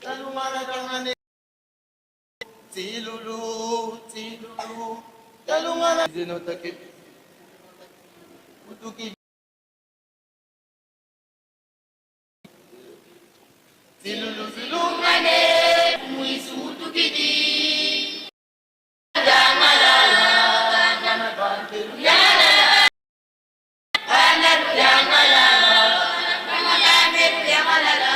Talumana tangane tilulu tilulu talumana zinotake utuki tilulu zulumane muisu utukidi jamalala kana bantu yana kana jamalala kana bantu jamalala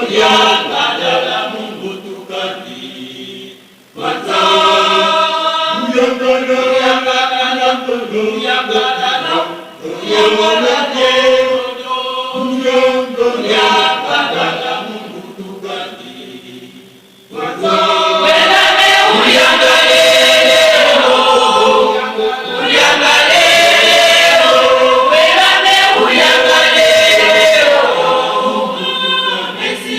Tuyangalalanga Mungu tukani kwanza, tuyangalalanga Mungu tukani kwanza, Messi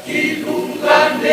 Ilungane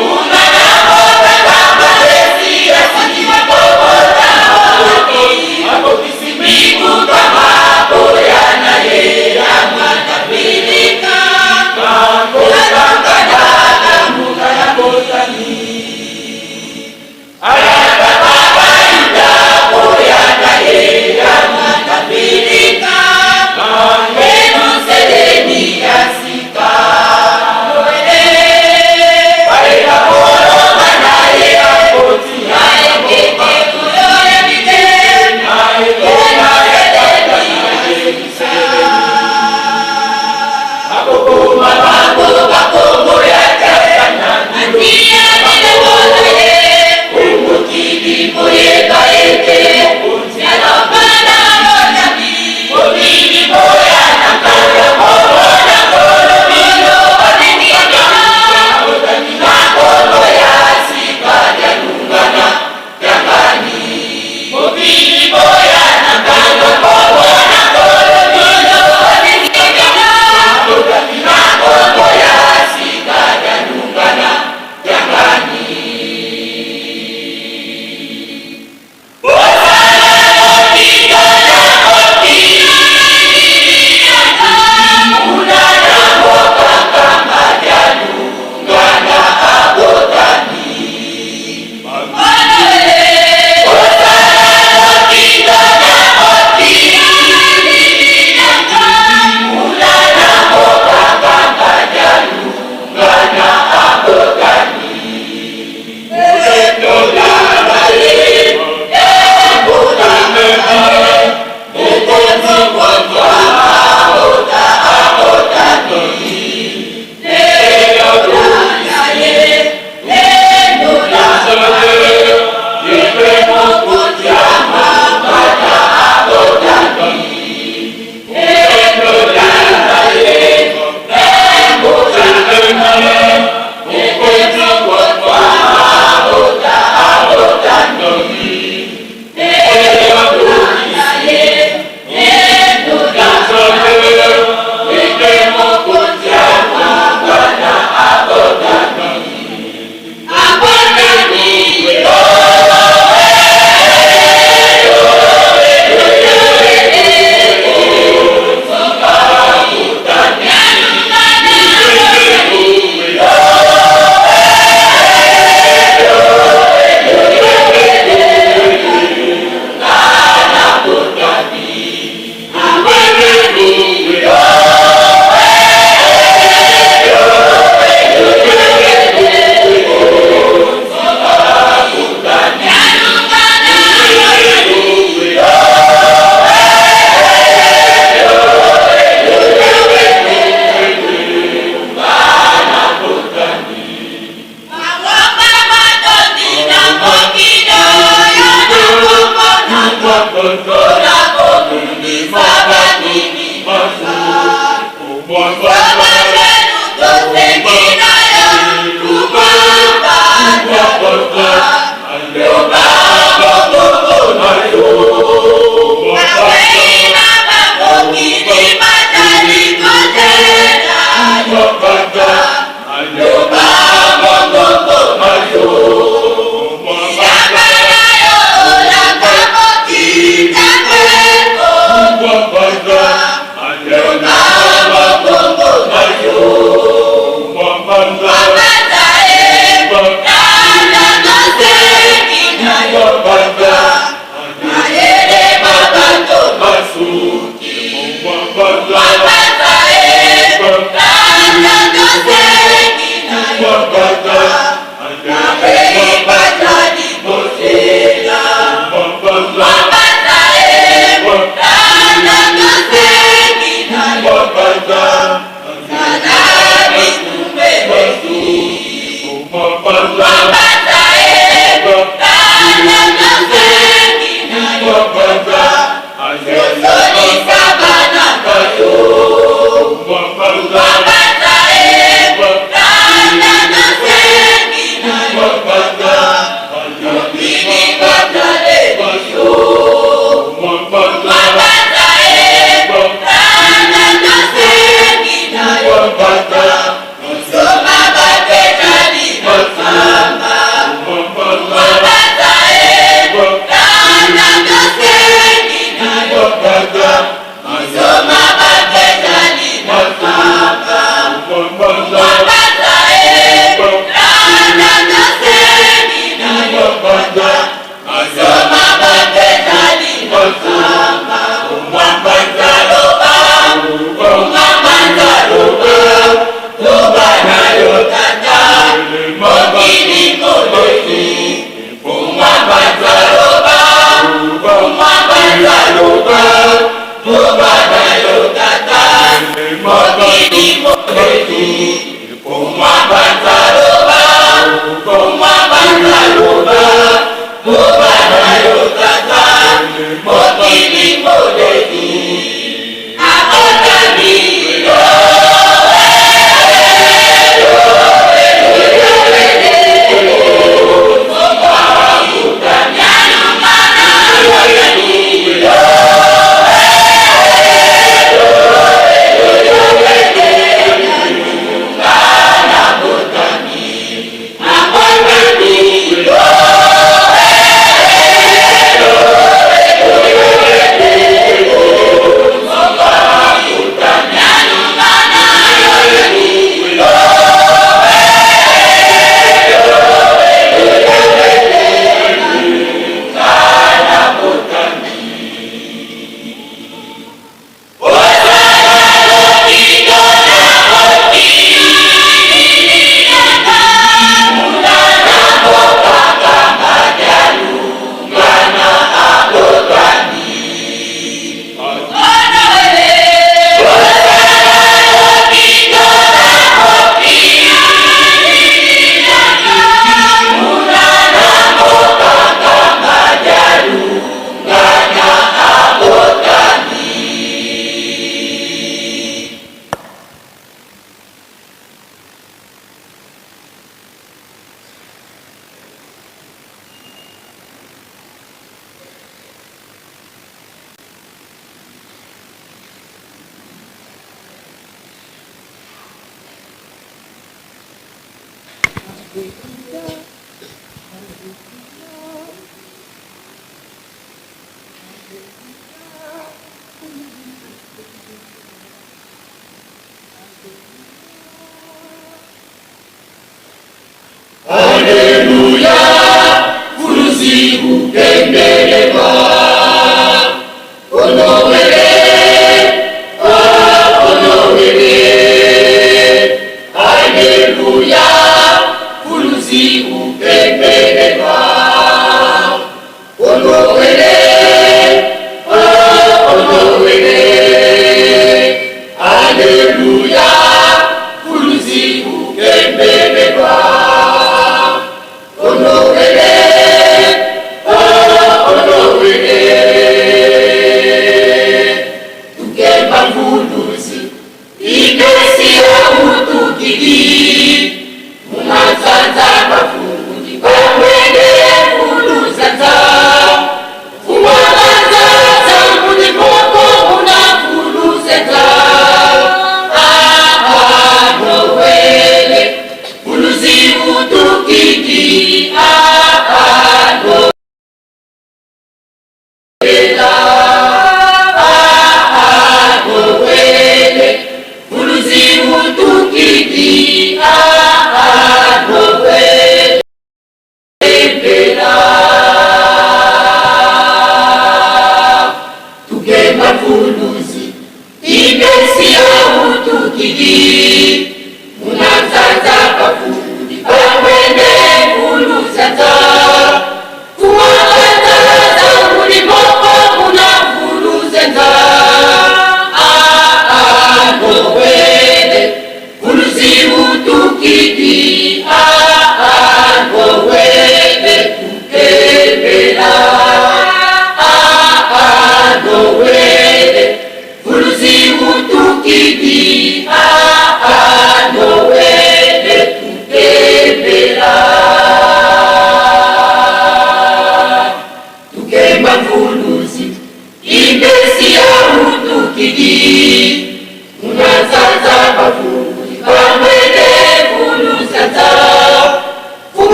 Una Alléluia, vous vous prenez Alléluia, vous vous prenez Alléluia.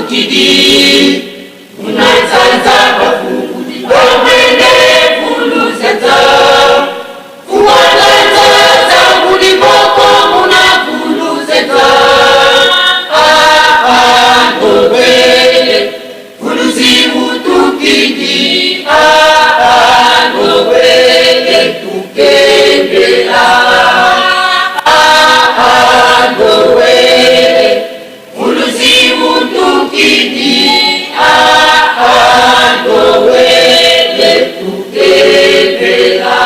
tukidi unazaza bafundi bamwende fuluzeta kuwalaza zangu liboko muna fuluzeta ngobele fuluzi utukidi ngobele tukendela ngobele fuluzi utukidi ngobele tukendela.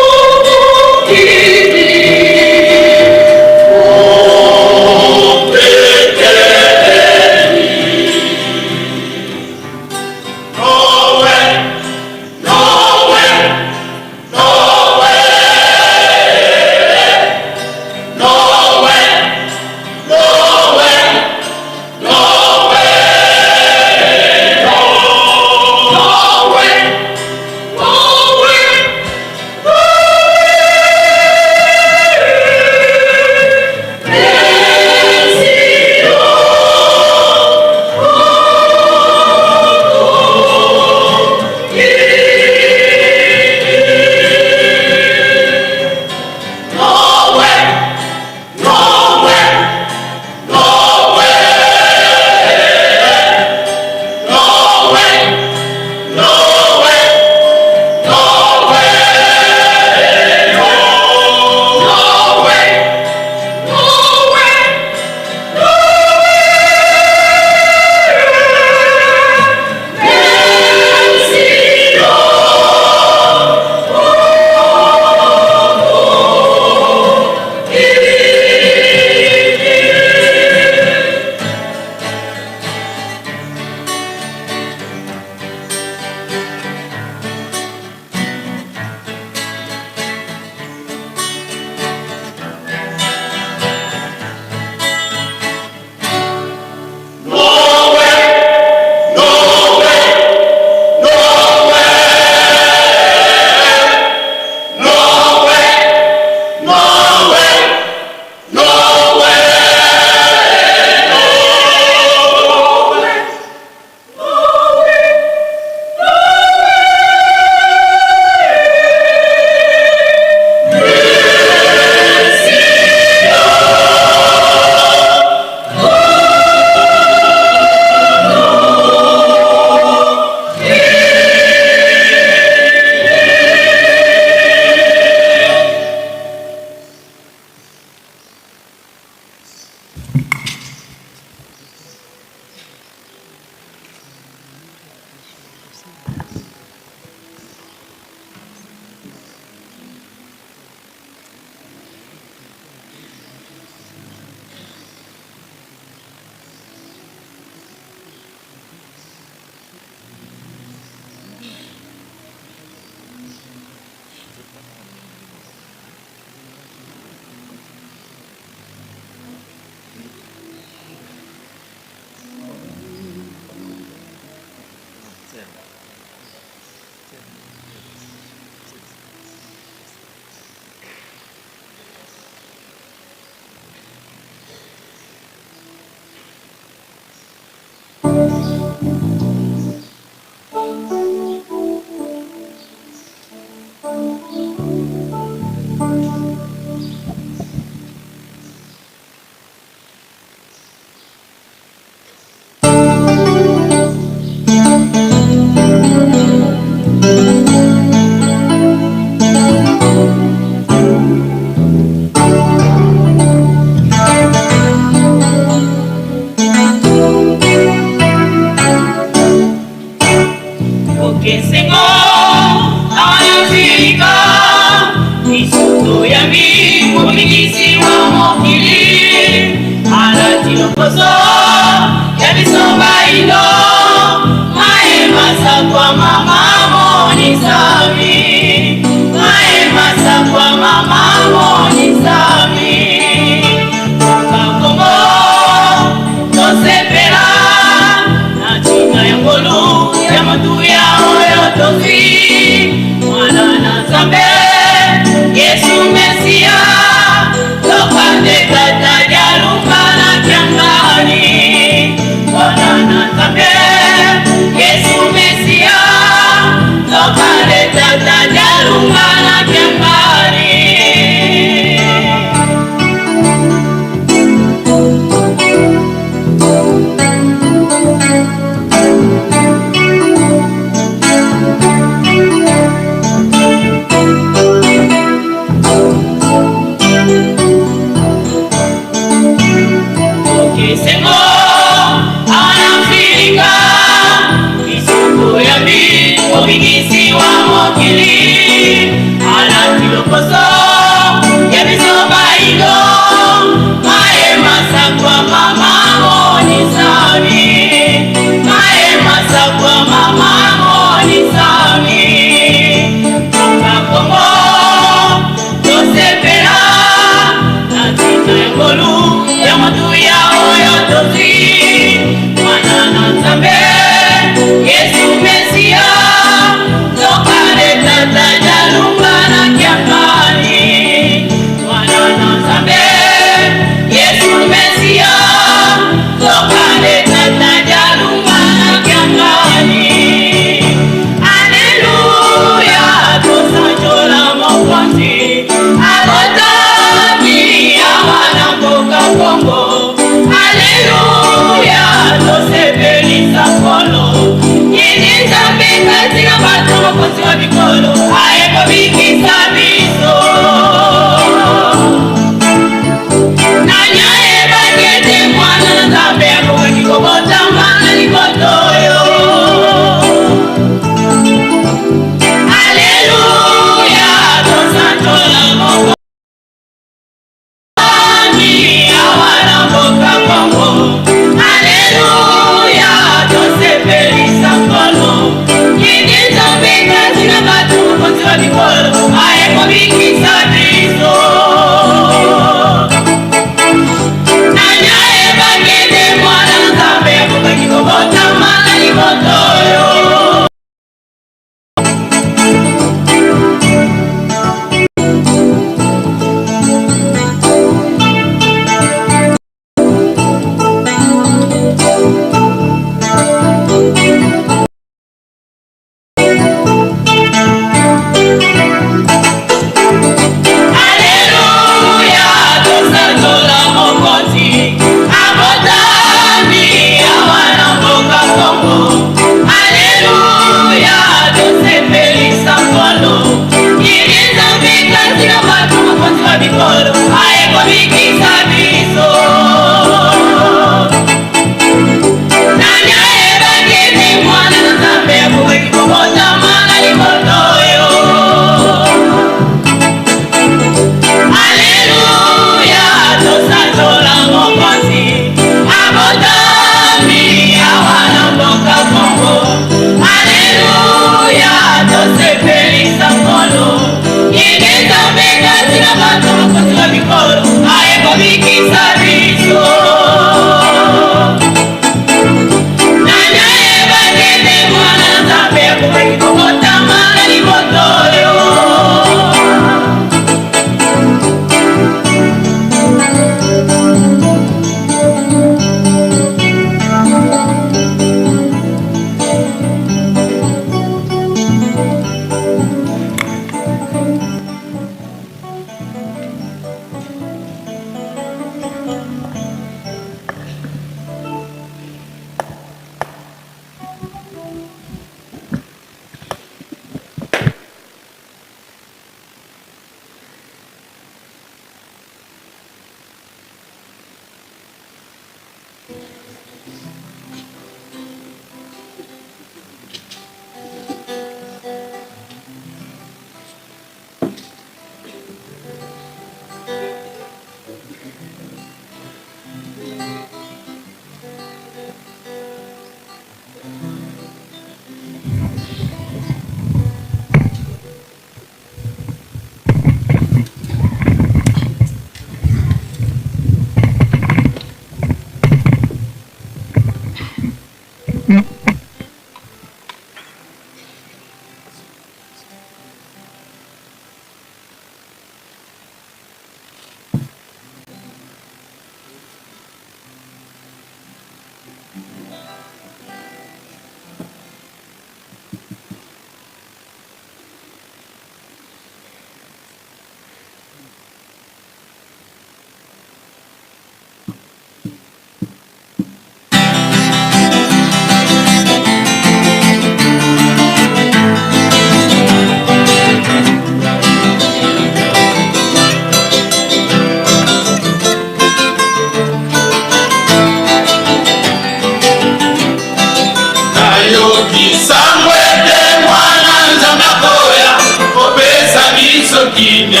Kimya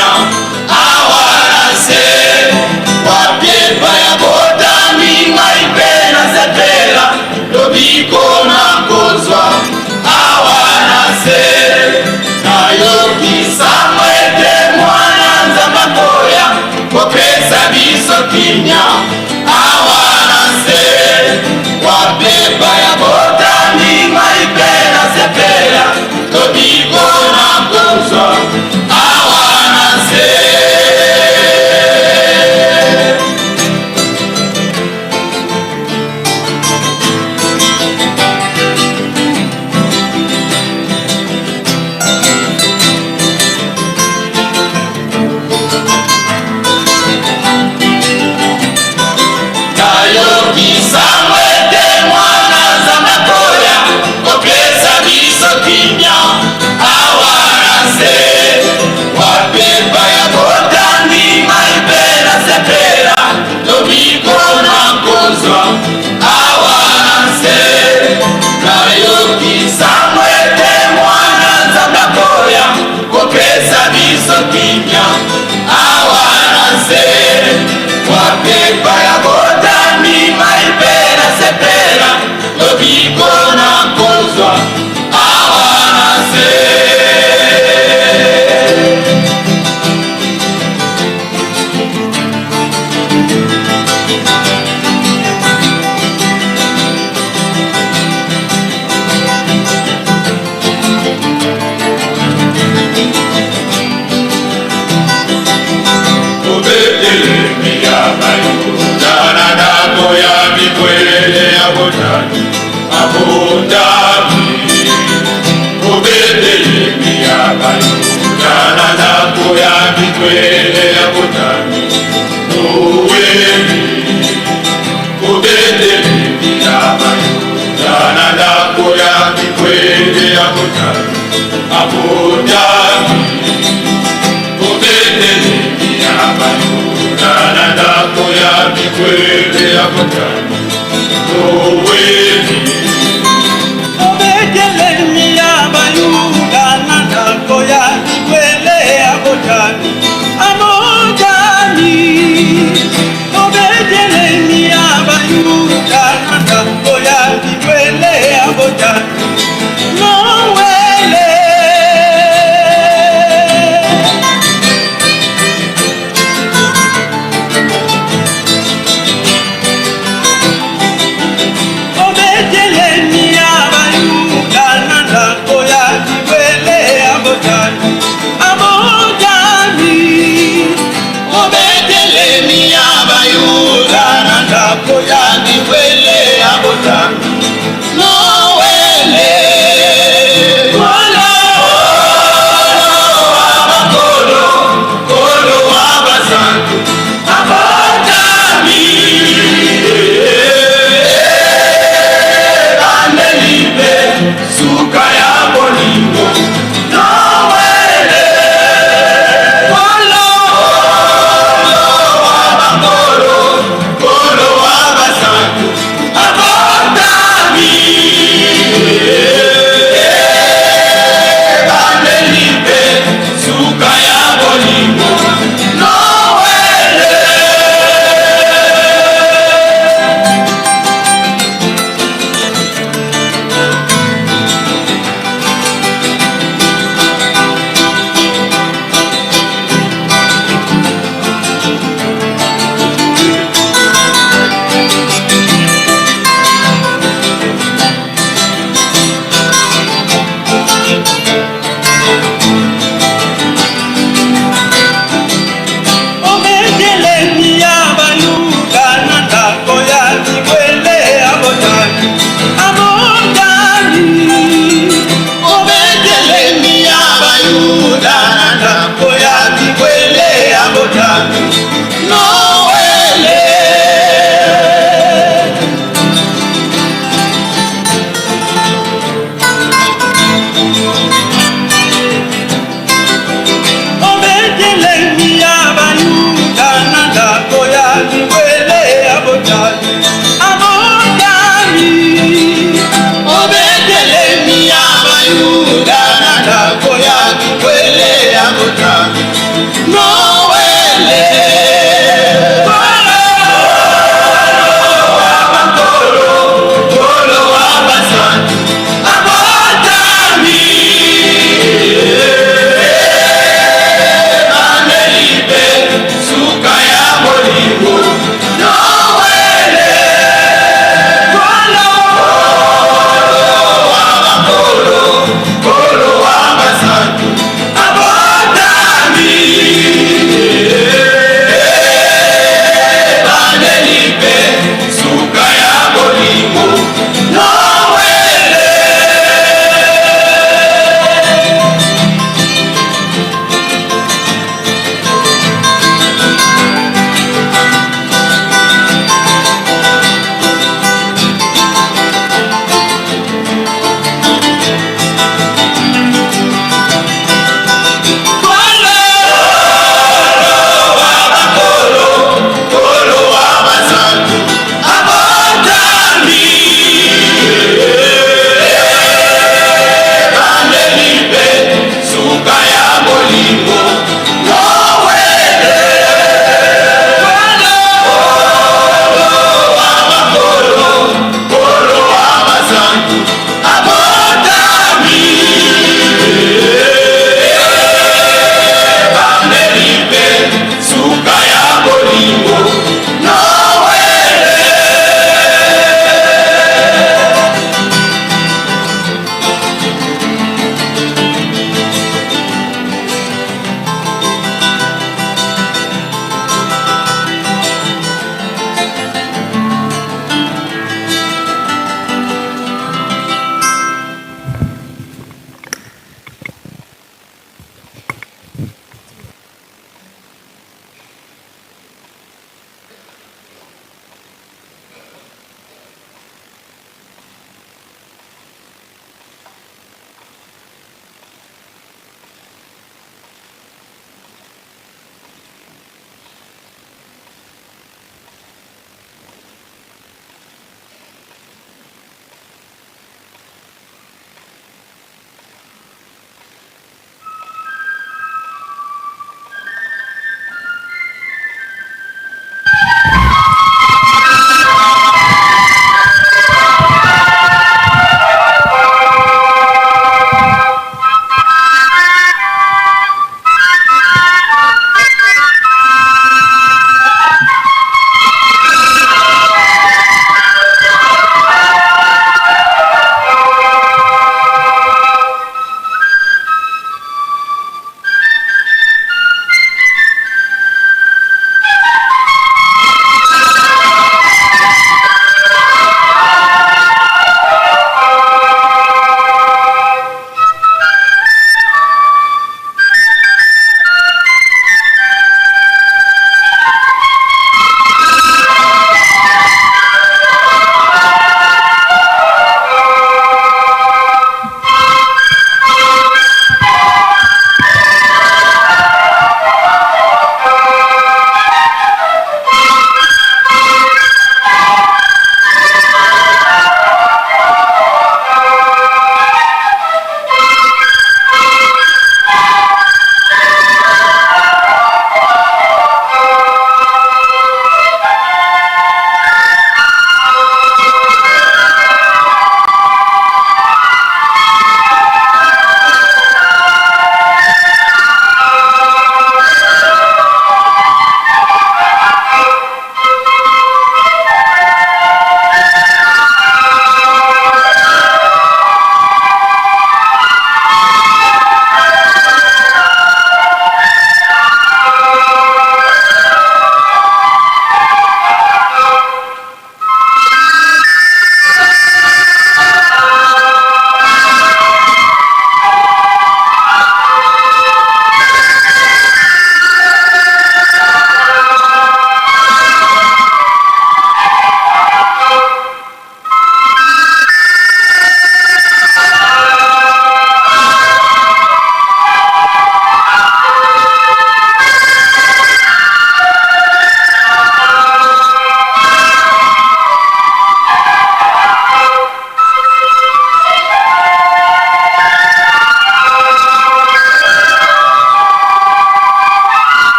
awarase wapyepa ya botami maipena sepela lobiko na kozwa awarase nayo kisamwete mwana nzamakoya kopesa biso kimya awarase wapyepa ya botami maipena sepela lobiko na kozwa Obey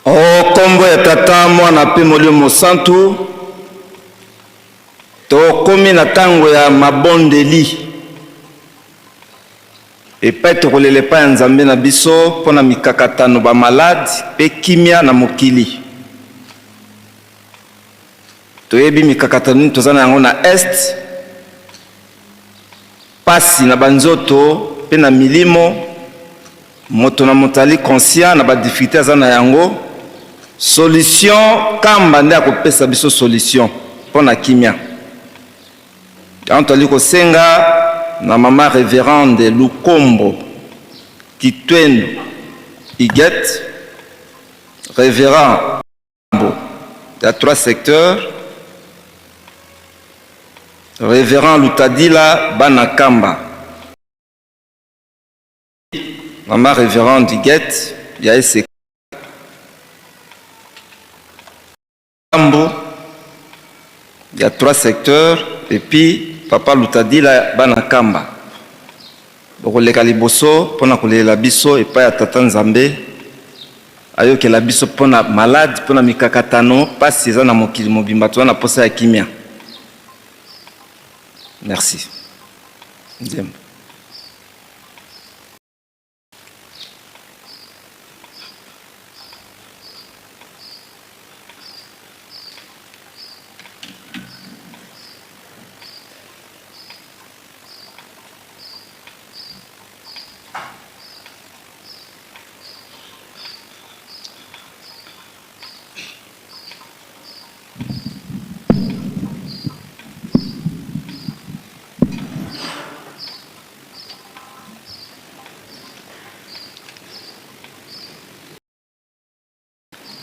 O kombo ya tata mwana pe molimo santu to komi na tango ya mabondeli epai tokolele pa ya nzambe na biso pona mikakatano ba malade pe kimia na mokili toyebi mikakatano tozana yango na est pasi na banzoto pe na milimo moto na motali conscient na ba difficulté azana yango solution kamba nde akopesa biso solution pona kimia tali kosenga na mama révérende Lukombo Kitwendo Iget révérend il y a 3 secteurs révérend Lutadila Banakamba mama révérende Iget il y a ese il y a 3 secteurs et puis papa Lutadila Banakamba bokoleka liboso pona kolela biso epai ya tata nzambe ayokela biso pona malade pona mikakatano pasi eza na mokili mobimba to na posa ya kimia. Merci. Nzembo.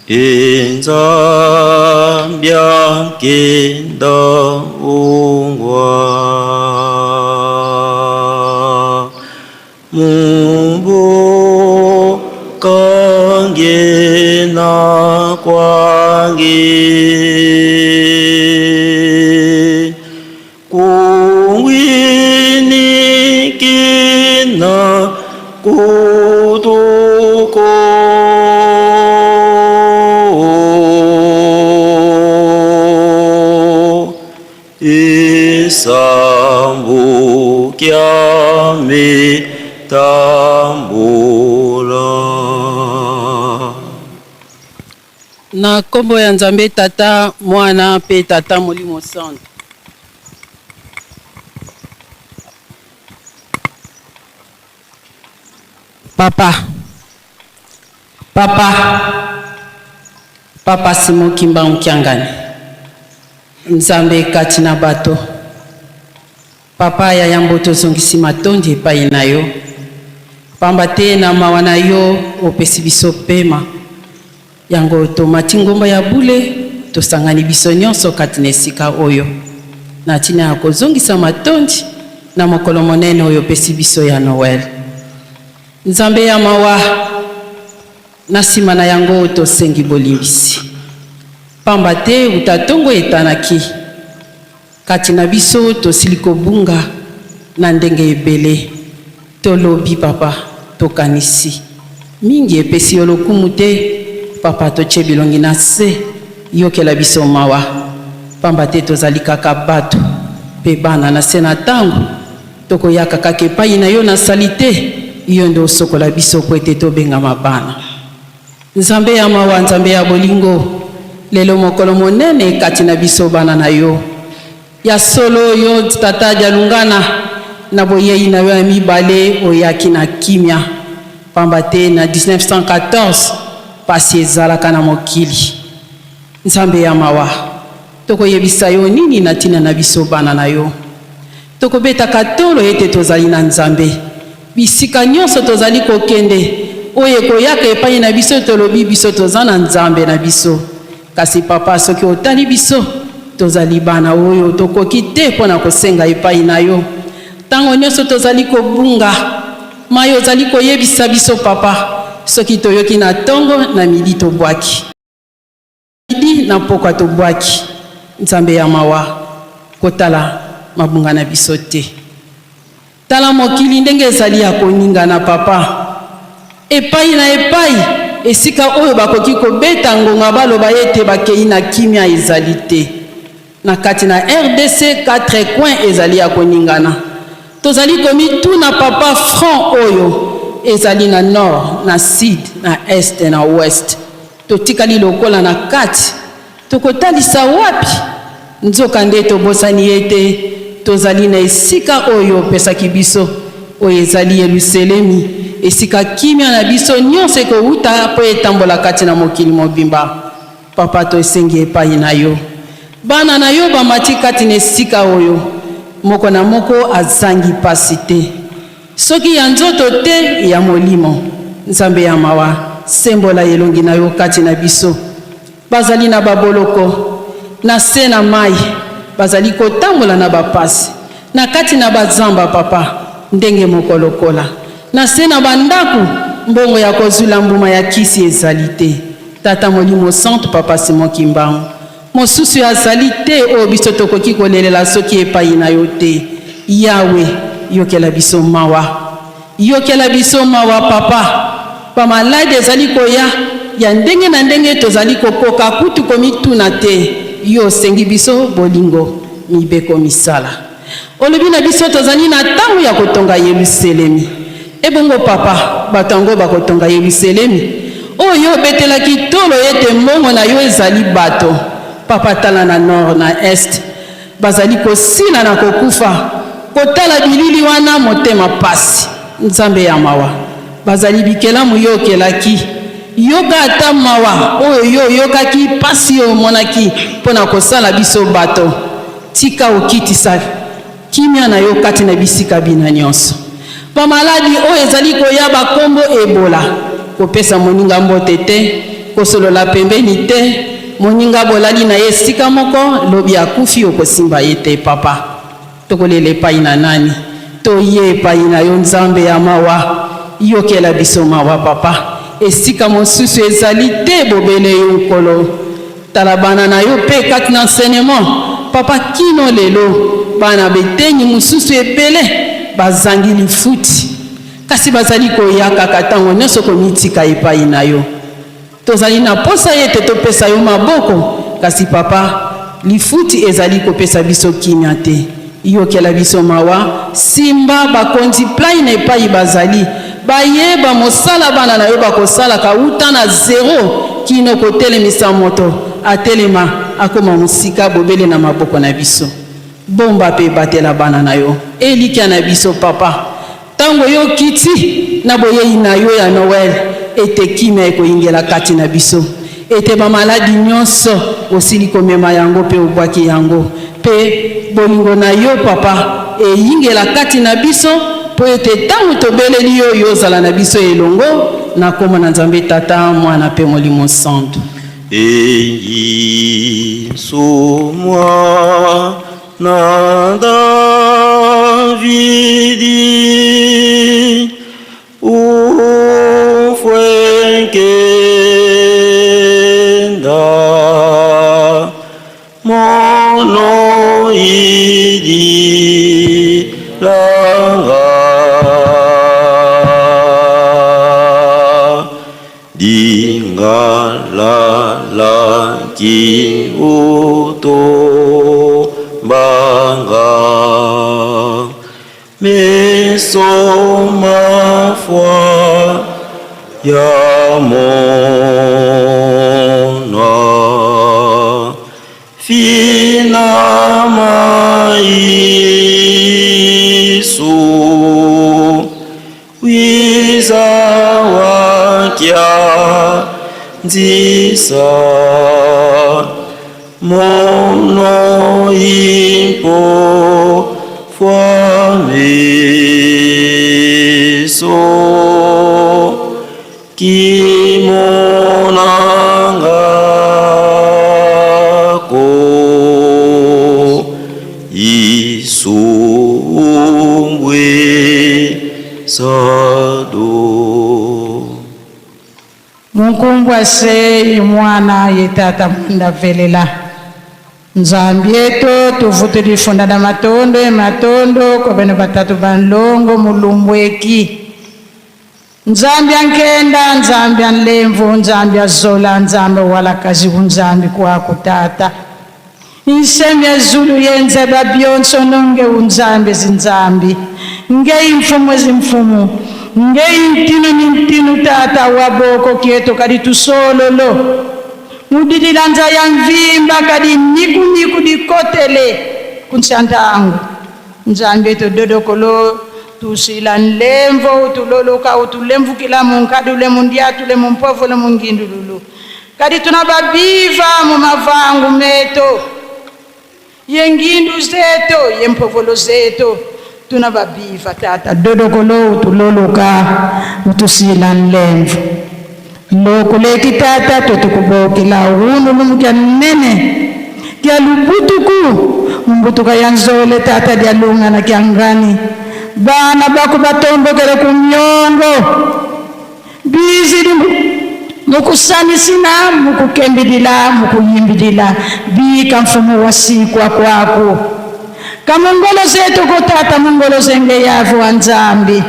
Inzambia kenda ungwa mumbu kange na kwange kuwini kina kutuko Sambu kiame tambula. Na kombo ya Nzambe tata mwana pe tata molimo santu. Papa Simo Kimba Unkiangani Nzambe kati na bato papa ya yambo tozongisi matondi epai na yo pamba te na mawa na yo opesi biso pema yango tomati ngomba ya bule tosangani biso nyonso kati na esika oyo na ntina ya kozongisa matondi na mokolo monene oyo opesi biso ya Noel. Nzambe ya mawa na nsima na yango tosengi bolimbisi pamba te utatongo etanaki kati na biso tosili kobunga na ndenge ebele tolobi papa tokanisi mingi epesi yo lokumu te papa totie bilongi na se yokela biso mawa pamba te tozali kaka bato pe bana na se na ntango tokoyaka kaka epai na yo na sali te yo nde osokola biso po ete tobengama bana. Nzambe ya mawa Nzambe ya bolingo lelo mokolo monene kati na biso bana na yo ya solo yo tata jalungana na boyei na yo ya mibale oyaki na kimia pamba te na 1914 pasi ezalaka na mokili. Nzambe ya mawa tokoyebisa yo nini na ntina na biso bana na yo tokobeta katolo ete tozali na Nzambe bisika nyonso tozali kokende oye koyaka epai na biso tolobi biso toza na Nzambe na biso kasi papa soki otali biso tozali bana oyo tokoki te mpona kosenga epai na yo ntango nyonso tozali kobunga mayo ozali koyebisa biso papa soki toyoki na ntongo na midi tobwaki midi na pokwa tobwaki. Nzambe ya mawa kotala mabunga na biso te tala mokili ndenge ezali ya koningana papa epai na epai esika oyo bakoki kobeta ngonga baloba ete bakei na kimia ezali te. Na kati na RDC 4 coins ezali ya koningana. Tozali komituna papa front oyo ezali na nord, na sud, na est, na ouest. Totikali lokola na kati. Tokotalisa wapi? Nzoka nde tobosani ete tozali na esika oyo pesaki biso oyo ezali Yerusalemi. Esika kimia na biso nyonso ekouta po etambola kati na mokili mobimba. Papa to esengi epai na yo. Bana na yo bamati kati na esika oyo. Moko na moko azangi pasi te. Soki ya nzoto te ya molimo. Nzambe ya mawa sembola elongi na yo kati na biso. Bazali na baboloko. Na se na mai. Bazali kotambola na bapasi. Na kati na bazamba papa. Ndenge moko lokola. Na se na bandaku. Mbongo ya kozula mbuma ya kisi ezali te. Tata molimo centre papa Simon Kimbangu. Mosusu azali te o biso tokoki kolelela soki epai na yo te. Yawe yokela biso mawa. Yokela biso mawa papa. Pa malade ezali koya ya ndenge na ndenge tozali kokoka kutu komituna te. Yo sengi biso bolingo mibeko misala. Olobi na biso tozali na tango ya kotonga Yerusalemi. Ebongo papa batango bakotonga Yerusalemi. Oyo betelaki tolo ete mbongo na yo ezali bato. Papa tala na nord na est. Bazali kosila na kokufa. Kotala bilili wana motema pasi. Nzambe ya mawa. Bazali bikela muyokelaki. Yoka ata mawa. Oyo yokaki pasi yo monaki. Pona kosala biso bato. Tika okitisa. Kimia na yo kati na bisika bina nyonso. Pa maladi o ezali koyaba kombo Ebola. Kopesa moninga mbote te. Kosolola pembeni te. Moninga bolali na esika moko. Lobi akufi okosimba yete papa. Tokolele pai na nani. Toye pai na yo nzambe ya mawa. Yokela biso mawa papa. Esika mosusu ezali te bobele yo nkolo. Talabana na yo pe kati na enseignement. Papa kino lelo. Bana betenyi mususu ebele. Bazangi lifuti. Kasi bazali koyaka katango nyonso komitika epai na yo. Tozali na posa yete topesa yo maboko. Kasi papa, lifuti ezali kopesa biso kimia te. Yokela biso mawa. Simba bakonzi plai na epai bazali. Bayeba mosala bana na yo bakosala kauta na zero. Kino kotelemisa moto. Atelema akoma musika bobele na maboko na biso. Bomba pe batela bana na yo. Elikia na biso papa. Tango yo kiti na boyei na yo ya Noel. Ete kimia eko ingela kati na biso. Ete ba maladi nyonso osili komema yango pe obwaki yango. Pe bolingo na yo papa e ingela kati na biso. Po ete tango tobeleli yo yozala na biso elongo. Na koma na Nzambe tata mwana pe molimo santo. Eyi sumwa na Davidi ufwenkenda mono idi langa dingala ki uto banga mesoma foi ya mona fina maisu wiza wakia nzisa mono impo fuameso kimonangako isumbwe sado Mungu se imwana yetata munda velela Nzambi yetu tuvute difunda na matondo kwa bene batatu banlongo mulumbweki Nzambi ankenda, nzambi anlemvu, nzambi azola, nzambi walakazi unzambi kwa kutata. Insemi zulu yenze babyonso nonge unzambi zinzambi. Nge imfumu zimfumu. Nge intinu nintinu tata waboko kieto kadi tusololo. Mudidilanza ya mvimba kadi niku dikotele kunchanta angu. Nzambi to dodokolo tusila nlemvo utuloloka utulemvu kila munkadi ule mundiatu ule mumpofu ule mungindu lulu. Kadi tunababiva mumavangu meto. Yengindu zeto, yempofolo zeto, tunababiva tata. Dodokolo utuloloka utusila nlemvu. Lokuleki tata tutukubokila unu lumkia nene. Kia lubutuku, mbutuka yanzole tata dia lunga na kiangani. Bana baku batombo kele kumyongo. Bizi mukusani sina, mukukembidila, mukuyimbidila. Bika mfumu wasikwa kwako. Kamungolo zetu kutata mungolo zenge yavu wanzambi.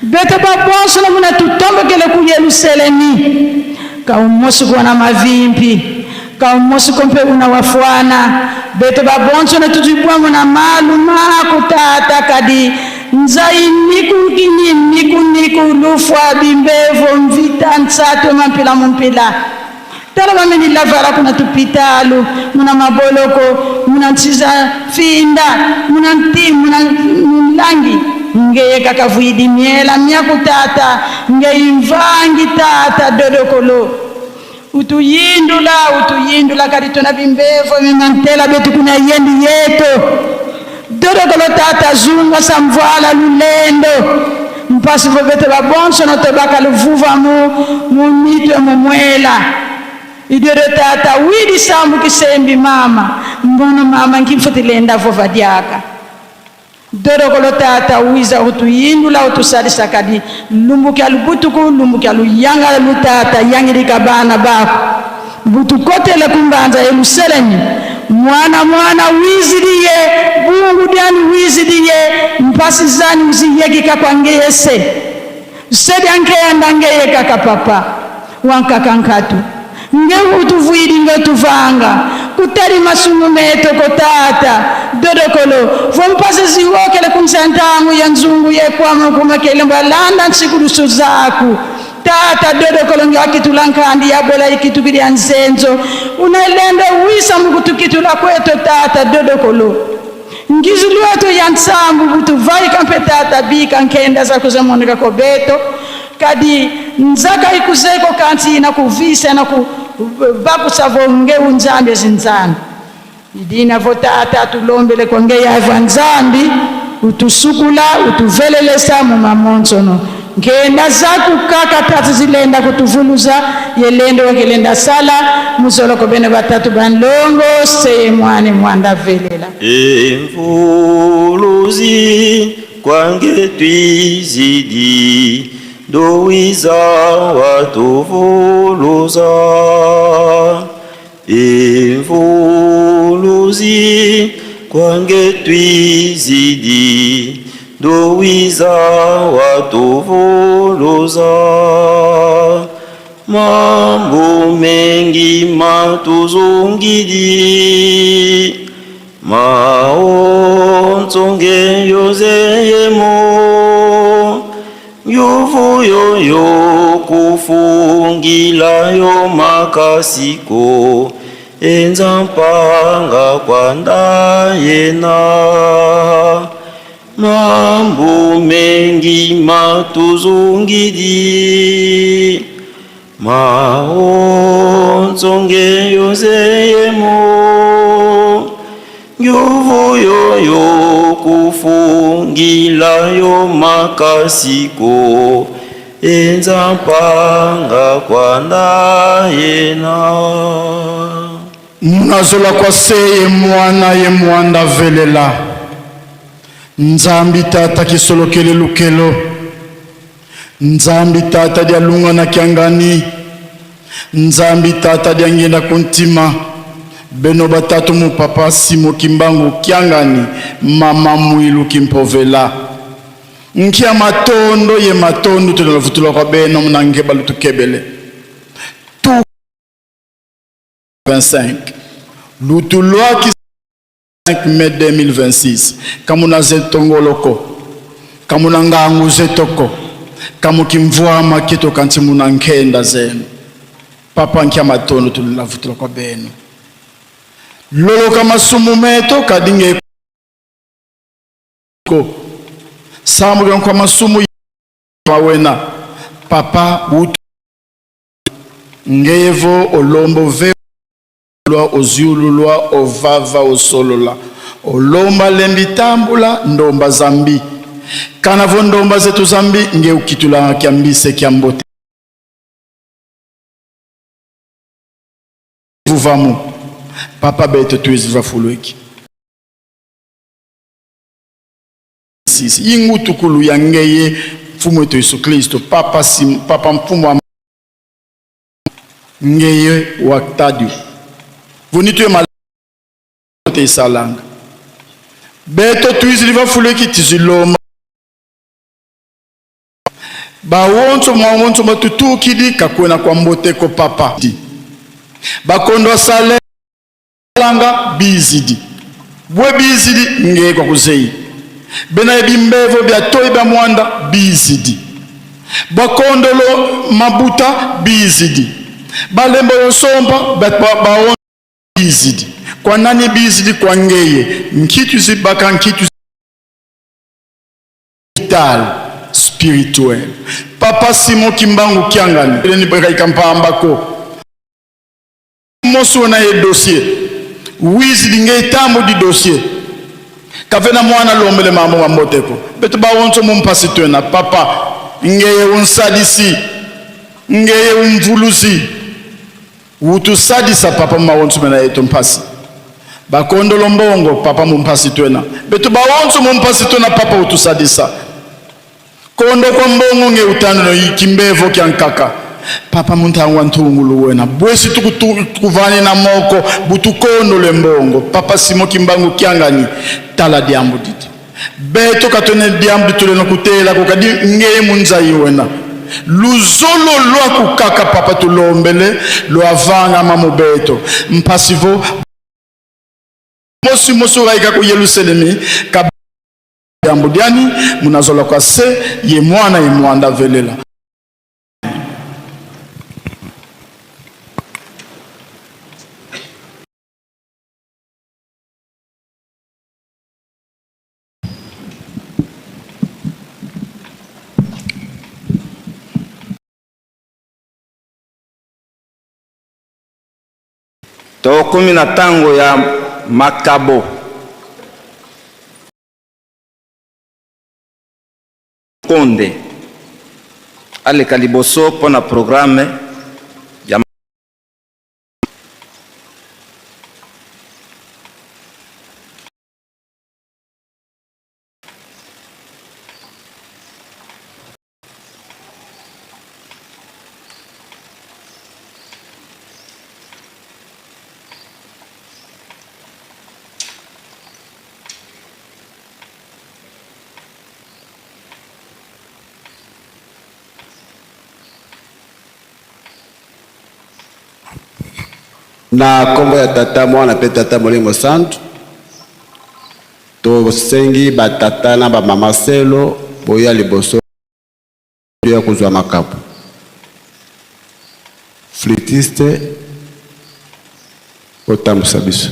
Bete babonso na muna tutombo kele kuyeluselemi. Kaumosu kwa na mavimpi. Kaumosu kompe una wafuana. Bete babonso na tutubua muna malu kutata kadi. Nzai niku lufwa bimbevo mvita nsato mampila mumpila. Tala mameni lavara kuna tupitalu, muna maboloko, muna nchiza finda, muna mlangi. Ngeye kakavuidi miela miaku tata, ngeye mvangi tata dodokolo. Utuyindula karitona bimbevo mimantela betu kuna yendi yeto. Dodokolo tata zunga samvala lulendo. Mpasi vobete babonso no tebaka luvuva mu mitwe mwela. Idiore tata widi sambu kisembi mama. Mbono mama nkimfutilenda vova diaka. Dodokolo tata wiza utuyindula utusadisa kadi. Lumbuki alubutuku, lumbuki aluyanga lutata, yangirika bana bako. Butukotele kumbanza eluselemi. Mwana wizidiye, bungu diani wizidiye, mpasi zani uziyegika kwa ngeyese. Sedi ankeanda ngeyeka kapapa, wankakankatu. Nge utuvuidi nge utuvanga, kutari masumu meto kotata, dodokolo. Vompase ziwokele kumsantangu ya nzungu ye kwa mkumekele mbalanda nchikurusu zaku. Tata dodokolo nge wakitulankandi ya bola ikitubidi ya nzenzo. Unailenda wisa mkutukitula kweto tata dodokolo. Ngizulueto ya nsambu butu vai kampe tata bika nkenda za kuzemonika kobeto. Kadi nzaka ikuzeko kanti na kuvisa na kubaku savonge unzambi zinzambi. Idina votata tulombele kwa nge ya evanzambi. Utusukula utuvelele samu mamonsono. Ngenda zaku kaka tatu zilenda kutuvuluza yelendo wakilenda sala muzoloko bene batatu banlongo seye mwane mwanda velela Emvuluzi kwange twizidi dowiza watuvuluza Emvuluzi kwange twizidi dowiza watuvuluza mambo mengi matuzungidi maonzonge yozeyemo yuvu yoyo kufungilayo makasiko enzampanga kwa ndayena mambo mengi matuzungidi maonzonge yozeyemo yuvu yoyo kufungilayo makasiko enzampanga kwa ndayena Munazola kwa seye mwana ye mwanda velela Nzambi tata kisolokele lukelo Nzambi tata dia lunga na kiangani Nzambi tata dia ngenda kuntima Beno batatu mu papa Simo Kimbangu kiangani Mama Muilu Kimpovela nkia matondo ye matondo tunavutula kwa beno mnange balutu kebele tout 25 lutulwa ki 5 mai 2026 kamuna zetongoloko kamuna ngangu zetoko kamukimvwama kito kanti muna nkenda zenu papa nkia matondo tunavutula kwa beno lolo kama sumu meto kadinge ko samu kwa masumu wawena papa utu ngevo olombo ve lwa oziululwa ovava osolola olomba lembitambula ndomba zambi kana vo ndomba zetu zambi nge ukitula kiambise kiambote vuvamu papa beto tuiziva fulweki yingu tukulu ya ngeye mfumu wetu Yesu Kristo papa mfumu wa ngeye waktadi vunitu ya te salanga beto tuiziliva fuleki tiziloma bawonso mwawonso matutukidi kakwena kwa mboteko papa bakondo sale langa bizidi bwe bizidi ngeye kwa kuzei bena ebimbevo bya toyi bya mwanda bizidi bakondolo mabuta bizidi balembo yosomba baon bizidi kwa nani bizidi kwa ngeye nkitu zibaka nkitu vital spirituel papa Simo Kimbangu Kiangani eleni beka ikampambako moso na ye dossier wizidi ngeye tambo di dossier kavena mwana lombele mamo wa mboteko beto bawonso mumpasi twena papa ngeye unsadisi ngeye umvulusi utu sadisa papa mawonso mena yeto mpasi bakondo lombongo papa mumpasi twena beto bawonso mumpasi twena papa utu sadisa kondo kwa mbongo nge utano no ikimbevo kyankaka papa muntangwa ntungulu wena bwesi tukuvani na moko butukondo lembongo papa Simo Kimbangu Kiangani tala diambu didi beto katone diambu tule no kutela kokadi ngeye munzai wena luzolo lwa kukaka papa tulombele lo avanga mamo beto mpasivo mosu raika ku Yerusalemi ka diambu diani munazola kwa se ye mwana ye mwanda velela tokumi na tango ya makabo konde aleka liboso pona programe ya na kombo ya tata mwana pe tata Molimo Santu to sengi batata na ba mama selo boya liboso ya kuzwa makapu flitiste otambusa biso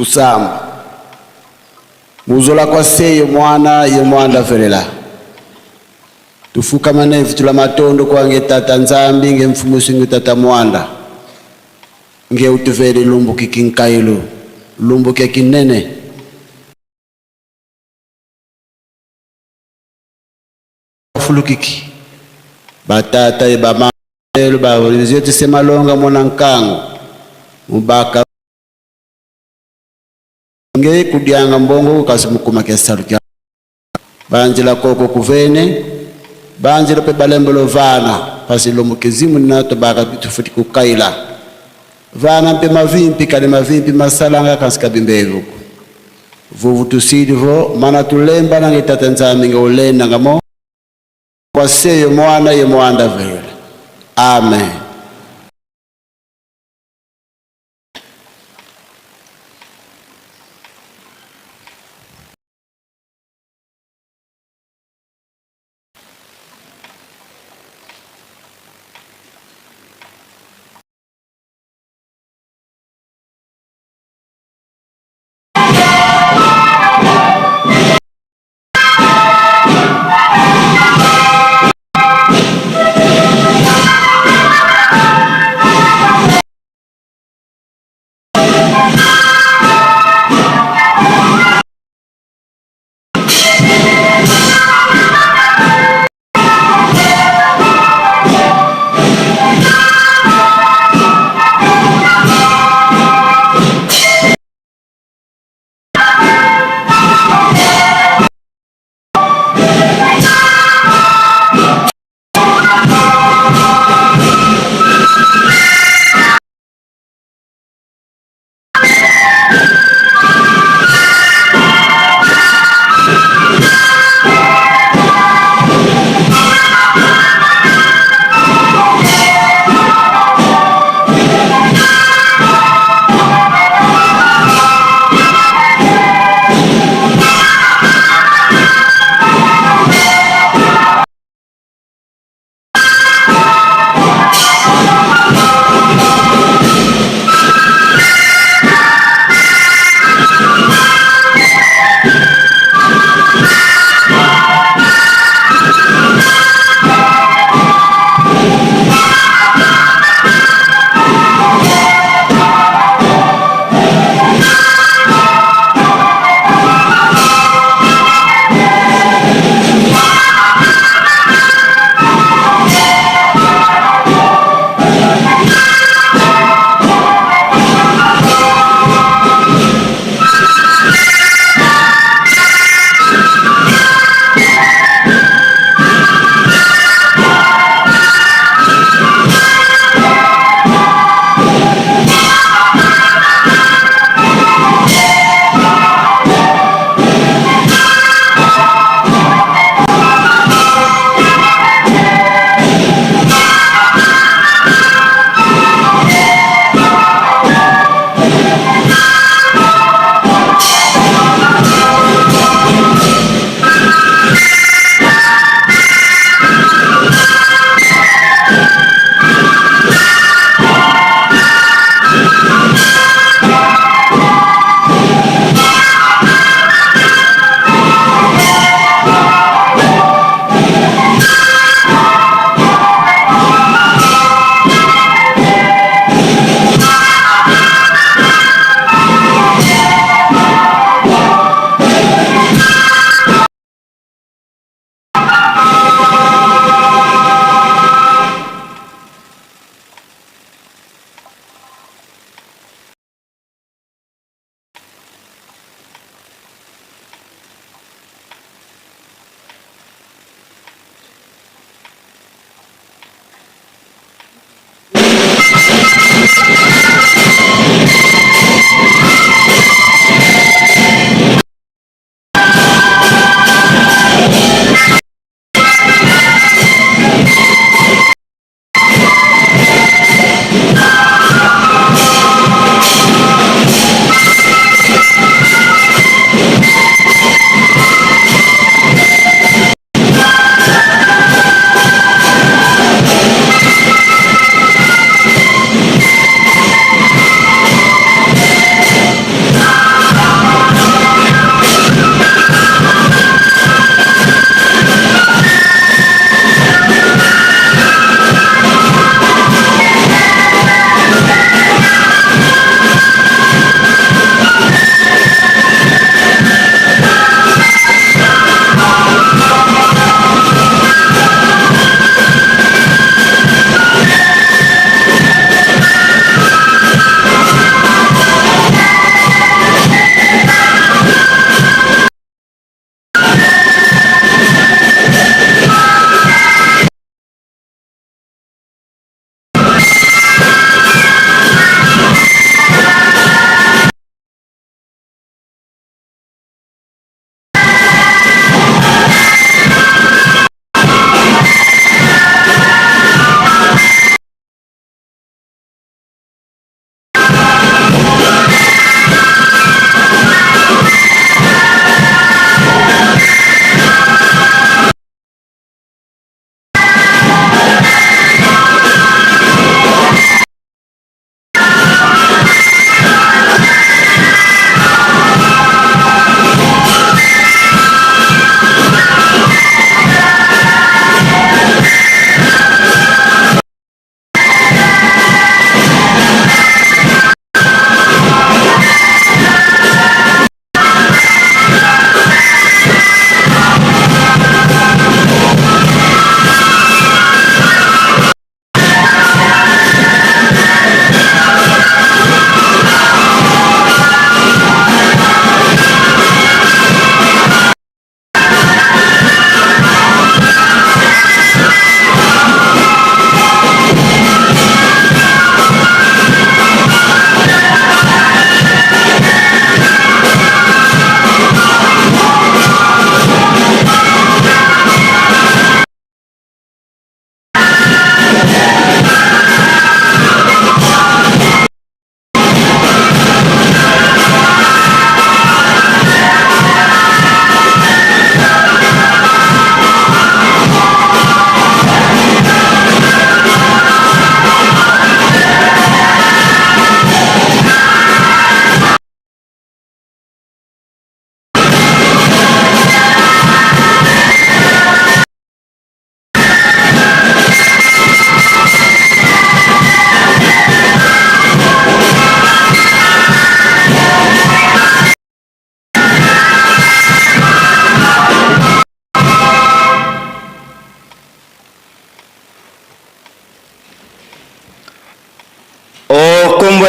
kusamba muzola kwa seyo mwana ye mwanda velela tufuka manevu tula matondo kwa nge tata nzambi nge mfumusi nge tata mwanda nge utuvele lumbu kikinkailo lumbu kinene fulukiki batata e bama elo ba rizeti semalonga mwana nkango mubaka nge kudianga mbongo kasimukuma kesalu kya banjila koko kuvene banjila pe balembelo vana pasilo mukizimu nato baka tufuti kukaila vana mpe mavimpi kale mavimpi masalanga kasika bimbevu vuvu tusidivo mana tulemba na ngitata nzambi ngolenda ngamo kwa seyo mwana ye mwanda vele. Amen.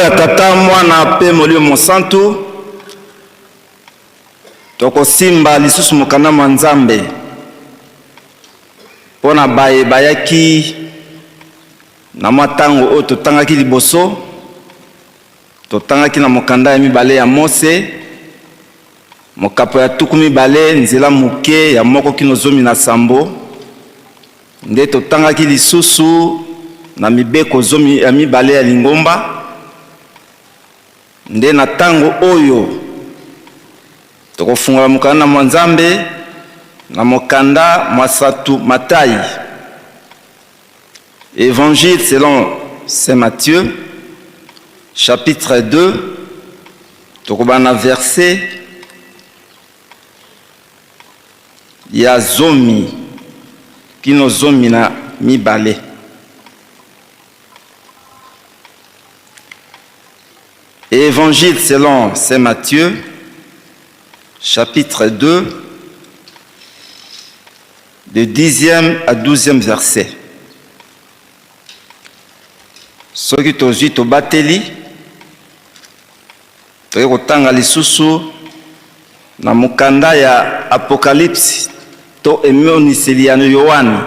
ya Tata, Mwana pe Molimo Santu, tokosimba lisusu mokanda mwa Nzambe pona baye bayaki na matango oyo totangaki liboso, totangaki na mokanda ya mibale ya Mose, mokapo ya tuku mibale nzela muke ya moko kino zomi na sambo, nde totangaki lisusu na mibeko zomi ya mibale ya Lingomba, nde na tango oyo tokofungola mokanda mwa Nzambe na mokanda mwasatu Matayi. Évangile selon Saint Matthieu, chapitre 2, tokobana verset ya zomi kino zomi na mibale. Évangile selon Saint Matthieu, chapitre 2, de 10e à 12e verset. Soki tozwi tobateli, toye kotanga lisusu na mokanda ya Apocalypse to emoniseli ya Yohani.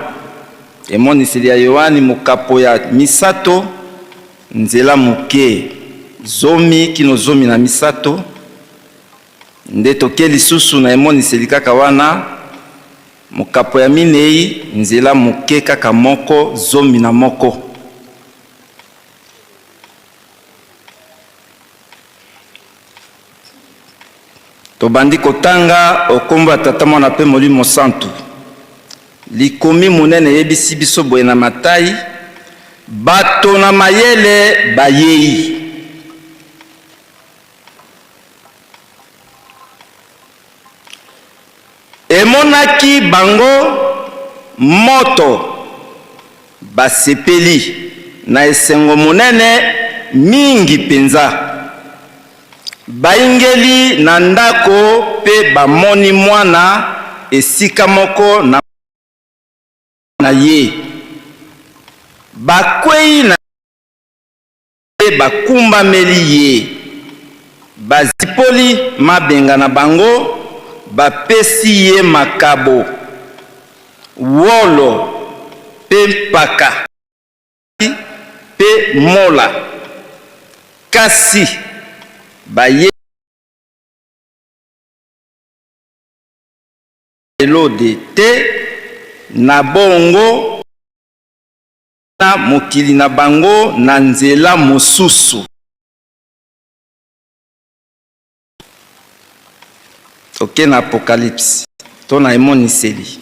Emoniseli ya Yohani mokapo ya misato nzela muke zomi kino zomi na misato, nde toke lisusu na emoniseli kaka wana mokapo ya minei nzela muke kaka moko zomi na moko. Tobandi kotanga okombo ya Tata, Mwana pe Molimo Santu. Likomi munene yebisi biso boye na Matayi, bato na mayele bayei. Emonaki bango moto basepeli na esengo munene mingi penza. Baingeli na ndako pe bamoni mwana esika moko na ye. Bakwei na ye bakumba meli ye. Bazipoli mabenga na bango, bapesi ye makabo, wolo pe mpaka pe mola. Kasi baye elode te na bongo na mokili na bango na nzela mosusu. Toke na Apocalypse to na emoniseli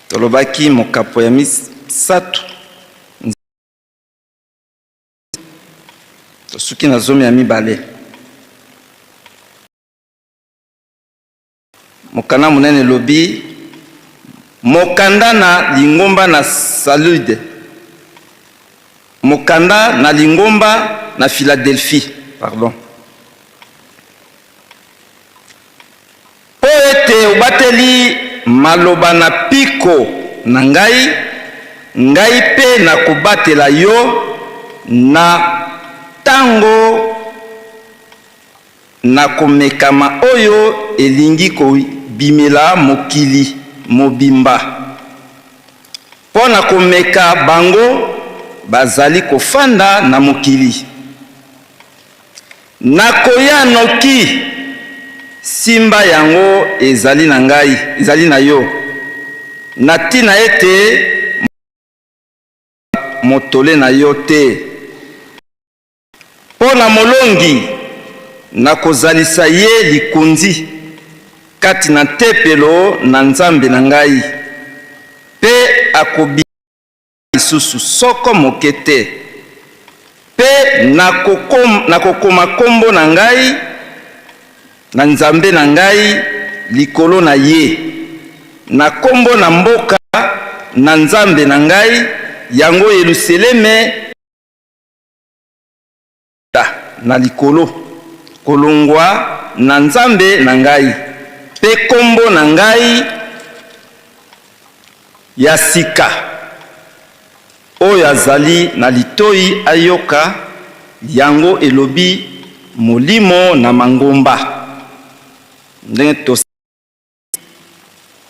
tolobaki mokapo ya misato tosuki na zomi ya mibale. Mokanda munene lobi mokanda na Lingomba na Salude, mokanda na Lingomba na Philadelphie, pardon. Po ete obateli maloba na piko na ngai, ngai pe na kobatela yo na tango na komekama oyo elingi kobimela mokili mobimba. Po na komeka bango bazali kofanda na mokili. Nakoya noki simba yango ezali na ngai, ezali na yo. Natina ete motole na yo te. Po na molongi nakozalisa ye likunzi kati na tempelo na Nzambe na ngai, pe akobi lisusu soko moke te. Pe nakokoma kombo na ngai na Nzambe na ngai likolo na ye, na kombo na mboka na Nzambe na ngai yango Yerusaleme na likolo kolongwa na Nzambe na ngai, pe kombo na ngai ya sika oyo azali na litoi ayoka yango elobi molimo na mangomba ndenge to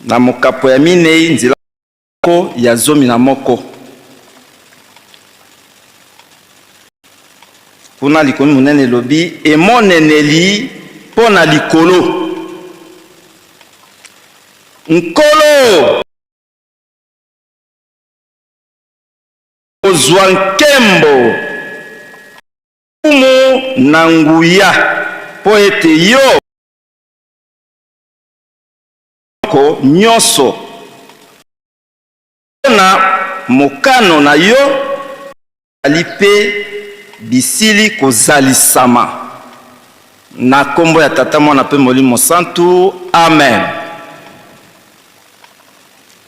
na mokapo ya minei nzela ko ya 11 kuna likomi monene elobi emoneneli mpo na likolo nkolo ozwa nkembo kumu na nguya mpo ete yo ko nyonso na mokano na yo ali mpe bisili kozalisama na kombo ya tata mwana mpe molimo santu amen.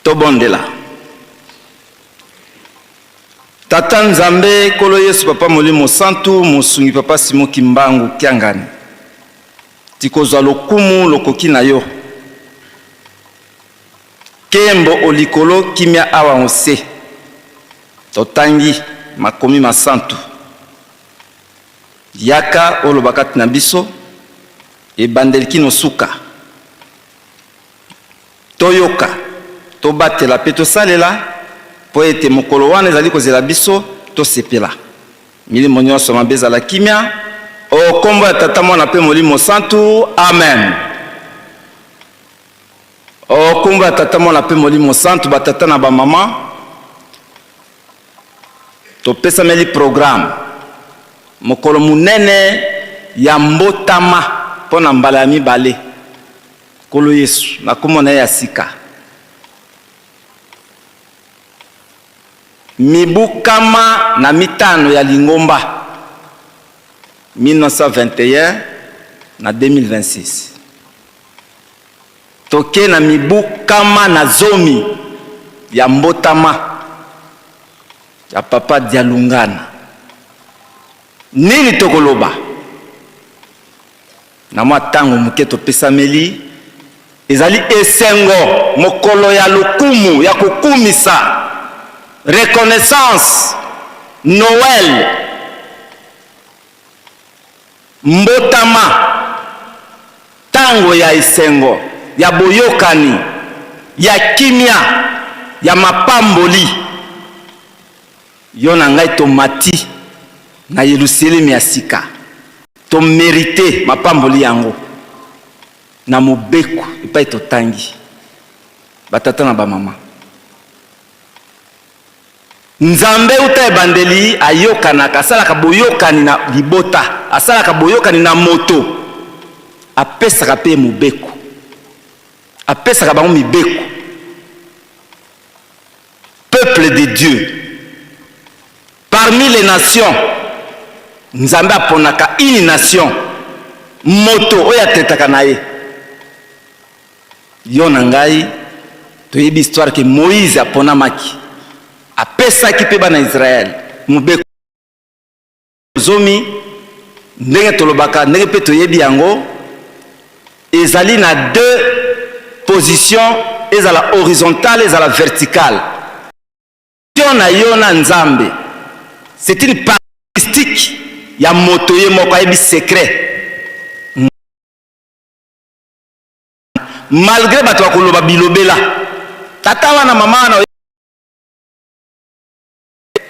Tobondela. Tata Nzambe kolo Yesu papa molimo santu mosungi papa Simon Kimbangu Kiangani tikozwa lokumu lokoki na yo kembo olikolo kimia awa ose totangi makomi masantu yaka olobakati na biso ebandeliki no suka toyoka tobatela pe tosalela po ete mokolo wana ezali kozela biso tosepela milimo nyonso mabe ezala kimia okombo ya tata mwana mpe molimo santu amen. Okombo ya tata mwana mpe molimo santu batata na bamama topesameli programme mokolo munene ya mbotama mpo na mbala ya mibale kolo Yesu na kombo na ye ya sika mibukama na mitano ya lingomba 1921 na 2026 toke na mibukama na zomi ya mbotama ya papa Dialungana nini tokoloba na mwa tango muke topesameli ezali esengo mokolo ya lokumu ya kokumisa reconnaissance Noël mbotama tango ya esengo ya boyokani ya kimia ya mapamboli yo na ngai tomati na Yerusalemu ya sika to mérité mapamboli yango na mobeko epai totangi batata na bamama Nzambe uta ebandeli ayokanaka asalaka boyokani na libota asalaka boyokani na moto apesaka pe mobeko apesaka bango mibeko peuple de Dieu parmi les nations Nzambe aponaka une nation moto oyo atetaka na ye yo na ngai toyebi histoire ke Moïse aponamaki apesaki pe bana Israël mobeko zomi ndenge tolobaka ndenge pe toyebi yango ezali na deux positions ezala horizontale ezala verticale na yo na Nzambe c'est une caractéristique ya moto ye moko ayebi secret malgré bato bakoloba bilobela tata wana mama wana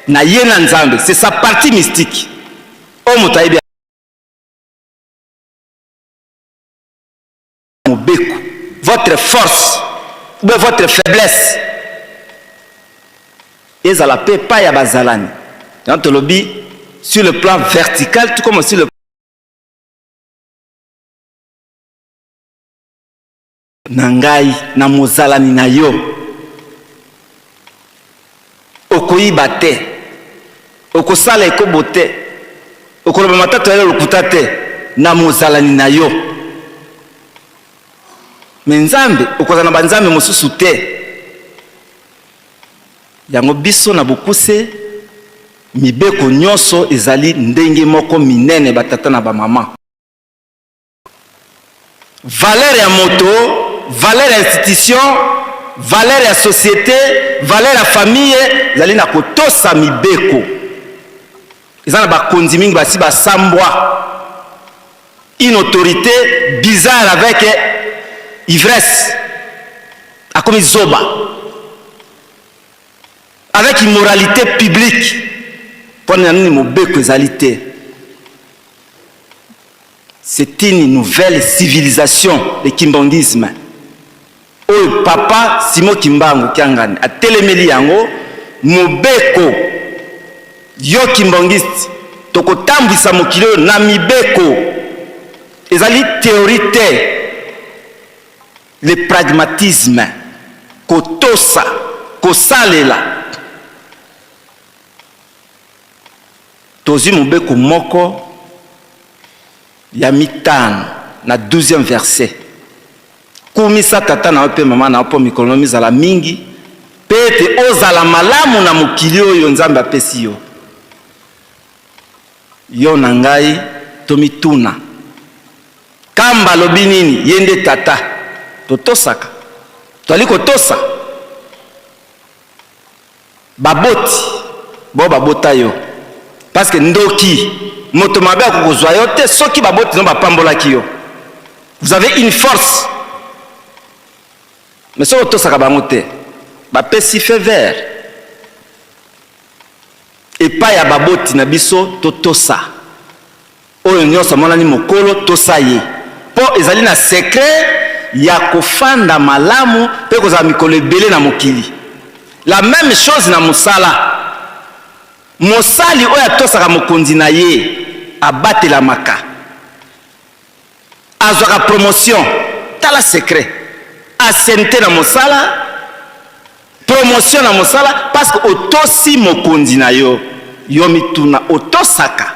na ye na Nzambe c'est sa partie mystique o moto ayebi mobeko votre force ou bien votre faiblesse ezala pe pa ya bazalani dans le lobby sur le plan vertical tout comme sur le nangai na mozalani na yo okoyiba te okosala ekobo te okoloba matata ya lokuta te na mozalani na yo me Nzambe okoza na banzambe mosusu te yango biso na bokuse mibeko nyonso ezali ndenge moko minene batata na bamama valeur ya moto valeur ya institution valeur ya société, valeur ya famille, zali na kotosa mibeko. Eza na bakonzi mingi basi basambwa. Une autorité bizarre avec ivresse. A comme zoba. Avec immoralité publique. C'est une nouvelle civilisation, le kimbandisme. Oh papa Simon Kimbangu Kiangani a telemeli yango mobeko yo kimbangiste tokotambwisa mokilo na mibeko ezali théorité le pragmatisme kotosa kosalela tozi mobeko moko ya mitano na 12e verset kumisa tata na pe mama na po mikolo mizala mingi pete ozala malamu na mokili oyo nzambe apesi yo yo na ngai tomituna kamba lobi nini yende tata totosaka toali kotosa baboti bo babota yo parce que ndoki moto mabe akokozwa yo te soki baboti no bapambolaki yo. Vous avez une force. Mais si vous avez un peu de fait vert. Et pas ya baboti na biso totosa. Oyo nyonso monani mokolo tosaye. Po ezali na secret ya kofanda malamu pe kozala mikolo ebele na mokili. La même chose na mosala. Mosali oyo atosaka mokonzi na ye abatela maka. Azwaka promotion tala secret. Asente na mosala promotion na mosala parce que otosi mokonzi na yo yo mituna otosaka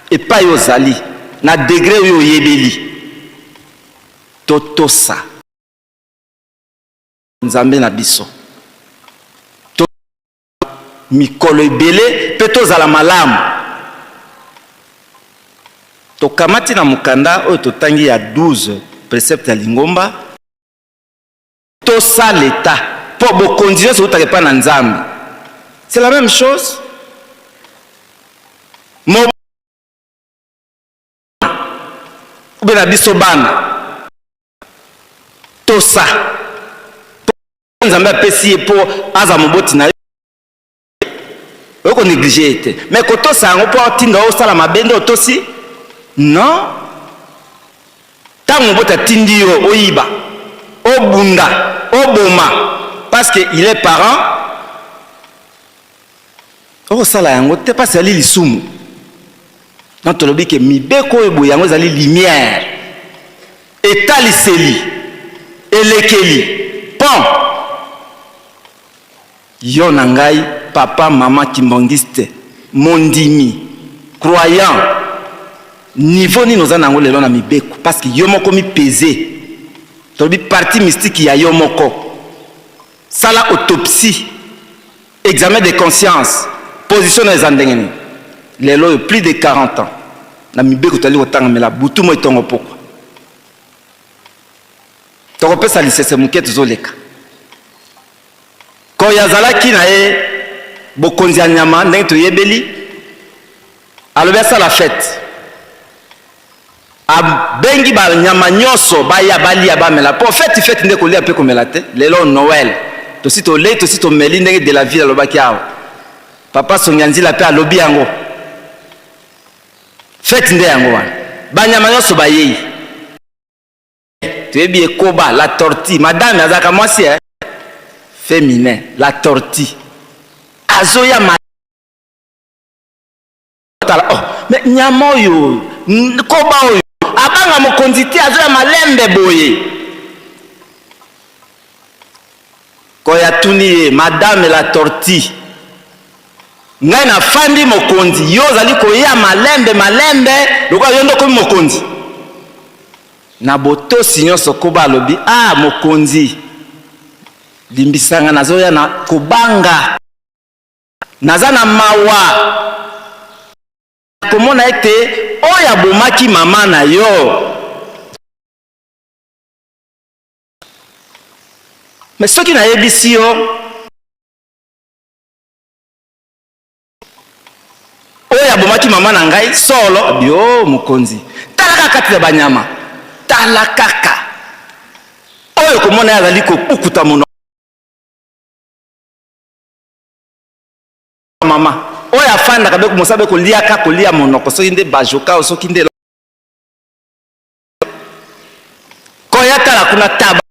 et pas yo zali na degré yo yebeli totosa nzambe na biso to mikolo ebele pe tozala malamu tokamati na mukanda oyo totangi ya 12 précepte ya lingomba tosa l'état pour bo continuer sur ta pas na nzambe. C'est la même chose. Mo bena biso bana tosa nzambe apesi po aza moboti na yo ko négliger te mais ko tosa ngo po tinda o sala mabende otosi non tango moboti atindi yo oyiba obunda oboma parce qu'il est parent o sala yango te parce ali lisumu donc to lobi ke mibeko ebo yango zali lumière etaliseli elekeli pon yo na ngai papa mama kimbangiste mondimi croyant niveau ni noza nango lelo na mibeko parce que yo moko mi peser tobi partie mystique ya yo moko sala autopsie examen de conscience position les andengeni lelo plus de 40 ans na mibeko tali otanga mela butu mo etongo poko toko pesa lisese muketu zoleka ko yazalaki na e bokonzi ya nyama ndenge to yebeli alobi asala fête abengi ba nyama nyoso baya balia bamela po fête nde kolia pe komela te lelo Noël to sito le to sito meli ndenge de la ville alobaki awo papa songanzila pe alobi yango fête nde yango wana ba nyama nyoso bayei tebi ekoba la tortue madame azaka mwasi féminin la tortue azoya matala oh mais nyama oyo koba oyo abanga mokonzi te azoya malembe boye koya tuni madame la tortue ngai na fandi mokonzi yo zali koya malembe loko yo ndoko mokonzi na botosi nyonso koba alobi ah mokonzi limbisanga nazoya na kobanga naza na mawa komona ete oya bomaki mama na yo Mais ceux qui n'avaient pas ici, oya bomaki mama na ngai solo bio mukonzi talaka kati ya banyama talakaka oyo komona yazali kokuta mono mama oyo afanda kabe kumosabe koliaka kolia monoko soki nde bajoka soki nde koya tala kuna taba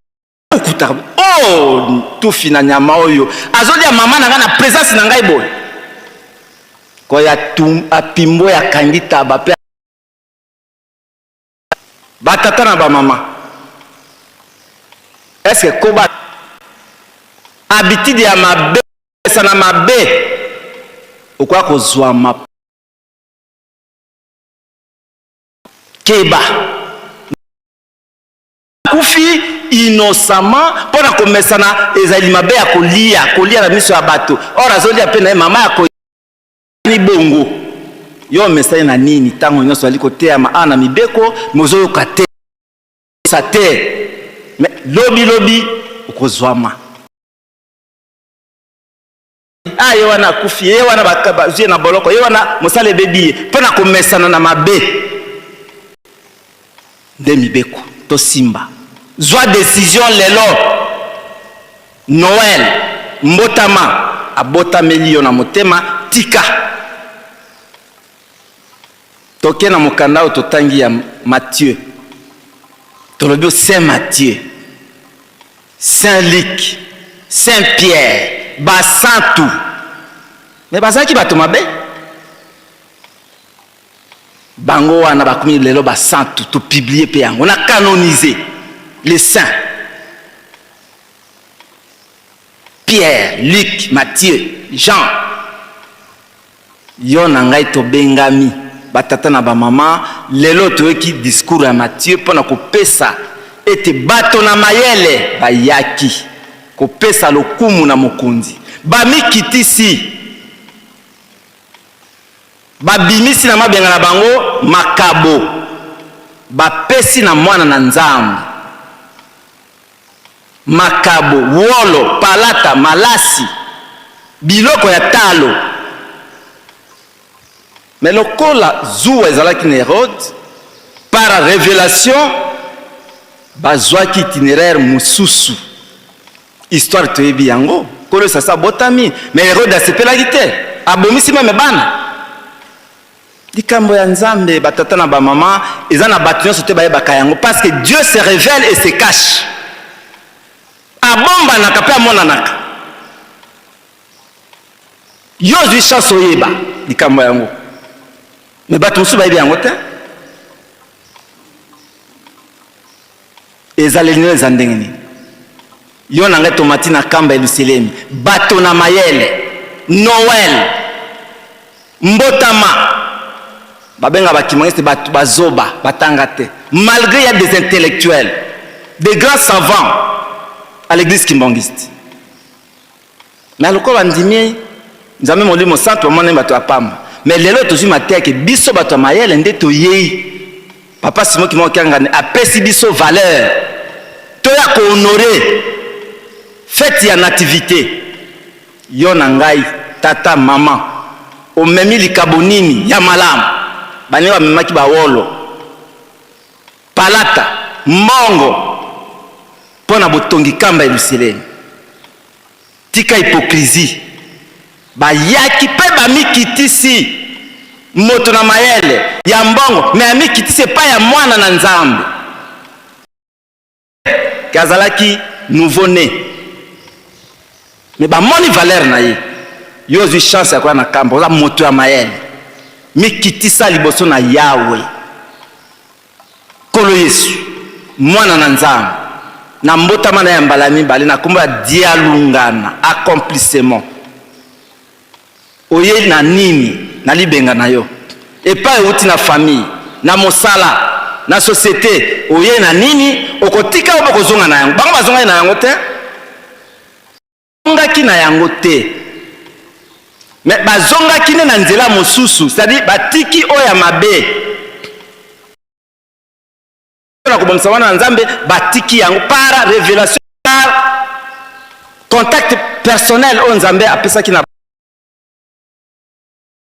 okuta oh tufi na nyama oyo azolia mama na ngai na présence na ngai boy koya apimbo ya kangi taba pe batata na ba mama est-ce que koba habitude ya mabe sana mabe okwa kozwa ma keba kufi innocemment pona komesana ezali mabe ya kolia na miso ya bato ora zolia pe na mama ya ni bongo yo mesai na nini tango nyonso ali kotea maana mibeko mozo kate sa te mais lobi okozwama ye wana kufi ye wana bazie na boloko ye wana mosale bebi pona komesana na mabe nde mibeko to simba zwa décision lelo Noël mbotama abotameli yo na motema tika toke na mokanda totangi ya Matthieu tolobi Saint Matthieu Saint Luc Saint Pierre basantu mais bazaki bato mabe bango wana bakomi lelo basantu to publier pe yango na canoniser les saints Pierre, Luc, Matthieu, Jean. Yo na ngai to bengami batata na ba mama lelo toeki discours ya Matthieu pona kopesa ete bato na mayele bayaki kopesa lokumu na mokonzi bamikitisi babimisi na mabenga na bango makabo bapesi na mwana na nzambe makabo wolo palata malasi biloko ya talo mais lokola zuwa ezalaki na Hérode par révélation bazwaki itinéraire mususu histoire toyebi yango kolo sasa botami mais Hérode asepelaki te abomisi meme bana likambo ya nzambe batata na bamama eza na bato nyonso te bayebaka yango parce que Dieu se révèle et se cache abomba naka pe amonanaka yo zwi chance oyeba likambo yango mais bato mosusu bayebi yango te ezaleli nio eza ndenge nini yo na ngai tomati na kamba Yerusalemi bato na mayele Noël mbotama babenga bakimangiste bato bazoba batanga te malgré il y a des intellectuels des grands savants à l'église kimbangiste mais lokola ndimi nzambe molimo santo mona bato apamba mais lelo tozwi mateke biso bato mayele nde toyei papa Simon Kimokangane apesi biso valeur toya ko honorer fête ya nativité yo na ngai tata mama omemi likabo nini ya malamu bani bamemaki bawolo palata mbongo pona botongi kamba Yerusalemi tika hypocrisie bayaki pe bamikitisi moto na mayele ya mbongo mais amikitisi pa ya mwana na nzambe kazalaki nouveau né mais bamoni valeur na ye yo zwi chance ya kwa na kamba oza moto ya mayele mikitisa liboso na Yawe kolo Yesu mwana na nzambe na mbotama na ya mbala mibale na kombo ya dialungana accomplissement oye na nini na libenga na yo epa euti na famille na mosala na société oye na nini okotika obo kozonga na yango bango bazonga na yango te ngaki na yango te mais bazongaki ne na nzela mosusu c'est-à-dire batiki oya mabe na kobomisa wana nzambe batiki yango par révélation par contact personnel on Nzambe apesa ki na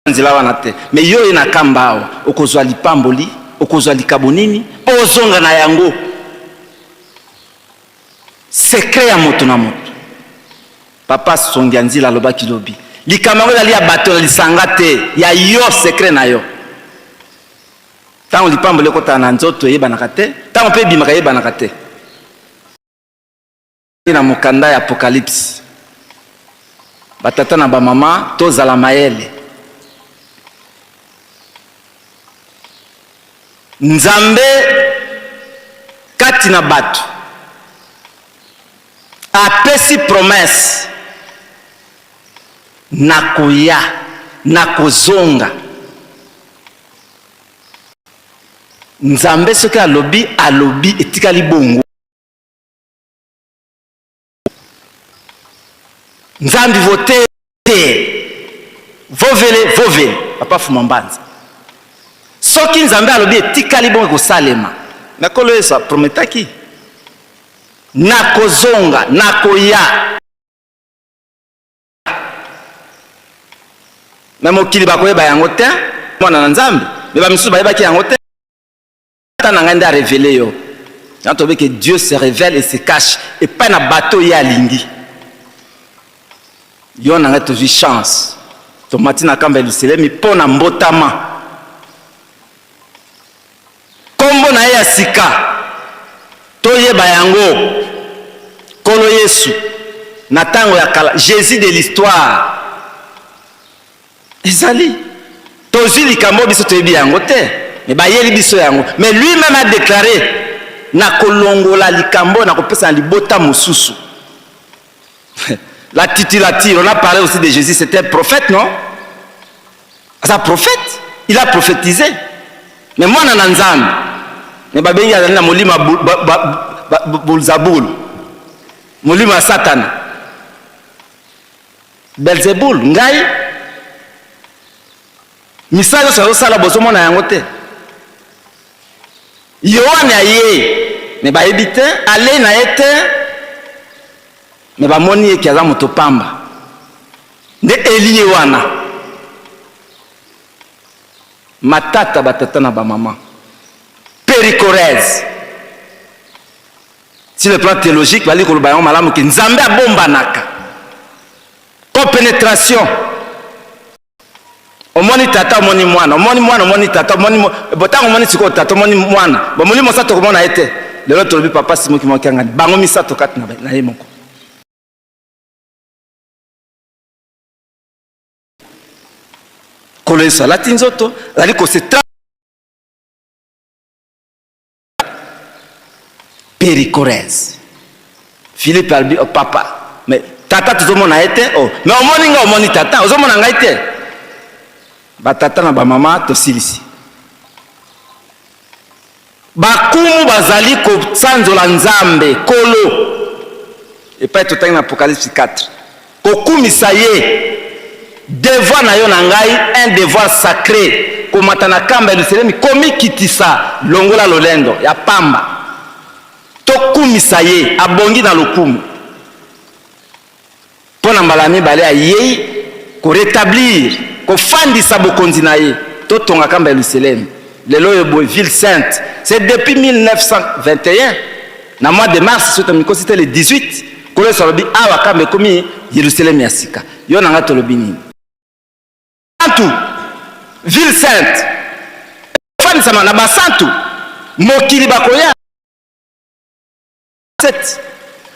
nzela wana te. Mais yo na kambao okozwa lipamboli, okozwa likabonini, ozonga na yango. Secret ya moto na moto. Papa songi nzila lobaki lobi. Likamako dali ya bato na lisanga te, ya yo secret na yo. Tango lipamboli kota na nzoto yebanaka te, tango pe bimaka yebanaka te. Na mokanda ya Apocalypse. Batata na ba mama tozala mayele. Nzambe kati na bato apesi promesse na koya na kozonga. Nzambe soki alobi etikali bongo. Nzambi vote vovele papa fumambanza. Soki Nzambe alobi etikali bongo kosalema. Nakolo esa prometaki na kozonga na koya. Na mokili bakoyeba yango te mwana na Nzambe, mais ba misusu bayebaki yango te. Tana nganda révéler yo. Quand on veut que Dieu se révèle et se cache et pas na bateau ya lingi. Yo na ngata vi chance. Tomati na kamba Yerusalemi pona mbotama. Kombo na ya sika. Toyeba yango. Kolo Yesu. Na tango ya kala Jésus de l'histoire. Ezali. Tozi likambo biso toyebi yango te. Mais bayeli biso yango. Mais lui-même a déclaré na kolongola likambo na kopesa libota mususu. La titulature, on a parlé aussi de Jésus, c'était un prophète, non? C'est un prophète. Il a prophétisé. Mais moi, je suis un mais babengi na molima bulzabul. Molima Satan. Belzebul, ngai. Misala sa sala bosomo na yango te. Yohane aye, mais ba ebite, ale na ete. Mais ba moni e kiaza moto pamba. Ne Elie wana. Matata batata na ba maman. Péricorèse. Sur le plan théologique, bali ko lobayon malamu ki Nzambe abombanaka. Pénétration. Omoni tata omoni mwana, omoni tata, omoni botango omoni siko tata omoni mwana. Ba moli mosato ko mona ete. Lelo tolobi papa simo ki mokianga. Bango misato kat na ye moko. Koleso la tinzoto, la liko se tra Péricorèse. Philippe albi oh papa, mais tata tuzomo na ete oh, mais omoni tata, ozomo na ngai te. Ba tata na ba mama to silisi. Ba kumu bazali ko sanzola Nzambe kolo. Et pas tout en Apocalypse 4. Ko kumisa ye. Devoir na yo na ngai, un devoir sacré. Komatana kamba Yerusalemi komi kitisa longola lolendo ya pamba. To kumisa ye abongi na lokumu. Pona mbalami bale aye ko rétablir, ko fandisa bokonzi na ye. To tonga kamba Yerusalemi. Lelo yo ville sainte. C'est depuis 1921. Na mois de mars, c'était le 18. Kolo salobi awa kamba komi Yerusalemi ya sika. Yo na ngato lobi nini? Santu, ville sainte. Fani sama na basantu. Mokili bakoya. Set.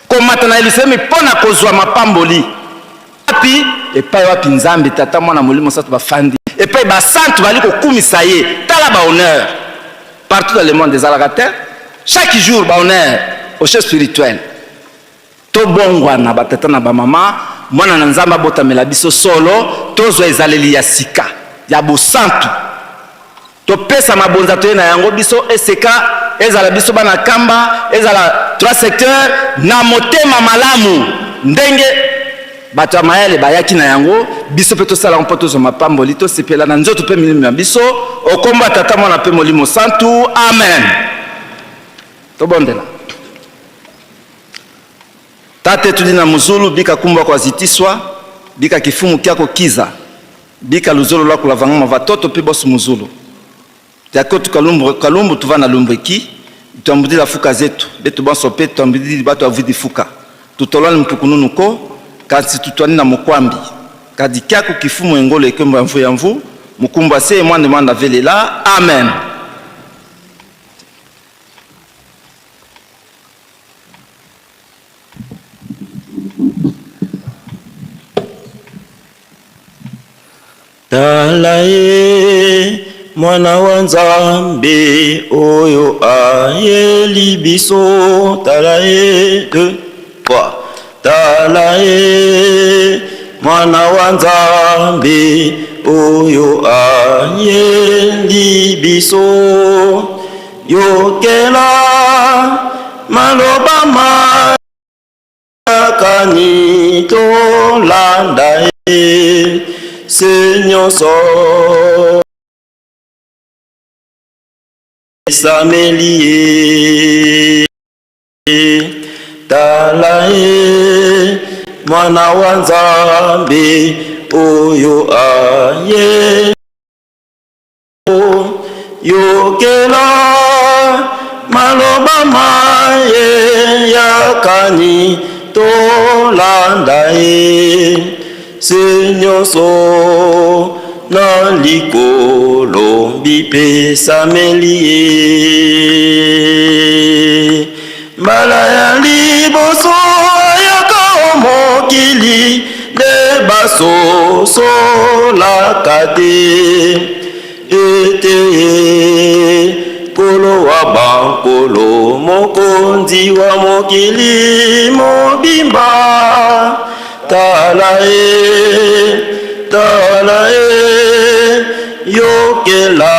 Komata na Yerusalemi pona kozwa mapamboli. Api epai wapi Nzambe tata mwana molimo sato bafandi. Epai basantu bali ko kumisa ye. Tala ba honneur. Partout dans le monde des alagater. Chaque jour ba honneur au chef spirituel. To bongwa na batata na ba mama. Mwana na Nzamba bota melabiso solo tozo ezaleli ya sika ya bosantu to pesa mabonza to na yango biso eseka ezala biso bana kamba ezala 3 secteurs na motema malamu ndenge bato maele bayaki na yango biso pe to sala mpoto zo mapamboli to sepela na nzoto pe milimo ya biso okomba tata mwana pe molimo santu amen to bondela tate tudi na muzulu bika kumba kwa zitiswa bika kifumu kyako kiza bika luzolo lwako lavangama vatoto pi bosi muzulu jakotu kalumbu tuva na lumbweki tuambudila fuka zetu betu banso pe tuambudili batu avidi fuka tutolani mpukununu ko kasi tutwani na mukwambi kadi kyako kifumu engolo ekembo ya mvu ya mvu mukumba se mwande mwanda velela amen. Talaye mwana wa Nzambe oyo ayeli biso talaye 2 3 talaye mwana wa Nzambe oyo ayeli biso yokela maloba makani tolanda Seigneur so samelie talae mwana wa Nzambe oyo aye yokela maloba maye yakani tolanda Seigneur so na likolo bipe samelie mbala ya liboso yaka mokili de basoso la kate ete kolo wa bankolo mokonzi wa mokili mobimba talae yokela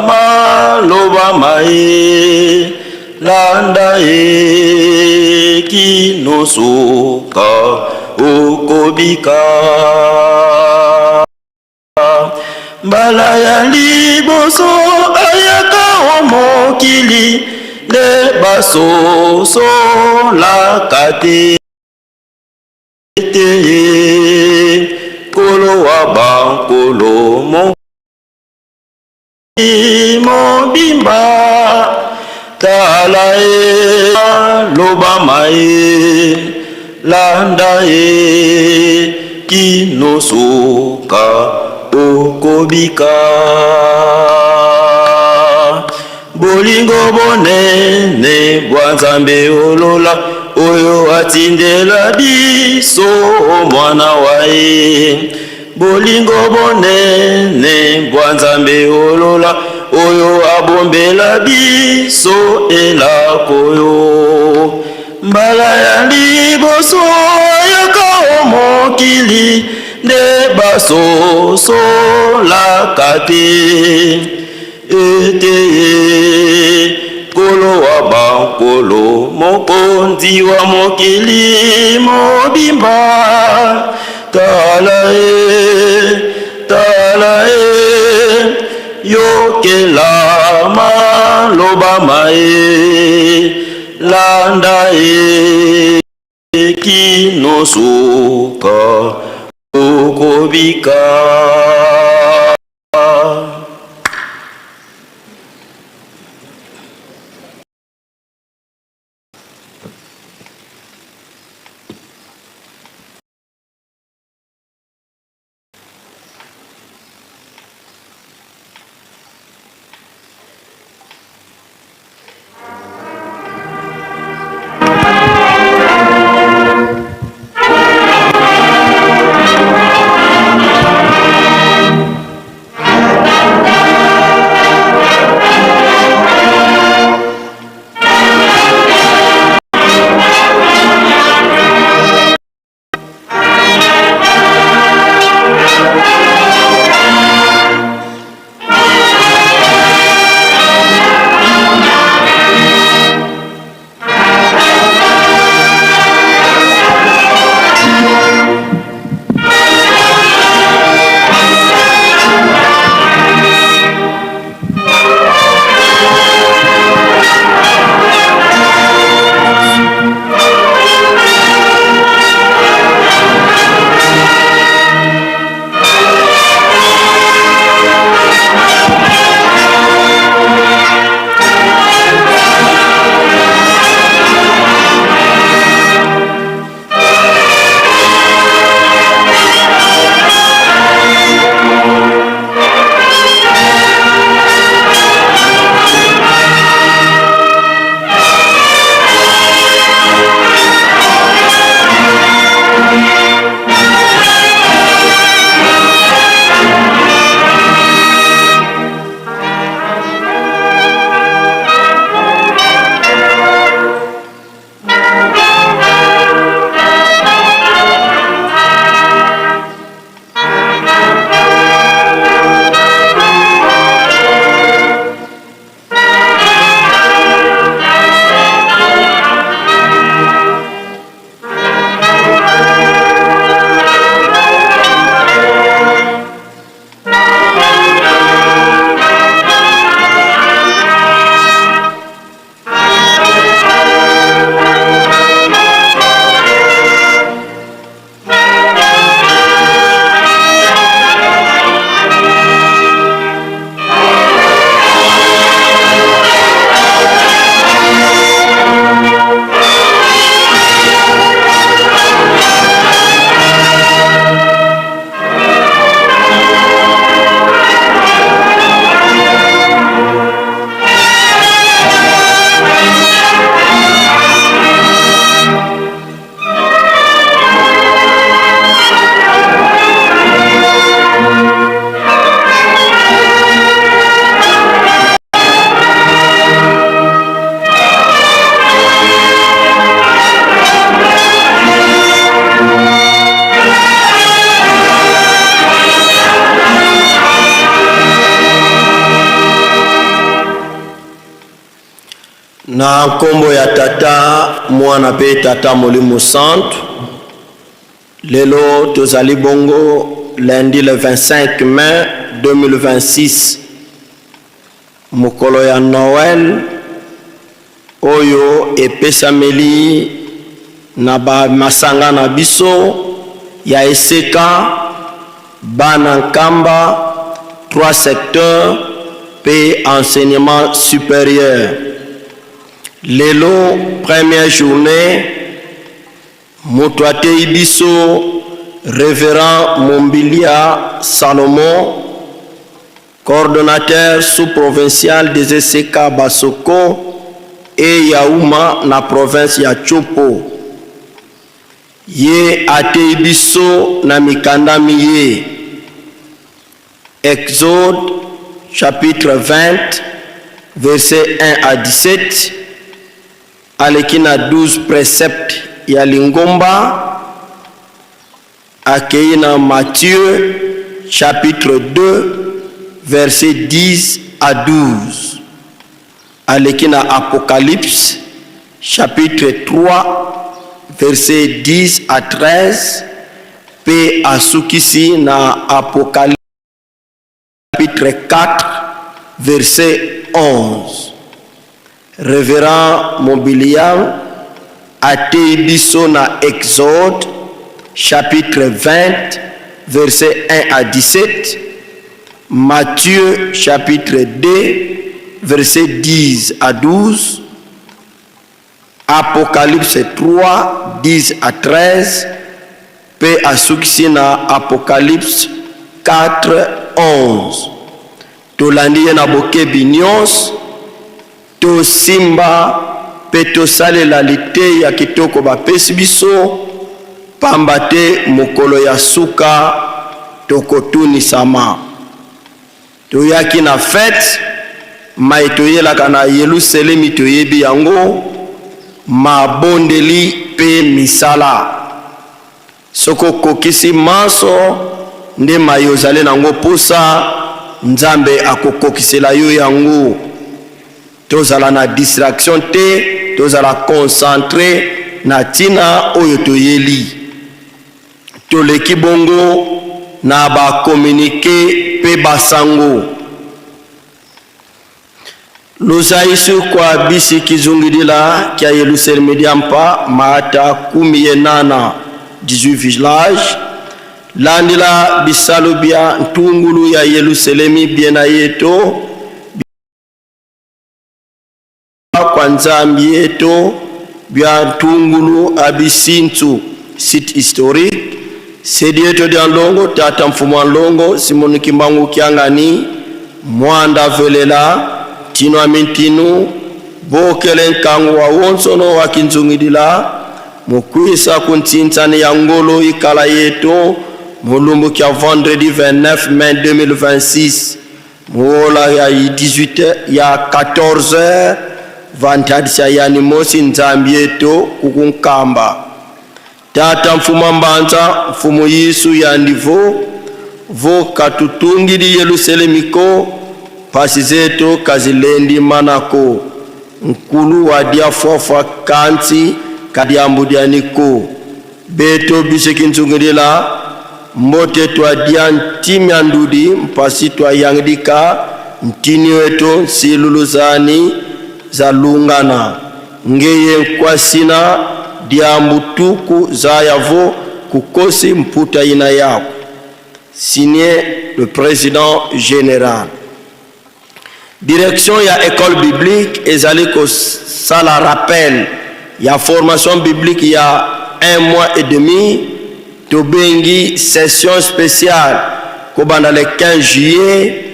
maloba mae landa kinosuka okobika mbala ya liboso ayaka omokili de basoso lakate kolo wa bankolo mobimba talae loba mae landa kinosuka okobika bolingo bonene bwa Nzambe olola oyo atindela biso mwana wae bolingo bonene bwa Nzambe olola oyo abombela biso elakoyo mbala ya liboso yaka omokili nde basoso lakate ete kolo wa bankolo mokonzi wa mokili mobimba talae yokela maloba mae landa kinosuka okobika na nkombo ya tata mwana pe tata molimo santo lelo tozali bongo lundi le 25 mai 2026 mokolo ya Noël oyo epesameli na ba masanga na biso ya eseka bana nkamba 3 secteurs pe enseignement supérieur. Lelo première journée Motoate Ibiso révérend Mombilia Salomon, coordonnateur sous-provincial des ECK Basoko et Yaouma na province ya Chopo. Ye ate Ibiso na mikanda miye. Exode chapitre 20 verset 1 à 17. Alekina 12 préceptes ya lingomba. Akeina Matthieu chapitre 2 verset 10 à 12. Alekina Apocalypse chapitre 3 verset 10 à 13. Pe asukisi na Apocalypse chapitre 4 verset 11. Révérend Mobilian ate biso na Exode chapitre 20 verset 1 à 17, Matthieu chapitre 2 verset 10 à 12, Apocalypse 3 10 à 13, pe asukisi na Apocalypse 4 11. Tolandi na bokebi nyonso to simba pe tosalela lite ya kitoko bapesi biso pamba te mokolo ya suka tokotunisama. Toyaki na fete mai toyelaka na Yerusalemi toyebi yango mabondeli pe misala. Soko kokisi maso nde mayozale nango posa Nzambe akokokisela yo yango. Tozala na distraction te, tozala concentré na tina oyo toyeli. Toleki bongo na ba communiqué pe basango. Lozaisu kwa bisi kizungidila kia Yerusalemu diampa maata 18 village. Landila bisalo bia ntungulu ya Yerusalemi biena yeto kwa nzambi yeto bia ntungulu abisintu site historique sedi yeto dia ndongo tata mfumo ndongo Simoni Kimbangu Kiangani mwanda velela tino amintinu bokele nkangu wa wonsono wa kinzungidila mukwisa kuntintani ya ngolo ikala yeto Molumbu kia vendredi 29 mai 2026 Mola ya 18 ya 14h Vantadisha ya nimosi nzambi yeto kukunkamba. Tata mfumo mbanza mfumo Yesu ya ndivo vo katutungi di Yerusalemiko pasi zeto kazilendi manako nkulu wa diafofa kanti kadiambu dianiko beto biseki nzungidila mbote twa dian timya ndudi mpasi twa yangdika ntini weto siluluzani za lungana ngeye kwa sina diambutuku za yavo kukosi mputa ina yako. Signé le président général. Direction ya école biblique ezali ko sala rappel ya formation biblique ya 1 mois et demi. Tobengi session spéciale kobanda le 15 juillet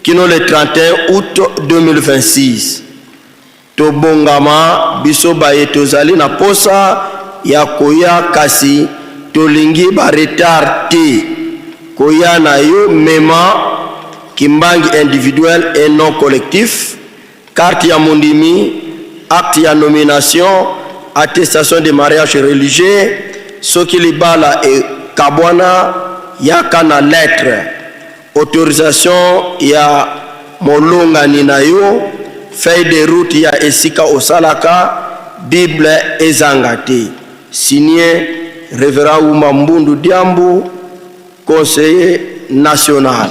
kino le 31 août 2026. Tobongama biso baye tozali na posa ya koya kasi tolingi ba retard te koya na yo mema kimbangi individuel et non collectif, carte ya mondimi, acte ya nomination, attestation de mariage religieux, soki libala e kabwana yaka na lettre, autorisation ya molongani na yo, feuille de route ya esika osalaka Bible ezangate. Signé Révérend Ouma Mbundu Diambu, conseiller national.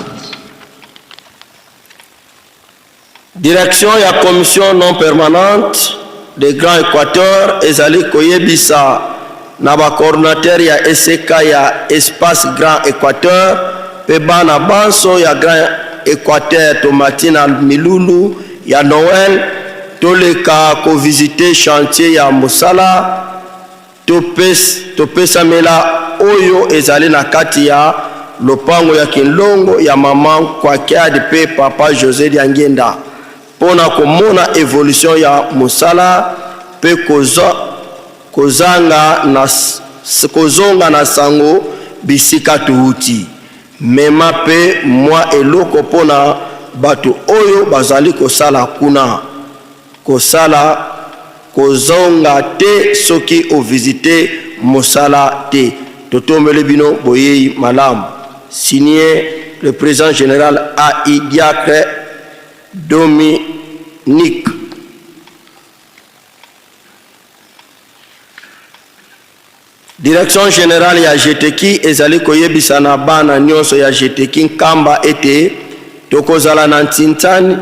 Direction ya commission non permanente de Grand Équateur ezali koyebisa na ba coordinateur ya ECK ya espace Grand Équateur pe bana banso ya Grand Équateur Tomatina Milulu ya Noël toleka ko visiter chantier ya Mosala topesamela oyo ezali na kati ya lopango ya Kinlongo ya mama kwa kiadi pe papa José Diangenda pona komona evolution ya Mosala pe kozonga na sango bisika tuuti mema pe mwa eloko pona bato oyo bazali kosala kuna kosala kozonga te soki o visiter Mosala te totombele bino boyei malam. Signé le président général A.I. Diacre Dominique. Direction générale ya GTK ezali koyebisa na bana nyonso ya GTK nkamba ete tokozala na ntintani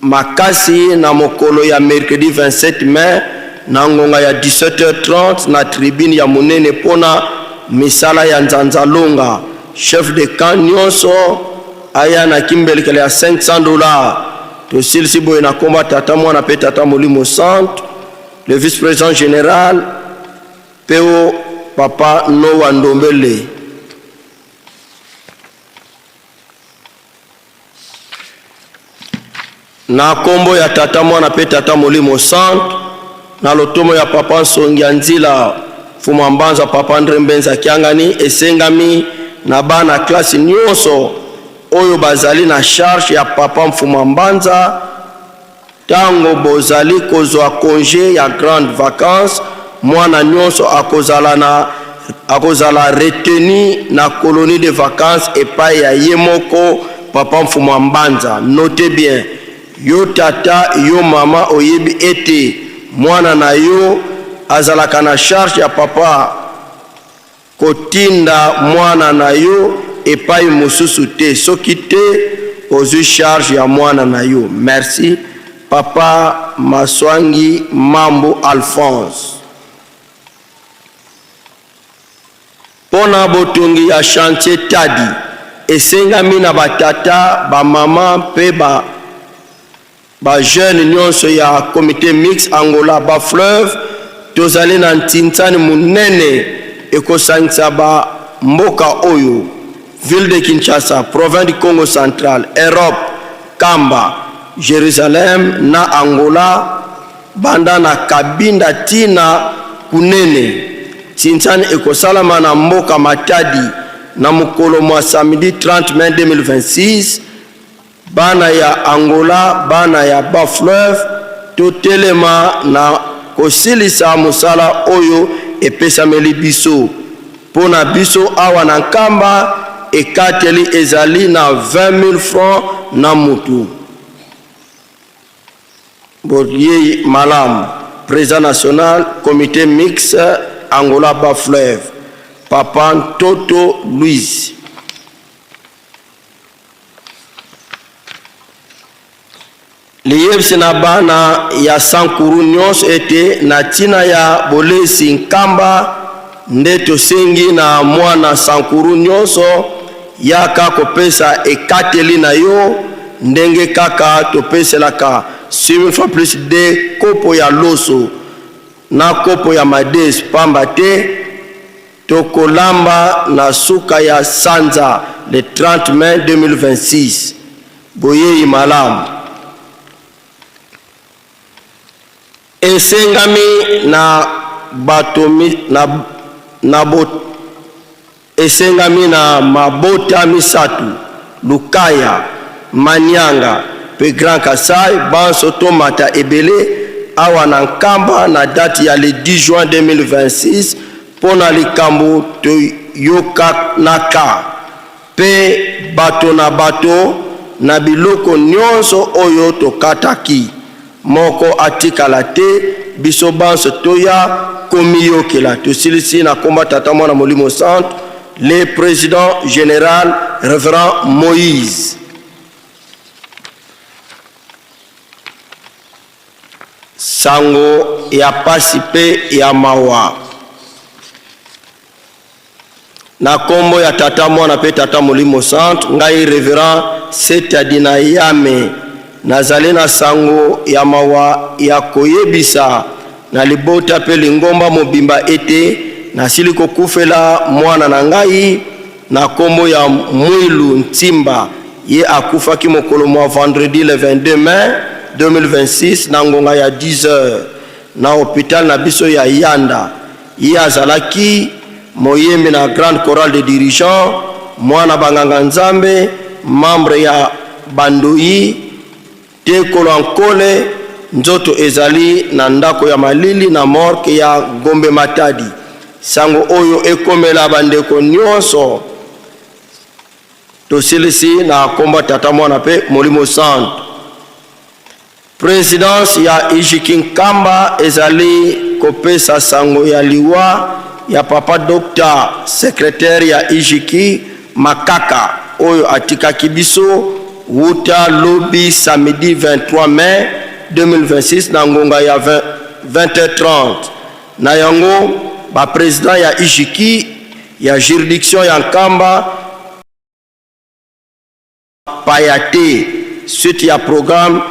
makasi na mokolo ya mercredi 27 mai na ngonga ya 17h30 na tribune ya monene pona misala ya Nzanzalonga. Chef de camp nyonso aya na kimbelekele ya $500 tosilisi boye na komba tata mwana pe tata molimo centre le vice-président général Peo Papa Noa Ndombele. Na kombo ya tata mwana pe tata molimo centre na lotomo ya papa Nsongi Nzila Fumambanza papa Andre Mbenza Kiangani esengami na bana klasi nyonso oyo bazali na charge ya papa Mfumambanza tango bozali kozwa congé ya grande vacances mwana nyonso akozala retenu na colonie de vacances epai ya yemoko papa Mfumambanza. Notez bien, yo tata yo mama oyebi ete mwana na yo azalaka na charge ya papa kotinda mwana na yo epai mosusu te soki te ozwi charge ya mwana na yo. Merci papa Maswangi Mambo Alphonse. Pona botongi ya chantier Tadi esengami na batata ba mama pe ba jeune nyonso ya comité mix Angola ba fleuve tozali na ntintani munene ekosangisa ba mboka oyo ville de Kinshasa, province du Congo central, Europe, Kamba, Jérusalem na Angola banda na Kabinda tina kunene. Tintani ekosalama na mboka Matadi na mukolo mwa samedi 30 mai 2026 bana ya Angola bana ya Bas-Fleuve totelema na kosilisa musala oyo epesameli biso pona biso awa na nkamba ekateli ezali na 20,000 francs na mutu. Boye malam président national comité mix Angola Bas-Fleuve papa Toto Louise. Liyebisi na bana ya Sankuru nyonso ete na tina ya bolesi nkamba nde tosengi na mwana Sankuru nyonso yaka kopesa ekateli na yo ndenge kaka topeselaka 6,000 fois plus de kopo ya loso na kopo ya mades pamba te tokolamba na suka ya Sanza le 30 mai 2026 boyei malamu. Esengami na batomi esengami na mabota misatu Lukaya Manyanga pe Grand Kasai banso tomata ebele awa na nkamba na date ya le 10 juin 2026 pona likambo to yoka naka pe bato na bato na biloko nyonso oyo tokataki. Moko atikala te, biso banso toya komiyokela. Tosilisi na komba tata mwana Molimo Centre, le président général révérend Moïse. Sango ya pasi pe ya mawa. Na kombo ya tata mwana pe tata Molimo Centre, ngai révérend Setadina Yame, nazali na sango ya mawa ya koyebisa na libota pe lingomba mobimba ete nasili kokufela mwana na ngai na kombo ya Mwilu Ntimba, ye akufaki mokolo mwa vendredi le 22 mai 2026 na ngonga ya 10h na hôpital na biso ya Yanda. Ye azalaki moyembe na grande chorale de dirigeants, mwana banganga nzambe, membre ya Bandoi Tekolo Ankole, nzoto ezali na ndako ya malili na morgue ya Gombe Matadi. Sango oyo ekomela bandeko nyonso tosilisi na komba tata mwana pe Molimo Centre. Présidence ya Ijikin Kamba ezali kopesa sango ya liwa ya papa docteur secrétaire ya Ijiki Makaka oyo atikaki biso wuta lobi samedi 23 mai 2026 na ngonga ya 20h30. Na yango ba président ya Ijiki ya juridiction ya Nkamba payate suite ya programme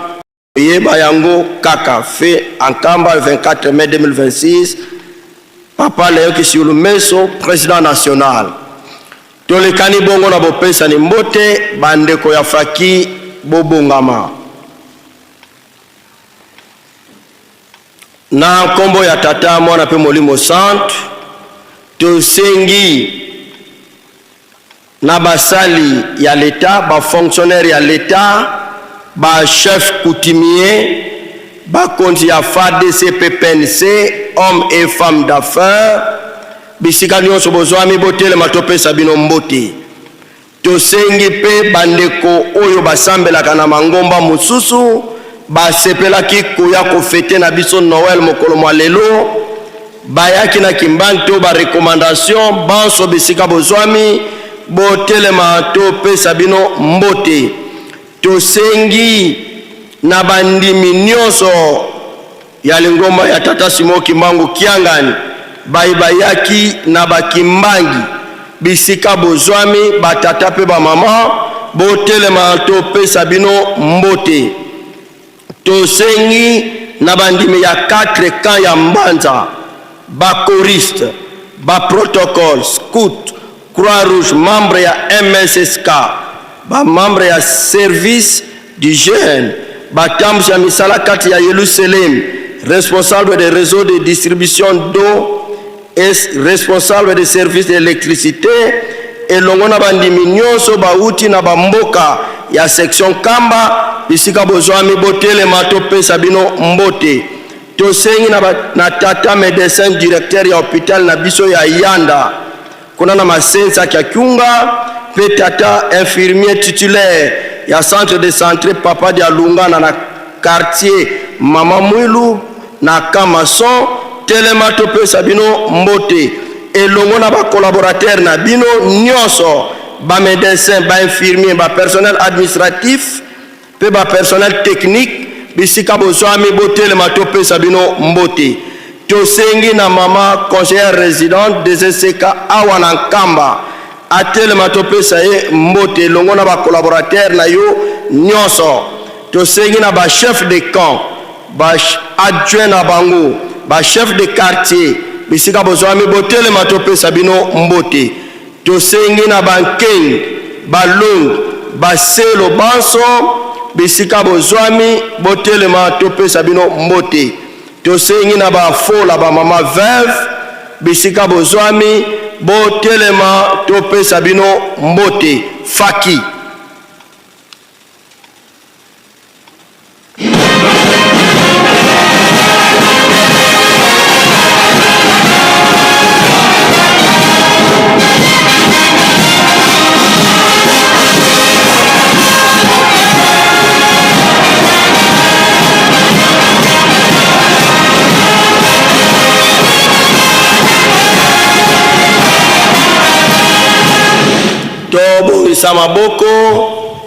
yeba yango kaka fait en Nkamba le 24 mai 2026. Papa Leo Kisiulu Meso, président national. Tolekani bongo na bopesa ni mbote bandeko ya faki bobongama. Na kombo ya tata mwana pe Molimo Centre, tosengi na basali ya l'État, ba fonctionnaire ya l'État, ba chef coutumier, ba konzi ya FADC PPNC, hommes et femmes d'affaires, bisika nyonso bozwami botele matopesa bino mbote. Tosengi pe bandeko oyo basambelaka na mangomba mususu, basepelaki koya kofete na biso Noël mokolo mwa lelo, bayaki na kimbanto ba recommandation banso bisika bozwami botele matopesa bino mbote. Tosengi na bandimi nyonso ya lingomba ya tata Simo Kimbangu Kiangani bayaki na bakimbangi bisika bozwami batata pe ba mama botelema to pesa bino mbote. Tosengi na bandimi ya 4 camps ya Mbanza, ba choriste, ba protocole, scout, Croix Rouge, membre ya MSSK, ba membre ya service du jeune, ba tambu ya misala kati ya Yerusalem, responsable des réseaux de distribution d'eau et responsable des services d'électricité, et longona bandimi nyonso bauti na bamboka ya section Kamba bisika bozwami botele mato pesa bino mbote. Tosengi na tata médecin directeur ya hôpital na biso ya Yanda, kuna na masensa kya Kyunga, pe tata infirmier titulaire ya centre de santé Papa de Alungana na quartier Mama Mwilu na Kamason, telema to pesa bino mbote. Elongo na ba collaborateur na bino nyonso, ba médecin, ba infirmier, ba personnel administratif, pe ba personnel technique, bisika bozwami botelema to pesa bino mbote. Tosengi na mama conseillère résidente des ECK awana Nkamba, atelema to pesa ye mbote. Elongo na ba collaborateur na yo nyonso. Tosengi na ba chef de camp, ba adjoint na bango, ba chef de quartier, bisika bozwami botele matope sabino mbote. Tosengi na bankeng, balong, baselo banso, bisika bozwami botele matope sabino mbote. Tosengi na bafola ba mama veuve, bisika bozwami botele matope sabino mbote. Faki tobongisa maboko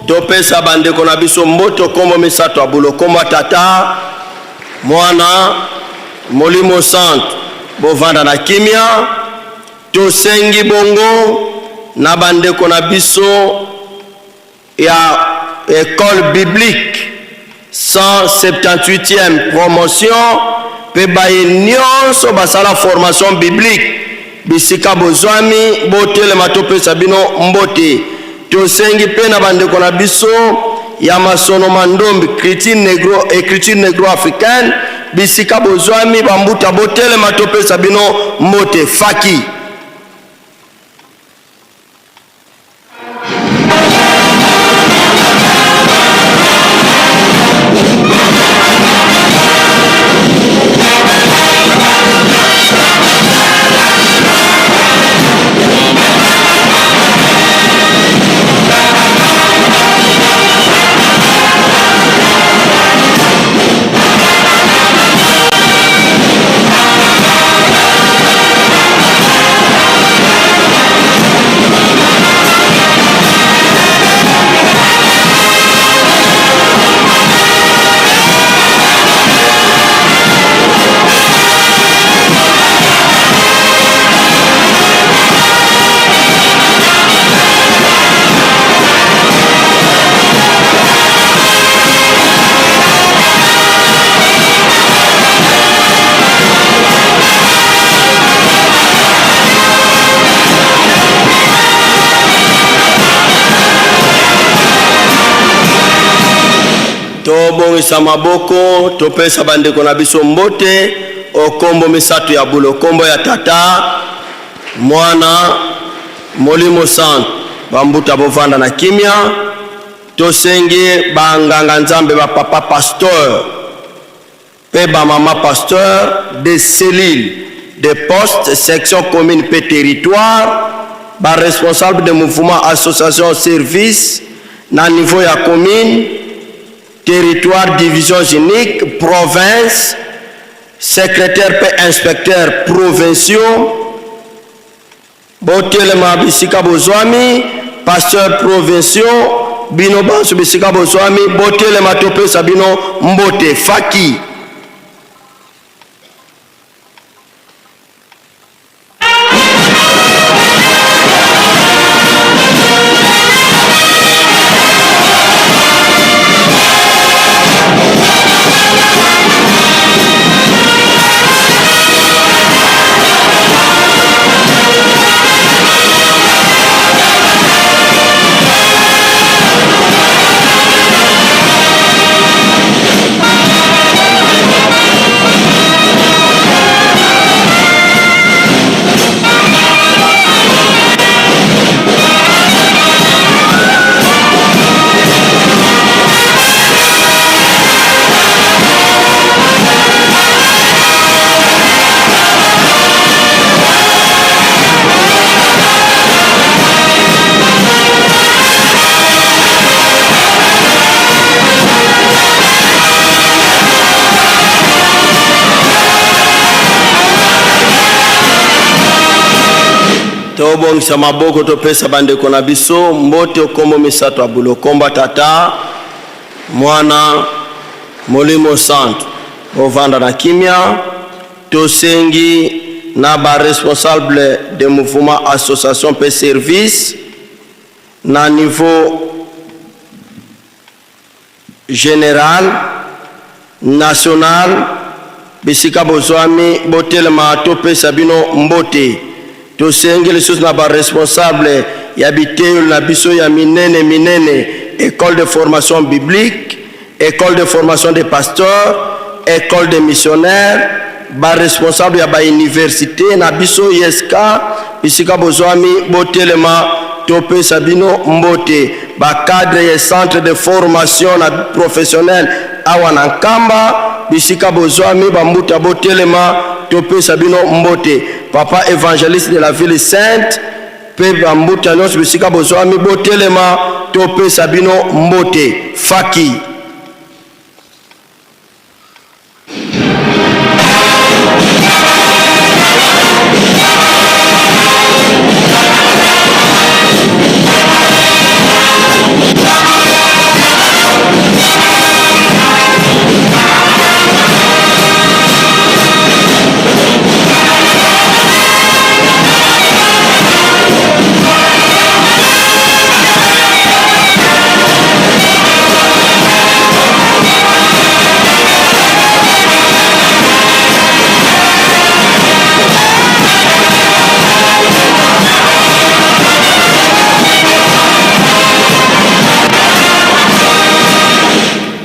topesa bandeko na biso mboto kombo misato ya bulo kombo tata mwana molimo santo bovanda na kimia tosengi bongo na bandeko na biso ya école biblique 178e promotion pe baye nyonso basala formation biblique bisika bozwami botelema topesa bino mbote tosengi pe na bandeko na biso ya masono mandombi écriture négro-africaine bisika bozwami bambuta botelema topesa bino mbote faki tobongisa maboko topesa bandeko na biso mbote okombo misato ya bulo kombo ya tata mwana molimo santo bambuta bovanda na kimia tosengi banganga nzambe ba papa pasteur pe ba mama pasteur des cellules des postes section commune pe territoire ba responsable de mouvement association service na niveau ya commune territoire division unique province secrétaire pe inspecteur provinciaux botelema bisika bozwami pasteur provinciaux bino banso bisika bozwami botelema topesa bino mbote faki tobongisa maboko topesa bandeko na biso mbote okombo misato ya bulo kombo tata mwana molimo santo ovanda na kimia tosengi na ba responsable de mouvement association pe service na niveau général national bisika bozwami botelema topesa bino mbote tosengi lisusu na ba responsable ya biteyo na biso ya minene école de formation biblique école de formation des pasteurs école de missionnaires ba responsable ya ba université na biso yeska bisika bozwami botelema topesa bino mbote ba cadre ya centre de formation na professionnel awa na Nkamba bisika bozwami bambuta botelema topesa bino mbote papa évangéliste de la ville sainte pe bambuta nyonso bisika bozwami botelema topesa bino mbote faki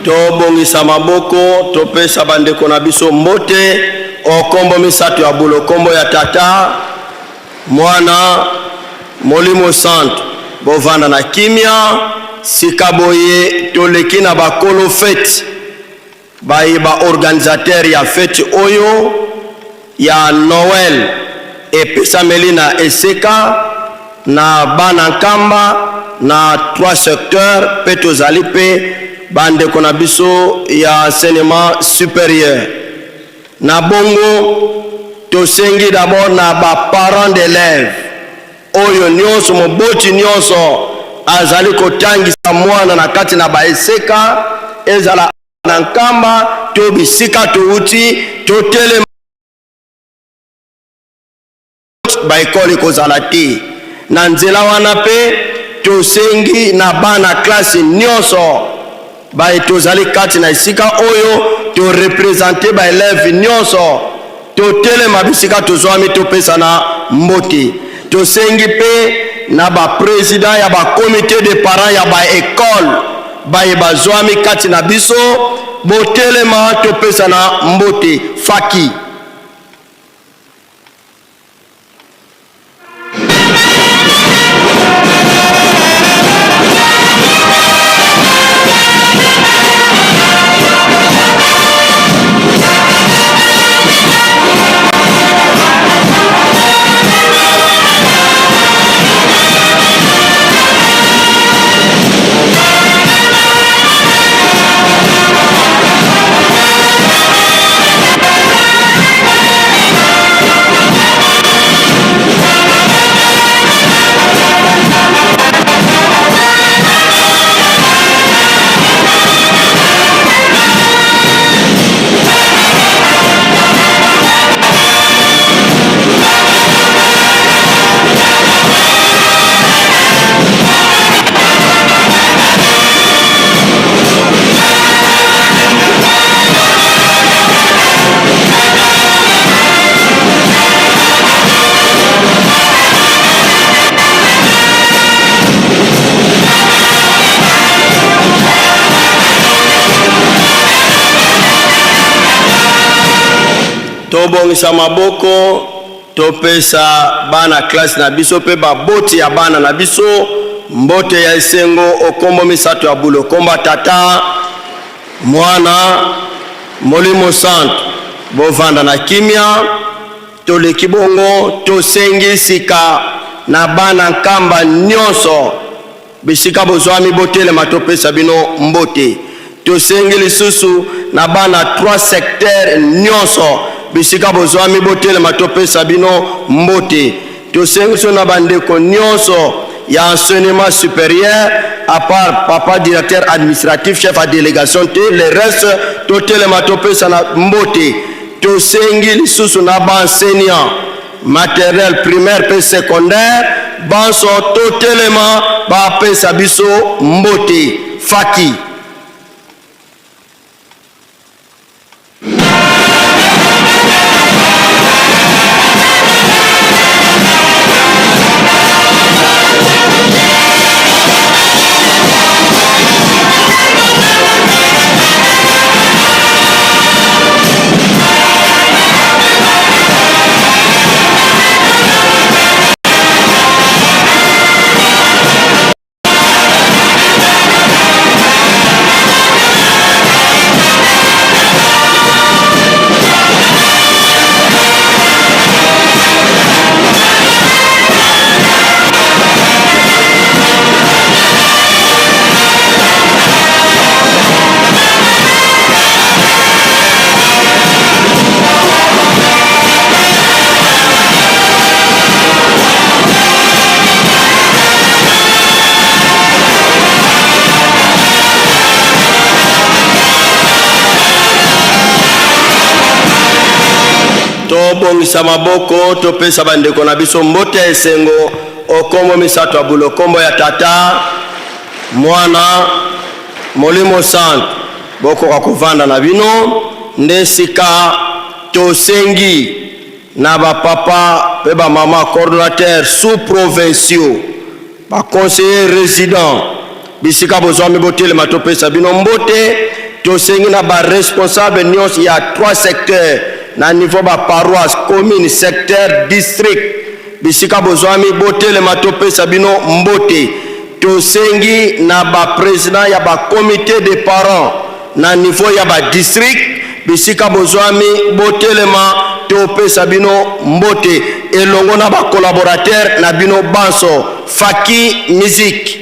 tobongisa maboko topesa bandeko na biso mbote okombo misato ya bulo kombo ya tata mwana molimo santo bovanda na kimia sikaboye toleki na bakolo fete ba organisateur ya fete oyo ya Noël epesameli na eseka na bana nkamba na 3 secteurs pe tozali pe bandeko na biso ya enseignement supérieur na bongo tosengi d'abord na ba parents d'élèves oyo nyonso moboti nyonso azali kotangisa mwana na kati na baeseka ezala na nkamba to bisika touti totele baekoli kozala te na nzela wana pe tosengi na bana klase nyonso baye tozali kati na esika oyo to représenter ba élève nyonso totelema bisika tozwami topesa na mbote tosengi pe na ba président ya ba comité de parents ya ba école baye bazwami kati na biso botelema topesa na mbote faki tobongisa maboko topesa bana classe na biso pe baboti ya bana na biso mbote ya esengo okombo misato ya bulo komba tata mwana molimo santo bovanda na kimia toleki bongo tosengi sika na bana nkamba nyonso bisika bozwami botelema topesa bino mbote tosengi lisusu na bana 3 secteurs nyonso bisika bozwami botelema topesa bino mbote tosengi so na bandeko nyonso ya enseignement supérieur à part papa directeur administratif chef à délégation te le reste totelema topesa na mbote tosengi lisusu na ba enseignant maternel primaire pe secondaire banso totelema bapesa biso mbote faki tobongisa maboko topesa bandeko na biso mbote ya esengo okombo misato ya bulo kombo ya tata mwana molimo santo bokoka kovanda na bino nde sika tosengi na bapapa pe bamama coordonnateur sous-provinciaux baconseiller résident bisika bozwami botelema topesa bino mbote tosengi na ba responsable nyonso ya 3 secteurs na niveau ba paroisse, commune, secteur, district bisika bozwami botelema topesa bino mbote. Tosengi na ba président ya ba comité de parents na niveau ya ba district bisika bozwami botelema topesa bino mbote elongo na ba collaborateur na bino banso Faki Musique.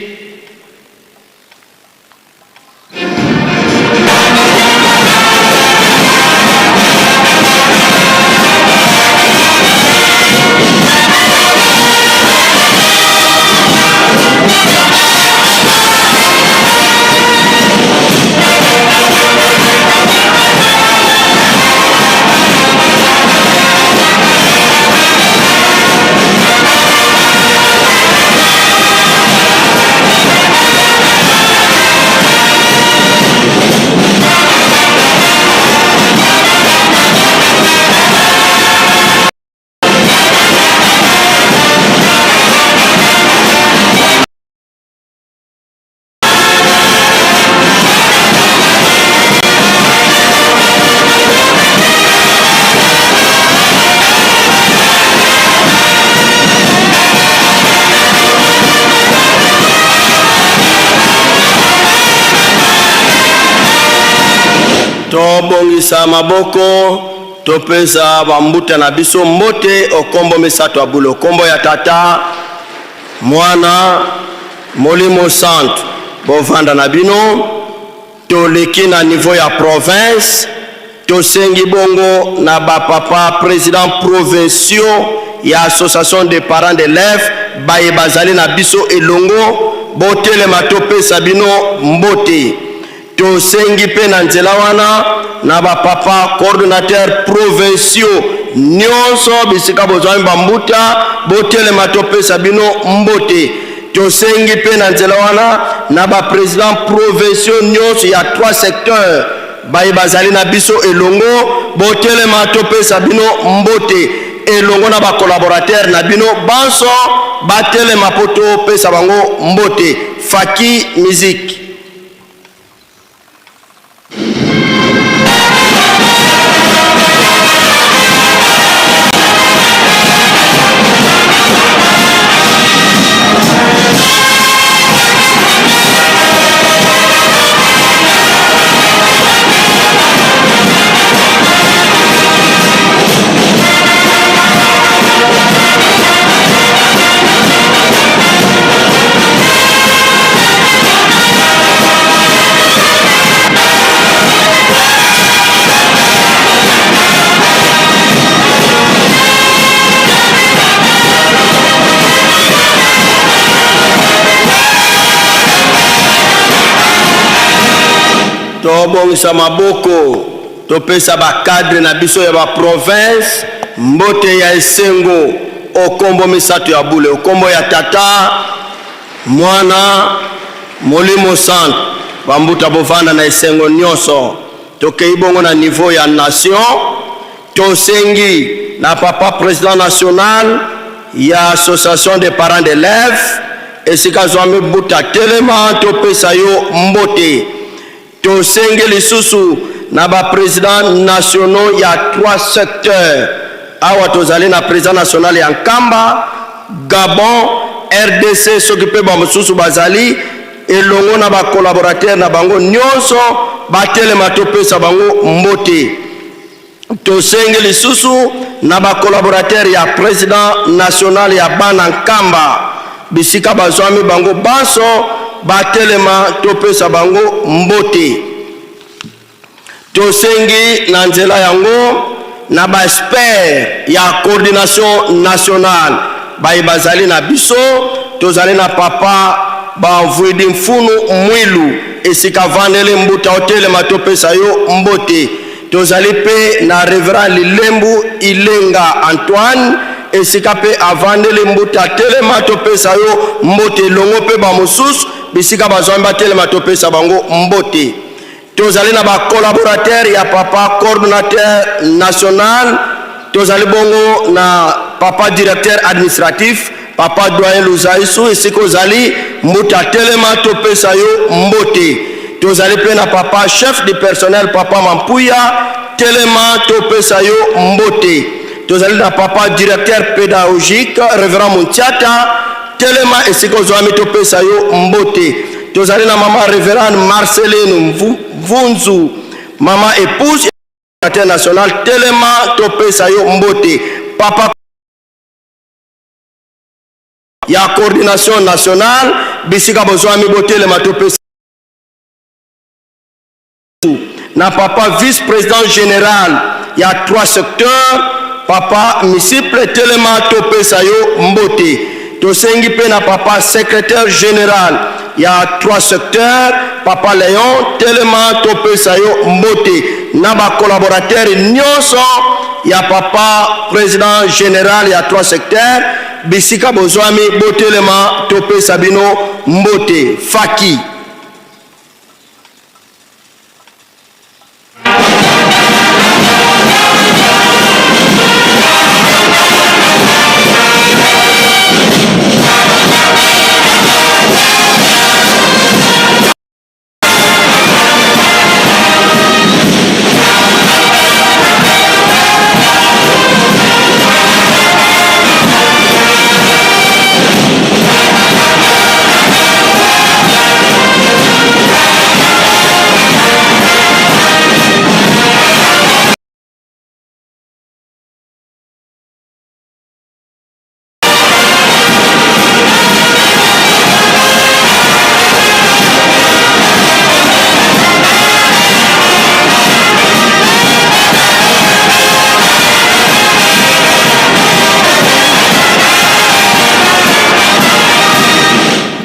Tobongisa maboko topesa bambuta na biso mbote okombo misato abule okombo ya tata mwana molimo centre bovanda na bino toleki na niveau ya province tosengi bongo na bapapa président provinciaux ya association des parents d'élèves baye bazali na biso elongo botelema topesa bino mbote. Tosengi pe na nzela wana na ba papa coordonnateur provinciaux nyonso bisika bozwami bambuta botelema topesa bino mbote. Tosengi pe na nzela wana na ba président provinciaux nyonso ya 3 secteurs baye bazali na biso elongo botelema topesa bino mbote elongo na ba collaborateur na bino banso batelema poto pesa bango mbote. Faki Musique. Tobongisa maboko topesa ba cadre na biso ya ba province mbote ya esengo okombo misato ya bule okombo ya tata mwana molimo centre bambuta bovanda na esengo nyonso tokei bongo na niveau ya nation. Tosengi na papa président national ya association des parents d'élèves esika zwami buta telema topesa yo mbote. Tosengi lisusu na ba président nationaux ya 3 secteurs awa tozali na président national ya Nkamba, Gabon, RDC s'occupe ba mususu bazali elongo na ba collaborateur na bango nyonso batelema topesa bango mbote. Tosengi lisusu na ba collaborateur ya président national ya bana Nkamba bisika bazwami bango banso batelema topesa bango mbote. Tosengi na nzela yango na ba expert ya coordination nationale baye bazali na biso. Tozali na papa bavwidi mfunu mwilu esika vandele mbuta otelema topesa yo mbote. Tozali pe na reverend Lilembu Ilenga Antoine esika pe avandele mbuta telema topesa yo mbote longo pe ba mosusu bisika bazwamba telema topesa bango mbote. Tozali na ba collaborateur ya papa coordonnateur national. Tozali bongo na papa directeur administratif papa doyen Luzaisu esika ozali mbuta telema topesa yo mbote. tozali pe na papa chef du personnel papa Mampuya telema topesa yo mbote. Tozali na papa directeur pédagogique révérend Muntiata telema esiko zwami topesa yo mbote. Tozali na mama révérend Marceline Mvunzu mama épouse national telema topesa yo mbote. Papa ya coordination nationale bisika bozwami botelema topesa na papa vice-président général ya 3 secteurs papa Misiple telema topesa yo mbote. Tosengi pe na papa secrétaire général ya 3 secteurs papa Léon telema topesa yo mbote. Na ba collaborateur nyonso ya papa président général ya 3 secteurs bisika bozwami botelema topesa bino mbote. Faki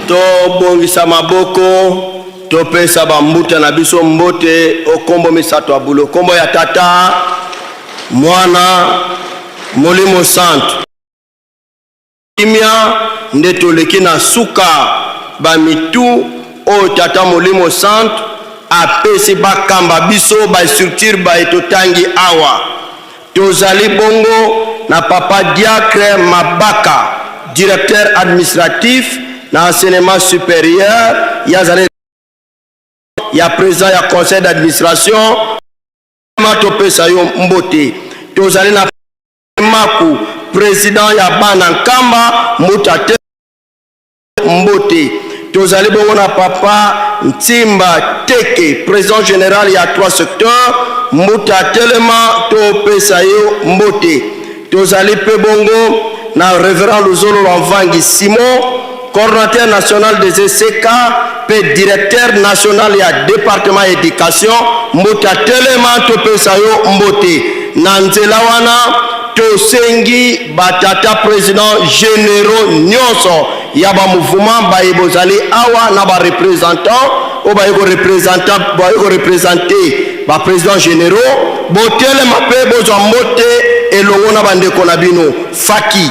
tobongisa maboko topesa bambuta na biso mbote okombo misato abulo kombo ya tata mwana molimo santo kimia nde toleki na suka bamitu o tata molimo santo apesi bakamba biso bastructure baetotangi awa. Tozali bongo na papa Diacre Mabaka directeur administratif na enseignement supérieur ya président ya conseil d'administration matopesa yo mbote. Tozali na maku président ya bana nkamba mutate mbote. Tozali bongo na papa Ntimba Teke président général ya 3 secteurs mutatelema topesa yo mbote. Tozali pe bongo na révérend Luzolo Lwanvangi Simon coordinateur national des ECK pe directeur national ya département éducation mbota telema topesa yo mbote. Na nzela wana tosengi batata président généraux nyonso ya ba mouvement baibozali awa na ba représentant o ba représenter ba président généraux botelema pe bozwa mbote elongo na bandeko na bino. Faki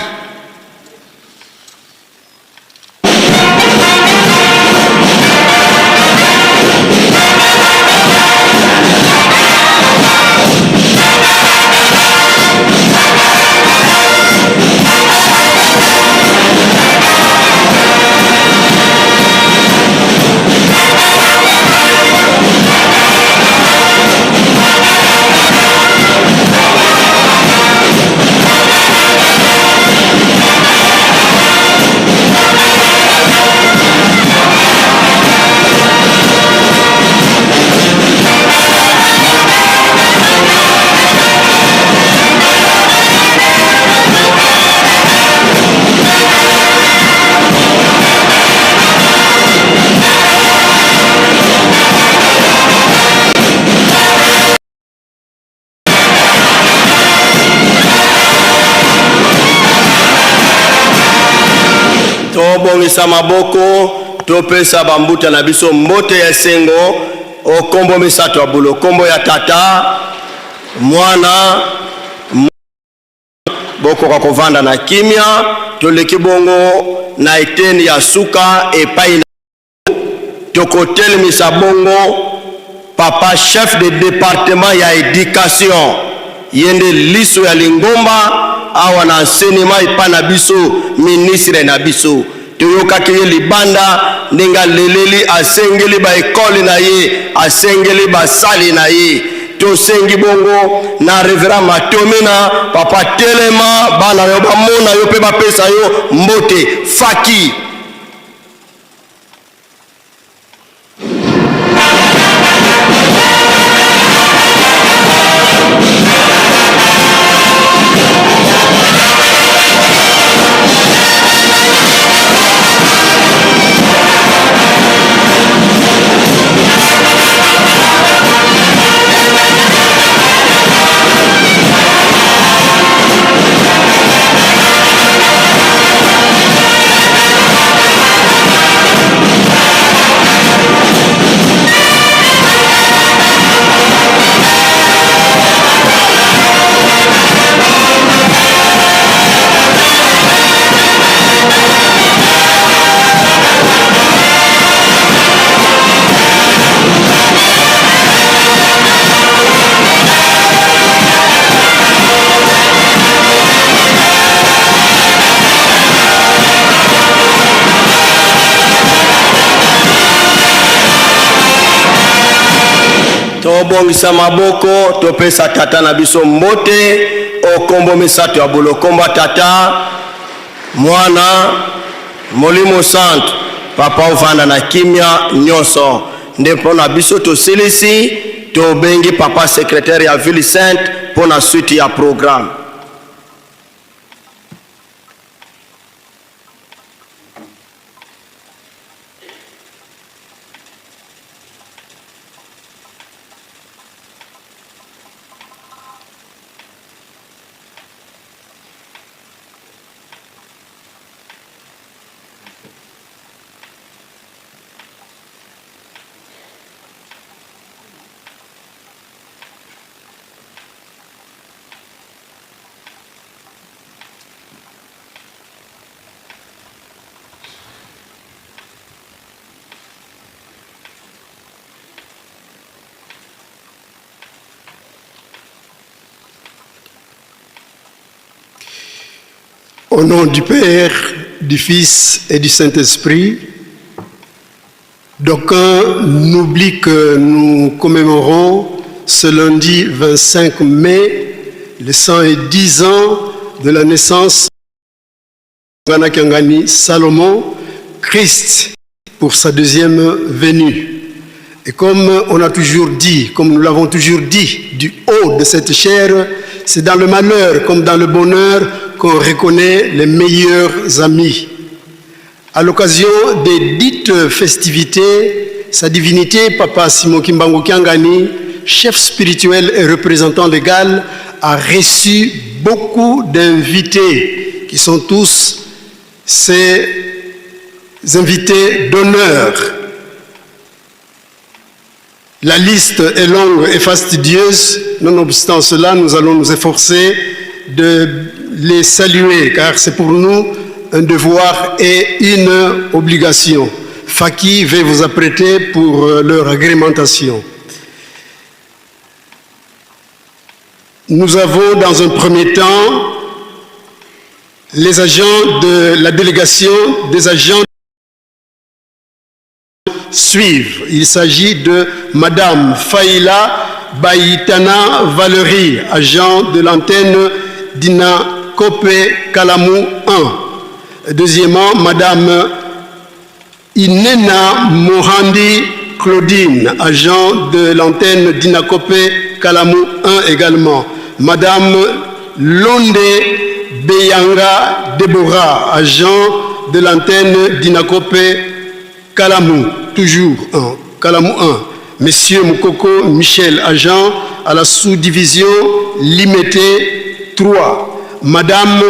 tobongisa maboko topesa bambuta na biso mbote ya sengo okombo misato ya bulo kombo ya tata mwana boko kwa kovanda na kimia toleki bongo na eteni ya suka epai tokotelemisa bongo papa chef de département ya éducation yende liso ya lingomba awa na enseignement epai na biso ministre na biso toyokaki ye libanda ndenge aleleli asengeli baekole na ye asengeli basali na ye tosengi bongo na Reverend Matomena papa telema bana yo bamona yo pe bapesa yo mbote Faki. Tobongisa maboko topesa tata na biso mbote okombo misato ya bolokomba tata mwana molimo santo papa ovanda na kimia nyonso nde mpona biso tosilisi tobengi papa secrétaire ya ville sainte mpona suite ya programme. Au nom du Père, du Fils et du Saint-Esprit, d'aucuns n'oublient que nous commémorons ce lundi 25 mai les 110 ans de la naissance de Ngana Kiangani Salomon, Christ pour sa deuxième venue. Et comme on a toujours dit, comme nous l'avons toujours dit, du haut de cette chair, c'est dans le malheur comme dans le bonheur qu'on reconnaît les meilleurs amis. À l'occasion des dites festivités, sa divinité, Papa Simon Kimbangu Kiangani, chef spirituel et représentant légal, a reçu beaucoup d'invités qui sont tous ses invités d'honneur. La liste est longue et fastidieuse, nonobstant cela, nous allons nous efforcer de les saluer, car c'est pour nous un devoir et une obligation. Faki va vous apprêter pour leur agrémentation. Nous avons dans un premier temps les agents de la délégation, des agents suivent. Il s'agit de Madame Faïla Baïtana Valérie, agent de l'antenne d'Inakope Kalamou 1. Deuxièmement, Madame Inena Mohandi Claudine, agent de l'antenne d'Inakope Kalamou 1 également. Madame Londe Beyanga Deborah, agent de l'antenne d'Inakope Kalamou, toujours 1, Kalamou 1. Monsieur Moukoko Michel, agent à la sous-division Limité 3. Madame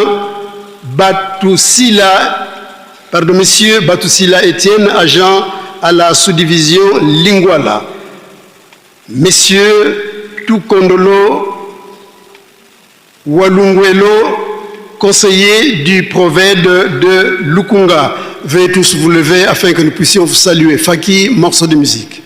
Monsieur Batousila Etienne, agent à la sous-division Lingwala. Monsieur Tukondolo Walungwelo, conseiller du prophète de Lukunga. Veuillez tous vous lever afin que nous puissions vous saluer. Faki, morceau de musique.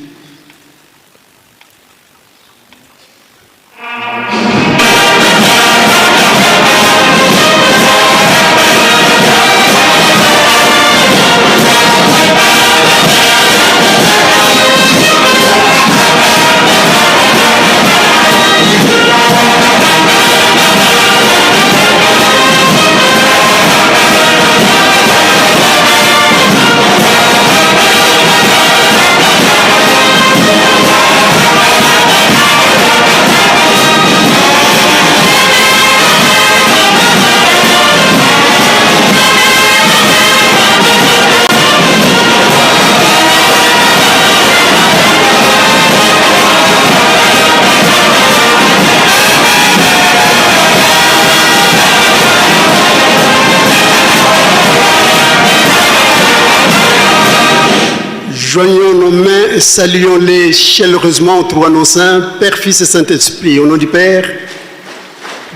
Joignons nos mains et saluons-les chaleureusement aux trois noms saints, Père, Fils et Saint-Esprit. Au nom du Père,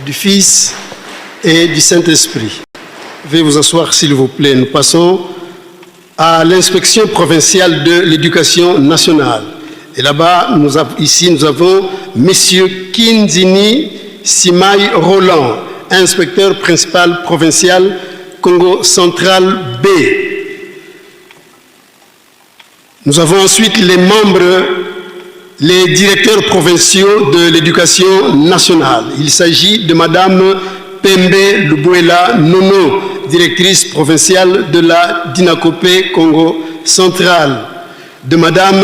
du Fils et du Saint-Esprit. Veuillez vous asseoir s'il vous plaît. Nous passons à l'inspection provinciale de l'éducation nationale. Et là-bas, ici, nous avons Monsieur Kinzini Simai Roland, inspecteur principal provincial Congo central B. Nous avons ensuite les membres, les directeurs provinciaux de l'éducation nationale. Il s'agit de Madame Pembe Lubuela Nono, directrice provinciale de la Dinakopé Congo central, de Madame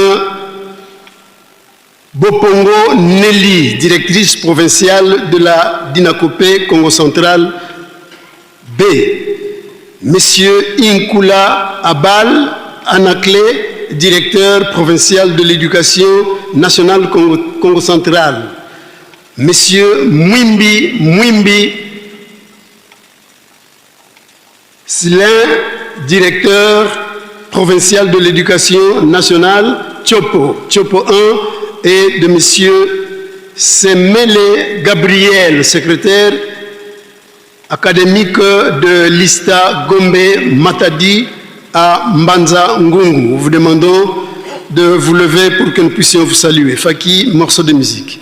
Bopongo Nelly, directrice provinciale de la Dinakopé Congo central B, Monsieur Inkula Abal Anakle, directeur provincial de l'éducation nationale Congo central, Monsieur Mwimbi Silin, directeur provincial de l'éducation nationale Tchopo 1, et de Monsieur Semele Gabriel, secrétaire académique de l'ISTA Gombe Matadi à Mbanza Ngungu. Nous vous demandons de vous lever pour que nous puissions vous saluer. Faki, morceau de musique.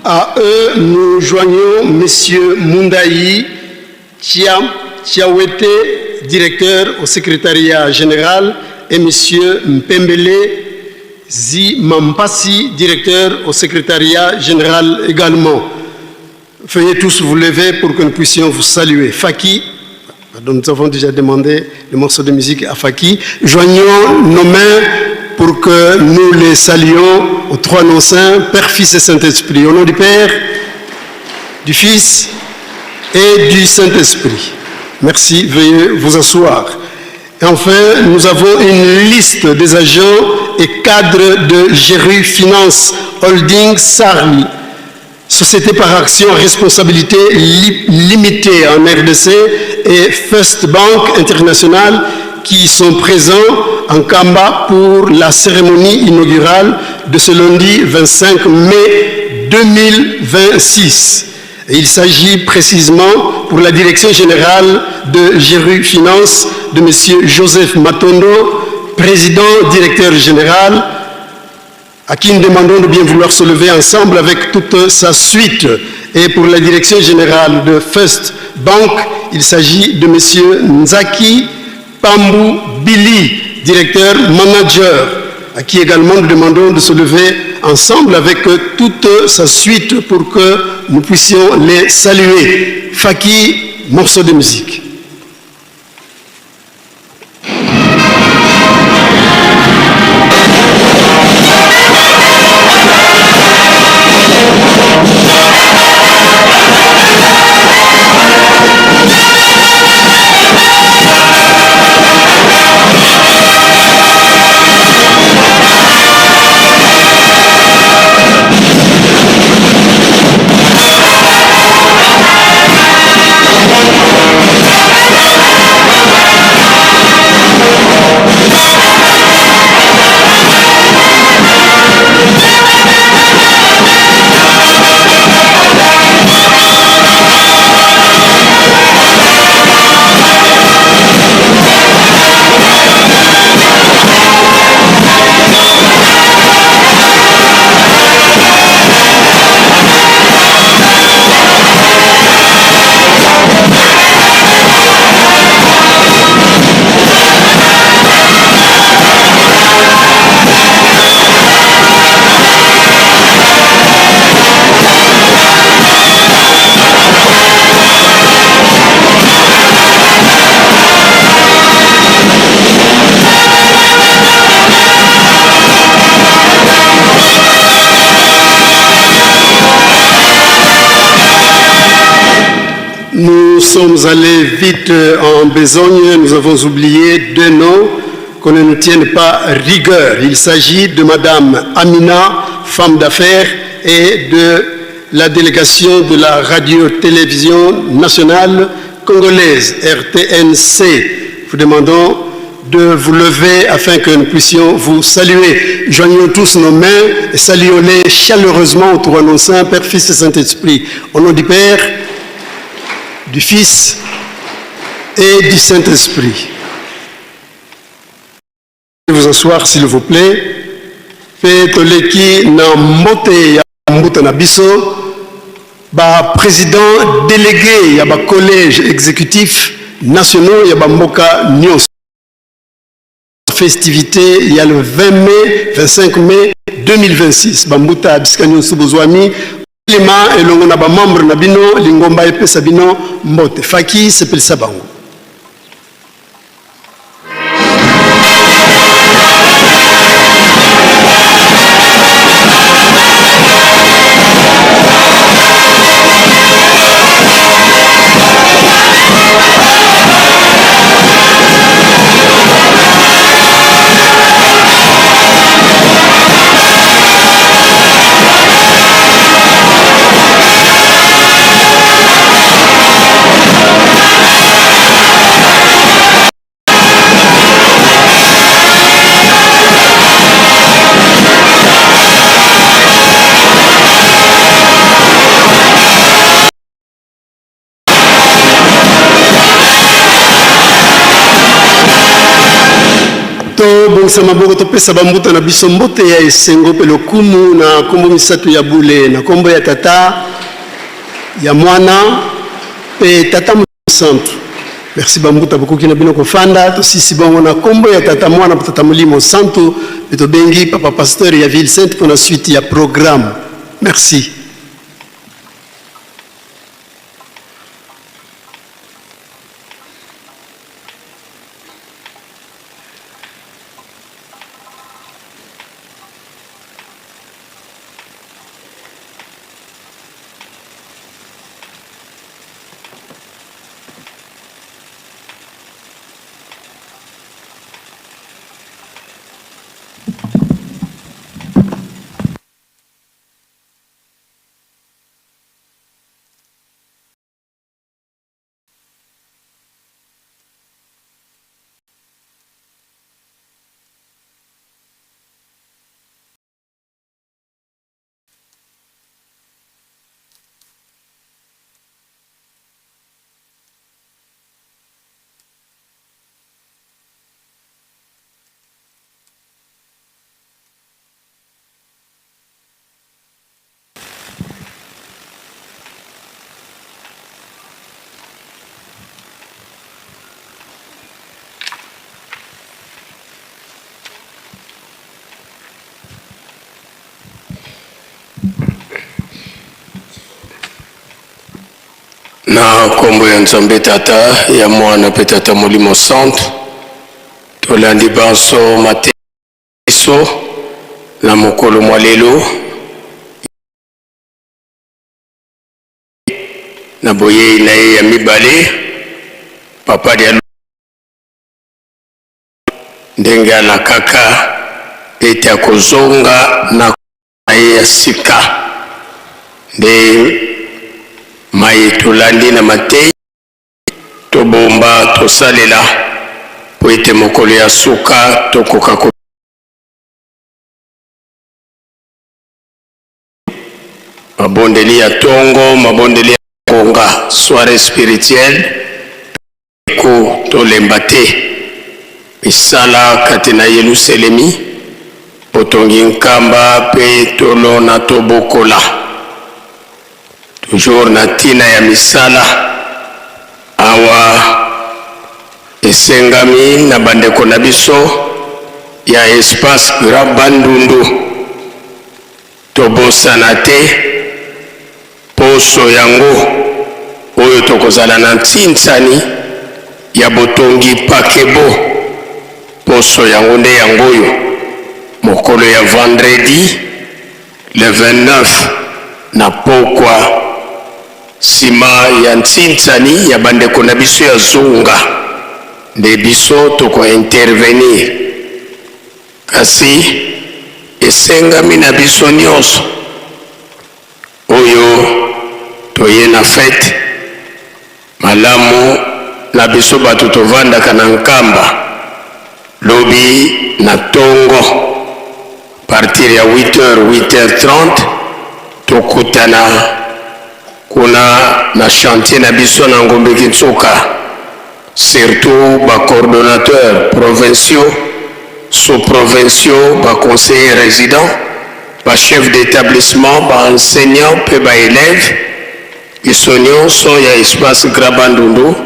À eux, nous joignons M. Mundaï Chiawete, directeur au secrétariat général, et M. Mpembele Zimampasi, directeur au secrétariat général également. Veuillez tous vous lever pour que nous puissions vous saluer. Faki, pardon, nous avons déjà demandé le morceau de musique à Faki. Joignons nos mains pour que nous les saluions aux trois noms saints, Père, Fils et Saint-Esprit. Au nom du Père, du Fils et du Saint-Esprit. Merci, veuillez vous asseoir. Et enfin, nous avons une liste des agents et cadres de Géru Finance Holding Sarli, société par action à responsabilité limitée en RDC, et First Bank International, qui sont présents en Kamba pour la cérémonie inaugurale de ce lundi 25 mai 2026. Et il s'agit précisément pour la direction générale de Géru Finance de M. Joseph Matondo, président directeur général, à qui nous demandons de bien vouloir se lever ensemble avec toute sa suite. Et pour la direction générale de First Bank, il s'agit de M. Nzaki Pambu Billy, directeur manager, à qui également nous demandons de se lever ensemble avec toute sa suite pour que nous puissions les saluer. Faki, morceau de musique. Nous sommes allés vite en besogne, nous avons oublié deux noms qu'on ne nous tienne pas rigueur. Il s'agit de Madame Amina, femme d'affaires, et de la délégation de la radio-télévision nationale congolaise, RTNC. Nous demandons de vous lever afin que nous puissions vous saluer. Joignons tous nos mains et saluons-les chaleureusement au trône saint, Père, Fils et Saint-Esprit. Au nom du Père, du Fils et du Saint-Esprit. Vous asseoir s'il vous plaît. Petoleki na mote ya mbuta na biso, ba président délégué ya ba collège exécutif nationaux ya ba mboka nyos. Festivité il y a le 20 mai, 25 mai 2026. Bambuta biskanyo subozwami. Lima elongo na ba membre na bino lingomba epesa bino mbote. Faki sepelisa bango. Bongsa maboko topesa bambuta na biso mbote ya esengo pe lokumu na kombo misato ya bule na kombo ya tata ya mwana pe tata santu. Merci bambuta bokoki na bino kofanda tosisi bongo na kombo ya tata mwana pe tata molimo santu pe tobengi papa pasteur ya ville sainte pour la suite ya programme. Merci. Na kombo ya nzambe tata ya mwana pe tata molimo centre tolandi banso mateso na mokolo mwa lelo na boyei na ye ya mibale papa dia ndenge ala kaka ete akozonga na ye ya sika nde mai tolandi na matei tobomba tosalela po ete mokolo ya suka tokoka ko mabondeli ya tongo mabondeli ya konga soirée spirituelle ko tolemba te misala kati na Yerusalemi potongi nkamba pe tolona tobokola toujours na tina ya misala awa esengami na bandeko na biso ya espace Grand Bandundu tobosana te poso yango oyo tokozala na ntinsani ya botongi pakebo poso yango nde yango oyo mokolo ya vendredi le 29 na pokwa sima ya ntsintsani ya bandeko na biso ya zunga nde biso toko intervenir kasi esengami na biso nyonso oyo toye na fete malamu na biso bato tovandaka na nkamba lobi na tongo partir ya 8h 8h30 tokutana kuna na chantier na biso na Ngombe Kintsuka, surtout ba coordonnateurs provinciaux, sous-provinciaux, ba conseillers résidents, ba chef d'établissement, ba enseignants, pe ba élèves, isonyo so ya espace Grabandundu,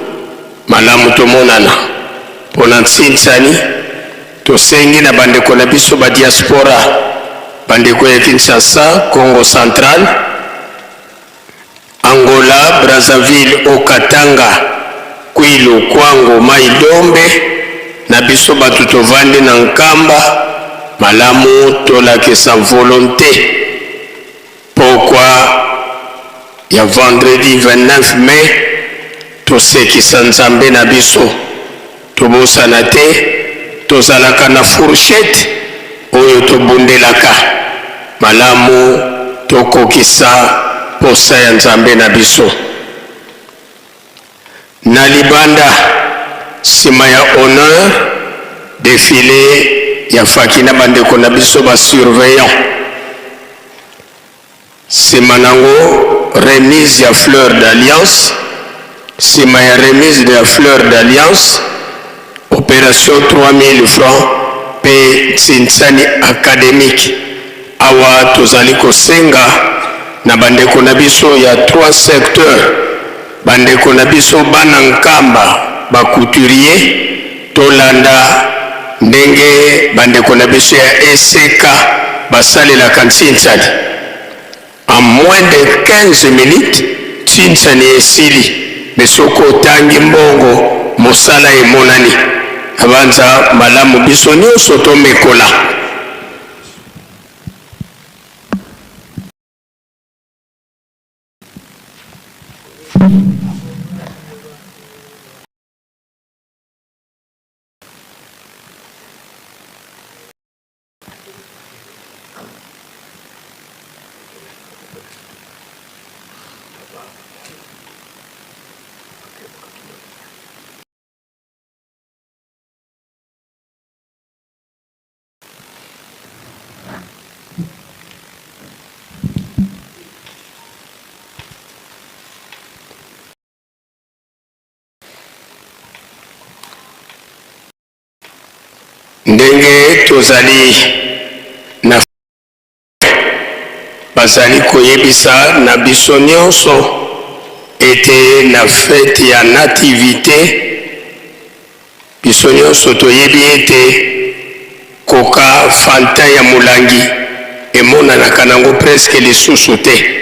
malamu tomonana. Pona ntsintsani, tosengi na bandeko na biso ba diaspora, bandeko ya Kinshasa, Congo Central, Angola, Brazzaville, Okatanga, Kwilu, Kwango, Maidombe, na biso batu tovandi na nkamba, malamu tolakisa volonté. Pourquoi ya vendredi 29 mai, tosekisa nzambe na biso, tobosana te, tozalaka na fourchette, oyo tobundelaka, malamu tokokisa posa ya nzambe na biso. Na libanda sima ya honneur défilé ya fakina bandeko na biso ba surveillant. Sima nango remise ya fleur d'alliance. Sima ya remise de la fleur d'alliance, opération 3000 francs pe tsinsani académique. Awa tozali kosenga na bandeko na biso ya 3 secteurs, bandeko na biso bana nkamba ba couturier tolanda ndenge bandeko na biso ya ECK basalela kantsinsani. En moins de 15 minutes tsinsani esili, besoko tangi mbongo mosala emonani. Abanza malamu biso nyonso tomekola. Ndenge tozali na bazali koyebisa na biso nyonso ete na fete ya nativité biso nyonso toyebi ete koka fanta ya mulangi emonanaka nango presque lisusu te.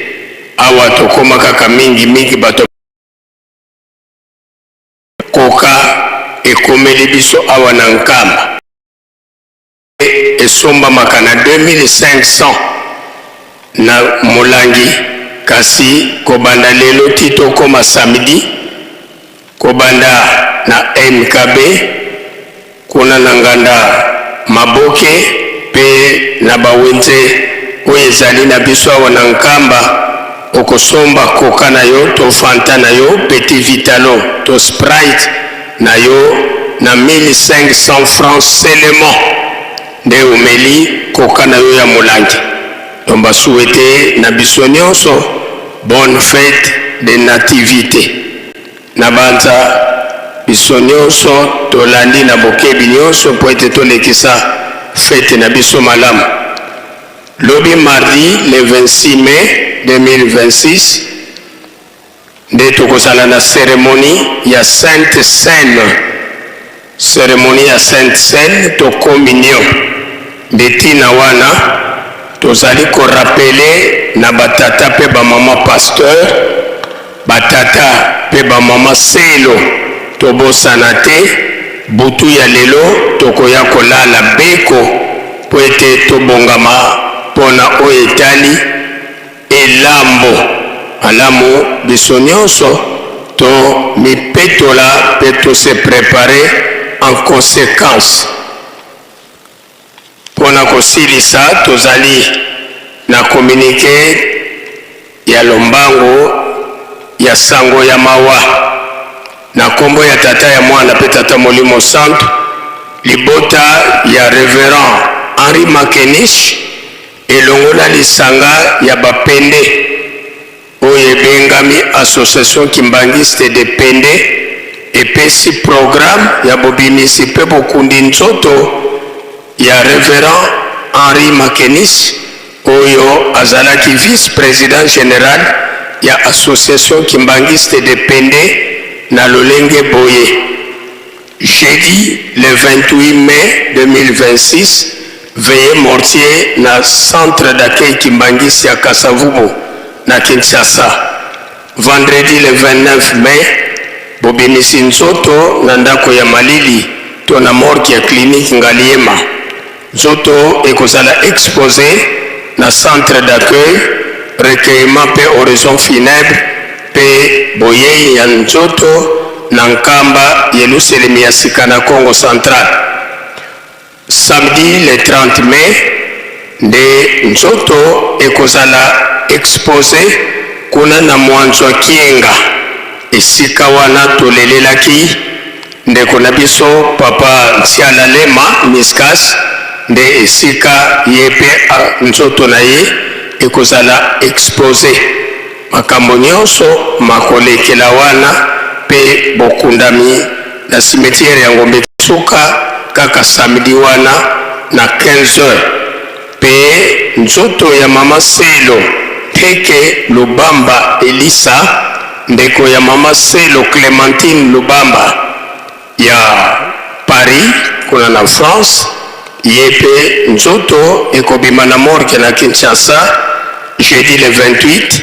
Awa tokoma kaka mingi bato koka ekomeli biso awa na nkamba esomba makana 2500 na mulangi, kasi kobanda lelo tito koma samedi kobanda na MKB kuna na nganda maboke pe na bawenze oyo ezali na biso awa na nkamba okosomba koka na yo to fanta na yo petit vitalo to sprite na yo na 1500 francs seulement nde umeli koka na yo ya mulangi. Tomba souhaité na biso nyonso bonne fête de nativité. Na banza biso nyonso tolandi na bokebi nyonso po ete tolekisa fête na biso malamu. Lobi mardi le 26 mai 2026 nde tokozala na cérémonie ya Sainte Seine. Cérémonie ya Sainte Seine to communion. Betina wana tozali ko rappeler na batata pe ba mama pasteur, batata pe ba mama selo tobosana te butu ya lelo tokoya kolala beko po ete tobongama pona oyo etali elambo alamu biso nyonso to mipetola pe to se préparer en conséquence. Pona kosilisa tozali na communiqué ya lombango ya sango ya mawa na kombo ya tata ya mwana pe tata molimo santo libota ya révérend Henri Makenish elongola lisanga ya bapende oyo ebengami association kimbangiste de pende epesi programme ya bobimisi pe bokundi nzoto ya révérend Henri Makenish oyo azalaki vice-président général ya association kimbangiste de pende na lolenge boye. Jeudi le 28 mai 2026 veillée mortier na centre d'accueil kimbangiste ya Kasavubu na Kinshasa. Vendredi le 29 mai bobimisi nzoto na ndako ya Malili to na morgue ya clinique Ngaliema. Nzoto ekozala exposé na centre d'accueil recueillement pe horizon funèbre pe boyei ya nzoto na nkamba Yelusalemi ya sika na Congo central. Samedi le 30 mai nde nzoto ekozala exposé kuna na mwanzo Kienga esika wana tolelelaki ndeko na biso papa Nsiala Lema Miskas nde esika yepe nzoto na ye ekozala exposé. Makambo nyonso makolekela wana pe bokundami na cimetière ya Ngombe Suka kaka samedi wana na 15h. Pe nzoto ya mama Selo Teke Lubamba Elisa ndeko ya mama Selo Clémentine Lubamba ya Paris kuna na France yepe nzoto ekobima na morgue na Kinshasa jeudi le 28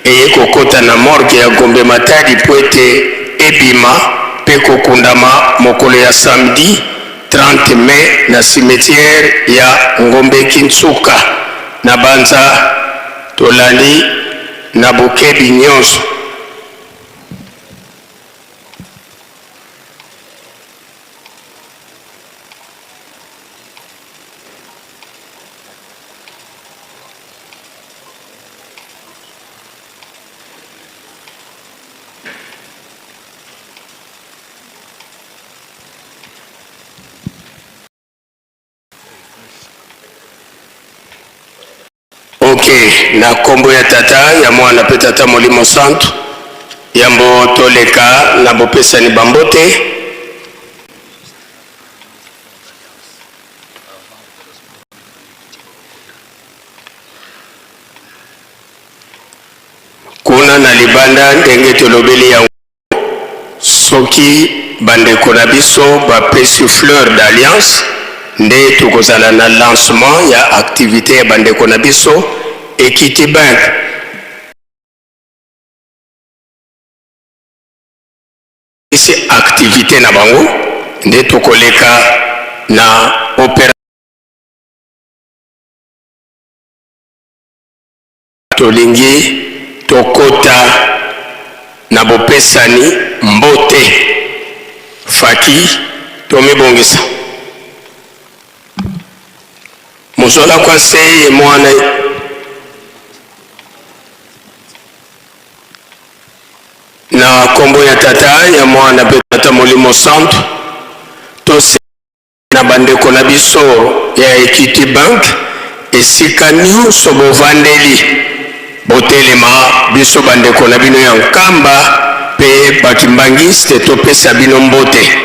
eye kokota na morgue ya Gombe Matadi Pwete ebima pe kokundama mokolo ya samedi 30 mai na cimetière ya Ngombe Kinsuka na banza tolali na bokebi nyonso. Na kombo ya tata ya mwana pe tata molimo santo yambo toleka na bopesani bambote kuna na libanda ndenge tolobeli ya soki bandeko na biso bapesi fleur d'alliance nde tokozala na lancement ya activité ya bandeko na biso Equity Bank. Ici activité na bango nde tokoleka na opération tolingi tokota na bopesani mbote faki tomibongisa musola kwa seye mwana na kombo ya tata ya mwana pe tata molimo santo tose na bandeko na biso ya Equity Bank esika nyonso bovandeli botelema biso bandeko na bino ya nkamba pe bakimbangiste topesa bino mbote.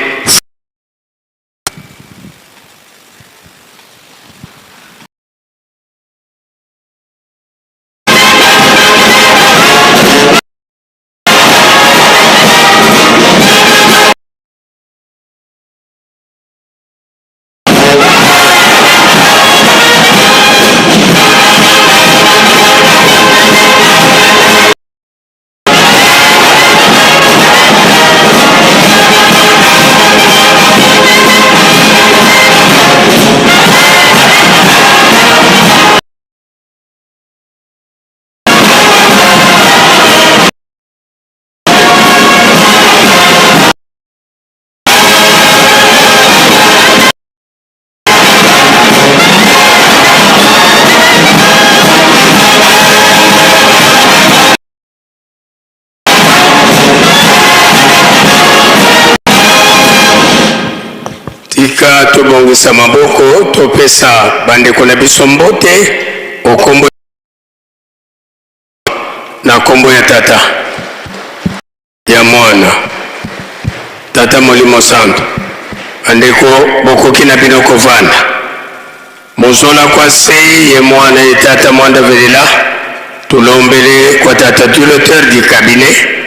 bika tobongisa maboko topesa bandeko na biso mbote okombo na kombo ya tata ya mwana tata Molimo Santo bandeko bokoki na bino kovanda mozola kwa se ye mwana ye tata mwanda velela tulombele kwa tata directeur du cabinet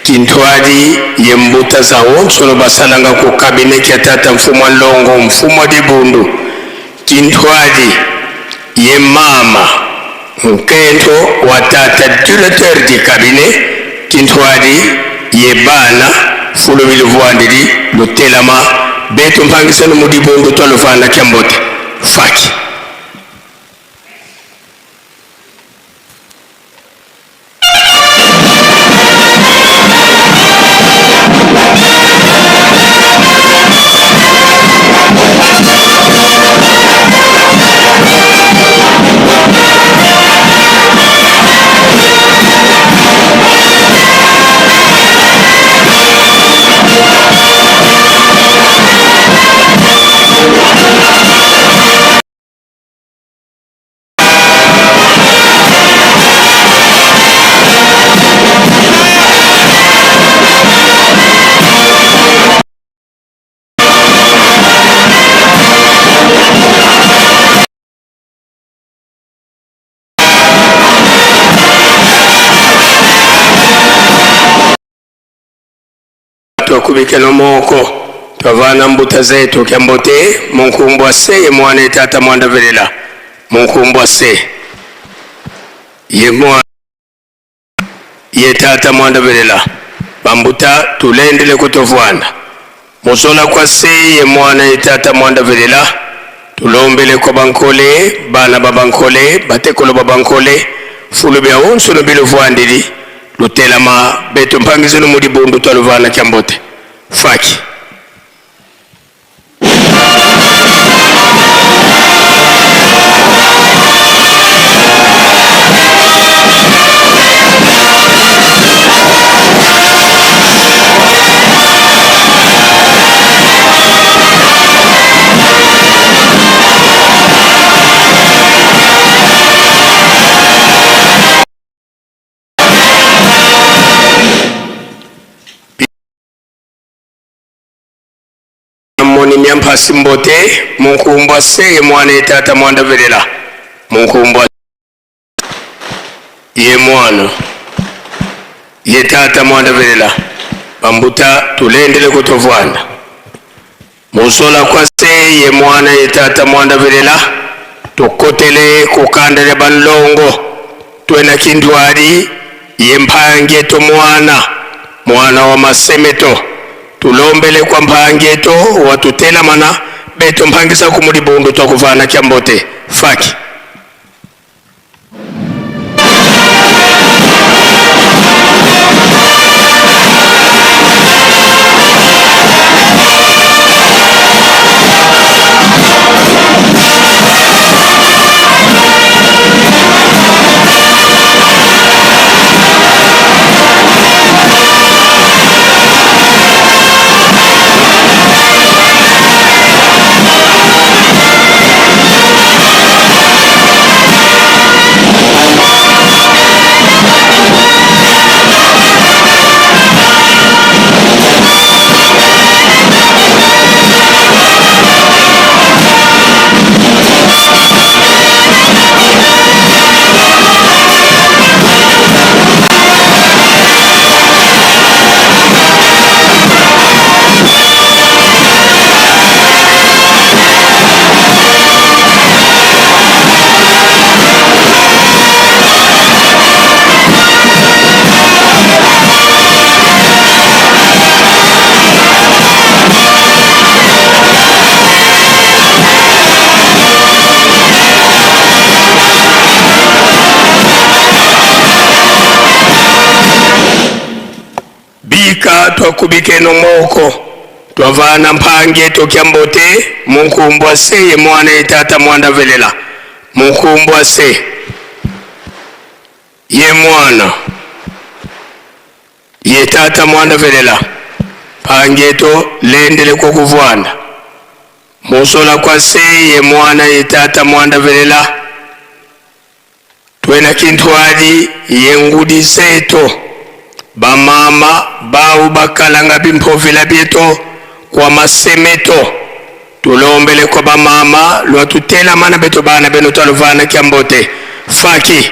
kintwadi ye mbuta za onsono basalanga ku cabinet ya tata mfumo longo mfumo di bundu kintwadi ye mama nkento wa tata directeur du cabinet kintwadi ye bana fulo biluvwandiri lutelama beto mpangisano mudi bundu toluvana kyambote faki kubikeno moko twavana mbuta zetu kyambote munkumbwa se ye mwana tata mwanda velela munkumbwa se ye mwana ye tata mwanda velela bambuta tulendele kutovwana musola kwa se ye mwana tata mwanda velela tulombele kwa bankole bana babankole batekolo babankole fulu bya onso no bilovwandiri lutelama beto mpangizeno mudi bundu twaluvana kyambote faki moni nyampasi mbote munkumbwa se mwana tata mwanda velela munkumbwa ye mwana ye tata mwanda velela bambuta tulendele kutovwanda musola kwa se ye mwana ye tata mwanda velela tukotele kukandele banlongo twena kindwadi ye mpange to mwana wa masemeto tulombele kwa mpangeto watutela mana beto mpangisa kumulibundu twakuvana kyambote faki twakubikeno moko twavana mpange tokyambote munkumbwa se ye mwana tata mwanda velela munkumbwa se ye mwana ye tata mwanda velela pange to lendele kwa kuvwanda musola kwa se ye mwana ye tata mwanda velela twena kintwali ye ngudi zeto bamama bau bakalanga bimpovela bieto kwa masemeto tulombele kwa bamama lwatutela mana beto bana beno taluvana kiambote faki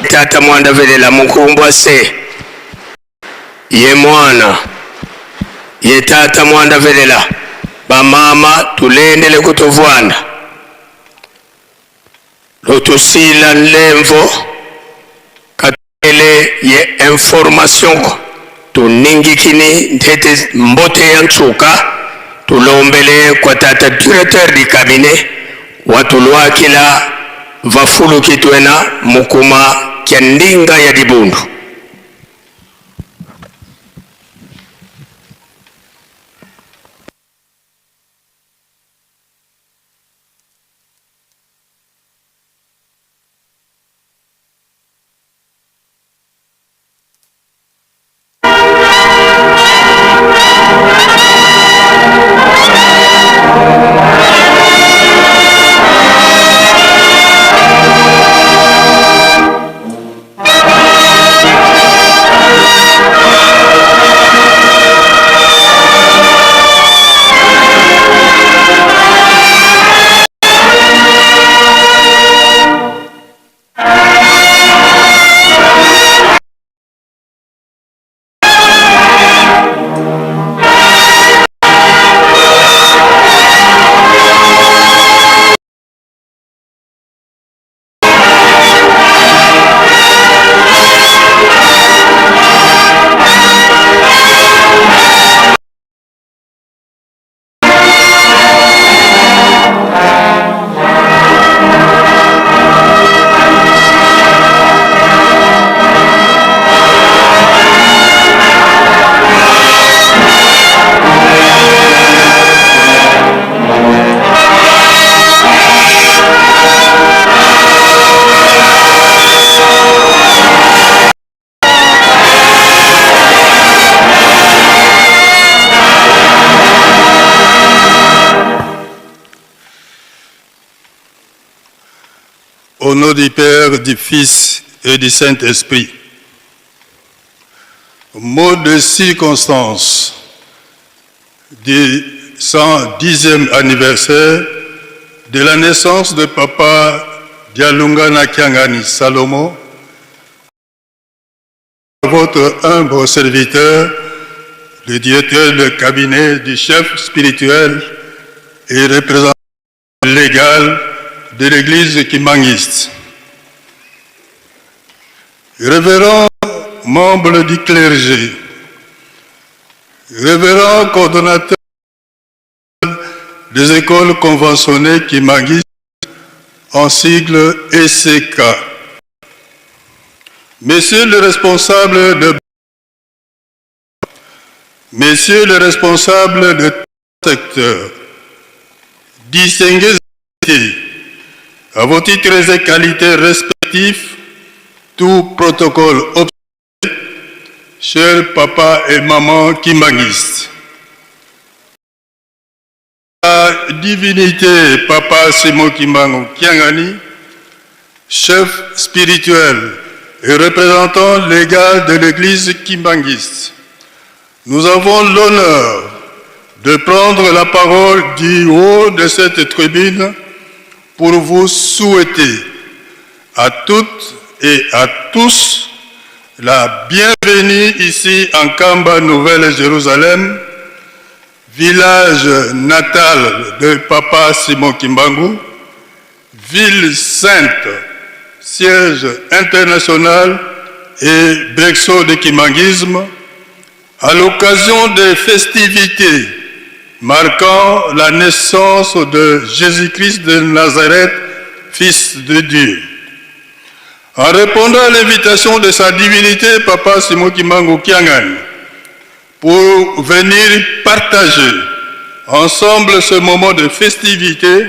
tata mwanda velela mukumbwa se ye mwana ye tata mwanda velela bamama tulendele kutovwana lotusila nlemvo katele ye information tuningikini ntete mbote ya nchuka tulombele kwa tata directeur di cabinet watulwakila vafulu kitwena mukuma kya ndinga ya dibundu. Au nom du Père, du Fils et du Saint-Esprit. Mot de circonstance du 110e anniversaire de la naissance de Papa Dialunga Nakiangani Salomon, votre humble serviteur, le directeur de cabinet du chef spirituel et représentant légal de l'église kimangiste. Révérend membre du clergé, révérend coordonnateur des écoles conventionnées kimangistes en sigle ECK, Monsieur le responsable de Messieurs les responsables de secteur, distingués à vos titres et qualités respectifs, tout protocole observé, chers papa et maman kimbanguistes. La divinité Papa Simon Kimbangu Kiangani, chef spirituel et représentant légal de l'église kimbanguiste, nous avons l'honneur de prendre la parole du haut de cette tribune pour vous souhaiter à toutes et à tous la bienvenue ici en Kamba, Nouvelle-Jérusalem, village natal de Papa Simon Kimbangu, ville sainte, siège international et berceau de kimbanguisme, à l'occasion des festivités marquant la naissance de Jésus-Christ de Nazareth, Fils de Dieu. En répondant à l'invitation de sa divinité, Papa Simon Kimbangu Kiangani, pour venir partager ensemble ce moment de festivité,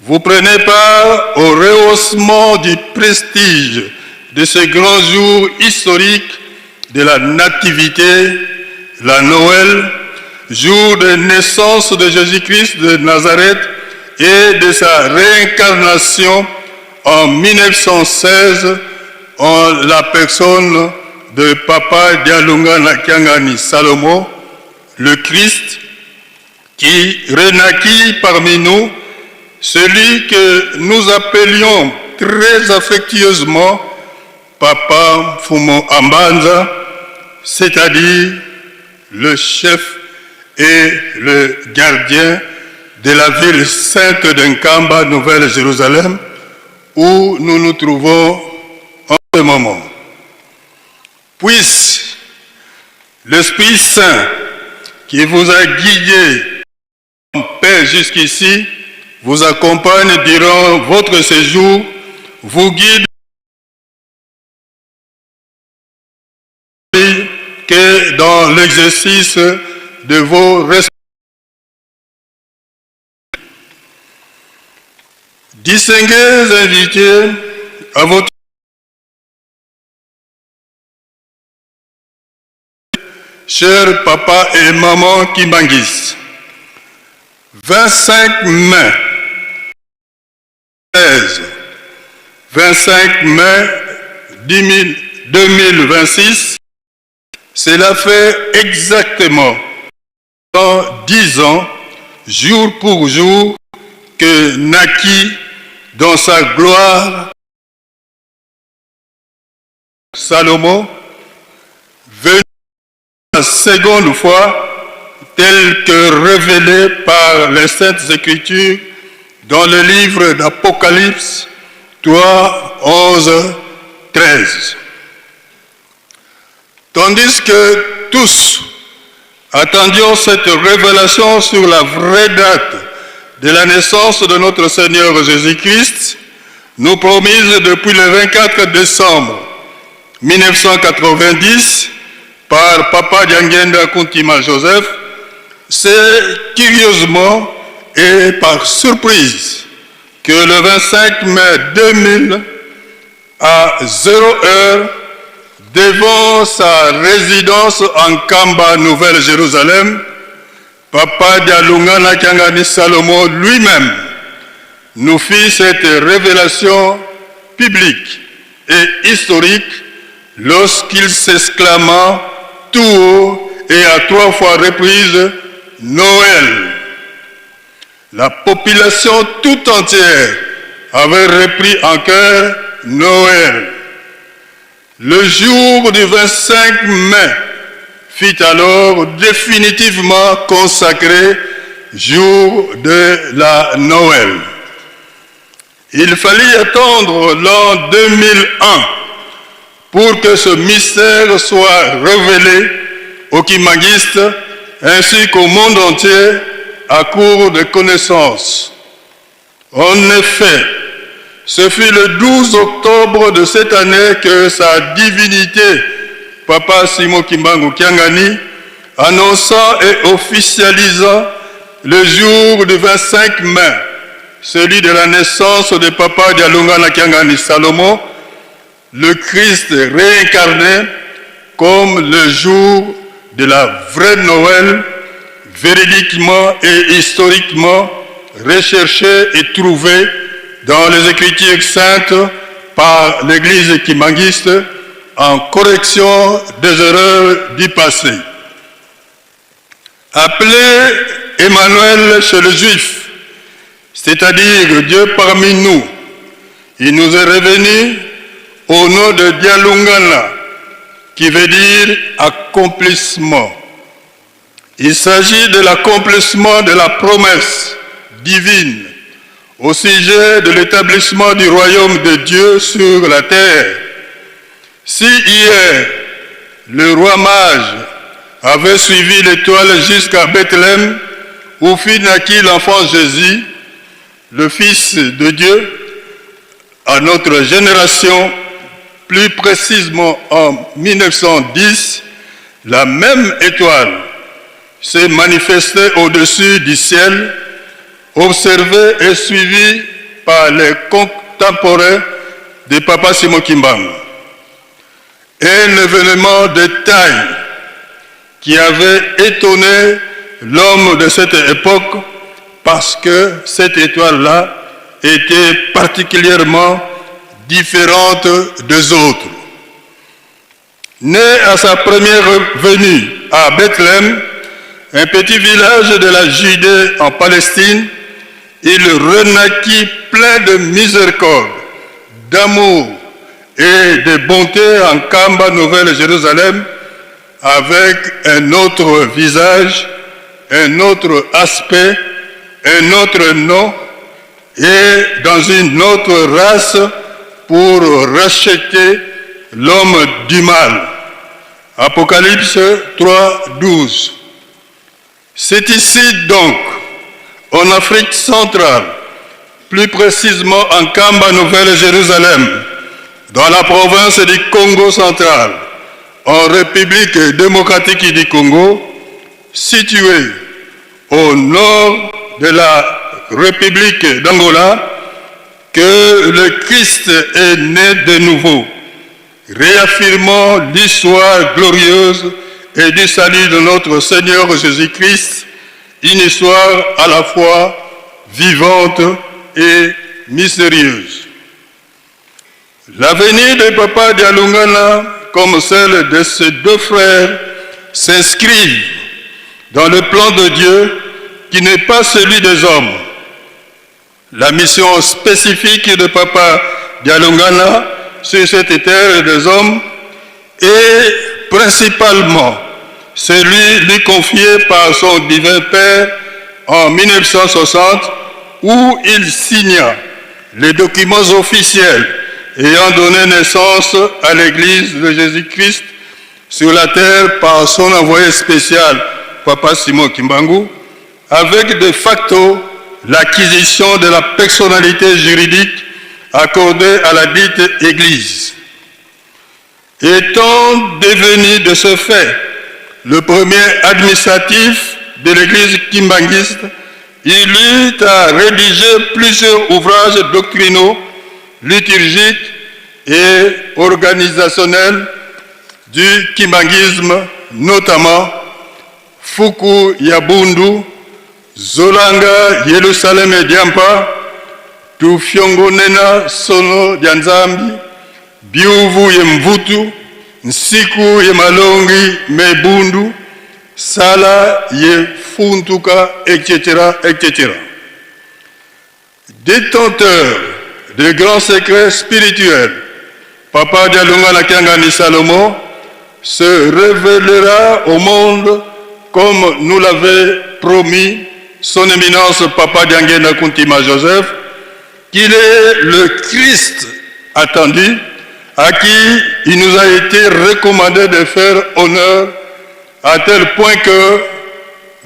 vous prenez part au rehaussement du prestige de ce grand jour historique de la Nativité, la Noël, jour de naissance de Jésus-Christ de Nazareth et de sa réincarnation en 1916 en la personne de Papa Dialunga Nakiangani Salomo, le Christ, qui renaquit parmi nous, celui que nous appelions très affectueusement Papa Fumo Ambanza, c'est-à-dire le chef et le gardien de la ville sainte d'Nkamba, Nouvelle-Jérusalem, où nous nous trouvons en ce moment. Puisse l'Esprit Saint qui vous a guidé en paix jusqu'ici vous accompagne durant votre séjour, vous guide que dans l'exercice de vos responsabilités. Distingués invités à votre chers papa et maman Kimbanguis, 25 mai 25 mai 2026, cela fait exactement 10 ans, jour pour jour, que naquit dans sa gloire Salomon, venu la seconde fois, tel que révélé par les Saintes Écritures dans le livre d'Apocalypse 3, 11, 13. Tandis que tous attendions cette révélation sur la vraie date de la naissance de notre Seigneur Jésus-Christ, nous promise depuis le 24 décembre 1990 par Papa Diangenda Kuntima Joseph, c'est curieusement et par surprise que le 25 mai 2000, à 0 heure, devant sa résidence en Kamba, Nouvelle-Jérusalem, Papa Dialunga Nakiangani Salomo lui-même nous fit cette révélation publique et historique lorsqu'il s'exclama tout haut et à 3 fois reprise « Noël ». La population tout entière avait repris en chœur « Noël ». Le jour du 25 mai fut alors définitivement consacré jour de la Noël. Il fallut attendre l'an 2001 pour que ce mystère soit révélé aux kimbanguistes ainsi qu'au monde entier à court de connaissances. En effet, ce fut le 12 octobre de cette année que sa divinité, Papa Simon Kimbangu Kiangani, annonçant et officialisant le jour du 25 mai, celui de la naissance de Papa Dialunga Nakiangani Salomon, le Christ réincarné, comme le jour de la vraie Noël, véridiquement et historiquement recherché et trouvé dans les Écritures saintes par l'Église kimbanguiste en correction des erreurs du passé. Appelé Emmanuel chez les Juifs, c'est-à-dire Dieu parmi nous, il nous est revenu au nom de Dialungana, qui veut dire accomplissement. Il s'agit de l'accomplissement de la promesse divine au sujet de l'établissement du royaume de Dieu sur la terre. Si hier, le roi mage avait suivi l'étoile jusqu'à Bethléem, où fut naquit l'enfant Jésus, le Fils de Dieu, à notre génération, plus précisément en 1910, la même étoile s'est manifestée au-dessus du ciel, observée et suivie par les contemporains de Papa Simon Kimbangu. Un événement de taille qui avait étonné l'homme de cette époque parce que cette étoile-là était particulièrement différente des autres. Né à sa première venue à Bethléem, un petit village de la Judée en Palestine, il renaquit plein de miséricorde, d'amour et de bonté en Kamba, Nouvelle-Jérusalem, avec un autre visage, un autre aspect, un autre nom et dans une autre race pour racheter l'homme du mal. Apocalypse 3, 12. C'est ici donc, en Afrique centrale, plus précisément en Kamba, Nouvelle-Jérusalem, dans la province du Congo central, en République démocratique du Congo, située au nord de la République d'Angola, que le Christ est né de nouveau, réaffirmant l'histoire glorieuse et du salut de notre Seigneur Jésus-Christ, une histoire à la fois vivante et mystérieuse. La venue de Papa Dialungana, comme celle de ses deux frères, s'inscrivent dans le plan de Dieu qui n'est pas celui des hommes. La mission spécifique de Papa Dialungana sur cette terre des hommes est principalement celui lui confié par son divin Père en 1960, où il signa les documents officiels ayant donné naissance à l'Église de Jésus-Christ sur la terre par son envoyé spécial, Papa Simon Kimbangu, avec de facto l'acquisition de la personnalité juridique accordée à la dite Église. Étant devenu de ce fait le premier administratif de l'Église kimbanguiste, il eut à rédiger plusieurs ouvrages doctrinaux, liturgiques et organisationnels du kimbanguisme, notamment Fuku Yabundu, Zolanga Yerusalem et Diampa, Tufyongonena Sono Dianzambi, Biuvu Yemvutu, Nsiku Yemalongi Mebundu, Sala Yefuntuka, etc., etc. Détenteur de grands secrets spirituels, Papa Dialunga Nakiangani Salomon se révélera au monde comme nous l'avait promis son éminence Papa Diangena Kuntima Joseph, qu'il est le Christ attendu, à qui il nous a été recommandé de faire honneur, à tel point que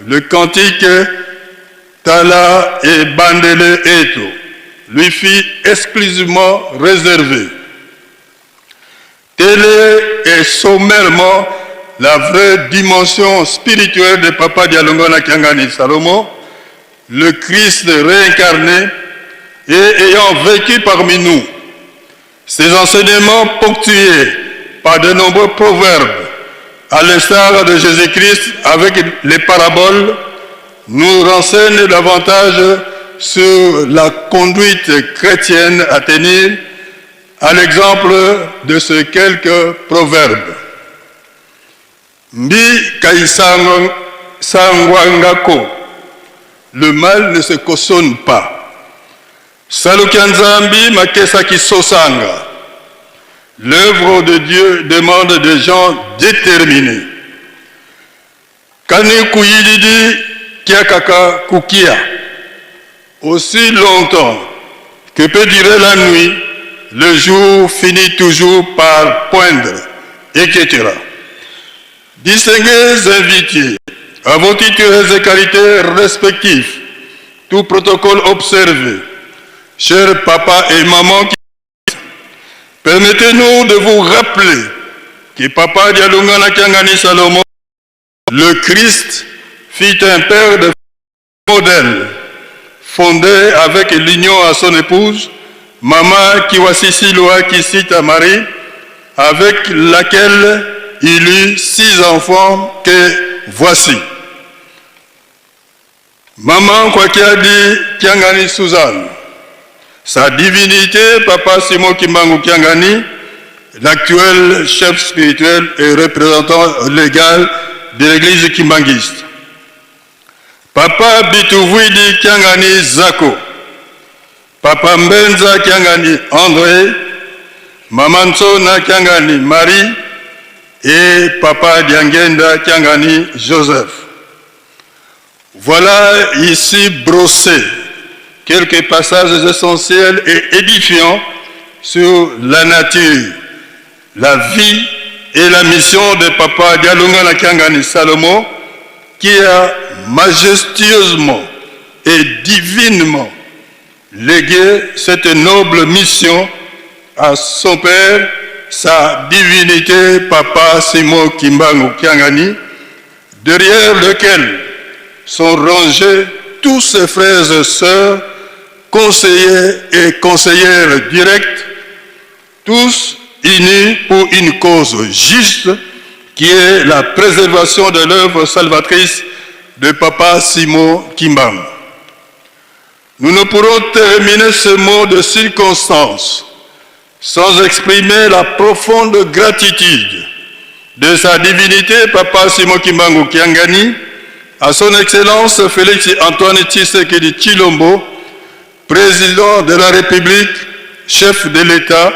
le cantique Tala et Bandele Eto lui fut exclusivement réservé. Tel est sommairement la vraie dimension spirituelle de Papa Dialongana Kiangani Salomo, le Christ réincarné et ayant vécu parmi nous. Ces enseignements ponctués par de nombreux proverbes, à l'instar de Jésus-Christ avec les paraboles, nous renseignent davantage sur la conduite chrétienne à tenir, à l'exemple de ces quelques proverbes. Mbi kaisangwangako, le mal ne se cautionne pas. Salukianzambi makesa kisosanga. L'œuvre de Dieu demande des gens déterminés. Kani kuyididi kiakaka kukia. Aussi longtemps que peut durer la nuit, le jour finit toujours par poindre, etc. Distingués invités, à vos titres et qualités respectifs, tout protocole observé, chers papas et mamans, permettez-nous de vous rappeler que Papa Dialongana Kiangani Salomo, le Christ, fit un père de modèle, fondé avec l'union à son épouse, Maman Kiwasisi Loa Kisita Marie, avec laquelle il eut 6 enfants que voici. Maman Kwakiadi Kiangani Suzanne, sa divinité, Papa Simon Kimbangu Kiangani, l'actuel chef spirituel et représentant légal de l'église kimbanguiste. Papa Bitouvuidi Kiangani Zako, Papa Mbenza Kiangani André, Maman Tsona Kiangani Marie et Papa Diangenda Kiangani Joseph. Voilà ici brossé quelques passages essentiels et édifiants sur la nature, la vie et la mission de Papa Dialongana Kiangani Salomo, qui a majestueusement et divinement légué cette noble mission à son père, sa divinité Papa Simon Kimbangu Kiangani, derrière lequel sont rangés tous ses frères et sœurs, conseillers et conseillères directes, tous unis pour une cause juste, qui est la préservation de l'œuvre salvatrice de Papa Simon Kimbangu. Nous ne pourrons terminer ce mot de circonstance sans exprimer la profonde gratitude de sa divinité Papa Simon Kimbangu Kiangani à son Excellence Félix Antoine Tshisekedi Tshilombo, président de la République, chef de l'État,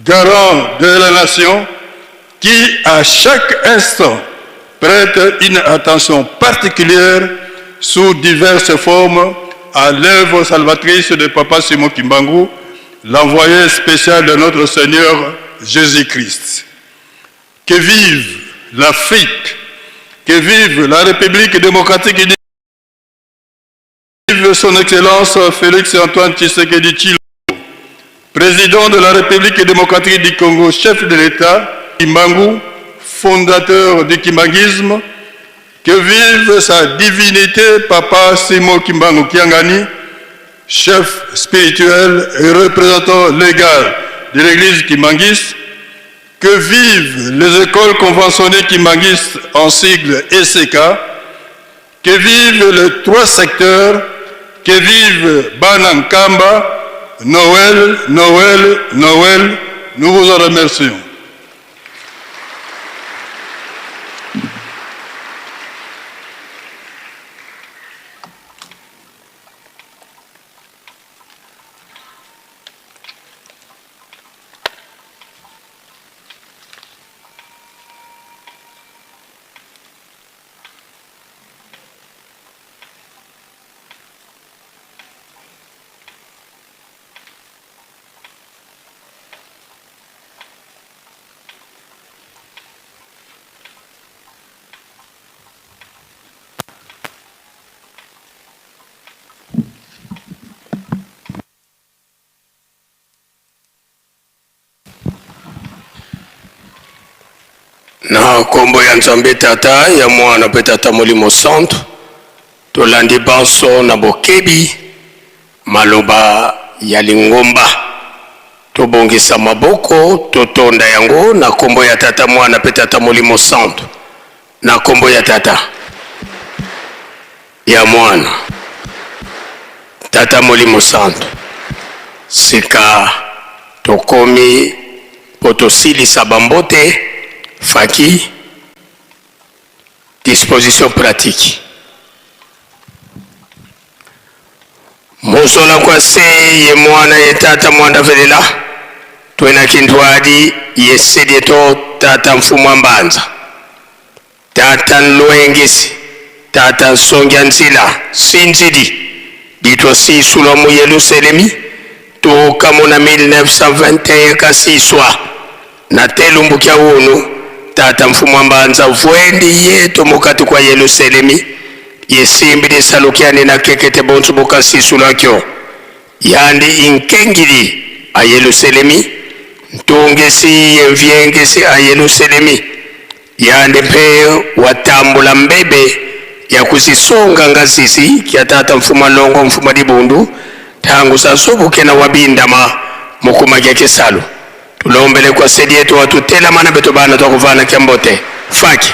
garant de la nation, qui à chaque instant prête une attention particulière sous diverses formes à l'œuvre salvatrice de Papa Simon Kimbangu, l'envoyé spécial de notre Seigneur Jésus-Christ. Que vive l'Afrique, que vive la République démocratique et vive son Excellence Félix Antoine Tshisekedi Tshilombo, président de la République démocratique du Congo, chef de l'État, Kimbangu, fondateur du kimbanguisme. Que vive sa divinité Papa Simon Kimbangu Kiangani, chef spirituel et représentant légal de l'église kimbanguiste. Que vivent les écoles conventionnées kimbanguistes en sigle ECK. Que vivent les 3 secteurs. Que vive Banankamba. Noël, Noël, Noël. Nous vous en remercions. na kombo ya Nzambe Tata ya Mwana pe Tata Molimo Santo tolandi banso na bokebi maloba ya lingomba tobongisa maboko totonda yango na kombo ya Tata Mwana pe Tata Molimo Santo na kombo ya Tata ya Mwana Tata Molimo Santo sika tokomi potosilisa bambote faki disposition pratique mosola kwa se ye mwana ye Tata Mwanda velela twena kindwadi ye sedieto Tata Mfumwa Mbanza Tata Nloengesi Tata Nsongya Nzila Sinzidi bitwa sisula mu Yerusalemi toka mona 1921 kasiswa na telumbu kya unu Tata Mfumwa Mbanza vwendi yeto mukati kwa Yerusalemi yesimbi de salukiani na kekete bonsu boka sisula kyo yandi inkengili a Yerusalemi ntongesi yenvyengesi a Yerusalemi yandi pe watambula mbebe ya kusisonga ngazisi kia Tata Mfuma Longo Mfuma Dibundu tangu sasubuke na wabindama mukuma kia Kisalu tulombele kwa sedi yetu watutela mana beto bana tukuvana kiambote faki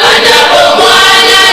Bana bomwana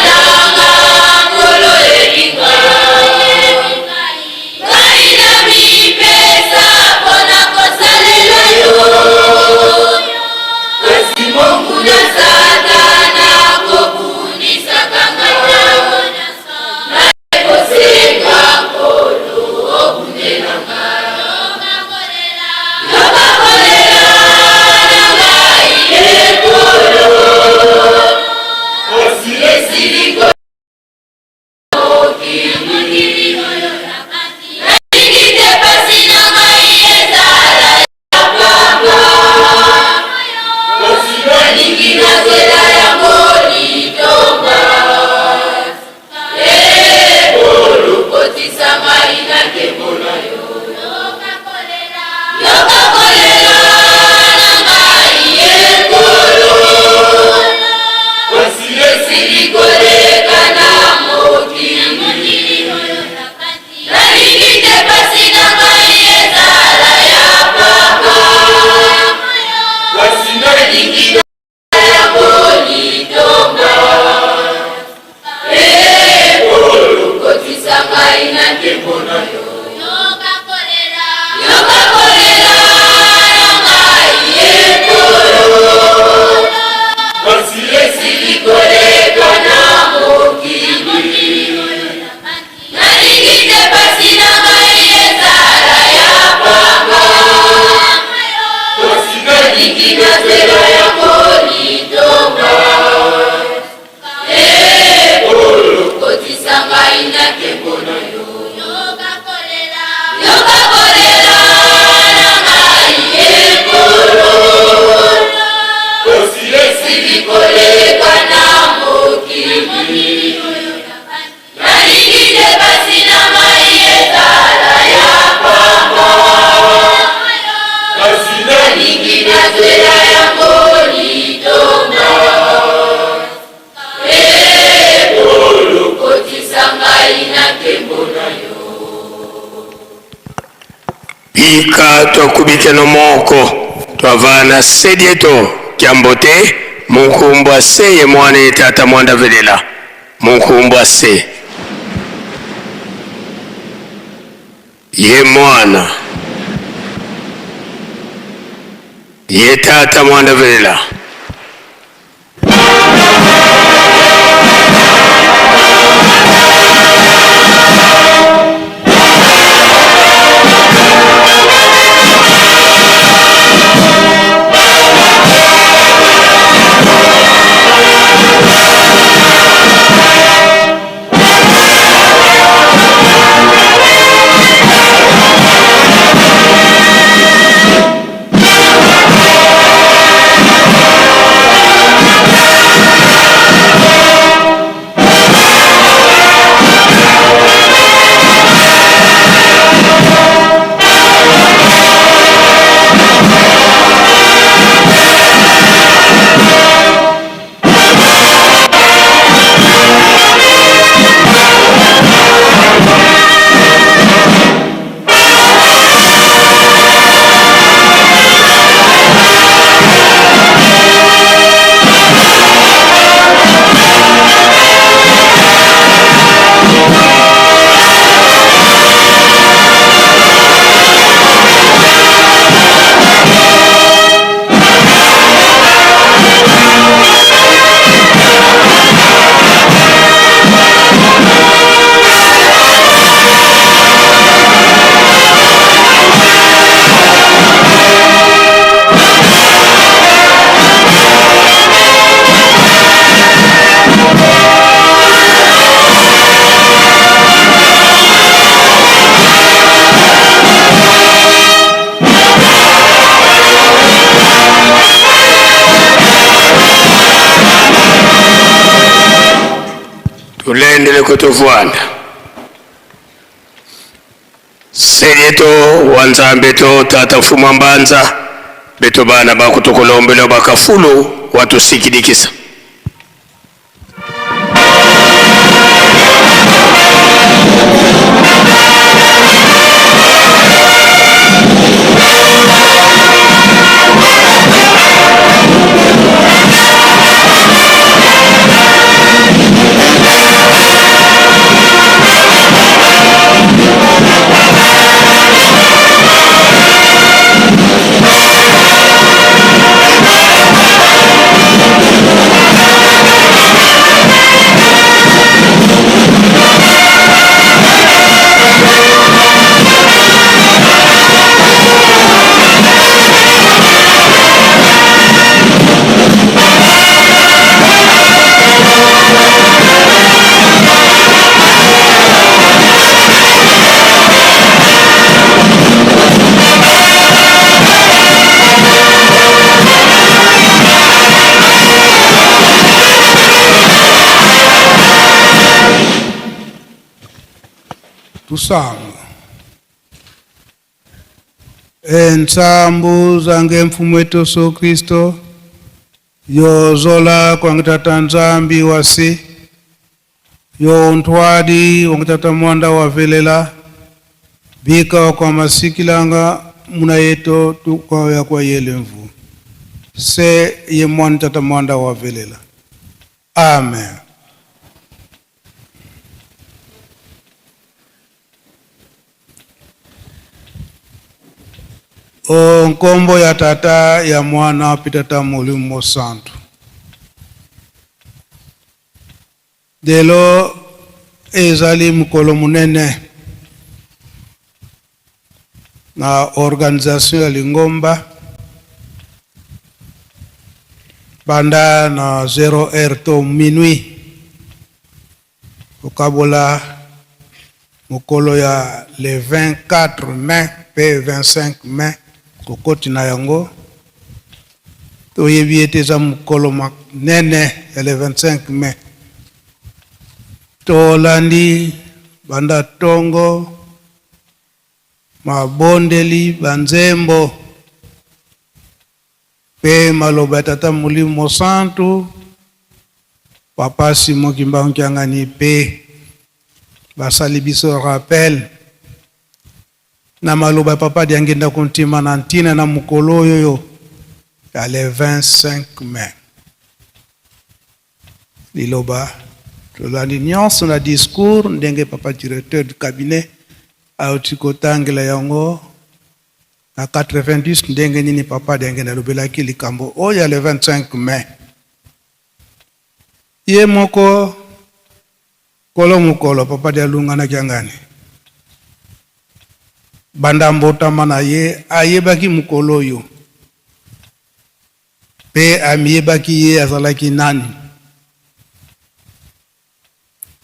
Ika twakubike no moko twavana sedieto kyambote munkumbwa se ye mwana tata mwanda velela munkumbwa se ye mwana ye tata mwanda velela tulendele kutuvuana serieto wanzambeto tata fuma mbanza beto bana bakutukolombelo bakafulu watusikidikisa tusanga ensambu zange mfumu wetu Yesu Kristo yozola kwa ngitata nzambi wasi yo ntwadi wangitata mwanda wavelela bika kwa masikilanga muna yeto tukwa ya kwa yelemvu se ye mwanda mwanda wavelela. Amen. O nkombo ya tata ya mwana pitata mulimo santu delo ezali mukolo munene na organisation ya Lingomba banda na 0h to minuit okabola mokolo ya le 24 mai pe 25 mai kokoti na yango toyebi ete eza mokolo manene ya le 25 mai tolandi banda tongo mabondeli banzembo pe maloba ya tata Molimo Santu Papa Simon Kimbangu Kiangani pe basali biso rappel na maloba papa diangenda kontima na ntina na mukolo oyo ya le 25 mai liloba tolandi nyonso na discours ndenge papa directeur du cabinet auti kotangela yango na 90 ndenge nini papa diangenda lobelaki likambo oyo ya le 25 mai ye moko kolo mukolo papa dia lungana Kiangani banda mbotama na ye ayebaki mukolo yo pe amiyebaki ye azalaki nani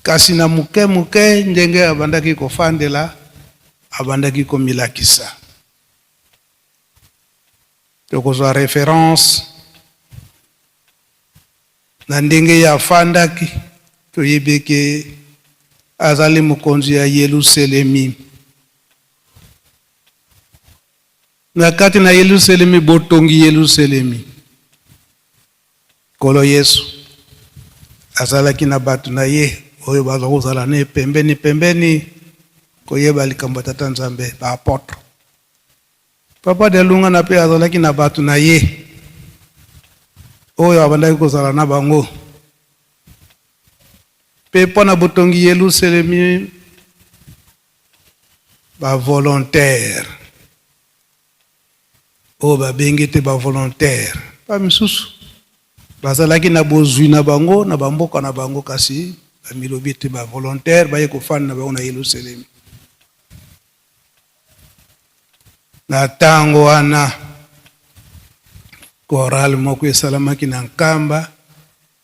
kasi na muke ndenge abandaki kofandela abandaki komilakisa tokozwa référence na ndenge ya fandaki toyebeke azali mokonzi ya Yerusalemi na kati na Yerusalemi botongi Yerusalemi kolo Yesu azalaki na bato na ye oyo baza kozala ne pembeni koyeba likambo tata Nzambe ba apôtre papa de lunga na pe azalaki na bato na ye oyo abandaki kozala na bango pe pona botongi Yerusalemi ba volontaire o ba bengete ba volontaire pa misusu bazalaki na bozwi na bango na bamboka na bango kasi bamilobi te ba volontaire baye kofanda na bango na Yerusalemi na tango wana koral moko esalamaki na nkamba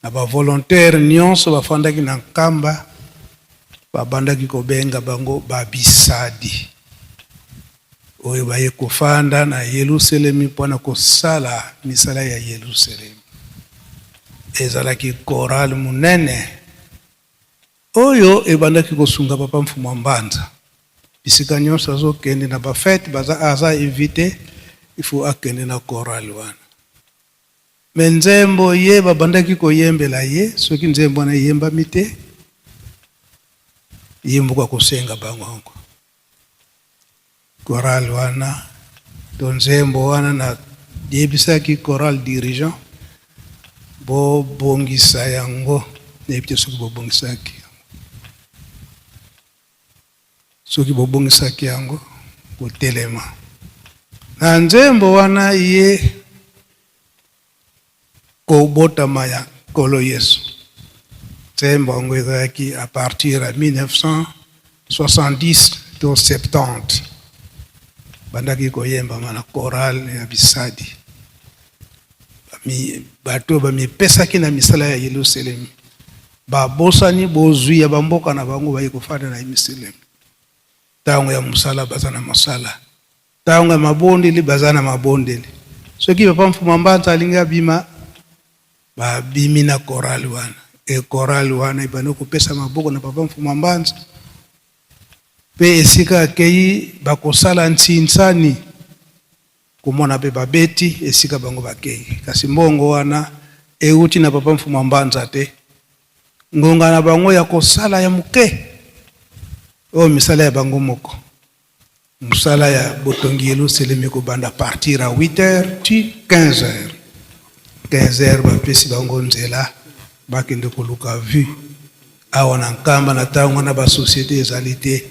na ba volontaire nyonso bafandaki na nkamba babandaki kobenga bango babisadi oyo baye kofanda na Yerusalemi mpona kosala misala ya Yerusalemi ezalaki koral munene oyo ebandaki kosunga papa mfumu mbanza bisika nyonso azokende na bafete aza invité il faut akende na koral wana me nzembo ye babandaki koyembela ye soki nzembo na yembami te yembo kwa kosenga bango ango koral wana to nzembo wana na yebisaki koral dirigeant bo bongisa yango nebite soki bobongisaki soki bobongisaki yango kotelema na nzembo wana ye kobotama ya kolo Yesu nzembo yango ezalaki à partir ya 1970 to 70 bandaki koyembama na koral ya bisadi bato bamipesaki na misala ya Yerusalemi babosani bozwi ya bamboka na bango baye kofanda na Yerusalemi tango ya musala baza na masala tango ya mabondeli baza na mabondeli soki papa mfumu mbanza alinga bima babimi na koral wana e koral wana ibano kopesa maboko na papa mfumu mbanza pe esika akei bakosala ntsinsani komona pe babeti esika bango bakei kasi mbongo wana euti na papa mfumu mbanza te ngonga na bango ya kosala ya muke o misala ya bango moko musala ya botongi Yerusalemi kobanda partir à 8h ti 15h bapesi bango nzela bakende koluka vu awa na nkamba na tango na ba société ezali te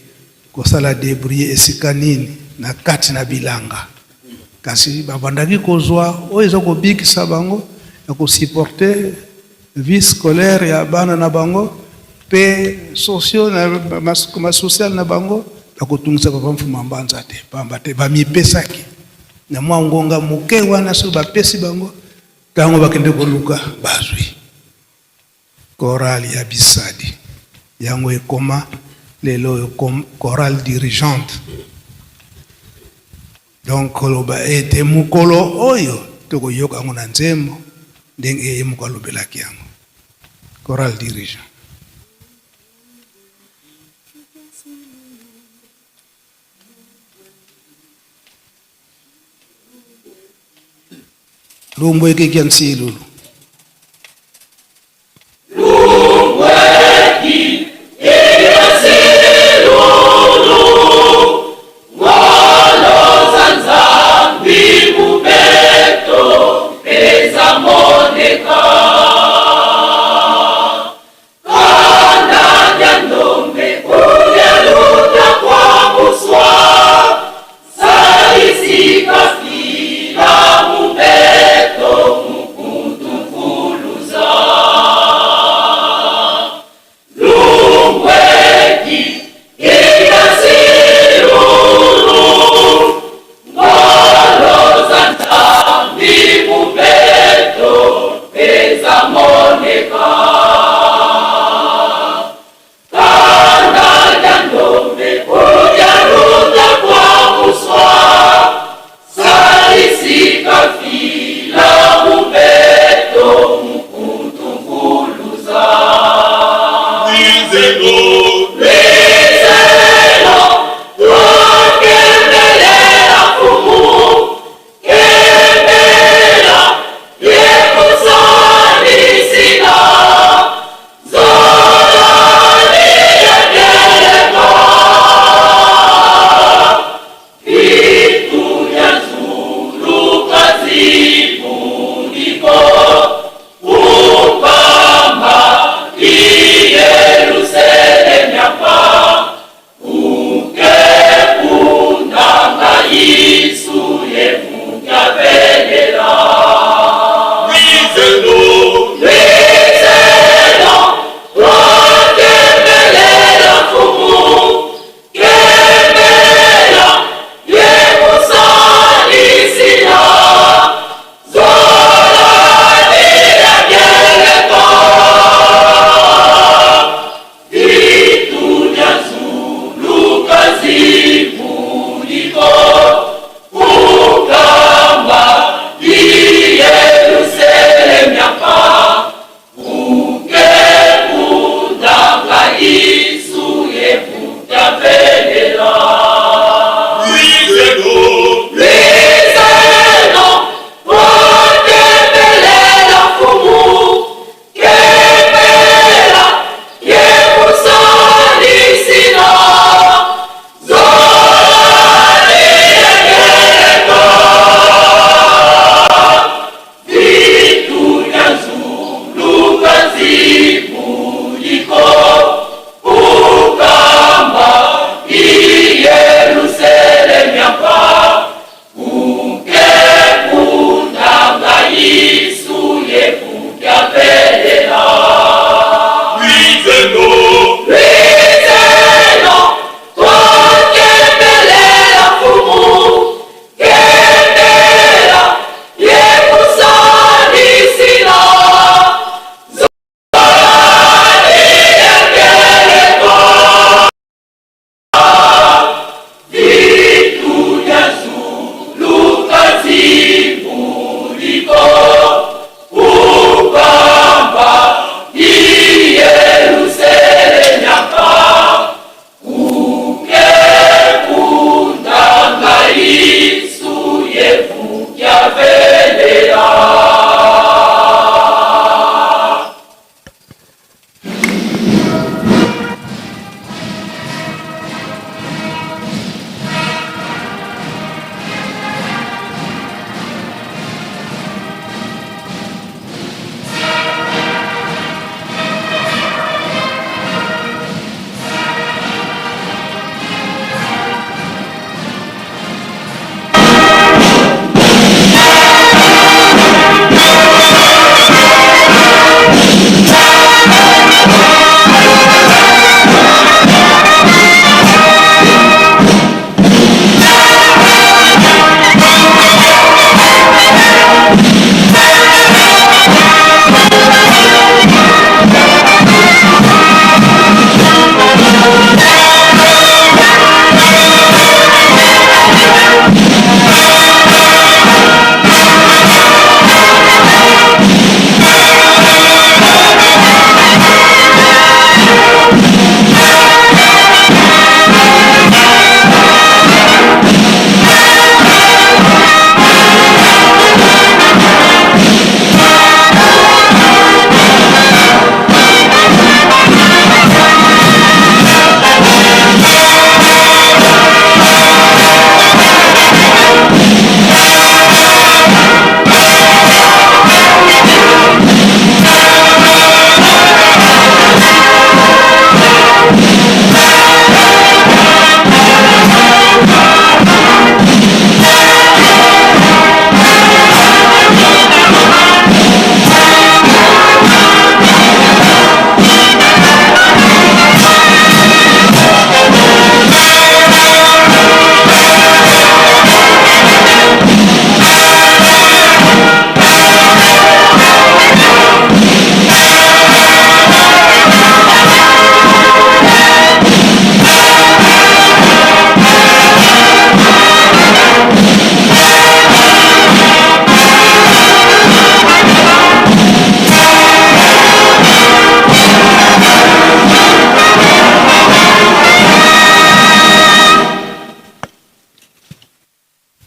kosala débrouiller esika nini na kati na bilanga kasi babandaki kozwa oyo eza kobikisa bango ya kosupporter vie scolaire ya bana na bango pe socio na social na bango bakotungisa papa mfumu mbanza te pamba te bamipesaki na mwa ngonga moke wana so bapesi bango tango bakende koluka bazwi chorale ya Bisadi yango ekoma lelo chorale dirigeante. Donc koloba ete mukolo oyo toko yoka yango na nzembo ndenge eye mukalobelaki yango chorale dirigeant. Lumbo eke kiansi lulu.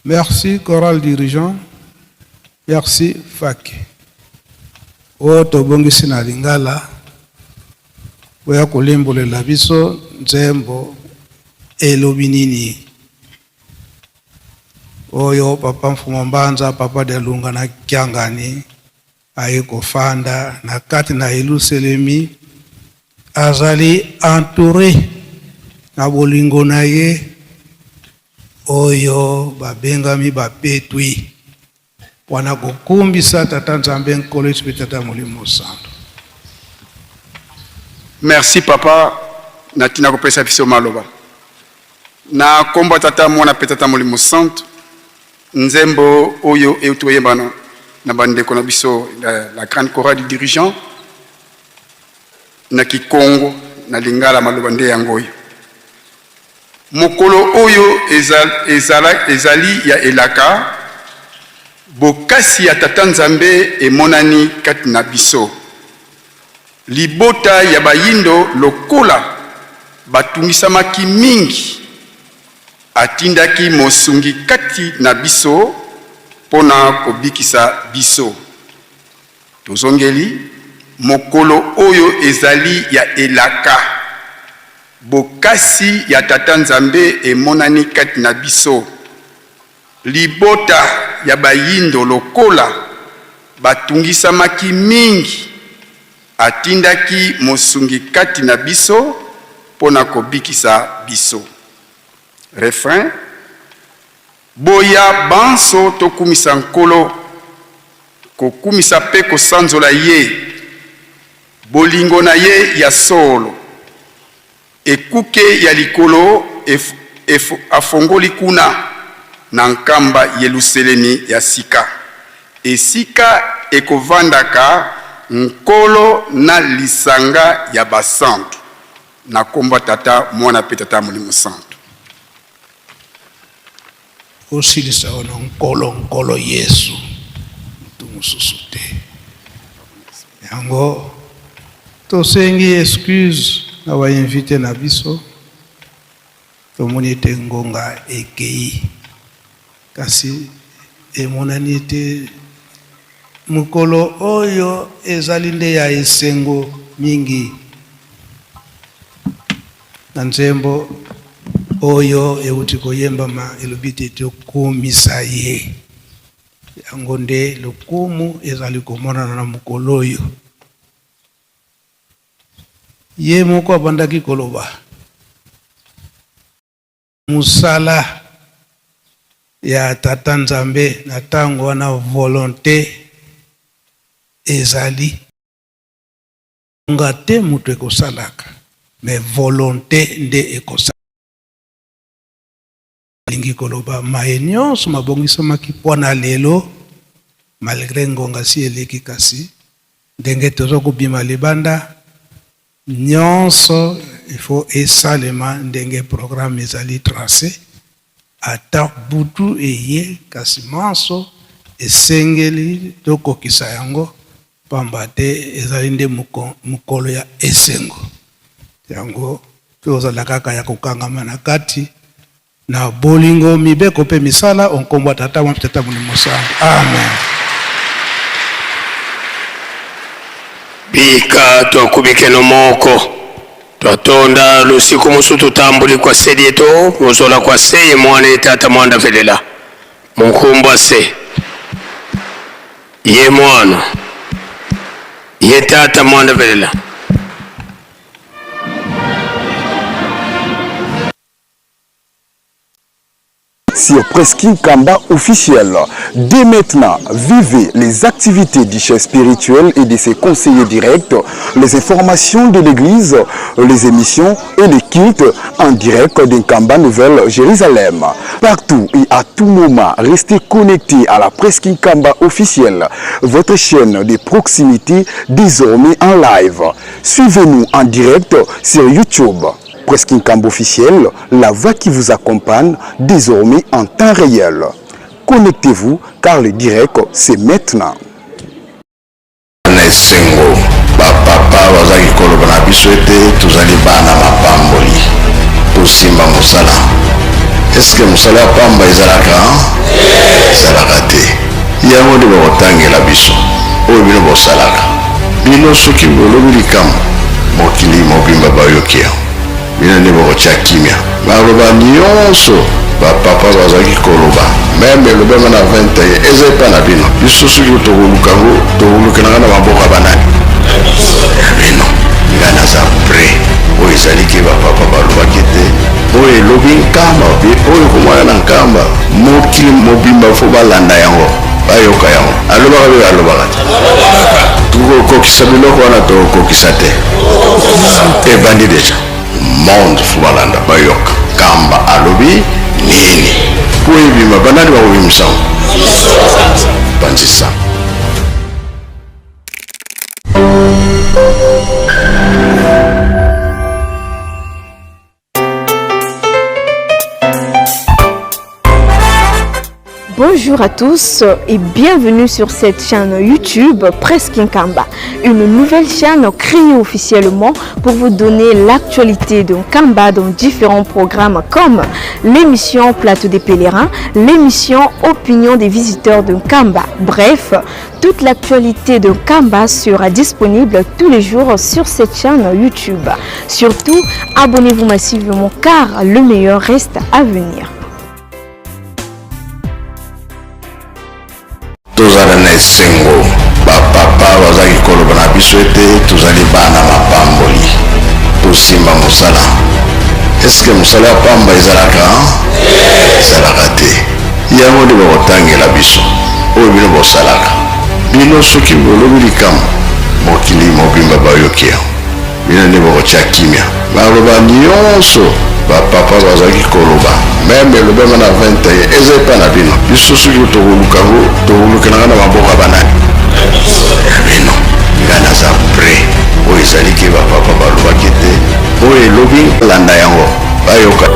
Merci, choral dirigeant. Merci, Faki. Oto bongisi na lingala. Oya kulimbule labiso, nzembo, elobinini. Oyo papa Mfumambanza, papa de Lunga na Kiangani, aiko fanda, na kati na Yeluselemi, azali entouré, na bolingo na ye, oyo babengami bapetwi. Wana kukumbisa tata Nzambe nkolo yesu tata Molimo Santo. Merci papa, natina kopesa biso maloba. Na komba tata mwana petata Molimo Santo, nzembo oyo eutoyembana na bandeko na biso la grande chorale du dirigeant na Kikongo na lingala maloba nde yangoyo. Mokolo oyo ezali ya elaka bokasi ya tata Nzambe emonani kati na biso. Libota ya bayindo lokola batungisamaki mingi atindaki mosungi kati na biso pona kobikisa biso. Tozongeli mokolo oyo ezali ya elaka bokasi ya tata Nzambe emonani kati na biso. Libota ya bayindo lokola batungisamaki mingi atindaki mosungi kati na biso pona kobikisa biso. Refrain. Boya banso tokumisa nkolo kokumisa pe kosanzola ye bolingo na ye ya solo ekuke ya likolo afongoli kuna na nkamba Yeluselemi ya sika. Esika ekovandaka nkolo na lisanga ya basantu. Na komba tata mwana pe tata Molimo Santo. Osilisa ono nkolo Yesu. Tumususute. Yango tosengi excuse na wa invité na biso. Tomoni te ngonga ekei. Kasi emonani te mukolo oyo ezali nde ya esengo mingi. Na nzembo oyo euti koyemba ma elobite tokumisa ye. Yango nde lokumu ezali komonana na mukolo oyo. Ye moko abandaki koloba. Musala ya tata Nzambe na tango wana volonté ezali ngate mutu ekosalaka mais volonté nde ekosalaka. Lingi koloba maye nyonso mabongisamaki mpona lelo malgré ngonga si eleki kasi ndenge tozo kobima libanda nyonso il faut esalema ndenge programme ezali tracé ata butu eye kasi manso esengeli tokokisa yango pamba te ezali nde mukolo ya esengo. Yango tozala kaka ya kokangama na kati na bolingo mibeko pe misala onkombo tata mwa tata Molimo Santo. Amen. Bika twakubikeno moko twatonda lusiku musu tutambuli kwa sedieto muzola kwa seye mwane tata mwanda velela munkumbwa se ye mwana ye tata mwanda velela. Sur Presqu'île Kamba officiel. Dès maintenant, vivez les activités du chef spirituel et de ses conseillers directs, les informations de l'église, les émissions et les cultes en direct d'Nkamba Nouvelle Jérusalem. Partout et à tout moment, restez connectés à la Presqu'île Kamba officielle, votre chaîne de proximité désormais en live. Suivez-nous en direct sur YouTube. Presqu'île Kamba officiel, la voix qui vous accompagne désormais en temps réel. Connectez-vous car le direct c'est maintenant. Nesengo bapapa bazaki koloba na biso ete tozali bana mapamboli tosimba mosala Est-ce que mosala ya pamba ezalaka ezalaka te yango nde bakotangela biso oyo bino bosalaka bino soki bolobi likambo mokili mobimba bayoki yango bino nde bakotya kimia baloba nyonso bapapa bazalaki koloba meme elobema na 21 eza epa na bino biso soki tokolukango tokolukelanga na maboka banani ya bino nga naza pre oyo ezaliki bapapa balobaki te oyo elobi nkamba oyo komwana na nkamba mokili mobimba fo balanda yango bayoka yango alobaka mpe alobaka te tokokokisa biloko wana tokokokisa te ebandi deja monde fo balanda bayoka nkamba alobi nini po ebima banani bakobimisango banzisa. Bonjour à tous et bienvenue sur cette chaîne YouTube Presque Nkamba, une nouvelle chaîne créée officiellement pour vous donner l'actualité de Nkamba dans différents programmes comme l'émission Plateau des pèlerins, l'émission Opinion des visiteurs de Nkamba. Bref, toute l'actualité de Nkamba sera disponible tous les jours sur cette chaîne YouTube. Surtout, abonnez-vous massivement car le meilleur reste à venir. Tozala na esengo bapapa bazalaki koloba na biso ete tozali bana mapamboli tosimba mosala. Eske mosala ya pamba ezalaka ezalaka te yango nde bakotangela biso oyo bino bosalaka bino soki bolobi likambo mokili mobimba bayoki yango bino nde bakotya kimia baloba nyonso bapapa bazalaki koloba meme elobema na 21 eza epa na bino biso soki tokolukango tokolukelanga na maboka banani ya bino nga naza pre oyo ezaliki bapapa balobaki te oyo elobi landa yango bayoka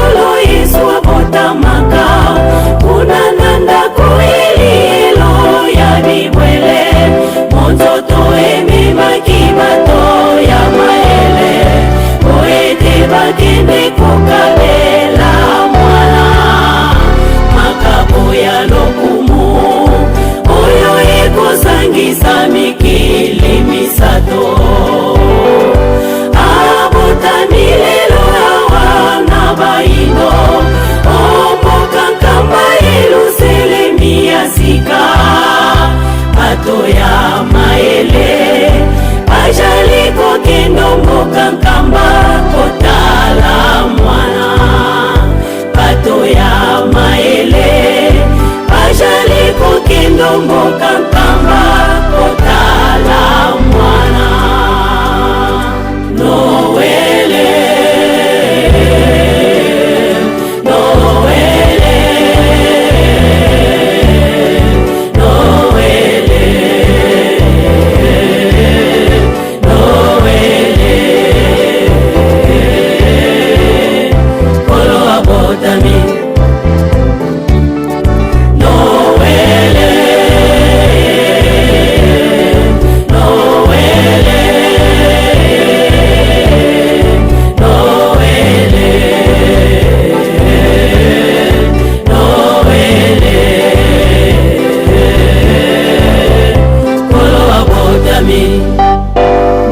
bakende kokabela mwana makabo ya lokumu oyo ekosangisa mikili misato abotami lelo awa na baino omboka nkamba eluselemi ya sika bato ya maele bajali kokendo mboka nkamba kotala mwana bato ya maele bajali kokendo mboka nkamba kotala mwana Noele Noele Noele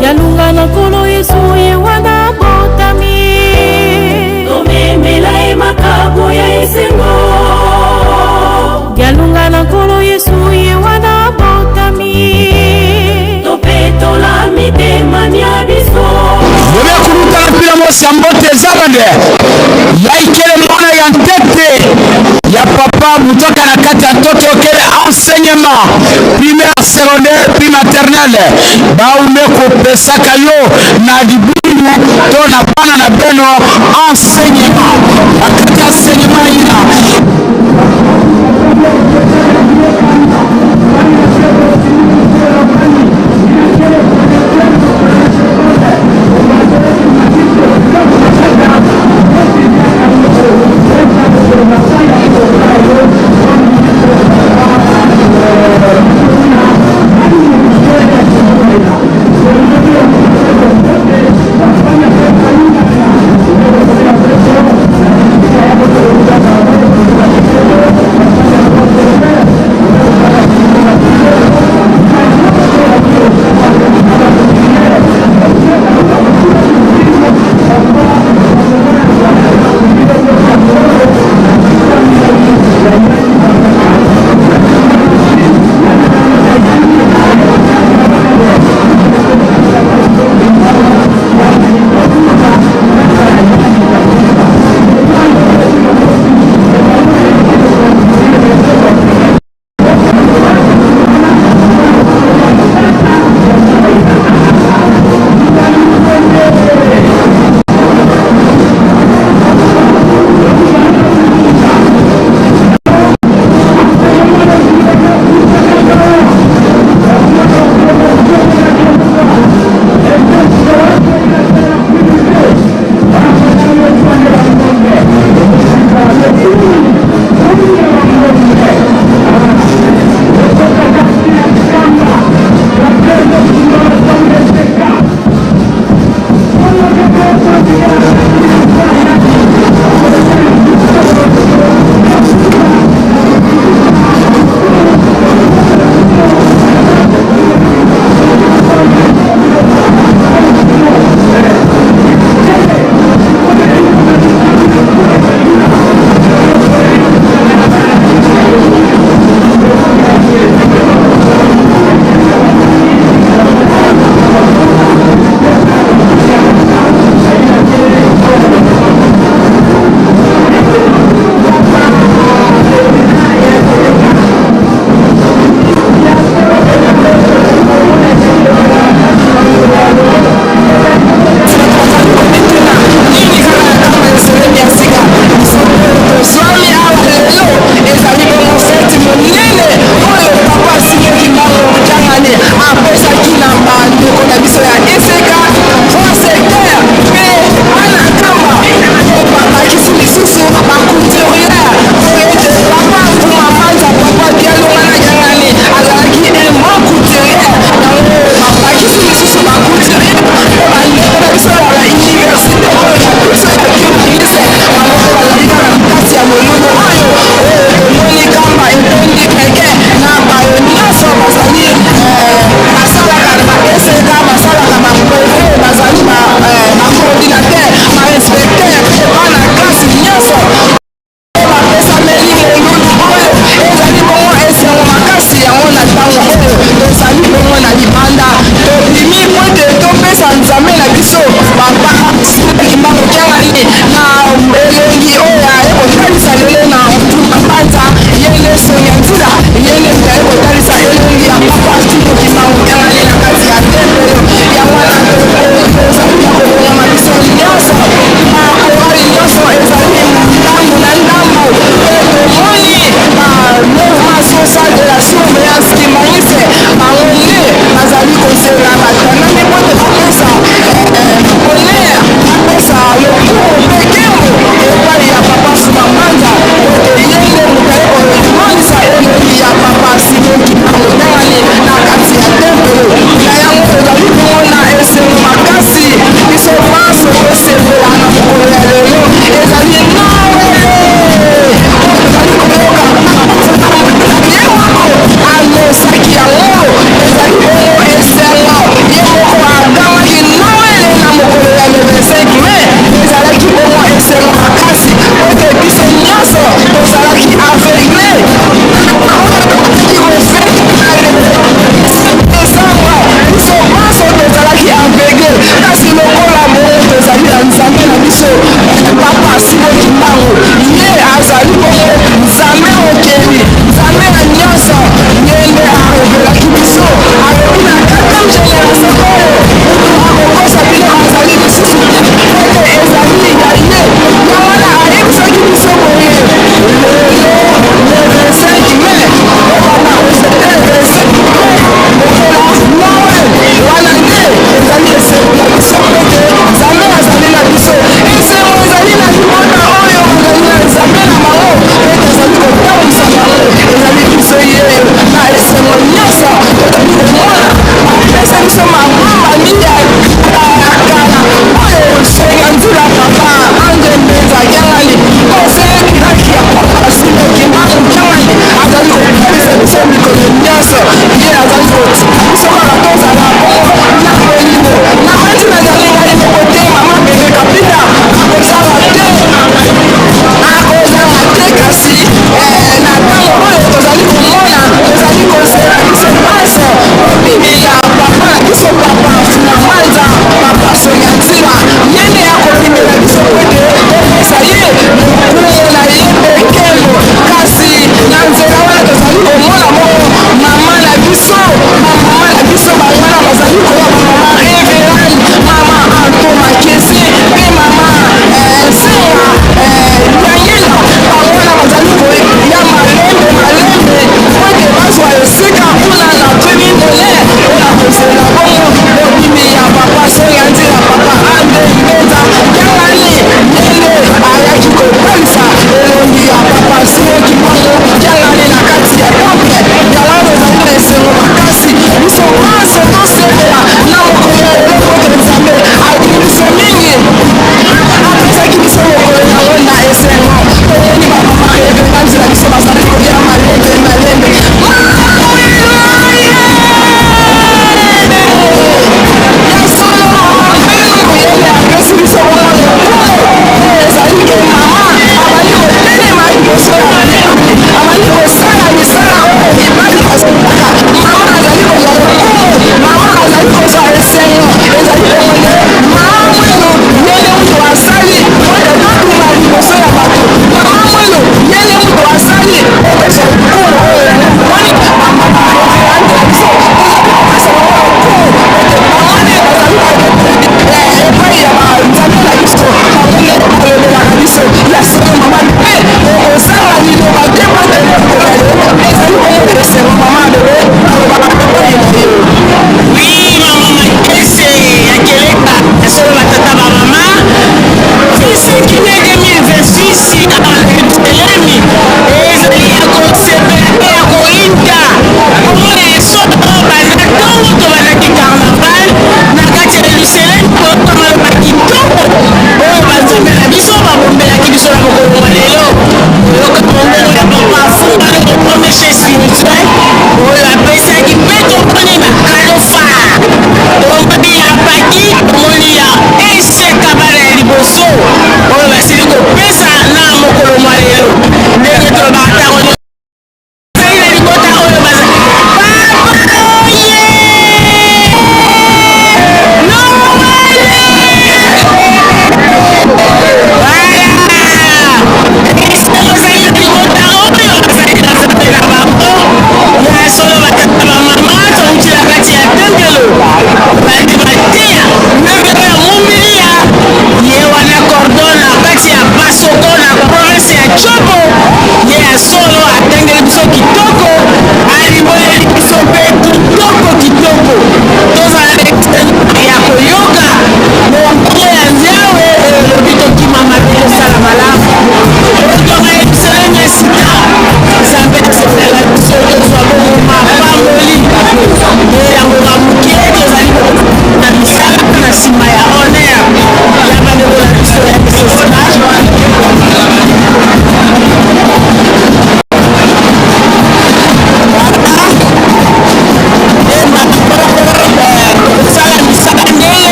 Jalunga na kolo Yesu ye wana botami tomemela e makabo ya esengo Jalunga na kolo Yesu ye wana botami topetola mitema mia biso Bebe kurutana pila mosi ambote zabande yaikele mwana ya ntete ya papa mutoka na kati ya toto kele enseignement primaire secondaire puis maternelle baume kopesaka yo na libulu to na bana na beno enseignement bakati enseignement ina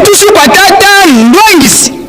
tusu kwa tata ndwangisi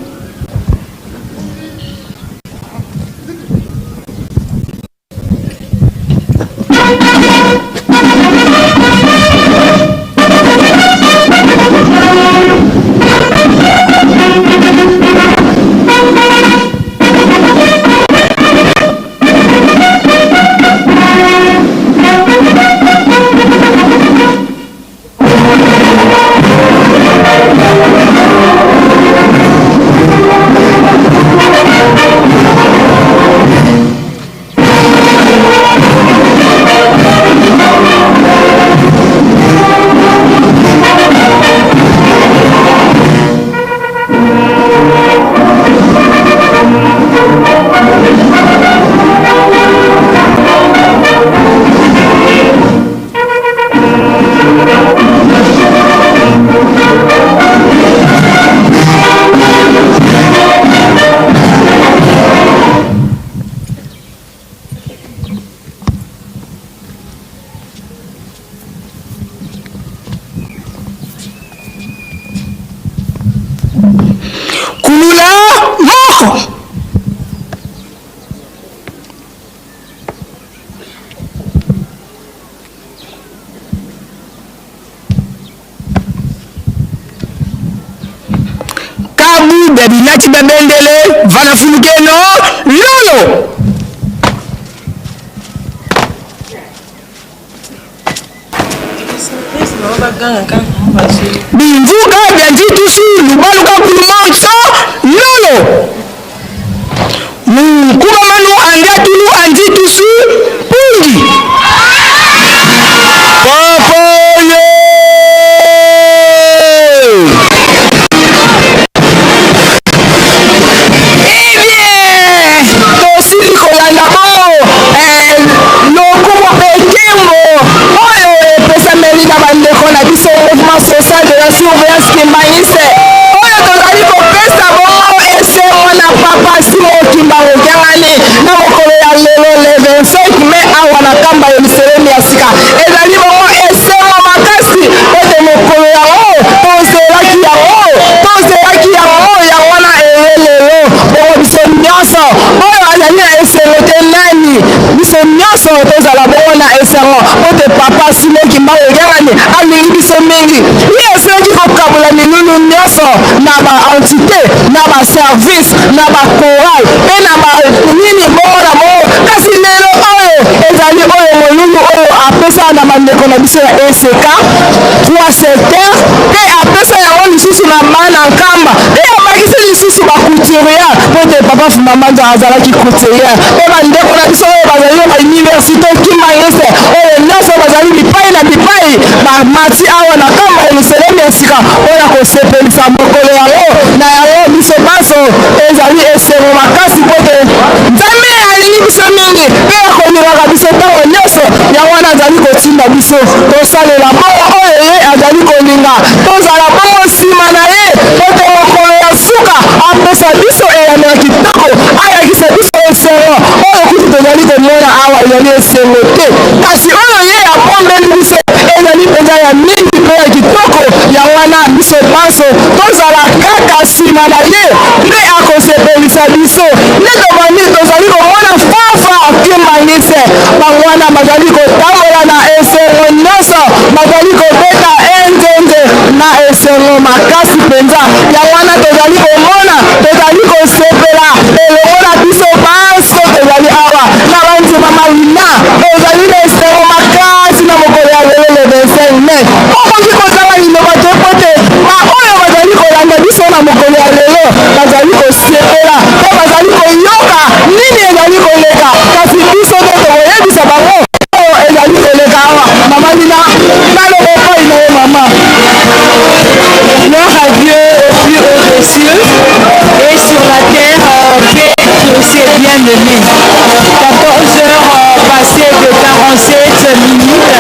binati babendele vanafulukeno lolo bimvuga byanjitusu lubaluka kulumonso lolo mukuba manu andatulu anjitusu pungi papoye social de la surveillance Kimbanise oyo tozali kopesa bongo esengo na papa Simo Kimbangu Kiangani na mokolo ya lelo le 25 mai awa na kamba ya Yelusalemu ya sika ezali bongo esengo makasi ete mokolo yango tozelaki yango ya wana elelo bongo biso nyonso oyo azali na esengo te nani biso nyonso tozala bongo na esengo ote papa Simo Kimbangu Kiangani alingi biso mingi ye esengi kokabula milulu nyonso na baentité na baservice na bachoral mpe na banini bongo na bongo kasi lelo oyo ezali oyo molulu oyo apesa na bandeko na biso ya ECK 3 secteur mpe apesa yango lisusu na bana nkamba mpe abakisi lisusu bacouturier mpo te papa Fumamanja azalaki couturier mpe bandeko na biso oyo bazali na université Kimbanise oyo nyonso bazali bipai na bipai bamati awa na kamba Yelusalemu ya sika oyo kosepelisa mokolo yango na yango biso baso ezali esengo makasi mpo te nzambe alingi biso mingi mpe akolingaka biso ntango nyonso yango wana azali kotinda biso tosalela bongo oyo ye azali kolinga tozala bongo nsima na ye po te mokolo ya suka apesa biso eyano ya kitoko ayakisa biso esengo oyo kutu tozali komona awa ezali esengo te kasi oyo ye apombeli biso ezali mpenza ya mingi mpe ya kitoko ya wana biso baso tozala kaka nsima na ye nde akosepelisa biso nde tobandi tozali komona fafa Kimbanise bango wana bazali kotambola na esengo nyonso bazali kobeta enzenze na esengo makasi mpenza ya wana tozali komona tozali kosepela elongo na biso baso tozali awa na banzima mawina ezali na esengo makasi na mokolo ya lelo le 25 mai okoki kozanga liloba te po te oyo bazali kolanda biso na mokolo ya lelo bazali kosepela mpe bazali koyoka nini ezali koleka kasi biso te tokoyebisa bango oyo ezali koleka awa mama nina naloba epai na ye mama. Gloire à Dieu au plus haut des cieux et sur la terre paix pour ses bien-aimés. 14 heures passées de 47 minutes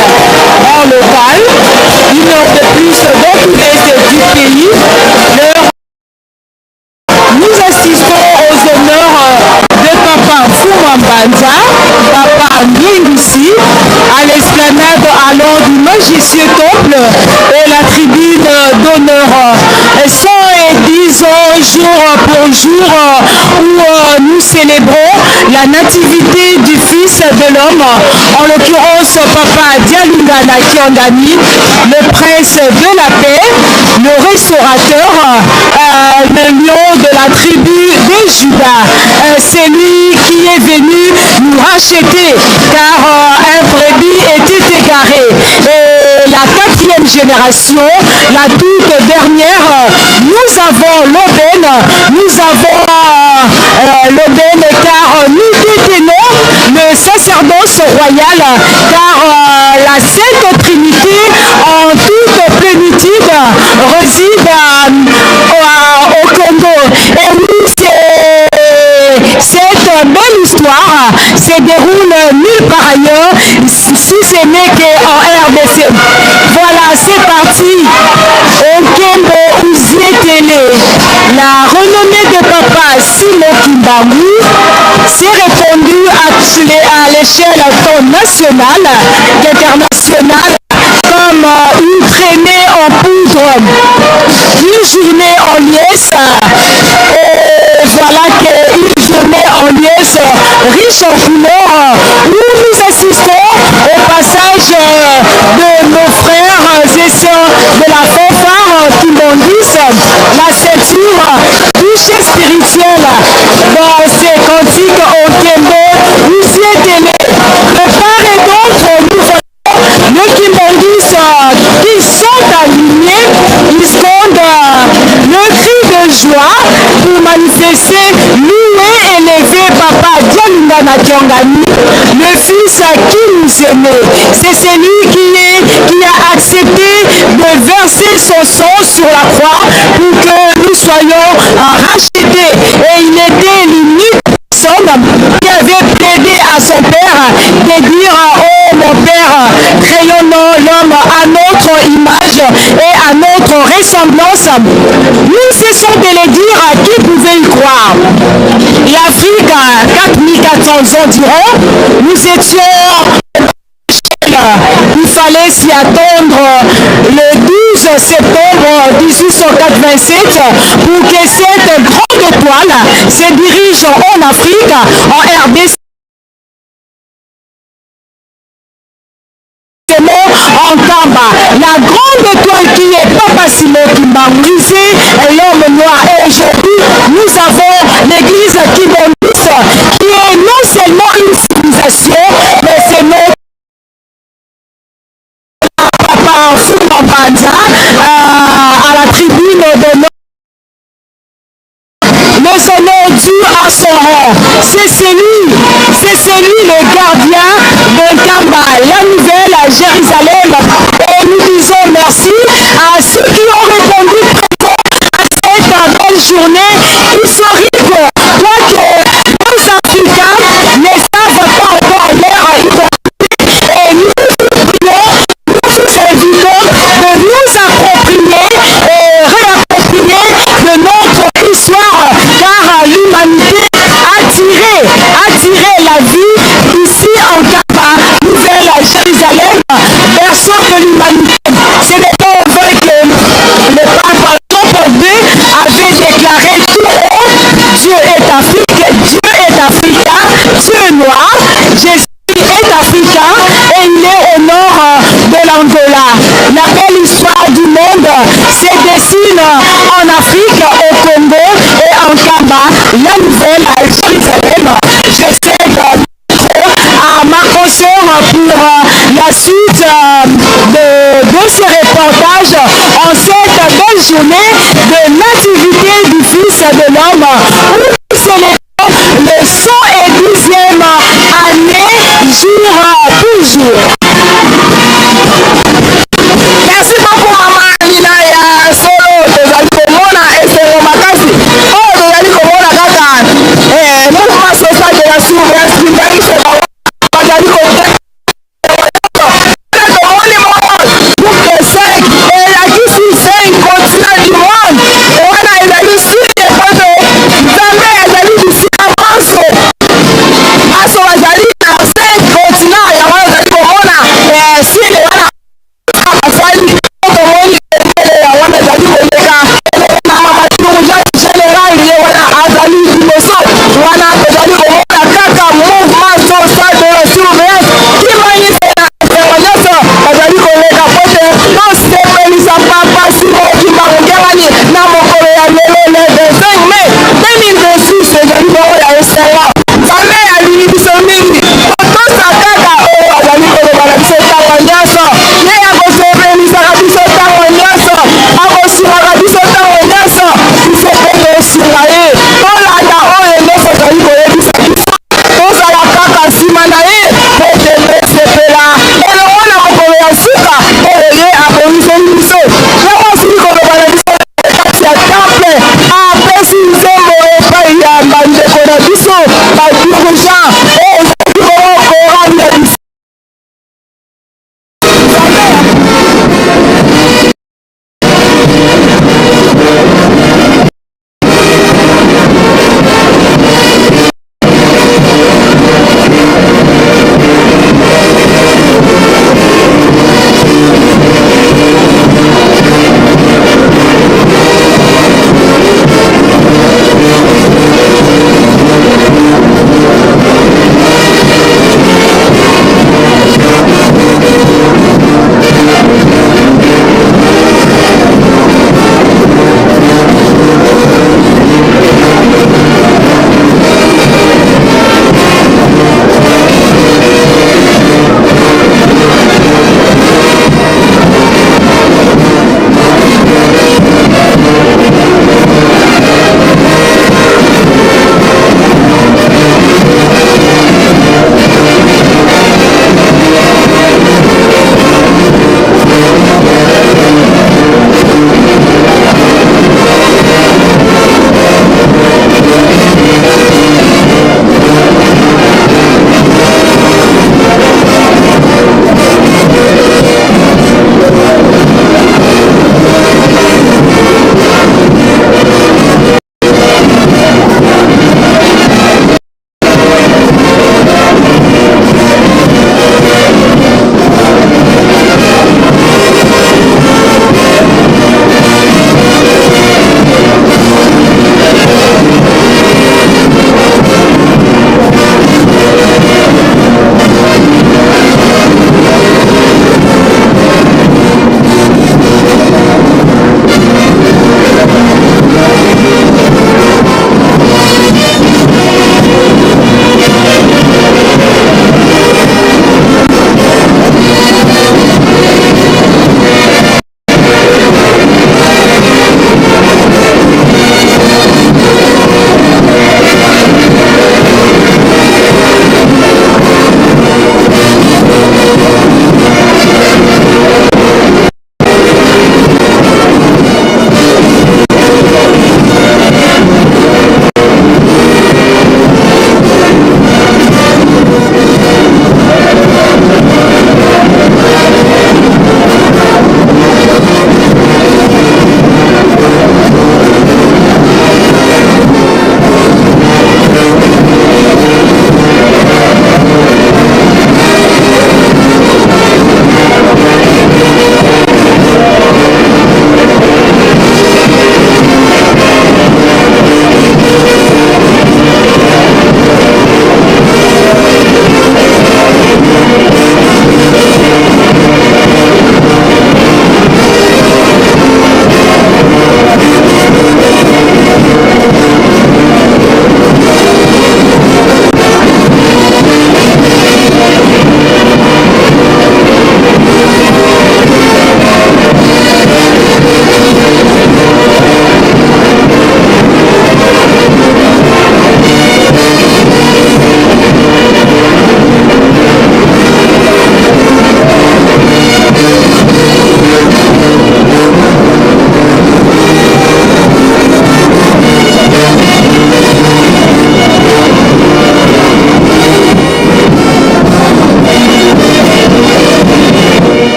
en local, une heure de plus dans tous les du pays. L'heure célébrons la nativité du Fils de l'homme, en l'occurrence Papa Dialungana Kiangani, le prince de la paix, le restaurateur, le lion de la tribu de Juda. C'est lui qui est venu nous racheter, car un brebis était égaré. Et la 4e génération, la toute dernière, nous avons l'aubaine, car nous détenons le sacerdoce royal, car la Sainte Trinité en toute plénitude réside au Congo. Et oui, cette belle histoire se déroule nulle part ailleurs, si ce n'est qu'en RDC. Voilà, c'est parti. Okembo Ouzietele, la renommée de Papa Simon Kimbangu s'est répandue à l'échelle tant nationale qu'internationale comme une traînée en poudre, une journée en liesse. Et voilà qu'une journée en liesse riche en couleurs où nous assistons au passage de nos frères et sœurs de la fanfare qui bondissent la ceinture touchée spirituelle dans ces cantiques au Kembo, Ouzietele. De part et d'autre, nous voyons le Kimbondis qui sont alignés, ils scandent le cri de joie pour manifester, louer et élever Papa Dialungana Kiangani, le Fils qui nous aimait. C'est celui qui a accepté de verser son sang sur la croix pour que nous soyons rachetés. Et il était l'unique personne qui avait plaidé à son père de dire: oh mon père, créons-nous l'homme à notre image et à notre ressemblance. Nous cessons de le dire, qui pouvait y croire? L'Afrique, 4400 ans durant, nous étions... Il fallait s'y attendre le 12 septembre 1887 pour que cette grande étoile se dirige en Afrique, en RDC. En Kamba, la grande étoile qui est Papa Simon Kimbangu, l'homme noir. Et aujourd'hui, nous avons l'église Kibondis, qui est non seulement une civilisation, mais c'est notre Papa Fumanbanza à la tribune de nos. Les honneurs dus à son rang. C'est celui le gardien de Kamba, la nouvelle Jérusalem. Et nous disons merci à ceux qui ont répondu présent à cette belle journée historique. Quoique nos Africains ne savent pas encore leur identité. Et nous vous invitons de nous approprier et réapproprier de notre histoire, car l'humanité a tiré la vie ici en Kamba, nouvelle Jérusalem, berceau de l'humanité. Ce n'est pas vrai que le pape Jean Paul II avait déclaré tout haut: Dieu est africain, Dieu est africain, Dieu est noir, Jésus est africain et il est au nord de l'Angola. La belle histoire du monde se dessine en Afrique, au Congo et en Kamba, la nouvelle Jérusalem. J'essaie à ma consoeur pour la suite de ce reportage en cette belle journée de nativité du Fils de l'homme, où nous célébrons le 110e année, jour pour jour. Merci beaucoup, Maman Nina ya solo tozali komona esero makasi oyo tozali komona kaka mouvement social de la souveraineté bazali komona tomoni moko pour que 5 elakisi 5 continent du monde wana ezali sud epoto nzambe ezali bisika manso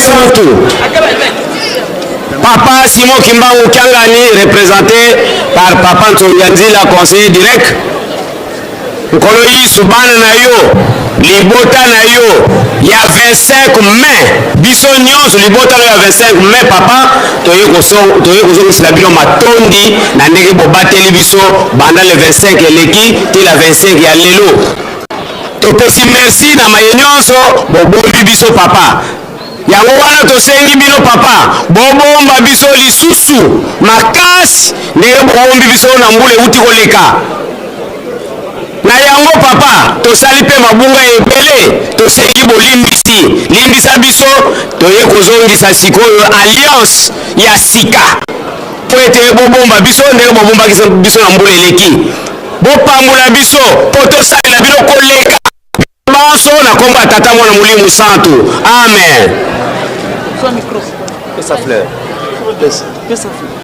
Santo. Papa Simon Kimbangu Kiangani, représenté par Papa Ntsongianzila, conseiller direct. Nkoloyi Subana na yo, libota na yo, ya 25 mai, biso nyonso libota na yo ya 25 mai, papa, toye kozongisila bino matondi, na ndenge bobateli biso, banda le 25 eleki, te la 25 ya lelo. Topesi merci na maye nyonso, bobombi biso papa. Yango wana tosengi bino papa, bobomba biso lisusu, makasi, ndenge bobombi biso na mbula euti koleka. Na yango papa, tosali pe mabunga ebele, tosengi bolimbisi, limbisa biso, toye kozongisa sikoyo alliance ya sika. Po ete bobomba biso, ndenge bobomba biso na mbula eleki. Bopambola biso, po tosalela bino koleka. Banso na kombo ya tata mwana Molimo Santo. Amen. Pesa fleur. Pesa fleur.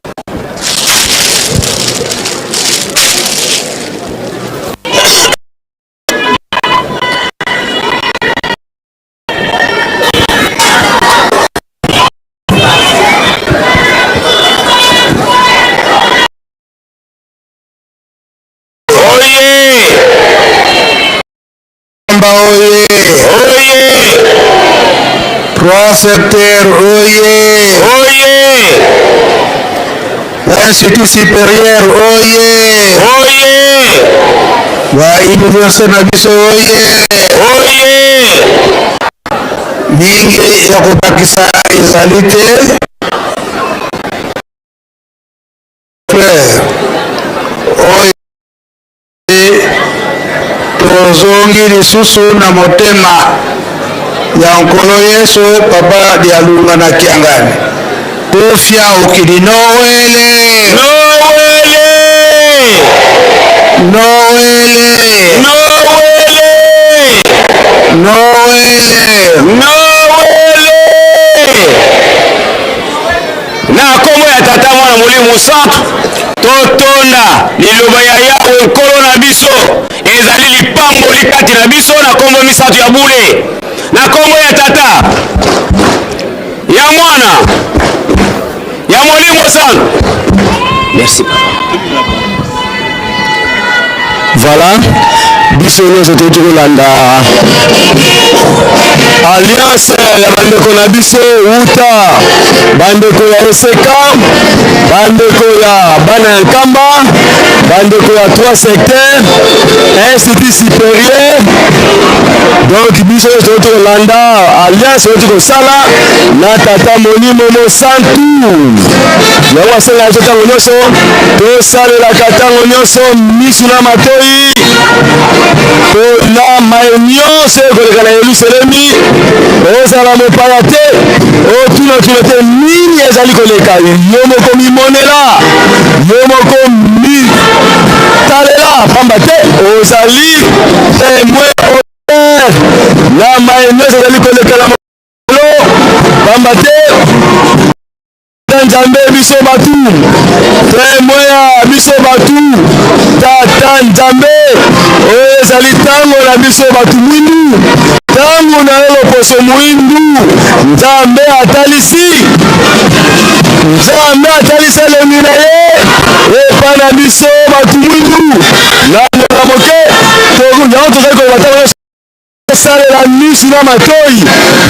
Trois secteurs, oyez! Oyez! Institut supérieur, oyez! Oyez! Université Nabiso, oyez! Oyez! Mingi ya kubakisa ezali te. Frère, oyez! Tozongi lisusu na motema ya nkolo Yesu papa dialunga na Kiangani. Tofia ukidi Noele. Noele. Noele. Noele. Noele. Noele. Na kombo ya tata mwana Molimo Santo, totonda liloba ya Yawe nkolo na biso, ezali lipamboli kati na biso na kombo misato ya bule. Na kombo ya tata, ya mwana, ya Molimo Santo. Merci. Voilà, biso nyonso toyei kolanda alliance ya bandeko na biso uta bandeko ya eseka, bandeko ya bana ya nkamba, bandeko ya 3 secteurs, institut supérieur. Donc biso nyonso toyei kolanda alliance oyo kosala na tata Molimo Santu. Yango asenga biso ntango nyonso tosalelaka ntango nyonso misu na matoi na maye nyonso ekoleka na Yerusalemi, ozala mopaya te, otuna te nini ezali koleka. Yo moko mimonela, yo moko mitalela, pamba te ozali témoin na maye nyonso ezali koleka na mokolo, pamba te Nzambe biso batu, témoin ya biso batu, tata Nzambe ezali tango na biso batu mwindu, tango na loposo mwindu, Nzambe atalisi elengi na ye epa na biso batu mwindu na moke yango tozali kolobata salela misu na matoi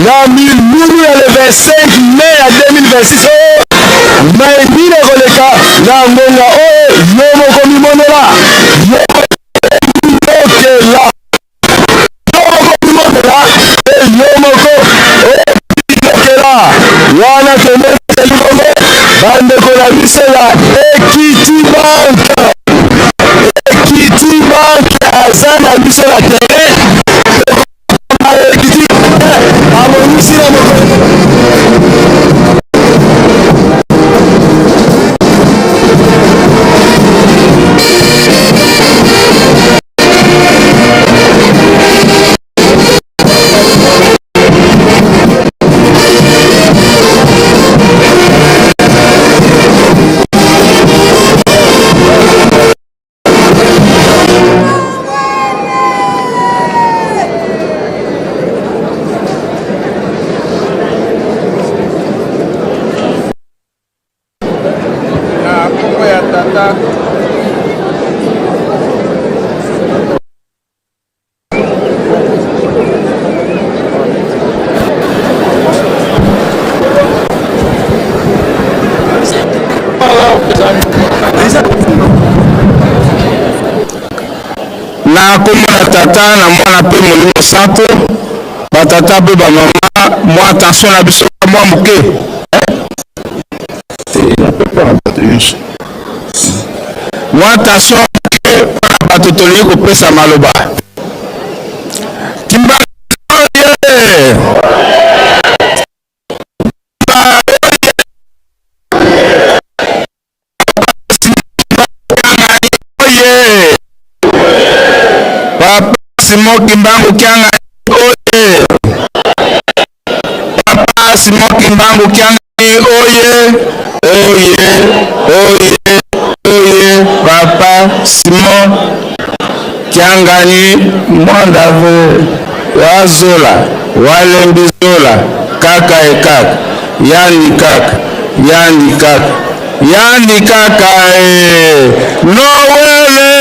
na milulu ya le 25 mai ya 2026 mai nini ekoleka na ngonga oyo yo moko mimonela yokela yo moko okela wana tomeseli bongo bandeko na biso ya Equity Bank aza na biso ya terrain amonisi na moko tata na mwana pe molimo santo batata pe bamama mwa attention na biso mwa moke mwa attention mpona bato tolingi kopesa maloba kimba Papa Simon Kimbangu Kyanga oye. Papa Simon Kimbangu Kyanga oye. Oye. Oye. Oye. Papa Simon Kyangani Mwandave Wazola Walembi Zola Kaka Ekaka Yani Kaka Yani Kaka Yani Kaka Noele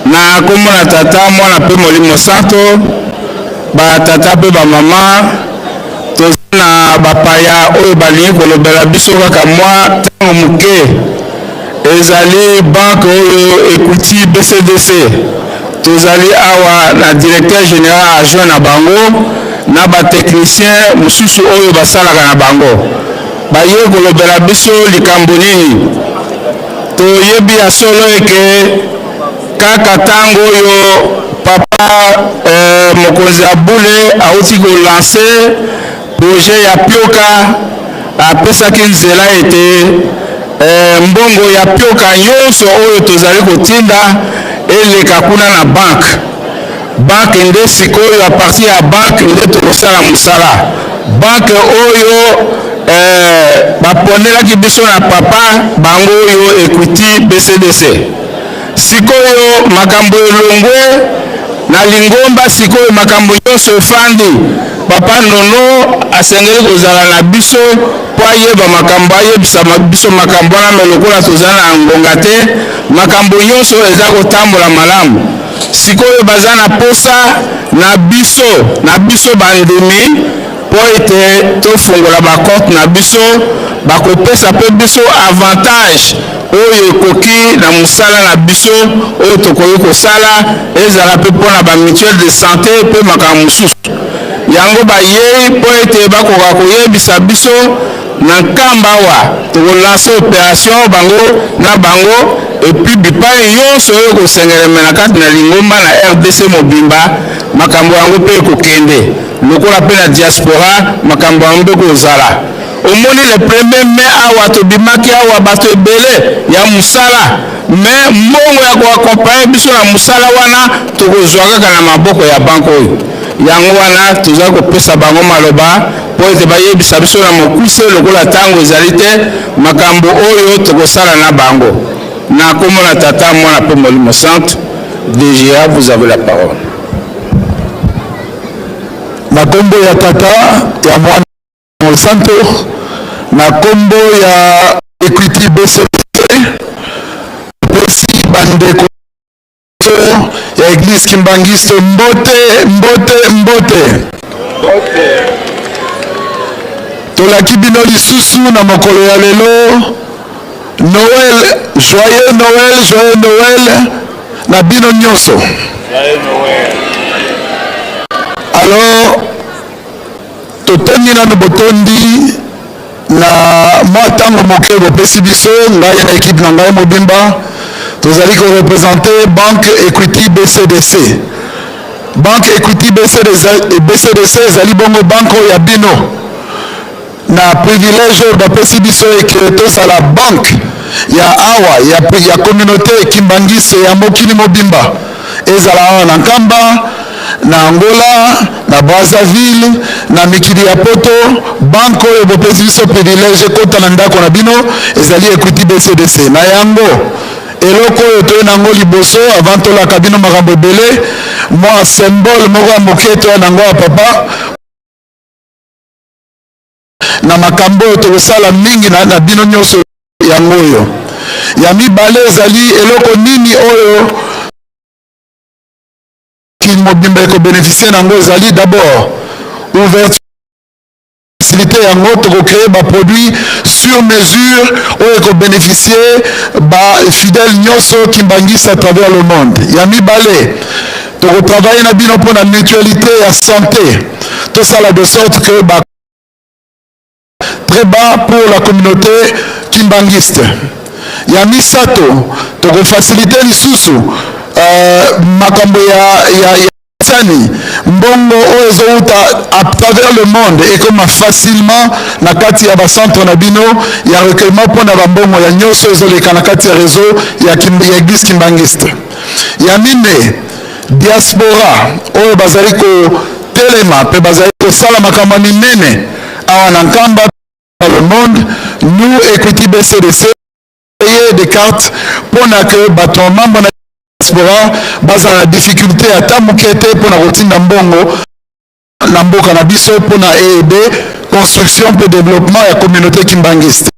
na komona tata mwana pe molimo santo ba tata pe ba mama tozana bapaya oyo balingi kolobela biso kaka mwa ntango moke ezali banke oyo ekuti BCDC tozali awa na directeur général adjoint na bango na batechnicien mosusu oyo basalaka na bango baye kolobela biso likambo nini toyebi ya solo eke kaka tango oyo papa mokonzi abule auti kolanse projet ya pioka apesaki nzela ete mbongo ya pioka nyonso oyo tozali kotinda eleka kuna na banke nde sikoyo apartir ya banke nde tokosala mosala banke oyo baponelaki biso na papa bango oyo Equity BCDC sikoyo makambo elongwe na lingomba sikoyo makambo nyonso efandi papa nono asengeli kozala na biso po ayeba makambo ayebisa biso makambo wana me lokola tozala na ngonga te makambo nyonso eza kotambola malamu sikoyo baza na posa na biso bandimi po ete tofungola bakote na biso bakopesa mpe biso avantage oyo ekoki na mosala na biso oyo tokoki kosala ezala mpe mpona bamutuelle de santé mpe makambo mosusu yango bayei mpo ete bakoka koyebisa biso na nkamba awa tokolanse opération bango na bango epuis bipai nyonso oyo kosengelema na kati na lingomba na RDC mobimba makambo yango mpe ekokende lokola mpe na diaspora makambo yango mpe kozala omoni le premier mai awa tobimaki awa bato ebele ya mosala me mbongo ya koakompagne biso na mosala wana tokozwa kaka na maboko ya banke oyo yango wana tozali kopesa bango maloba po ete bayebisa biso na mokuse lokola ntango ezali te makambo oyo tokosala na bango na komona tata mwana mpe molimo centre DGA vous avez la parole na kombo ya tata ya mwana santo na kombo ya Equity BCDC pesi bandeko ya Église Kimbangisto mbote tolaki bino lisusu na mokolo ya lelo Noël, joyeux Noël na bino nyonso. Alors totondi nano botondi na mwa ntango moke bopesi biso ngai na ekipe na ngai mobimba tozali korepresente banque Equity BCDC. Banque Equity BCDC ezali bongo banque oyo ya bino na privilège oyo bapesi biso eke tozala banque ya awa ya communauté Kimbangiso ya mokili mobimba ezala awa na Nkamba na Angola na Brazzaville na mikili ya poto banque oyo bopesi biso privilège ekota na ndako na bino ezali Equity BCDC na yango eloko oyo toye nango liboso avant tolaka bino makambo ebele mwa symbole moko ya moke toya nango ya papa na makambo oyo tokosala mingi na bino nyonso yango oyo ya mibale ezali eloko nini oyo mobimba ekobénéficie nango ezali d'abord ouverture facilité yango tokocrée baproduit sur sur mesure où est bénéficier fidèles nyonso Kimbangiste à travers le monde. Yami Balé, tu travailler na bino pour la mutualité et la santé. Tout ça là de sorte que très bas pour la communauté Kimbangiste. Yami Sato, tu faciliter les sous makambo ya sani mbongo oezouta à travers le monde et comme facilement na kati ya bacentre na bino ya recueillement pour na bambongo ya nyonso ezoleka na kati ya réseau ya église Kimbangiste. Ya mine diaspora oyo bazali ko telema pe bazali ko sala makambo minene awa na nkamba le monde. Nous Equity BCDC des cartes pour que baton membre na diaspora baza na difficulté ata mukete pour na rotina mbongo na mboka na biso pour na aider construction et développement ya communauté Kimbangiste.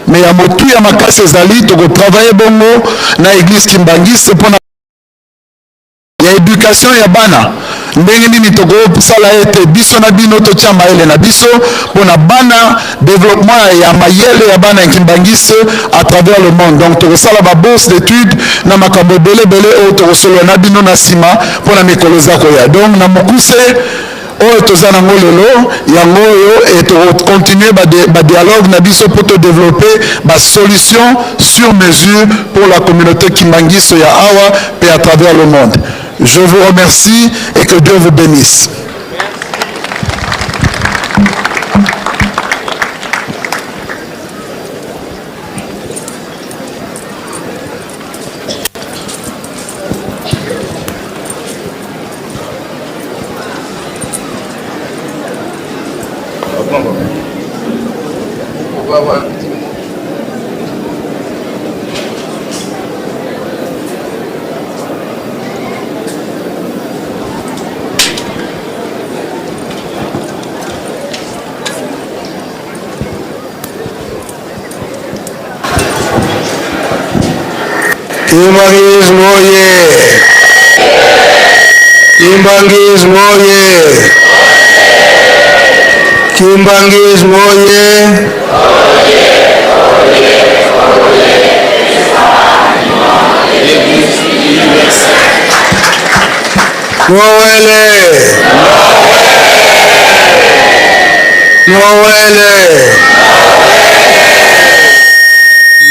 Mais ya motu ya makasi ezali to travailler bongo na église Kimbangiste pour na ya éducation ya bana ndenge nini toko sala ete biso na bino to tia maele na biso pona bana développement ya mayele ya bana Kimbangiste à travers le monde. Donc toko sala ba bourse d'études na makambo belé o toko solo na bino na sima pona mikolo za koya. Donc na mokuse oyo toza nango lelo yango oyo et to continuer ba dialogue na biso pour te développer ba solution sur mesure pour la communauté Kimbangiste ya awa et à travers le monde. Je vous remercie et que Dieu vous bénisse. Kimbangiste moye! Kimbangiste moye! Kimbangiste moye! Noëlle! Noëlle!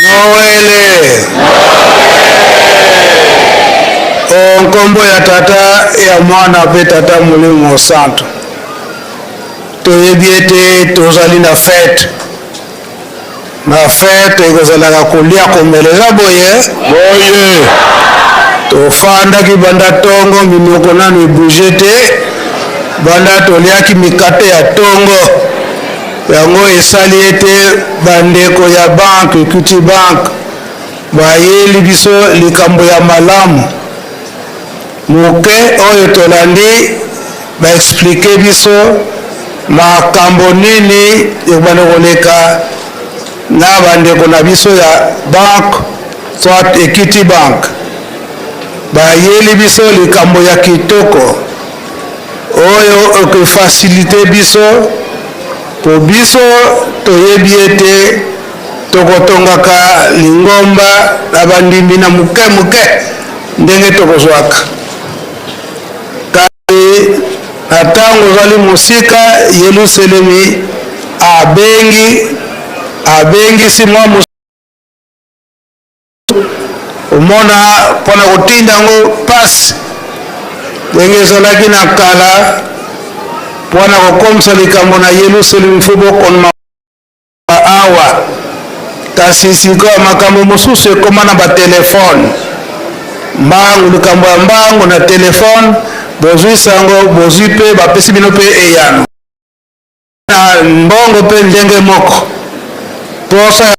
Noëlle! Nkombo ya tata ya mwana pe tata Molimo Santo toyebi ete tozali na fete ekozalaka kolia komela eza boye tofandaki banda tongo minoko nano ebouge te banda toliaki mikate ya tongo yango esali ete bandeko ya banke Equity Bank bayeli biso likambo ya malamu moke oyo tolandi baexplike biso makambo nini ekobanda koleka na bandeko na biso ya bank soit Equity Bank bayeli biso likambo ya kitoko oyo ekofasilite biso po biso toyebi ete tokotongaka lingomba na bandimbi na muke ndenge tokozwaka na ntango ozali mosika Yelusalemi abengisi mwa omona mpona kotinda yango pasi ndenge ezalaki na kala mpona kokomisa likambo na Yelusalemi fo bokonoma awa kasi sikoyo makambo mosusu ekoma na batelefone mbangu likambo ya mbangu na telefone bozwi sango bozwi mpe bapesi bino mpe eyano na mbongo mpe ndenge moko posa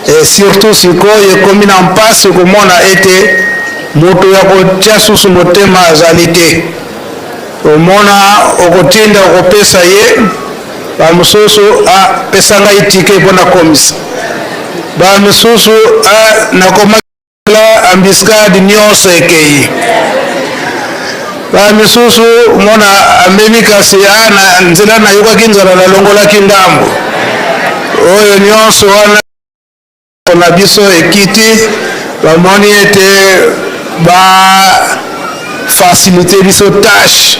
et surtout sikoyo ekomi na mpasi komona ete moto ya kotia susu motema azali te omona okotinda okopesa ye bamosusu apesa ngai tike mpo nakomisa bamosusu nakomakela ambiskade nyonso ekei bamisusu mona amemi kasi na nzela nayokaki nzala nalongolaki ndambo oyo nyonso wana na biso ekiti bamoni ete bafasilite biso tashe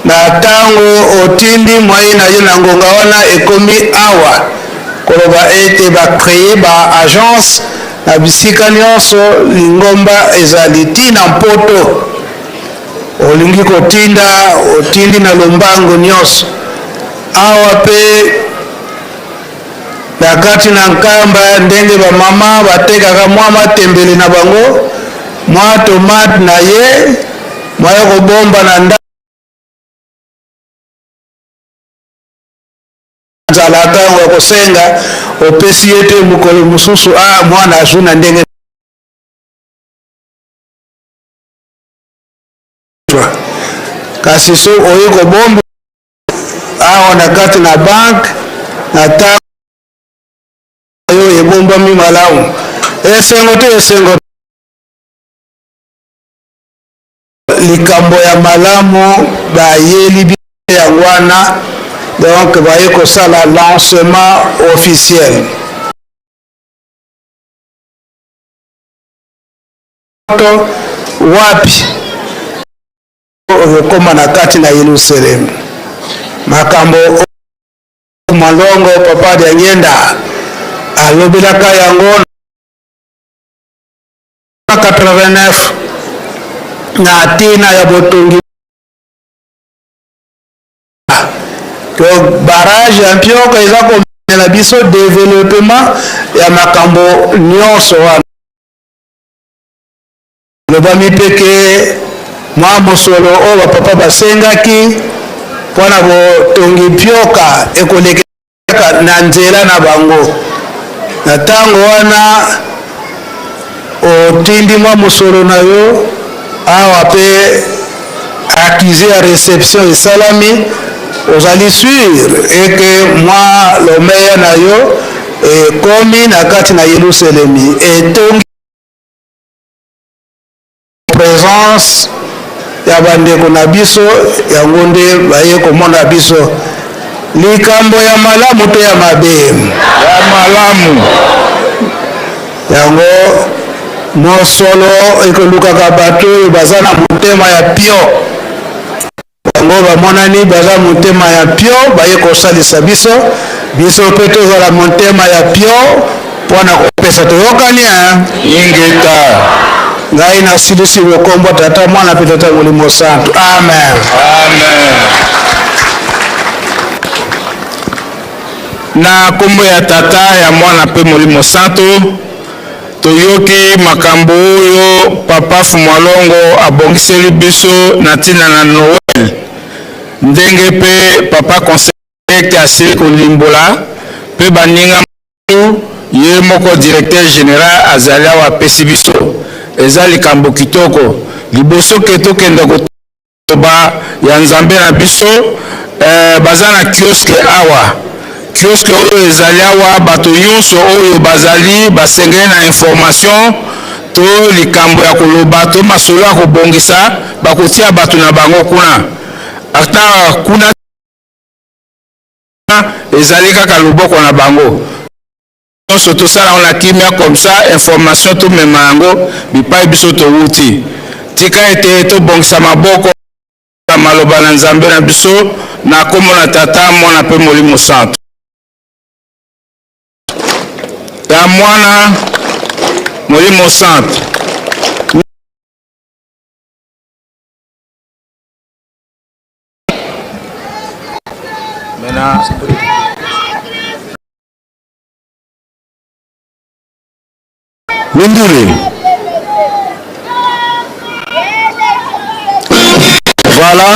na ntango otindi mwai na ye na ngonga wana ekomi awa koloba ete bakreye baagence na bisika nyonso lingomba ezali ntina mpoto olingi kotinda otindi na lombango nyonso awa mpe na kati na nkamba ndenge bamama batekaka mwa matembele na bango mwa tomate na ye mwa ya kobomba na nzala ntango ya kosenga opesi ete mokolo mosusu mwana azwi na ndenge kasi so oye kobomba awa na kati na banke na ntango oyo ebombami malamu esengo te esengo likambo ya malamu bayeli yango wana donc baye kosala lancement officiel wapi okoma na kati na Yerusalemu makambo malongo papa de ngenda alobelaka yango na 89 na tina ya botongi to barrage ya mpioko eza komela biso développement ya makambo nyonso wana lobami peke mwa mosolo oyo bapapa basengaki mpona botongi mpioka ekolekaka na nzela na bango na ntango wana otindi mwa mosolo na yo awa mpe accusé ya réception esalami ozali sur eke mwa lomeya na yo ekomi na kati na Yerusalemi etongi présence ya bandeko na biso yango nde baye komona biso likambo ya malamu to ya mabe ya malamu yango mosolo ekolukaka bato oyo baza na motema ya pio yango bamonani baza motema ya pio baye kosalisa biso mpe tozala motema ya pio mpona kopesa toyokani ingeta ngai nasilisi bokombo tata mwana mpe tata molimo santo amen na kombo ya tata ya mwana mpe molimo santo toyoki makambo oyo papa Fumwalongo abongiseli biso na ntina na Noel ndenge mpe papa conseil ete asili kolimbola mpe baninga ye moko directeur général azali awa apesi biso eza likambo kitoko liboso ke tokende kotoba ya nzambe na biso baza na kioske awa kioske oyo ezali awa bato nyonso oyo bazali basengeli na information to likambo ya koloba to masolo ya kobongisa bakotia bato na bango kuna ata kuna ezali kaka loboko na bango nyonso tosala na kimia comme ça information tomema yango bipai biso towuti tika ete tobongisa maboko na maloba na nzambe na biso na kombo na tata mwana mpe molimo santo ya mwana molimo santo Minduri. Voilà.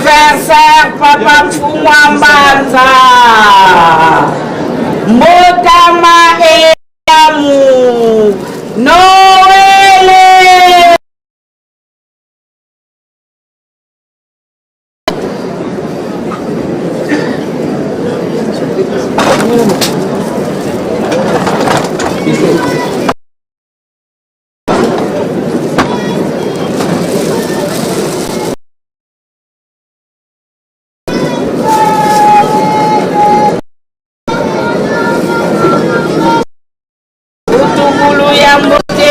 anniversaire Papa Mfumwa Mbanza. Mbotama eyamu Noele. Utugulu ya mbote.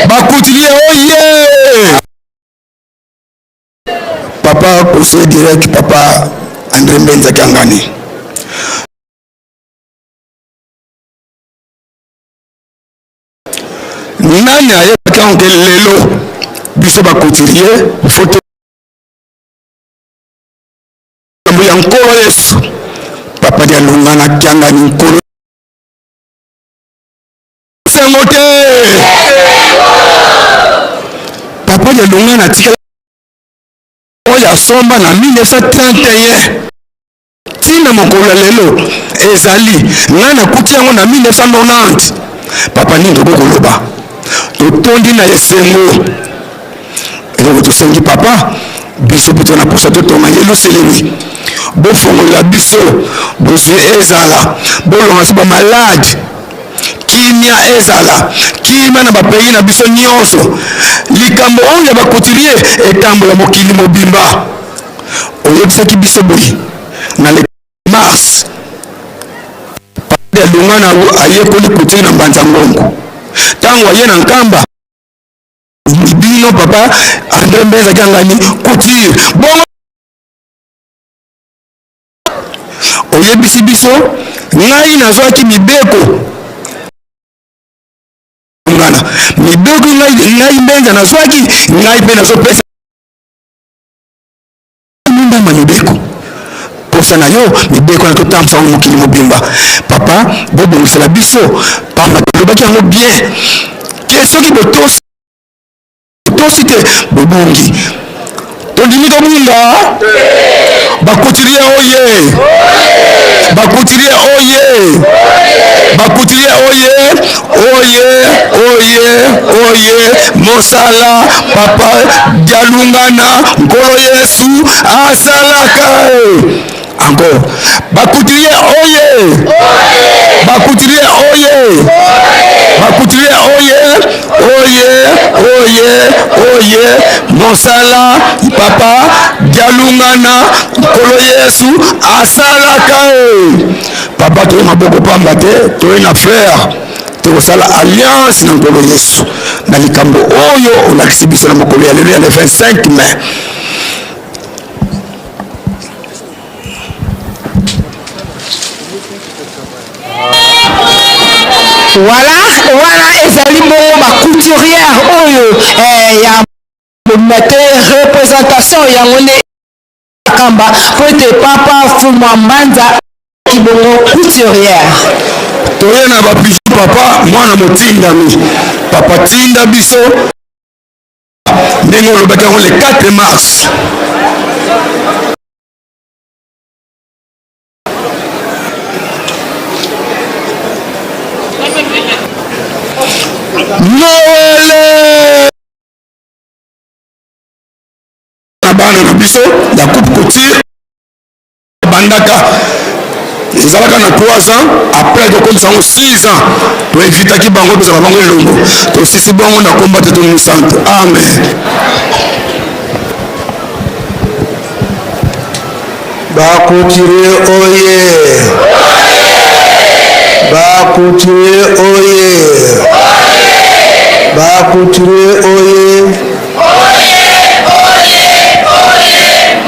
Bakutilie oye. Papa conseiller direct Papa André Mbenza Kiangani. Nani ayebaka onke lelo biso bakutilie photo ya nkolo Yesu. Papa dia lungana Kiangani nkolo sengote. Papa dia lungana tikala oya somba na 1931 tina mokolo lelo ezali ngana kuti yango na 1990. Papa nindo bokoloba totondi na esengo eloko tosengi papa biso puto na posa totonga Yelusalemi bofongola biso bozwi ezala bolonga so bamalade kimia ezala kimia na bapeyi na biso nyonso likambo oyo ya bakotilie etambola mokili mobimba oyebisaki biso boye na le mars papa alunga na ayekoli kotili na mbanza ngongo ntango aye na nkamba bino papa André Mbenza Kiangani kotile bongo oyebisi biso ngai nazwaki mibeko ngana donc ngai mbenza nazwaki ngai mpe nazopesa mindama mibeko posa na yo mibeko na totambisa ngo mokili mobimba papa bobongisela biso pamba tolobaki yango bien ke soki botosi te bobongi tondimi tobunga bakutilie oye bakutilie oye bakutilie oye mosala papa dialungana nkolo yesu asalaka encore bakutilie oye bakutilie oye bakutilie oye mosala papa dialungana nkolo yesu asalaka papa toye maboko pamba te toye na frère tokosala alliance na nkolo yesu na likambo oyo olakisi biso na mokolo ya lelo ya le 25 mai. Voilà, ezali bongo ba couturière oyo ya représentation ya ngone kamba pote papa Fumwa Mbanza kibongo couturière. Toye na ba biso papa mwana motindami papa tinda biso ndenge olobaki yango le 4 mars. Noël na bana na biso ya coupe couture bandaka ezalaka na 3 ans après tokomisa yango 6 ans toevitaki bango tozala bango elongo tosisi bango na komba te tomisante amen. Bakutire oye bakutire oye bakutire oye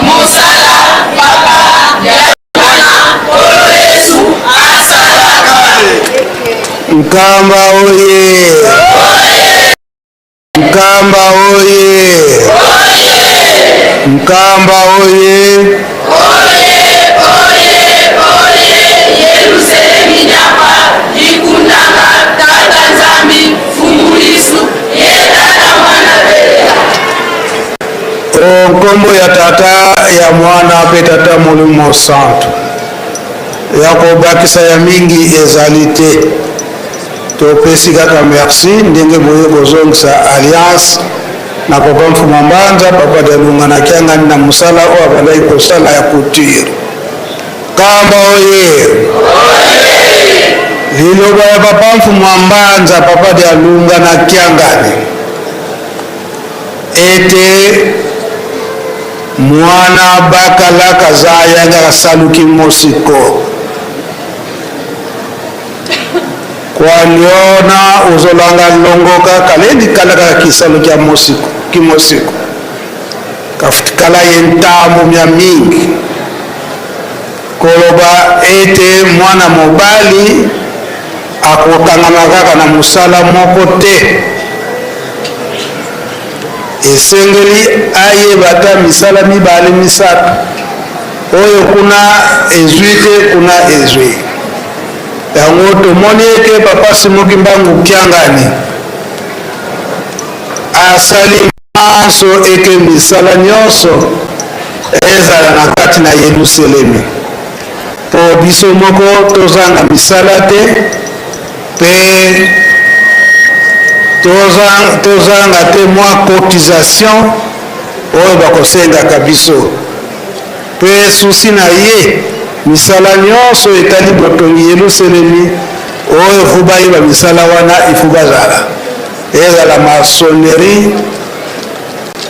mosala papa dialungana nkolo yesu asalaka Nkamba oye Nkamba oye Nkamba oye Yerusalemu nyapa ikundanga tata nzambi fumulisu yetata mwana bela nkombo ya tata ya mwana pe tata mulimo santo yakobakisa ya mingi ezali te topesi kaka merci ndenge boye kozongisa alliance na papa Mfumwa Mbanza papa dialungana kiangani na mosala oyo abandaki kosala ya couture. Kamba oye liloba ya papa Mfumwa Mbanza papa dialungana kiangani ete mwana bakalaka za yanga saluki mosiko kwaliona uzolanga longoka kaledi kalaka kisaluki ya mosiko kimosiko kafutikala yentambo mya mingi koloba ete mwana mobali akokangama kaka na mosala moko te esengeli ayeba ata misala mibale misato oyo kuna ezwi te kuna ezwi yango tomoni ete papa Simoki Mbangu Kiangani asali maso ete misala nyonso ezala na kati na Yerusalemi po biso moko tozanga misala te pe tozanga te mwa cotisation oyo bakosengaka biso pe susi na ye misala nyonso etali botongi Yerusalemi oyo fu bayeba misala wana ifu bazala ezala maçonnerie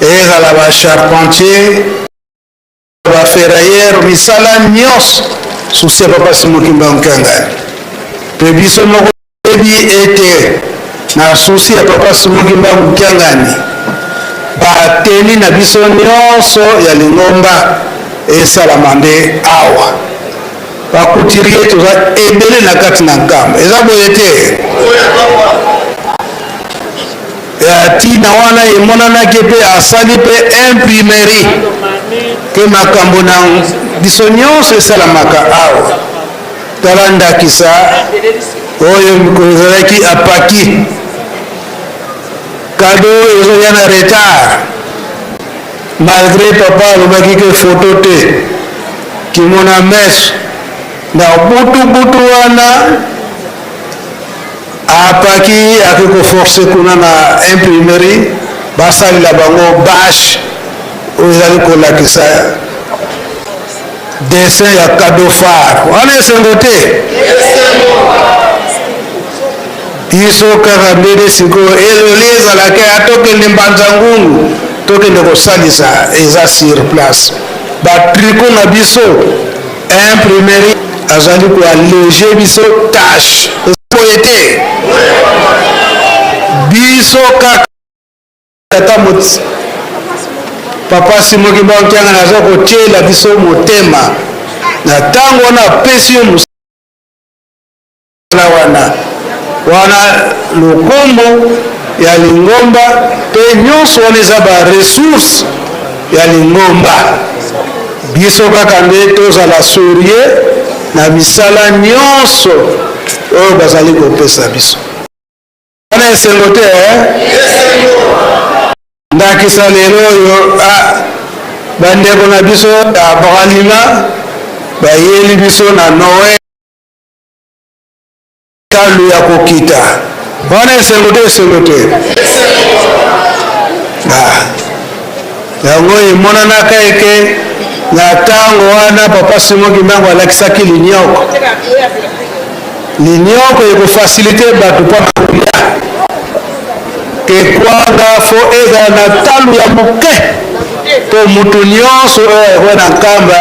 ezala bacharpentier baferrailleur misala nyonso susi ya papa Simoki Mbangu Kiangani pe biso moko ebi ete na susi ya papa Simoki Mbangu Kiangani bateni na biso nyonso ya lingomba esalama nde awa bakutirie toza ebele na kati na nkamba eza boye te tina wana emonanaki mpe asali mpe imprimerie ke makambo na biso nyonso esalamaka awa. Tala ndakisa oyo mikolo ezalaki apaki kado ezoya na retard malgré papa alobaki ke foto te kimona meso na butu wana apaki ake koforce kuna na imprimerie basalila bango bashe oyo ezali kolakisa dessin ya cadeau phare wana esengo te biso kaka ndenge sikoyo eloli ezalaki atokende mbanza ngungu tokende kosalisa eza sur place batriko na biso imprimerie azali koallege biso tâche oye te biso kaka tata moti papa Simon Kimbangu Nkyangani aza kotiela biso motema na ntango wana apesi yo mosala wana lokombo ya lingomba mpe nyonso wana eza baresource ya lingomba biso kaka nde tozala sorie na misala nyonso oyo bazali kopesa biso wana esengo te ndakisa lelo oyo bandeko na biso ya bakalima bayeli biso na noel kalu ya kokita wana esengo te yango emonanaka eke na ntango wana papa Simon Kimbangu alakisaki linyoko ekofasilite bato mpona kolia kekwanga fo ezala na talu ya moke mpo mutu nyonso oyo ekwe na nkamba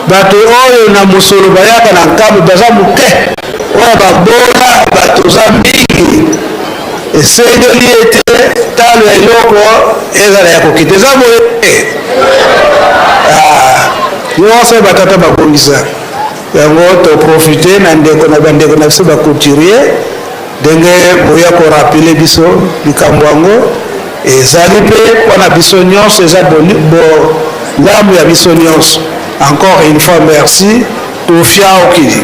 bato oyo na mosolo bayaka na nkamba baza moke oyo babola bato za mingi esengeli ete talo ya eloko ezala ya kokita eza boye nyonso batata bakongisa yango toprofite na ndeko na bandeko na biso bacouturier ndenge boya korapele biso likambo yango ezali mpe mpona biso nyonso eza bolamu ya biso nyonso. Encore une fois merci tofia okili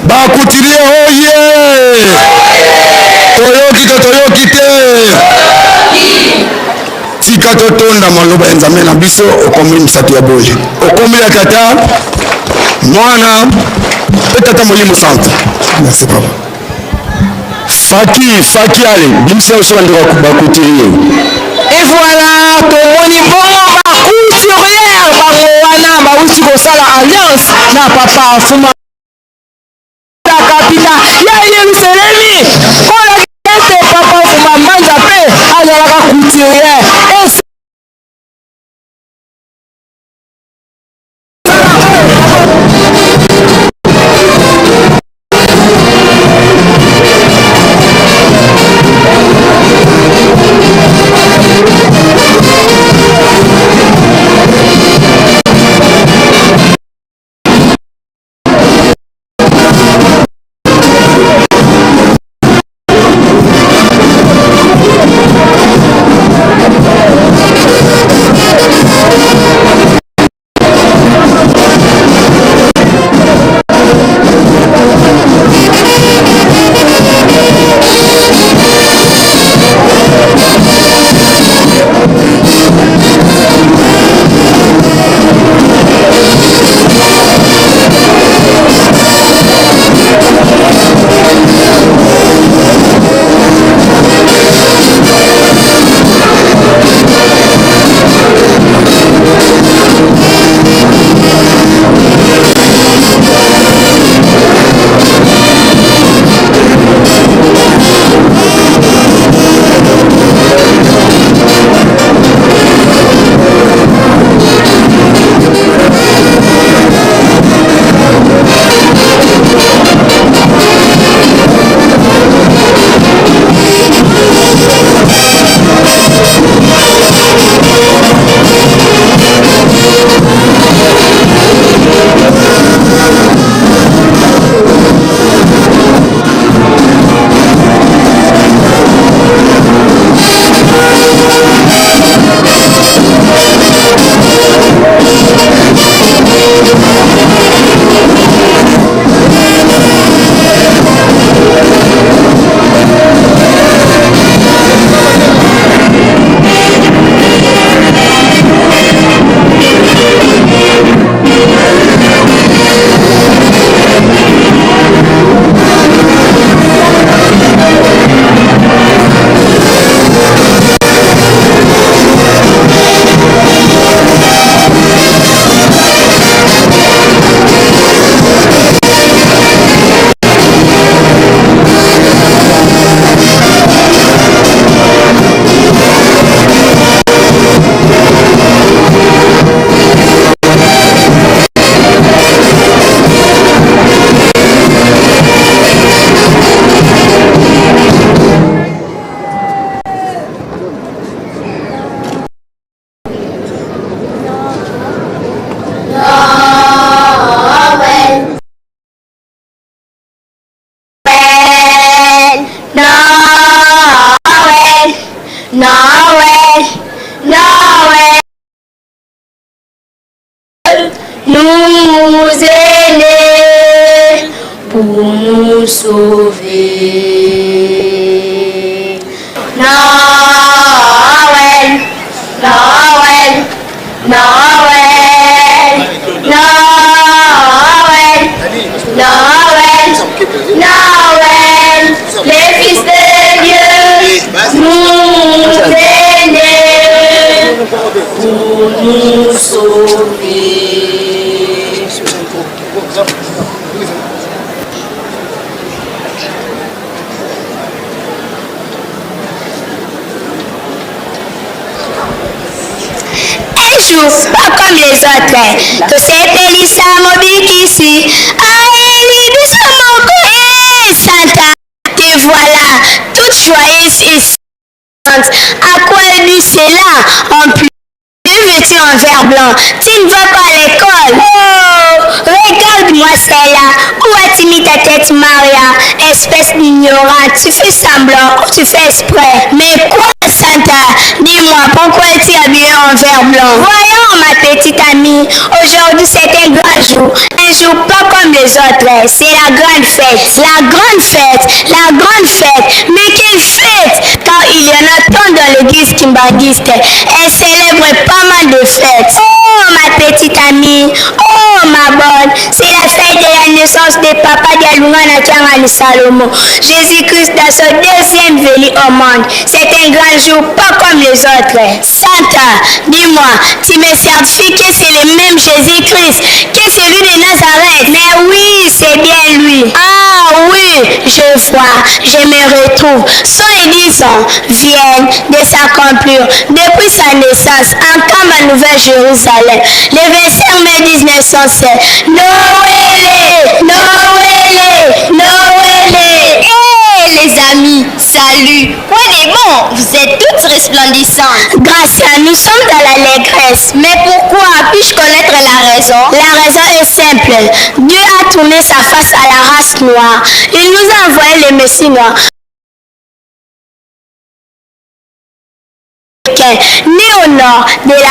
bacouturier oye toyoki te tika totonda maloba ya nzambe na biso okomi misato ya boli okomi ya tata mwana mpe tata molimo sante. Merci papa. Faki ale bimisa oso bandeko bacouturier. Et voilà, tomoni bongo bacouturier bango wana bauti kosala alliance na papa Fuma la kapita ya Yerusalemi kola ete papa Fuma Mbanza pe azalaka couturier. nous est né pour nous sauver. Noël, Noël, Noël, Noël, Noël, Noël, les fils de Dieu nous est né pour nous sauver. Un jour, pas comme les autres, que c'est Elisa Mobikisi, Aélie Doucement Santa, te voilà, toute joyeuse et sainte. À quoi elle dit cela en plus? Vêtue en vert blanc, tu ne vas pas à l'école. Oh, regarde-moi celle-là. Où as-tu mis ta tête, Maria? Espèce d'ignorante, tu fais semblant ou tu fais exprès? Mais quoi, Santa? Dis-moi, pourquoi es-tu habillée en vert blanc? Voyons, ma petite amie, aujourd'hui c'est un grand jour. Un jour pas comme les autres, c'est la grande fête. La grande fête, la grande fête. Mais quelle fête? Car il y en a tant dans l'église kimbanguiste. Elle célèbre pas mal de fêtes. Oh, ma petite amie, oh, ma bonne, c'est la fête de la naissance de Papa Dialoungana Kiangani Salomo. Jésus-Christ dans son deuxième venue au monde. C'est un grand jour, pas comme les autres. Santa, dis-moi, tu me certifies que c'est le même Jésus-Christ, que celui de Nazareth? Mais oui, c'est bien lui. Ah oui, je vois, je me retrouve. 110 ans viennent de s'accomplir depuis sa naissance en Kamba Nouvelle-Jérusalem. Le 25 mai 1907. Noël, Noël, Noël. Hey les amis, salut. Quoi des bons, vous êtes toutes resplendissantes. Gracia, nous sommes dans l'allégresse. Mais pourquoi? Puis-je connaître la raison? La raison est simple. Dieu a tourné sa face à la race noire. Il nous a envoyé le Messie noir. Né au nord de la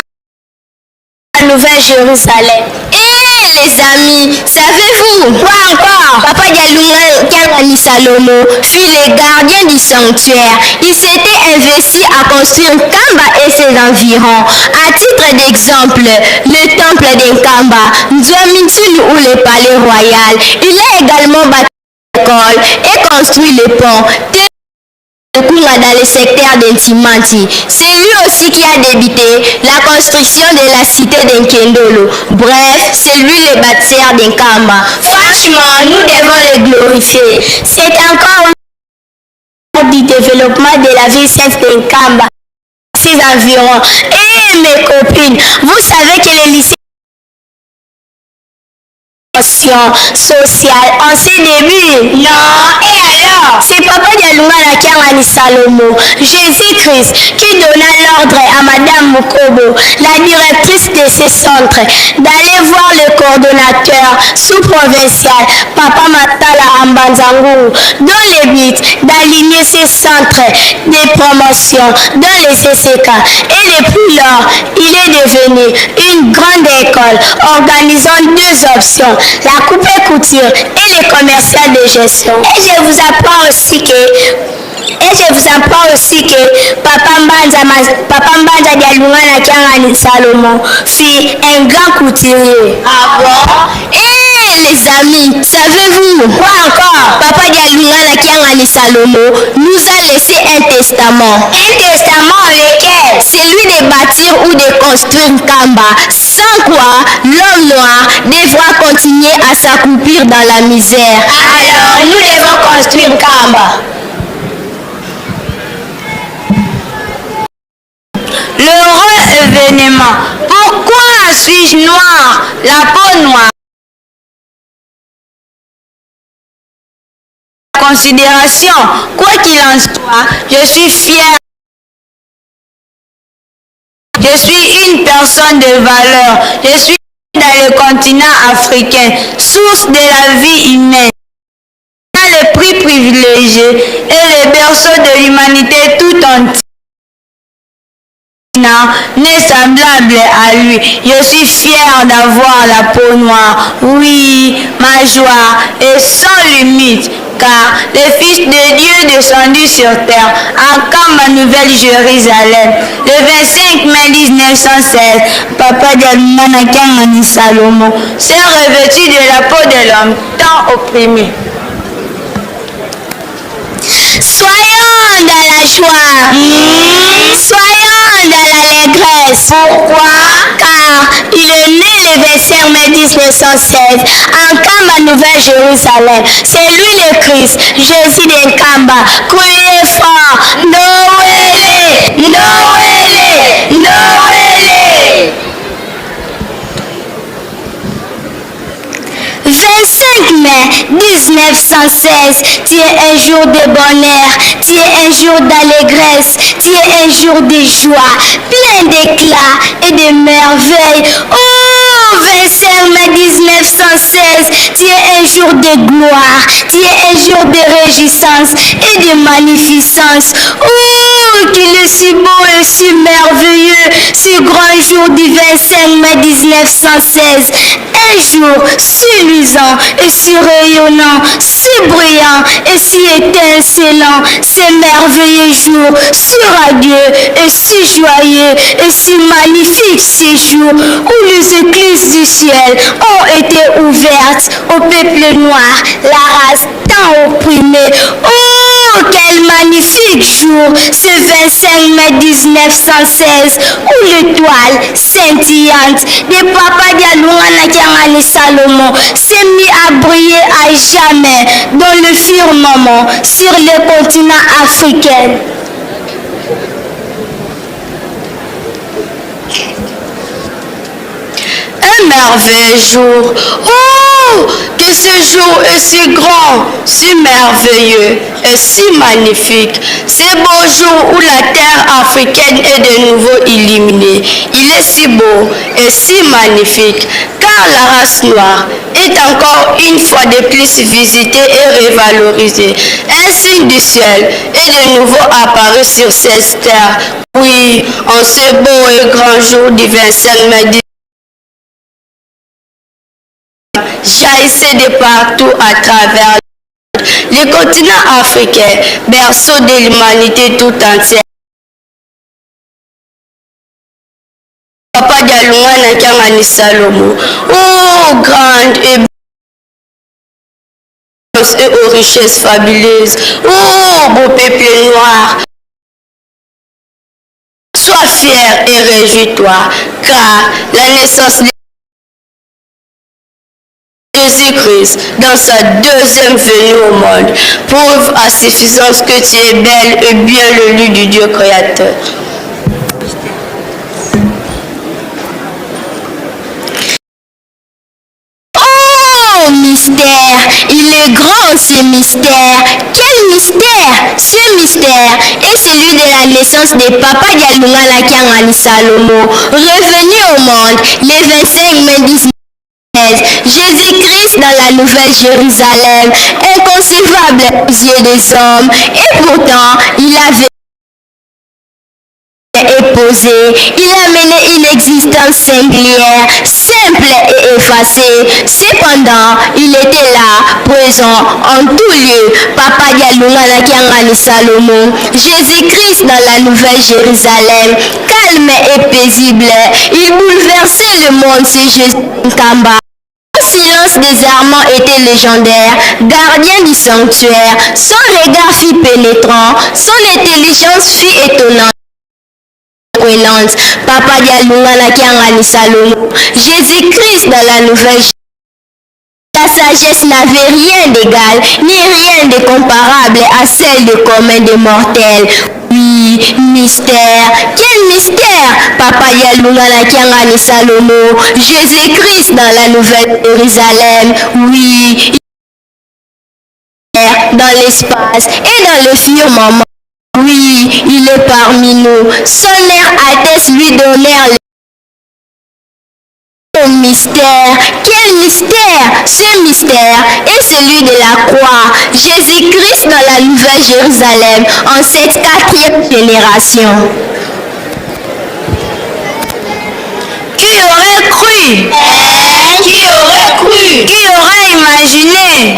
Nouvelle-Jérusalem. Et les amis, savez-vous? Quoi encore? Papa Dialoungana Kiangani Salomo fut le gardien du sanctuaire. Il s'était investi à construire Kamba et ses environs. À titre d'exemple, le temple d'Nkamba, Nzouamintulu ou le palais royal. Il a également bâti l'école et construit le pont. Dans le secteur d'Intimanti. C'est lui aussi qui a débuté la construction de la cité d'Nkendolo. Bref, c'est lui le bâtisseur d'Nkamba. Franchement, nous devons le glorifier. C'est encore du développement de la ville sainte d'Nkamba, ses environs. Et mes copines, vous savez que le lycée sociale en ses débuts? Non, et alors? C'est Papa Dialoungana Kiangani Salomo, Jésus-Christ, qui donna l'ordre à Madame Mukobo, la directrice de ce centre, d'aller voir le coordonnateur sous-provincial, Papa Matala Ambanzangu, dans le but d'aligner ces centres de promotion dans les CCK. Et depuis lors, il est devenu une grande école organisant deux options, la coupe et couture et les commerciales de gestion. Et je vous apprends aussi que Papa Mbanja Dialoungana Kiangani Salomo fut un grand couturier. Ah bon? Et les amis, savez-vous? Quoi encore? Papa Dialoungana Kiangani Salomo nous a laissé un testament. Un testament lequel? Celui de bâtir ou de construire Kamba, sans quoi l'homme noir devra continuer à s'accouplir dans la misère. Alors, nous devons construire Kamba. L'heureux événement. Pourquoi suis-je noir? La peau noire. Considération, quoi qu'il en soit, je suis fier. Je suis une personne de valeur. Je suis dans le continent africain, source de la vie humaine. Le prix privilégié et le berceau de l'humanité tout entière. n'est semblable à lui. Je suis fier d'avoir la peau noire. Oui, ma joie est sans limite. Car le Fils de Dieu descendu sur terre, encampe à Nouvelle-Jérusalem. Le 25 mai 1916, Papa Dialungana Kiangani Salomon s'est revêtu de la peau de l'homme tant opprimé. Soyons dans la joie. Soyons dans l'allégresse. Pourquoi? Car il est né le 25 mai 1916 en Kamba, Nouvelle-Jérusalem. C'est lui le Christ, Jésus de Kamba. Criez fort, Noël, Noël, Noël. 25 mai 1916, tu es un jour de bonheur, tu es un jour d'allégresse, tu es un jour de joie, plein d'éclat et de merveilles. Oh, 25 mai 1916, tu es un jour de gloire, tu es un jour de réjouissance et de magnificence. Oh, qu'il est si beau et si merveilleux, ce grand jour du 25 mai 1916. Un jour si luisant et si rayonnant, si brillant et si étincelant, ce merveilleux jour, si radieux et si joyeux et si magnifique ces jours où les écluses du ciel ont été ouvertes au peuple noir, la race tant opprimée. Oh, quel magnifique jour, ce 25 mai 1916, où l'étoile scintillante de Papa Dialungana Kiangani Salomon s'est mis à briller à jamais dans le firmament sur le continent africain. Un merveilleux jour. Oh, que ce jour est si grand, si merveilleux et si magnifique. Ce beau jour où la terre africaine est de nouveau illuminée. Il est si beau et si magnifique, car la race noire est encore une fois de plus visitée et revalorisée. Un signe du ciel est de nouveau apparu sur cette terre. Oui, en ce beau et grand jour du 25 mai, jaillissait de partout à travers le continent africain, berceau de l'humanité tout entière. Papa Dialungana Kiangani Salomon, oh grande et aux richesses fabuleuses, oh beau peuple noir. Sois fier et réjouis-toi, car la naissance de Jésus-Christ, dans sa deuxième venue au monde, prouve à suffisance que tu es belle et bien le lit du Dieu créateur. Oh, mystère, il est grand ce mystère. Quel mystère? Ce mystère est celui de la naissance de Papa Dialungana Kiangani Salomon, revenu au monde le 25 mai 1916. Jésus-Christ dans la Nouvelle-Jérusalem, inconcevable aux yeux des hommes, et pourtant il avait posé, il a mené une existence singulière, simple et effacée. Cependant, il était là, présent en tout lieu. Papa Dialungana Kiangani Salomon, Jésus-Christ dans la Nouvelle-Jérusalem, calme et paisible, il bouleversait le monde, c'est Jésus Kamba. Son silence désarmant était légendaire, gardien du sanctuaire, son regard fut pénétrant, son intelligence fut étonnante. Papa Dialungana Kiangani Salomon, Jésus-Christ dans la nouvelle. La sagesse n'avait rien d'égal, ni rien de comparable à celle de commun des mortels. Oui, mystère, quel mystère! Papa Dialungana Kiangani Salomon, Jésus-Christ dans la nouvelle Jérusalem. Oui, dans l'espace et dans le firmament. Oui, il est parmi nous. Son air atteste lui d'honneur. Mystère, quel mystère! Ce mystère est celui de la croix. Jésus-Christ dans la Nouvelle Jérusalem en cette 4e génération. cru? Qui aurait cru? Qui aurait imaginé?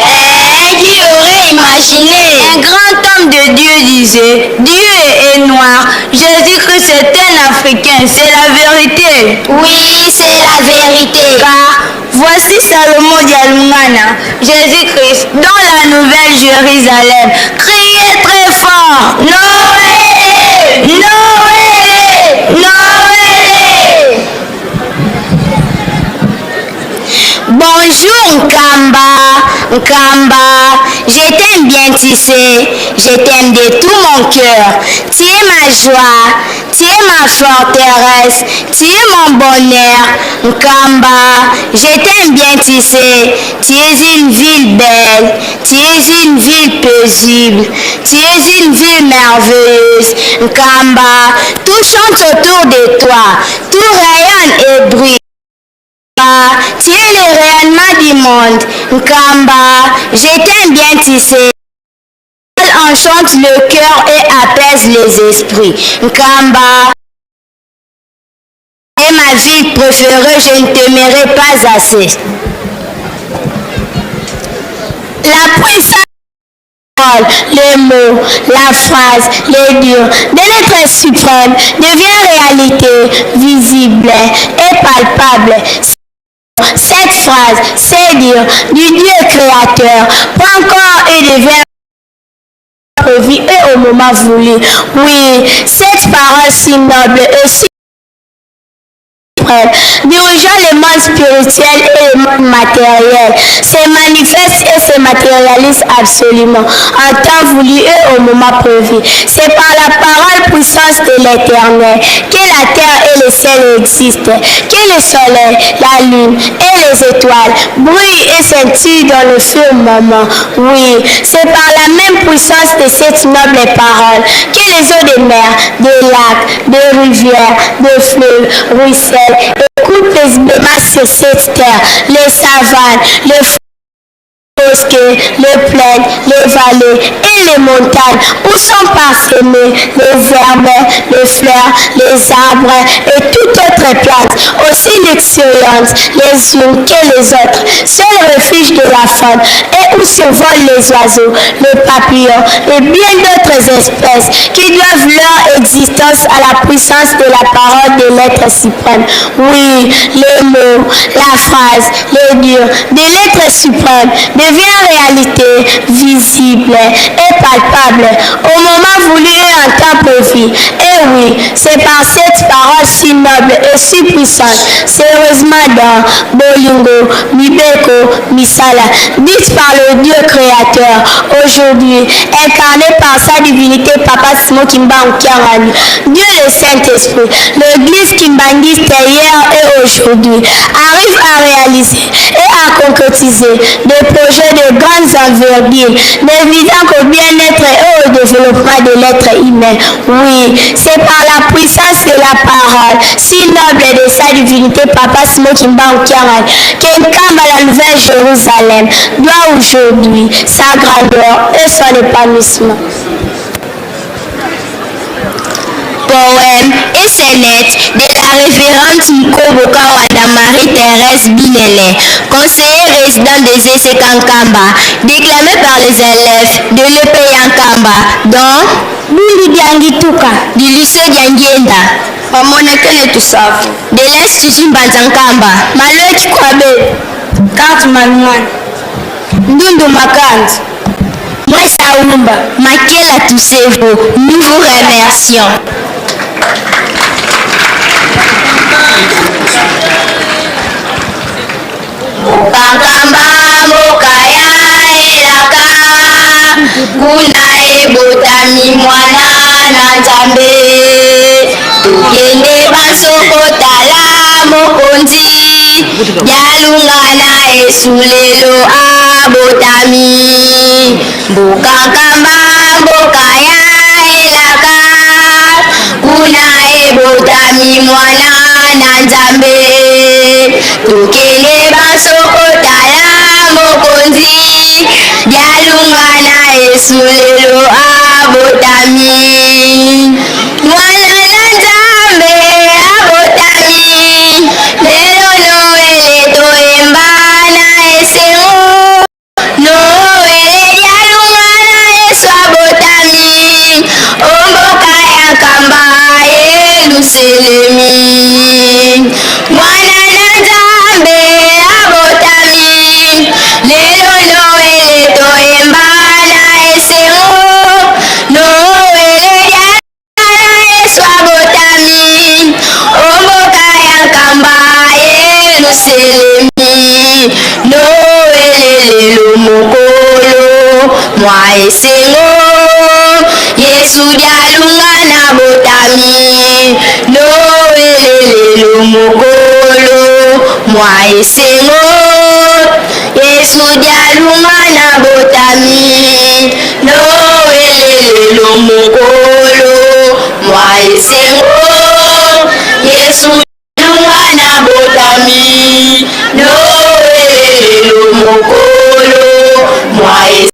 Qui aurait imaginé? Un grand homme de Dieu disait, Dieu est noir. Jésus-Christ est un Africain, c'est la vérité. Oui, c'est la vérité. Car voici Salomon Dialungana, Jésus-Christ, dans la nouvelle Jérusalem. Criez très fort, Noé! Noé! Noé! Bonjour Nkamba, Nkamba, je t'aime bien tissé, je t'aime de tout mon cœur. Tu es ma joie, tu es ma forteresse, tu es mon bonheur. Nkamba, je t'aime bien tissé, tu es une ville belle, tu es une ville paisible, tu es une ville merveilleuse. Nkamba, tout chante autour de toi, tout rayonne et brille. Tu es le rayonnement du monde. Nkamba, je t'aime bien tissé. Elle enchante le cœur et apaise les esprits. Nkamba est ma ville préférée, je ne t'aimerai pas assez. La puissance, les mots, la phrase, les dires de l'être suprême devient réalité, visible et palpable. Cette phrase, c'est dire du Dieu créateur, prend corps et devient prévu et au moment voulu. Oui, cette parole si noble et si dirigeant le monde spirituel et le monde matériel, se manifeste et se matérialise absolument en temps voulu et au moment prévu. C'est par la parole puissance de l'Éternel que la terre et le ciel existent, que le soleil, la lune et les étoiles brillent et scintillent dans le firmament. Oui, c'est par la même puissance de cette noble parole que les eaux des mers, des lacs, des rivières, des fleuves ruissellent et coulent paisiblement sur cette terre, les savanes, les bosquets, les plaines, les vallées et les montagnes où sont parsemés les herbes, les fleurs, les arbres et toute autre plante, aussi luxuriantes les unes que les autres, seul refuge de la faune et où survolent les oiseaux, les papillons et bien d'autres espèces qui doivent leur existence à la puissance de la parole de l'être suprême. Oui, les mots, la phrase, les dires de l'être suprême devient réalité visible et palpable au moment voulu et en temps prévu. Et oui, c'est par cette parole si noble et si puissante, sérieusement dans Bolingo, Mibeko, Misala, dite par le Dieu créateur, aujourd'hui incarné par sa divinité Papa Simon Kimba Nkiangani, Dieu le Saint-Esprit, l'église kimbangiste hier et aujourd'hui arrive à réaliser et à concrétiser des projets de grandes envergures, ne visant qu'au bien-être et au développement de l'être humain. Oui, c'est par la puissance de la parole, si noble de sa divinité Papa Simon Kimba Nkiangani, qu'Nkamba, la nouvelle Jérusalem, doit aujourd'hui sa grandeur et son épanouissement. Poème et scénette de la référente Mikoboka Wada Marie-Thérèse Binele, conseiller résident des essais Kankamba, déclamé par les élèves de l'EP Yankamba, dont Buli Diangituka, du lycée Diangienda, Mamonekele Toussafu, de l'Institut Banzankamba, Malek Kwabe, Carte Manuan, Ndundu Makand, Mwesa Oumba, Makela Toussevo, nous vous remercions. Kankamba mokaya elaka kuna ebotami mwana na Nzambe tukende basokotala mokonzi yalungana esulelo abotami mbokankamba mbokaya elaka kuna ebotami mwana na Nzambe tukende basokotala mokonzi yalungana esulelo abotami mwana na Nzambe abotami lelo Selemi, Noé le mokolo, moi et Sengo, Yesu dialunga na botami, Noé le mokolo, moi et Sengo, Yesu dialunga na botami, Noé le mokolo, moi et Sengo, Yesu na botami, Noé le mokolo, moi et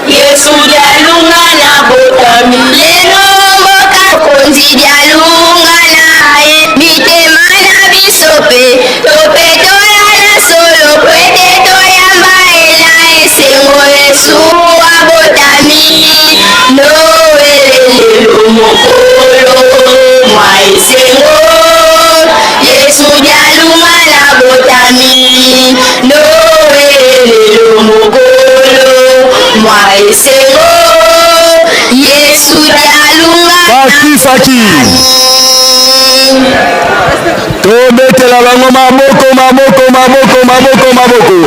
Yesu dialunga na botami, lelo mboka konzi dialunga na ye, mitema na bisope, tope toya na solo, kwete toyamba ela esengo Yesu wa botami, Noé le mokolo, moi et Sengo, Yesu dialunga na botami, Noé le mokolo, moi et Sengo, Yesu dialunga na botami. Tobetela bango maboko maboko maboko maboko maboko.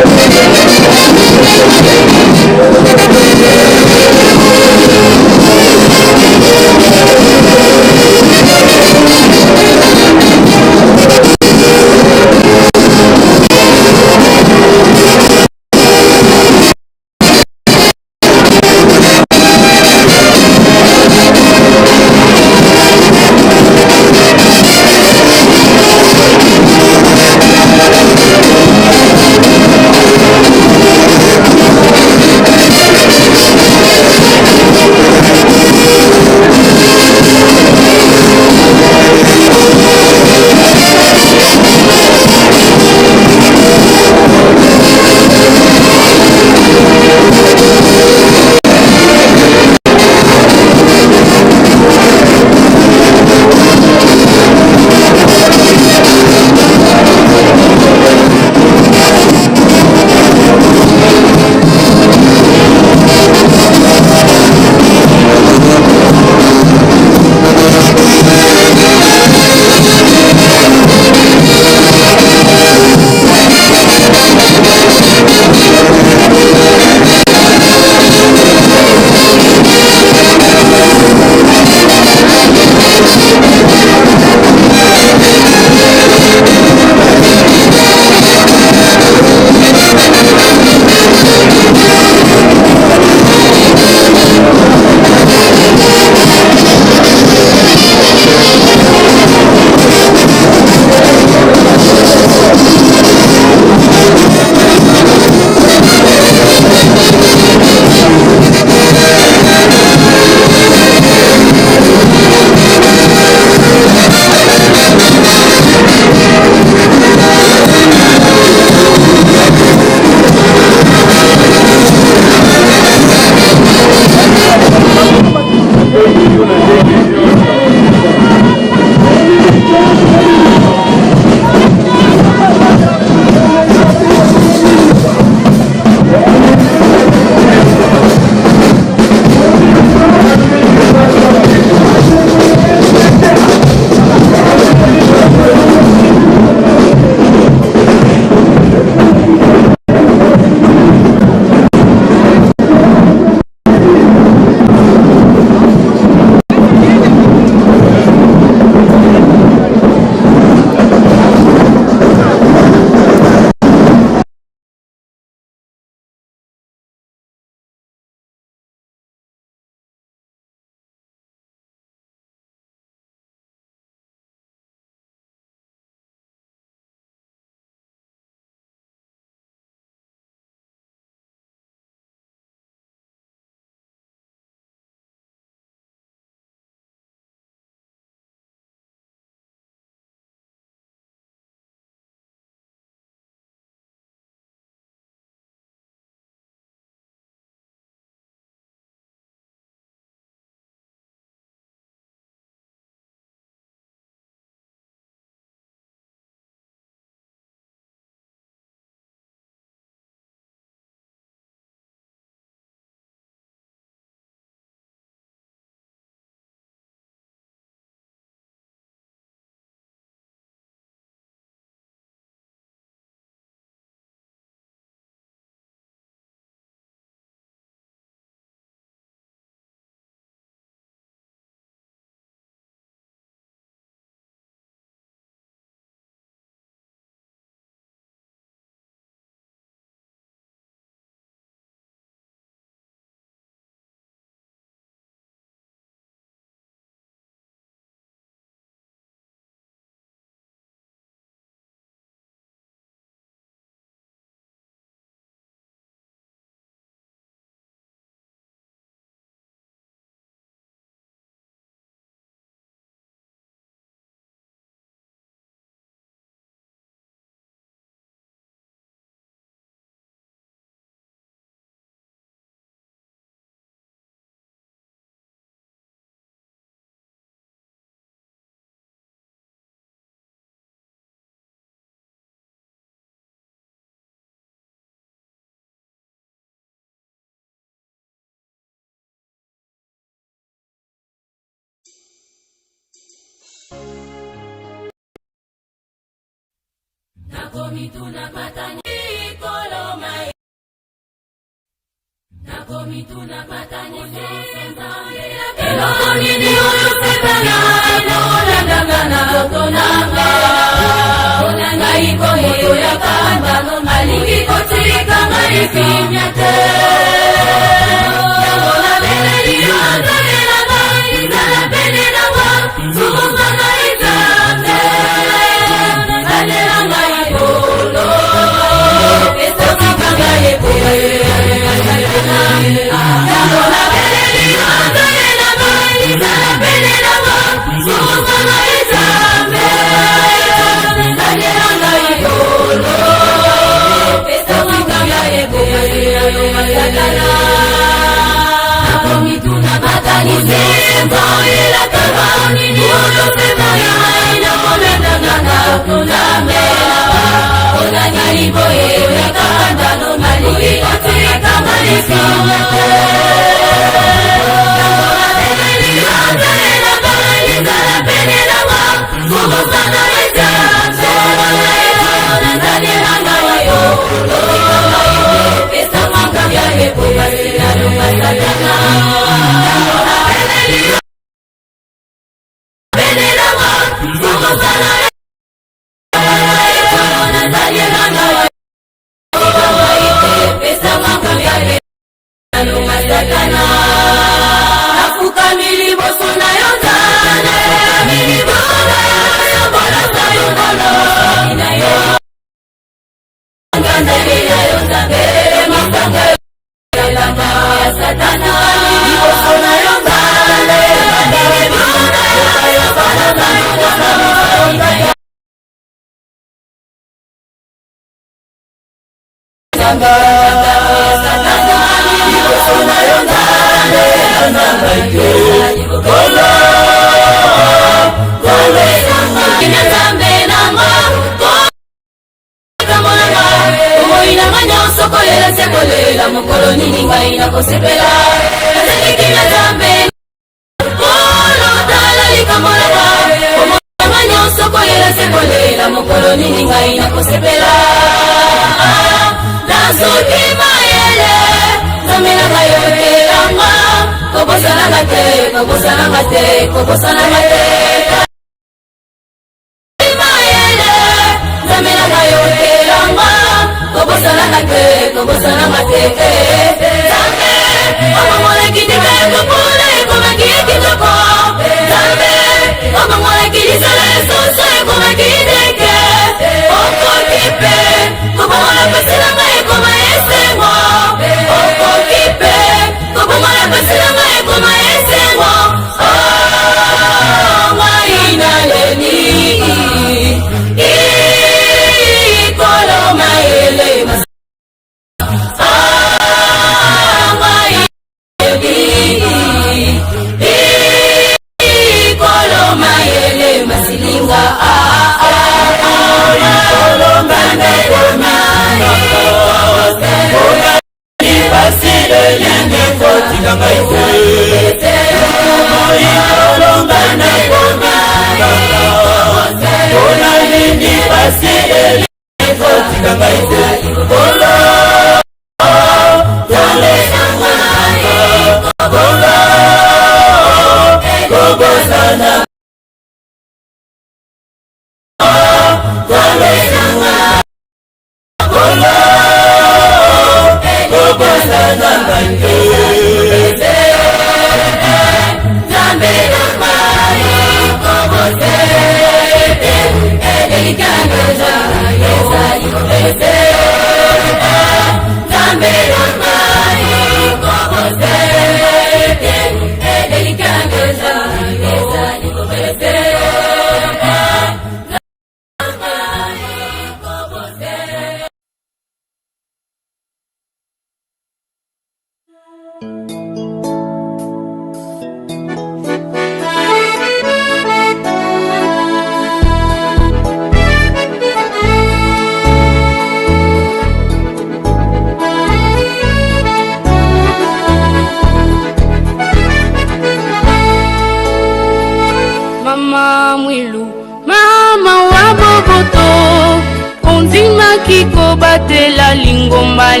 tokoki kobatela lingomba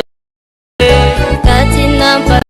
kati na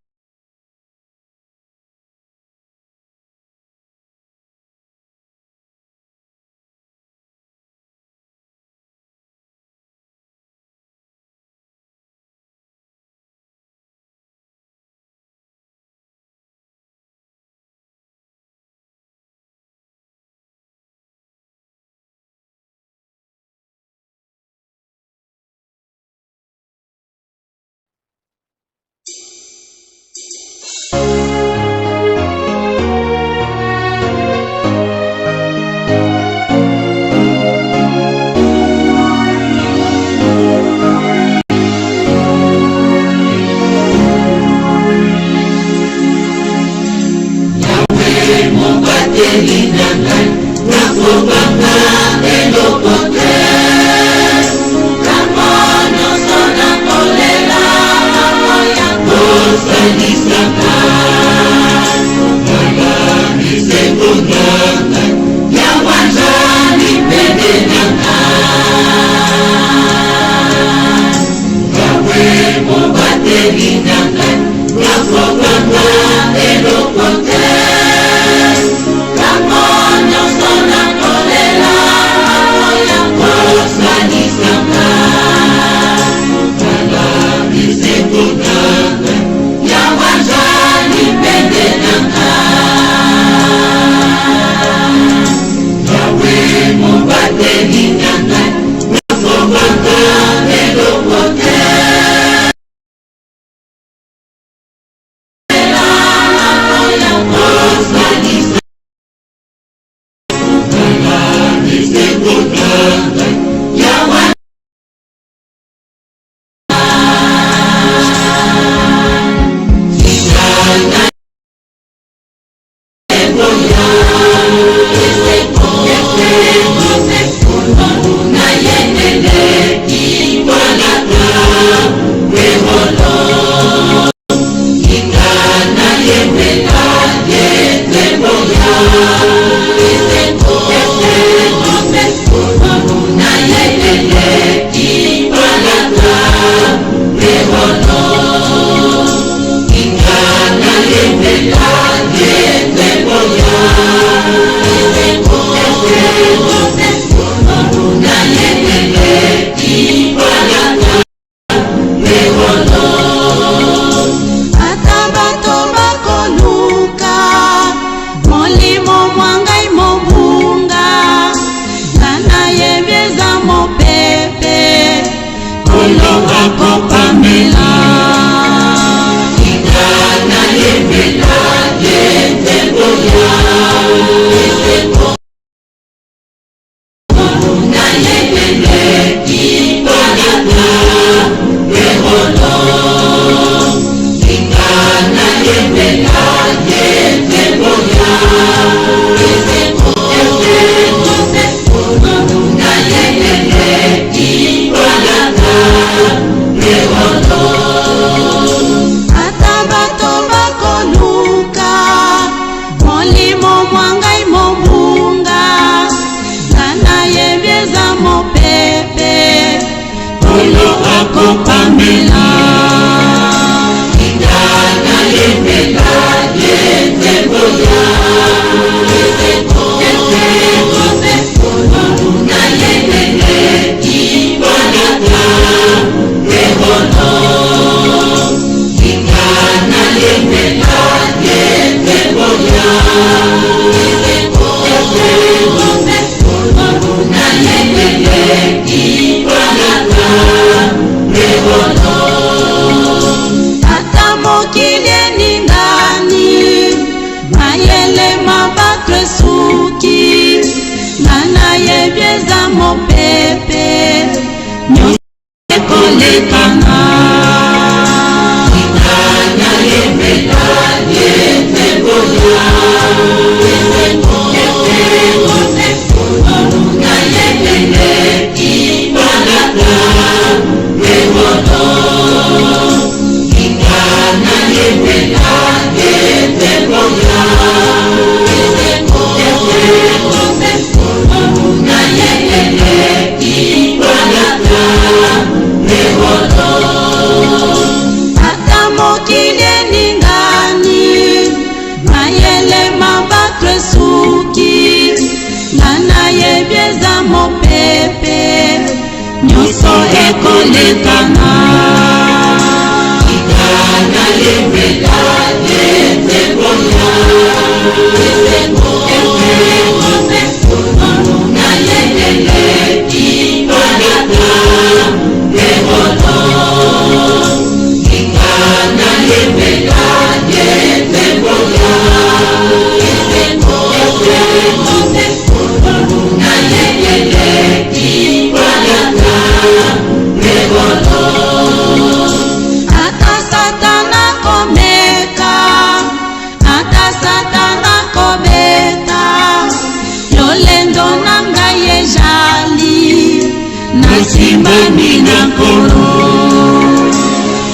nasimbani na nkolo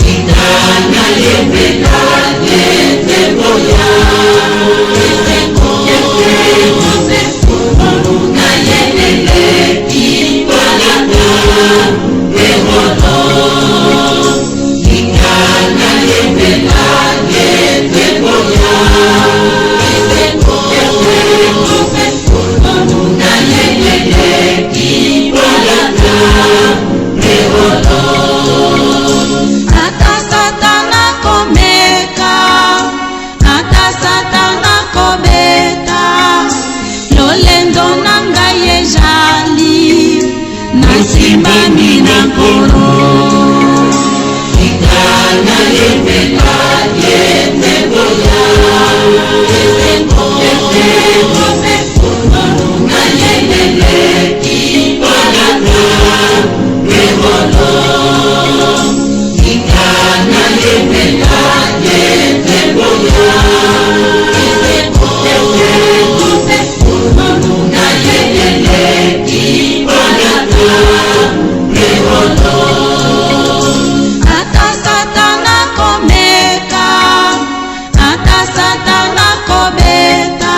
kitana lembela letemboya na yelele ibalata ehono kitana lembela letemboya na yelele ibalata ehono ata satana komeka ata satana kobeta lolendo nanga yejali nasimbani na nkolo kitana lembela yetemboya na yelele ibalata ehono kitana lembela yetemboya na yelele ibalata ehono ata satana komeka ata satana kobeta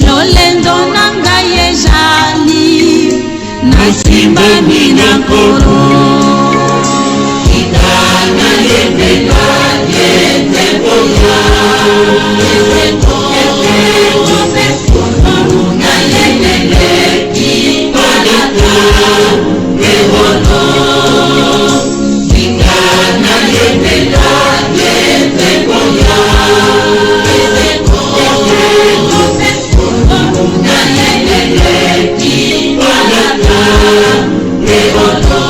lolendo nanga yejali nasimbani na nkolo kitana lembela yetemboya na yelele ibalata ehono kitana lembela yetemboya na yelele ibalata ehono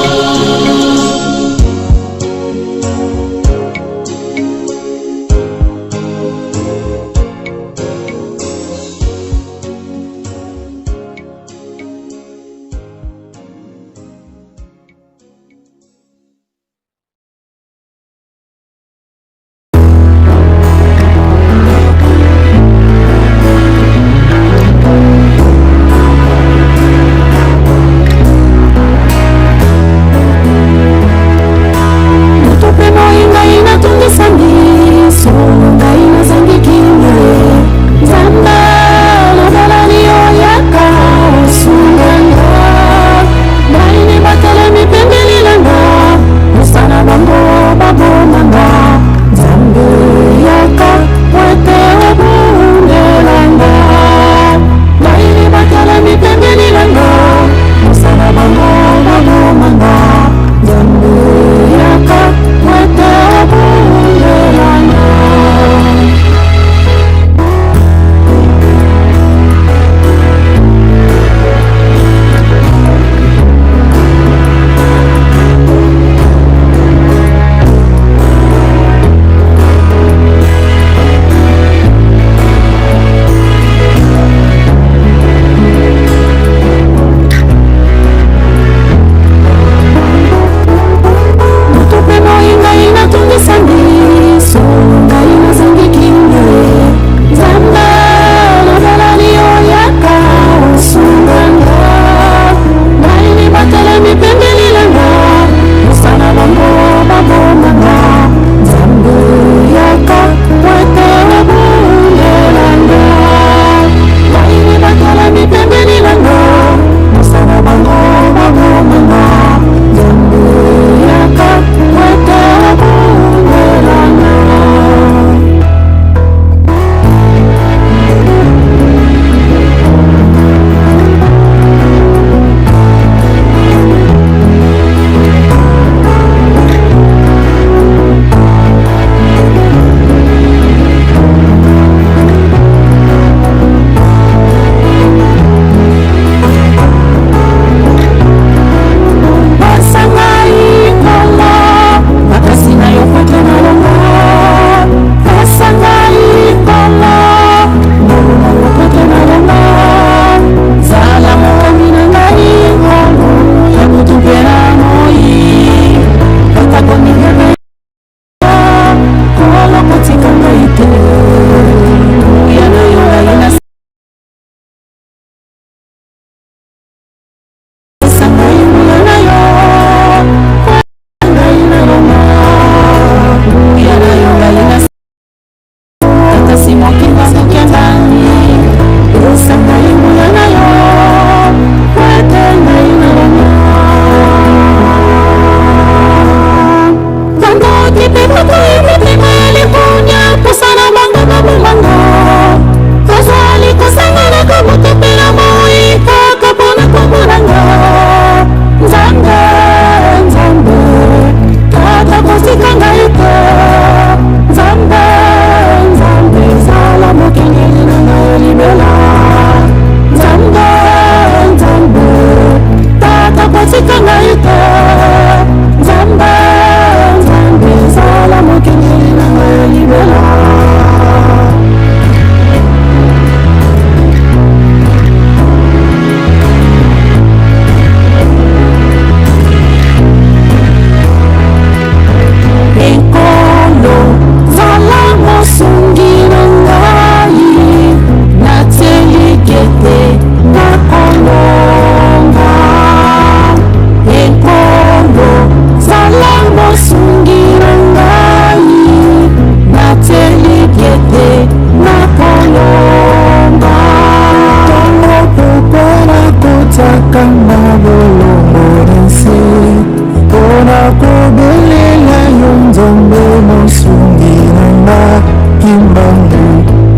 kimbangu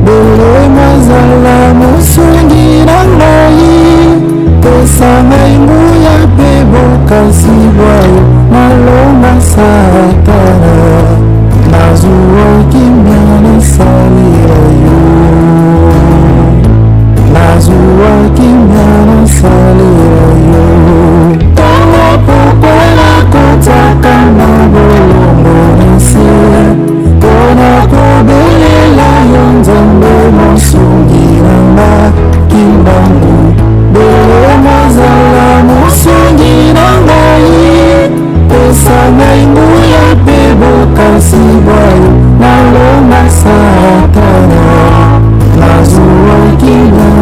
bele mazala mosungi na ngai pesa ngai nguya mpe bokasi bwayo nalonga satana nazuwa kimia nasalela yo nazuwa kimia nasalela yo tango pokwela kotaka na bolongo nase mpona kobelela yo nzambe mosungi nanga kimbangu bele mazala mosungi na ngai pesa ngai nguya mpe bokasi bwayo nalonga satana nazuwa kimia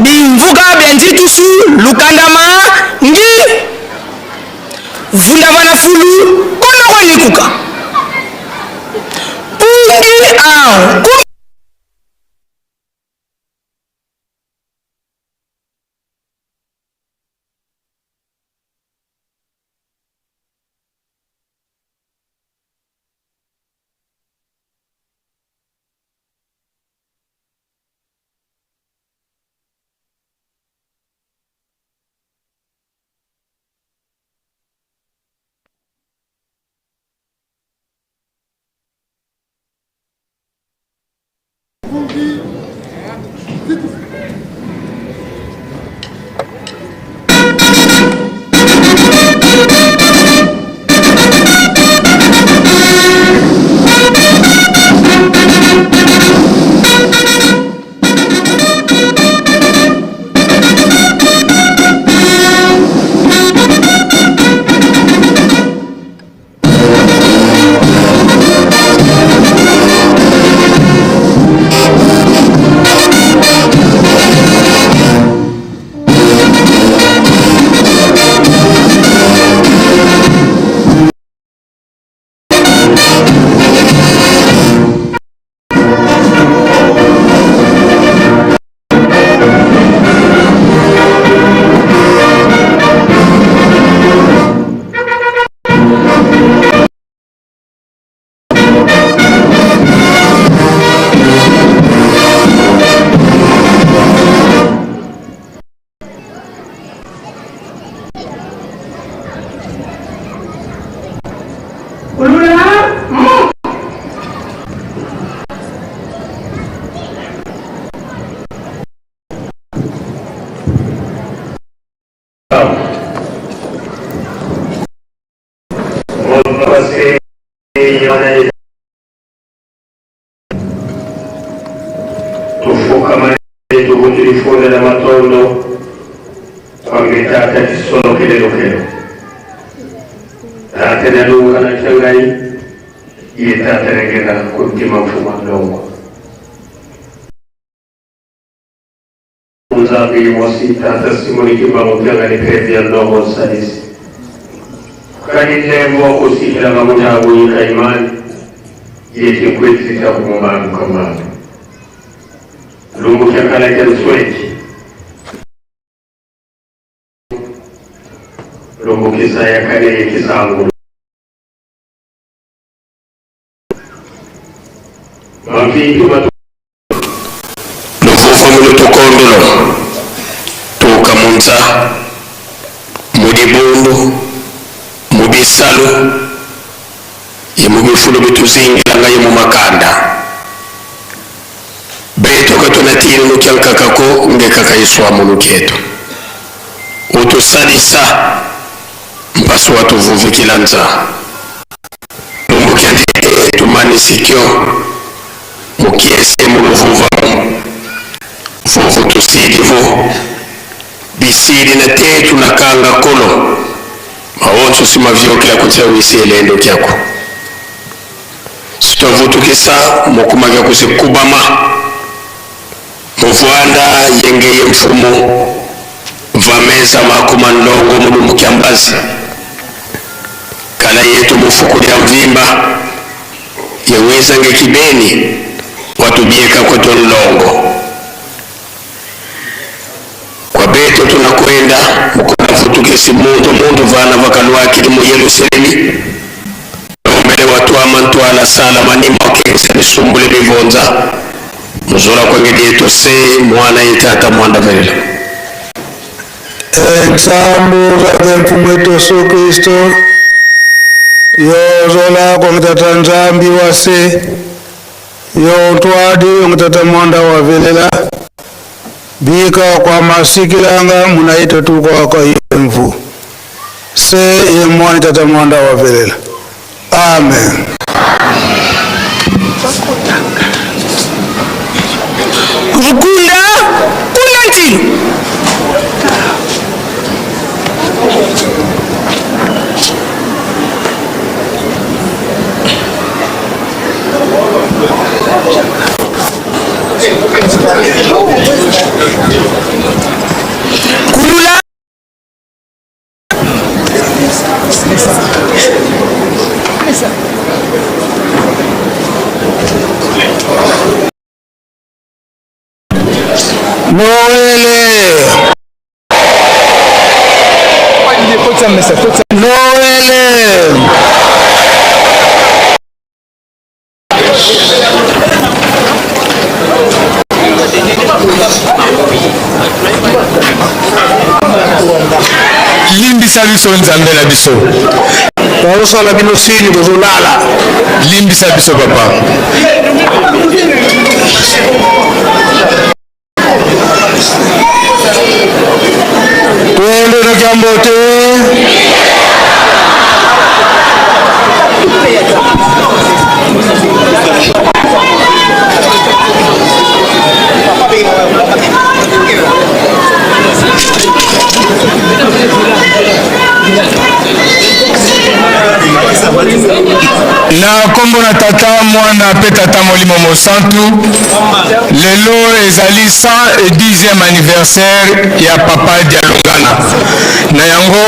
bimvuga byanjitusu lukandama ngi vunda bana fulu kono konikuka pungi ao passé tufukamane tukutulifundira matondo kwange tata kisolokelelokelo tata naluka na changai iye tata negenda kuntima mfuma mlongo Mzabi mosi tata simoni kibango kyanga ni pepe ya ndogo sadisi kani tembo kusikila mamujabu yika imani yeti kweti sita kumumbangu kama lungu kyakala kya nsweki lungu kisa ya kane kisangu mafingi matu lufufa mulu tukondolo tuka munza mudibundu mubisalu ye mubifulo bituzingira nga ye mumakanda beto katunatiri mukyankakako ngekakayiswa muluketo utusalisa mpasu watuvuvukila nza umukyandike tumanisikyo mukiese muluvuvamu vuvu tusilivu bisili na tetu na kanga kolo mawonso simavyokela kutya wisi elendo kyako sitovutukisa mukumanya kusikubama muvwanda yengeye mfumu vameza makuma nlongo mulu mukyambazi kala yetu mufukulya mvimba yeweza ngekibeni watubieka kwetu nlongo kwa beto tunakwenda mukunavutukisi mundu vana vakalwakili mu Yerusalemi ombele watu amantwala sala manima wakesa nisumbule bivonza muzora kwange dieto se mwana yetata mwanda vela exambu rake mfumu wetu Yesu Kristo yozola kwa mtata nzambi wase yontwadi mtata mwanda wa velela bika kwa masikilanga munaita tukwa kwa mvu se ye mwana tata mwanda wa velela. Amen. Mukunda kuna ntino kulula Noele limbisa biso nzambe na biso taosala bino sini bozolala limbisa biso papa twende na jambo te na kombo na tata mwana pe tata molimo mosantu lelo ezali 110e anniversaire ya papa Dialongana na yango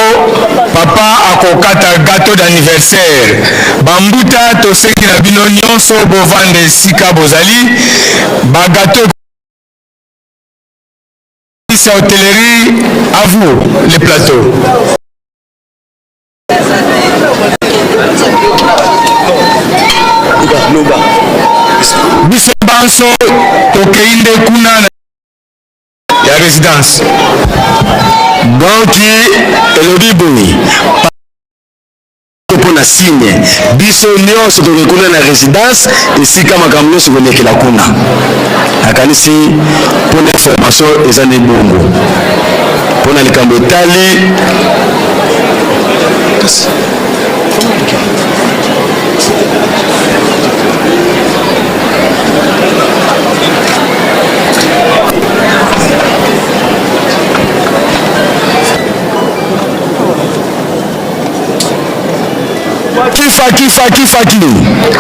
papa akokata gâteau d'anniversaire bambuta tosengi na bino nyonso bovanda esika bozali bagâteau sa hôtellerie à vous les plateaux. Biso banso tokeinde kuna ya résidence. Donc elobi boyi pona signe biso nyonso tokekuna na résidence esika makambo nyonso kolekela kuna akanisi mpona information eza na ebongo mpona likambo etali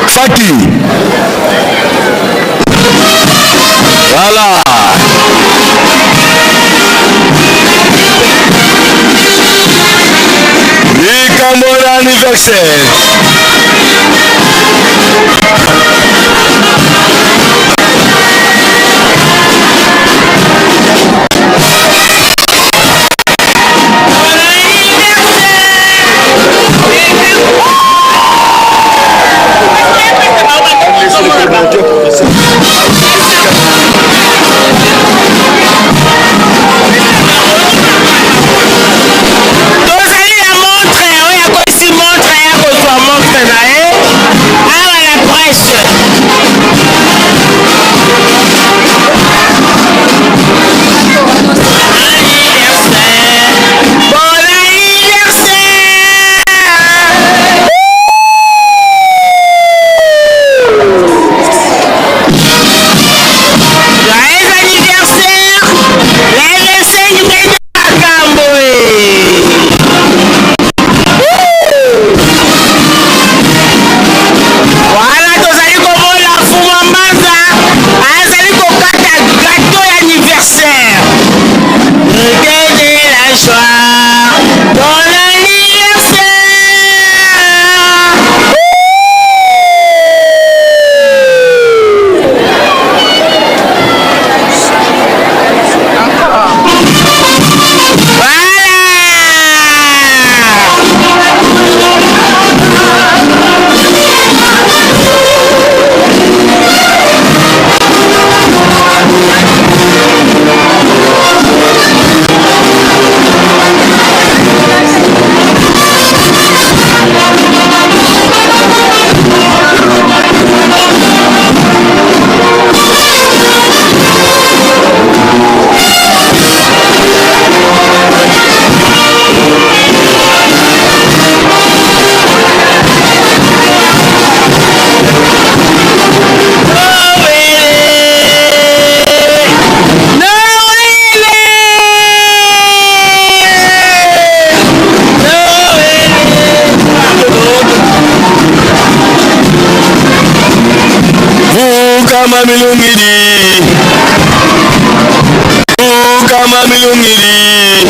Faki. Voilà. Likambo anniversaire. Kama milungiri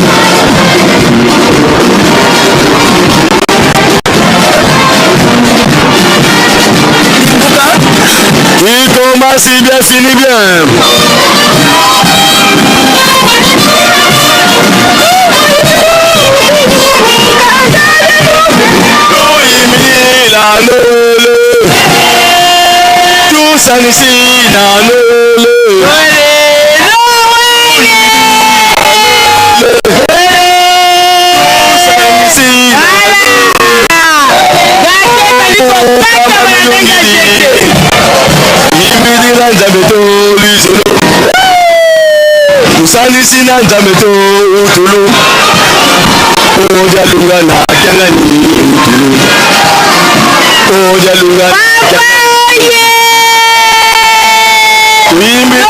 il commence bien, finit bien. Tous en ici dans le Musanisi na nzameto utulu Oja lungana kyangani utulu Oja lungana Wimbi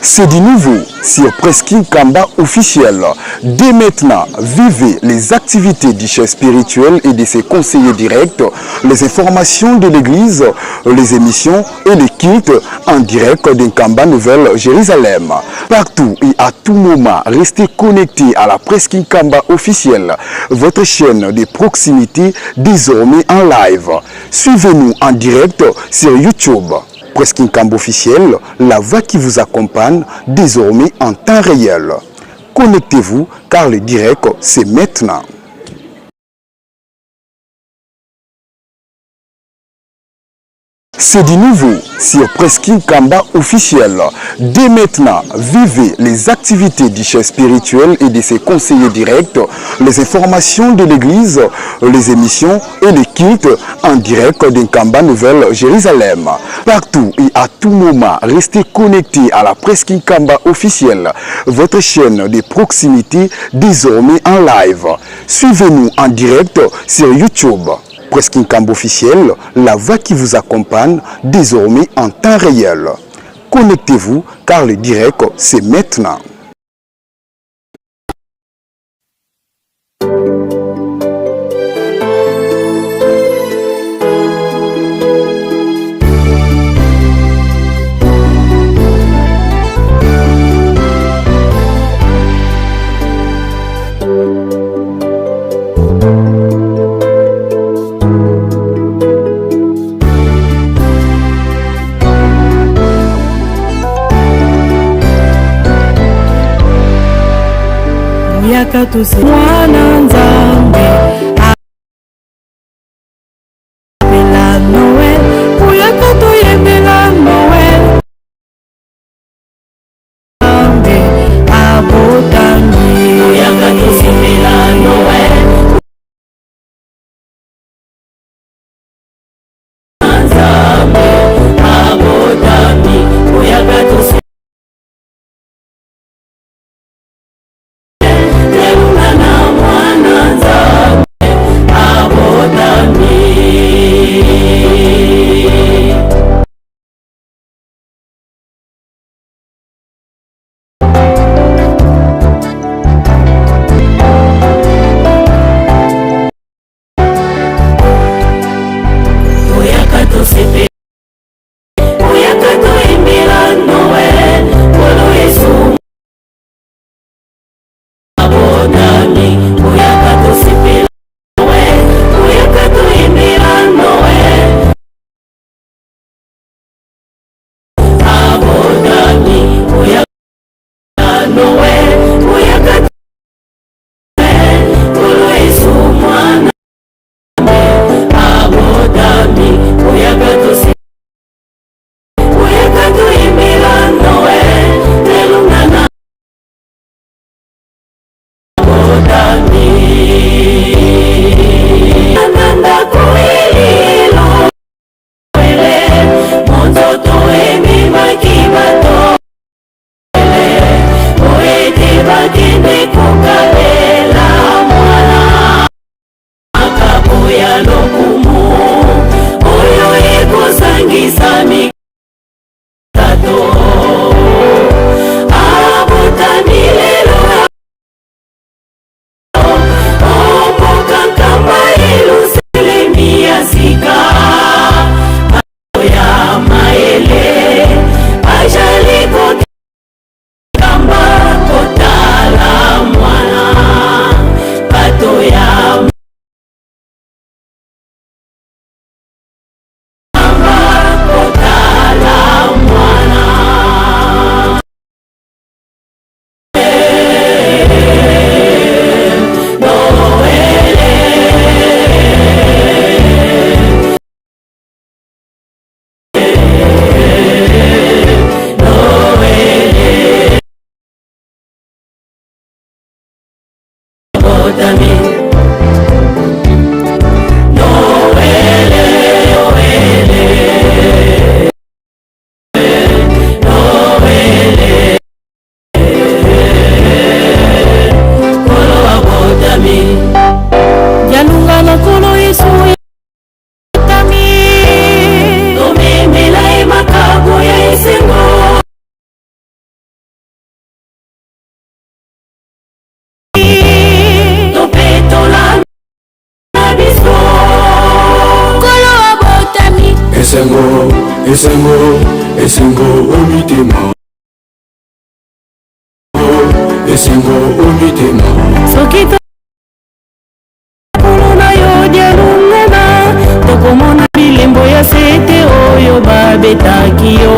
C'est du nouveau sur Presqu'île Kamba officiel. Dès maintenant, vivez les activités du chef spirituel et de ses conseillers directs, les informations de l'église, les émissions et les cultes en direct d'Nkamba Nouvelle Jérusalem. Partout et à tout moment, restez connectés à la Presqu'île Kamba officielle, votre chaîne de proximité désormais en live. Suivez-nous en direct sur YouTube. Presqu'île Kamba officiel, la voix qui vous accompagne désormais en temps réel. Connectez-vous car le direct c'est maintenant. C'est du nouveau sur Presqu'île Kamba officiel. Dès maintenant, vivez les activités du chef spirituel et de ses conseillers directs, les informations de l'église, les émissions et les cultes en direct d'Nkamba Nouvelle Jérusalem. Partout et à tout moment, restez connectés à la Presqu'île Kamba officielle, votre chaîne de proximité désormais en live. Suivez-nous en direct sur YouTube. Presqu'île Kamba officiel, la voix qui vous accompagne désormais en temps réel. Connectez-vous car le direct c'est maintenant. Yakatusi mwana nzambe apela Noel uyakatu yembela Noel nzambe abotangi uyakatusi yembela Noel nzambe abotangi uyakatusi Mwana nzambe esengo omitema esengo omitema soki tokolo yo dialungana tokomona bilembo ya sete oyo babetaki yo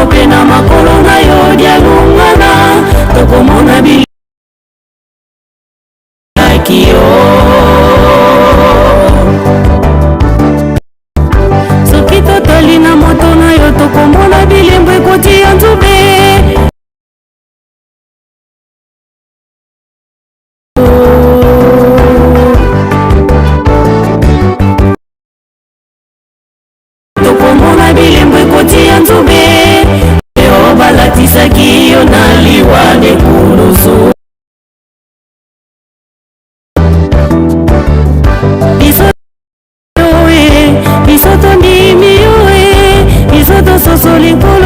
ope na makolo na yo dialungana tokomona bilembo soki totali na moto na yo tokomona bilembo ekoti ya nzube tokomona bilembo ekoti ya nzube yo balatisaki yo na liwa nekulusu biso tondimi yo biso tososoli nkolo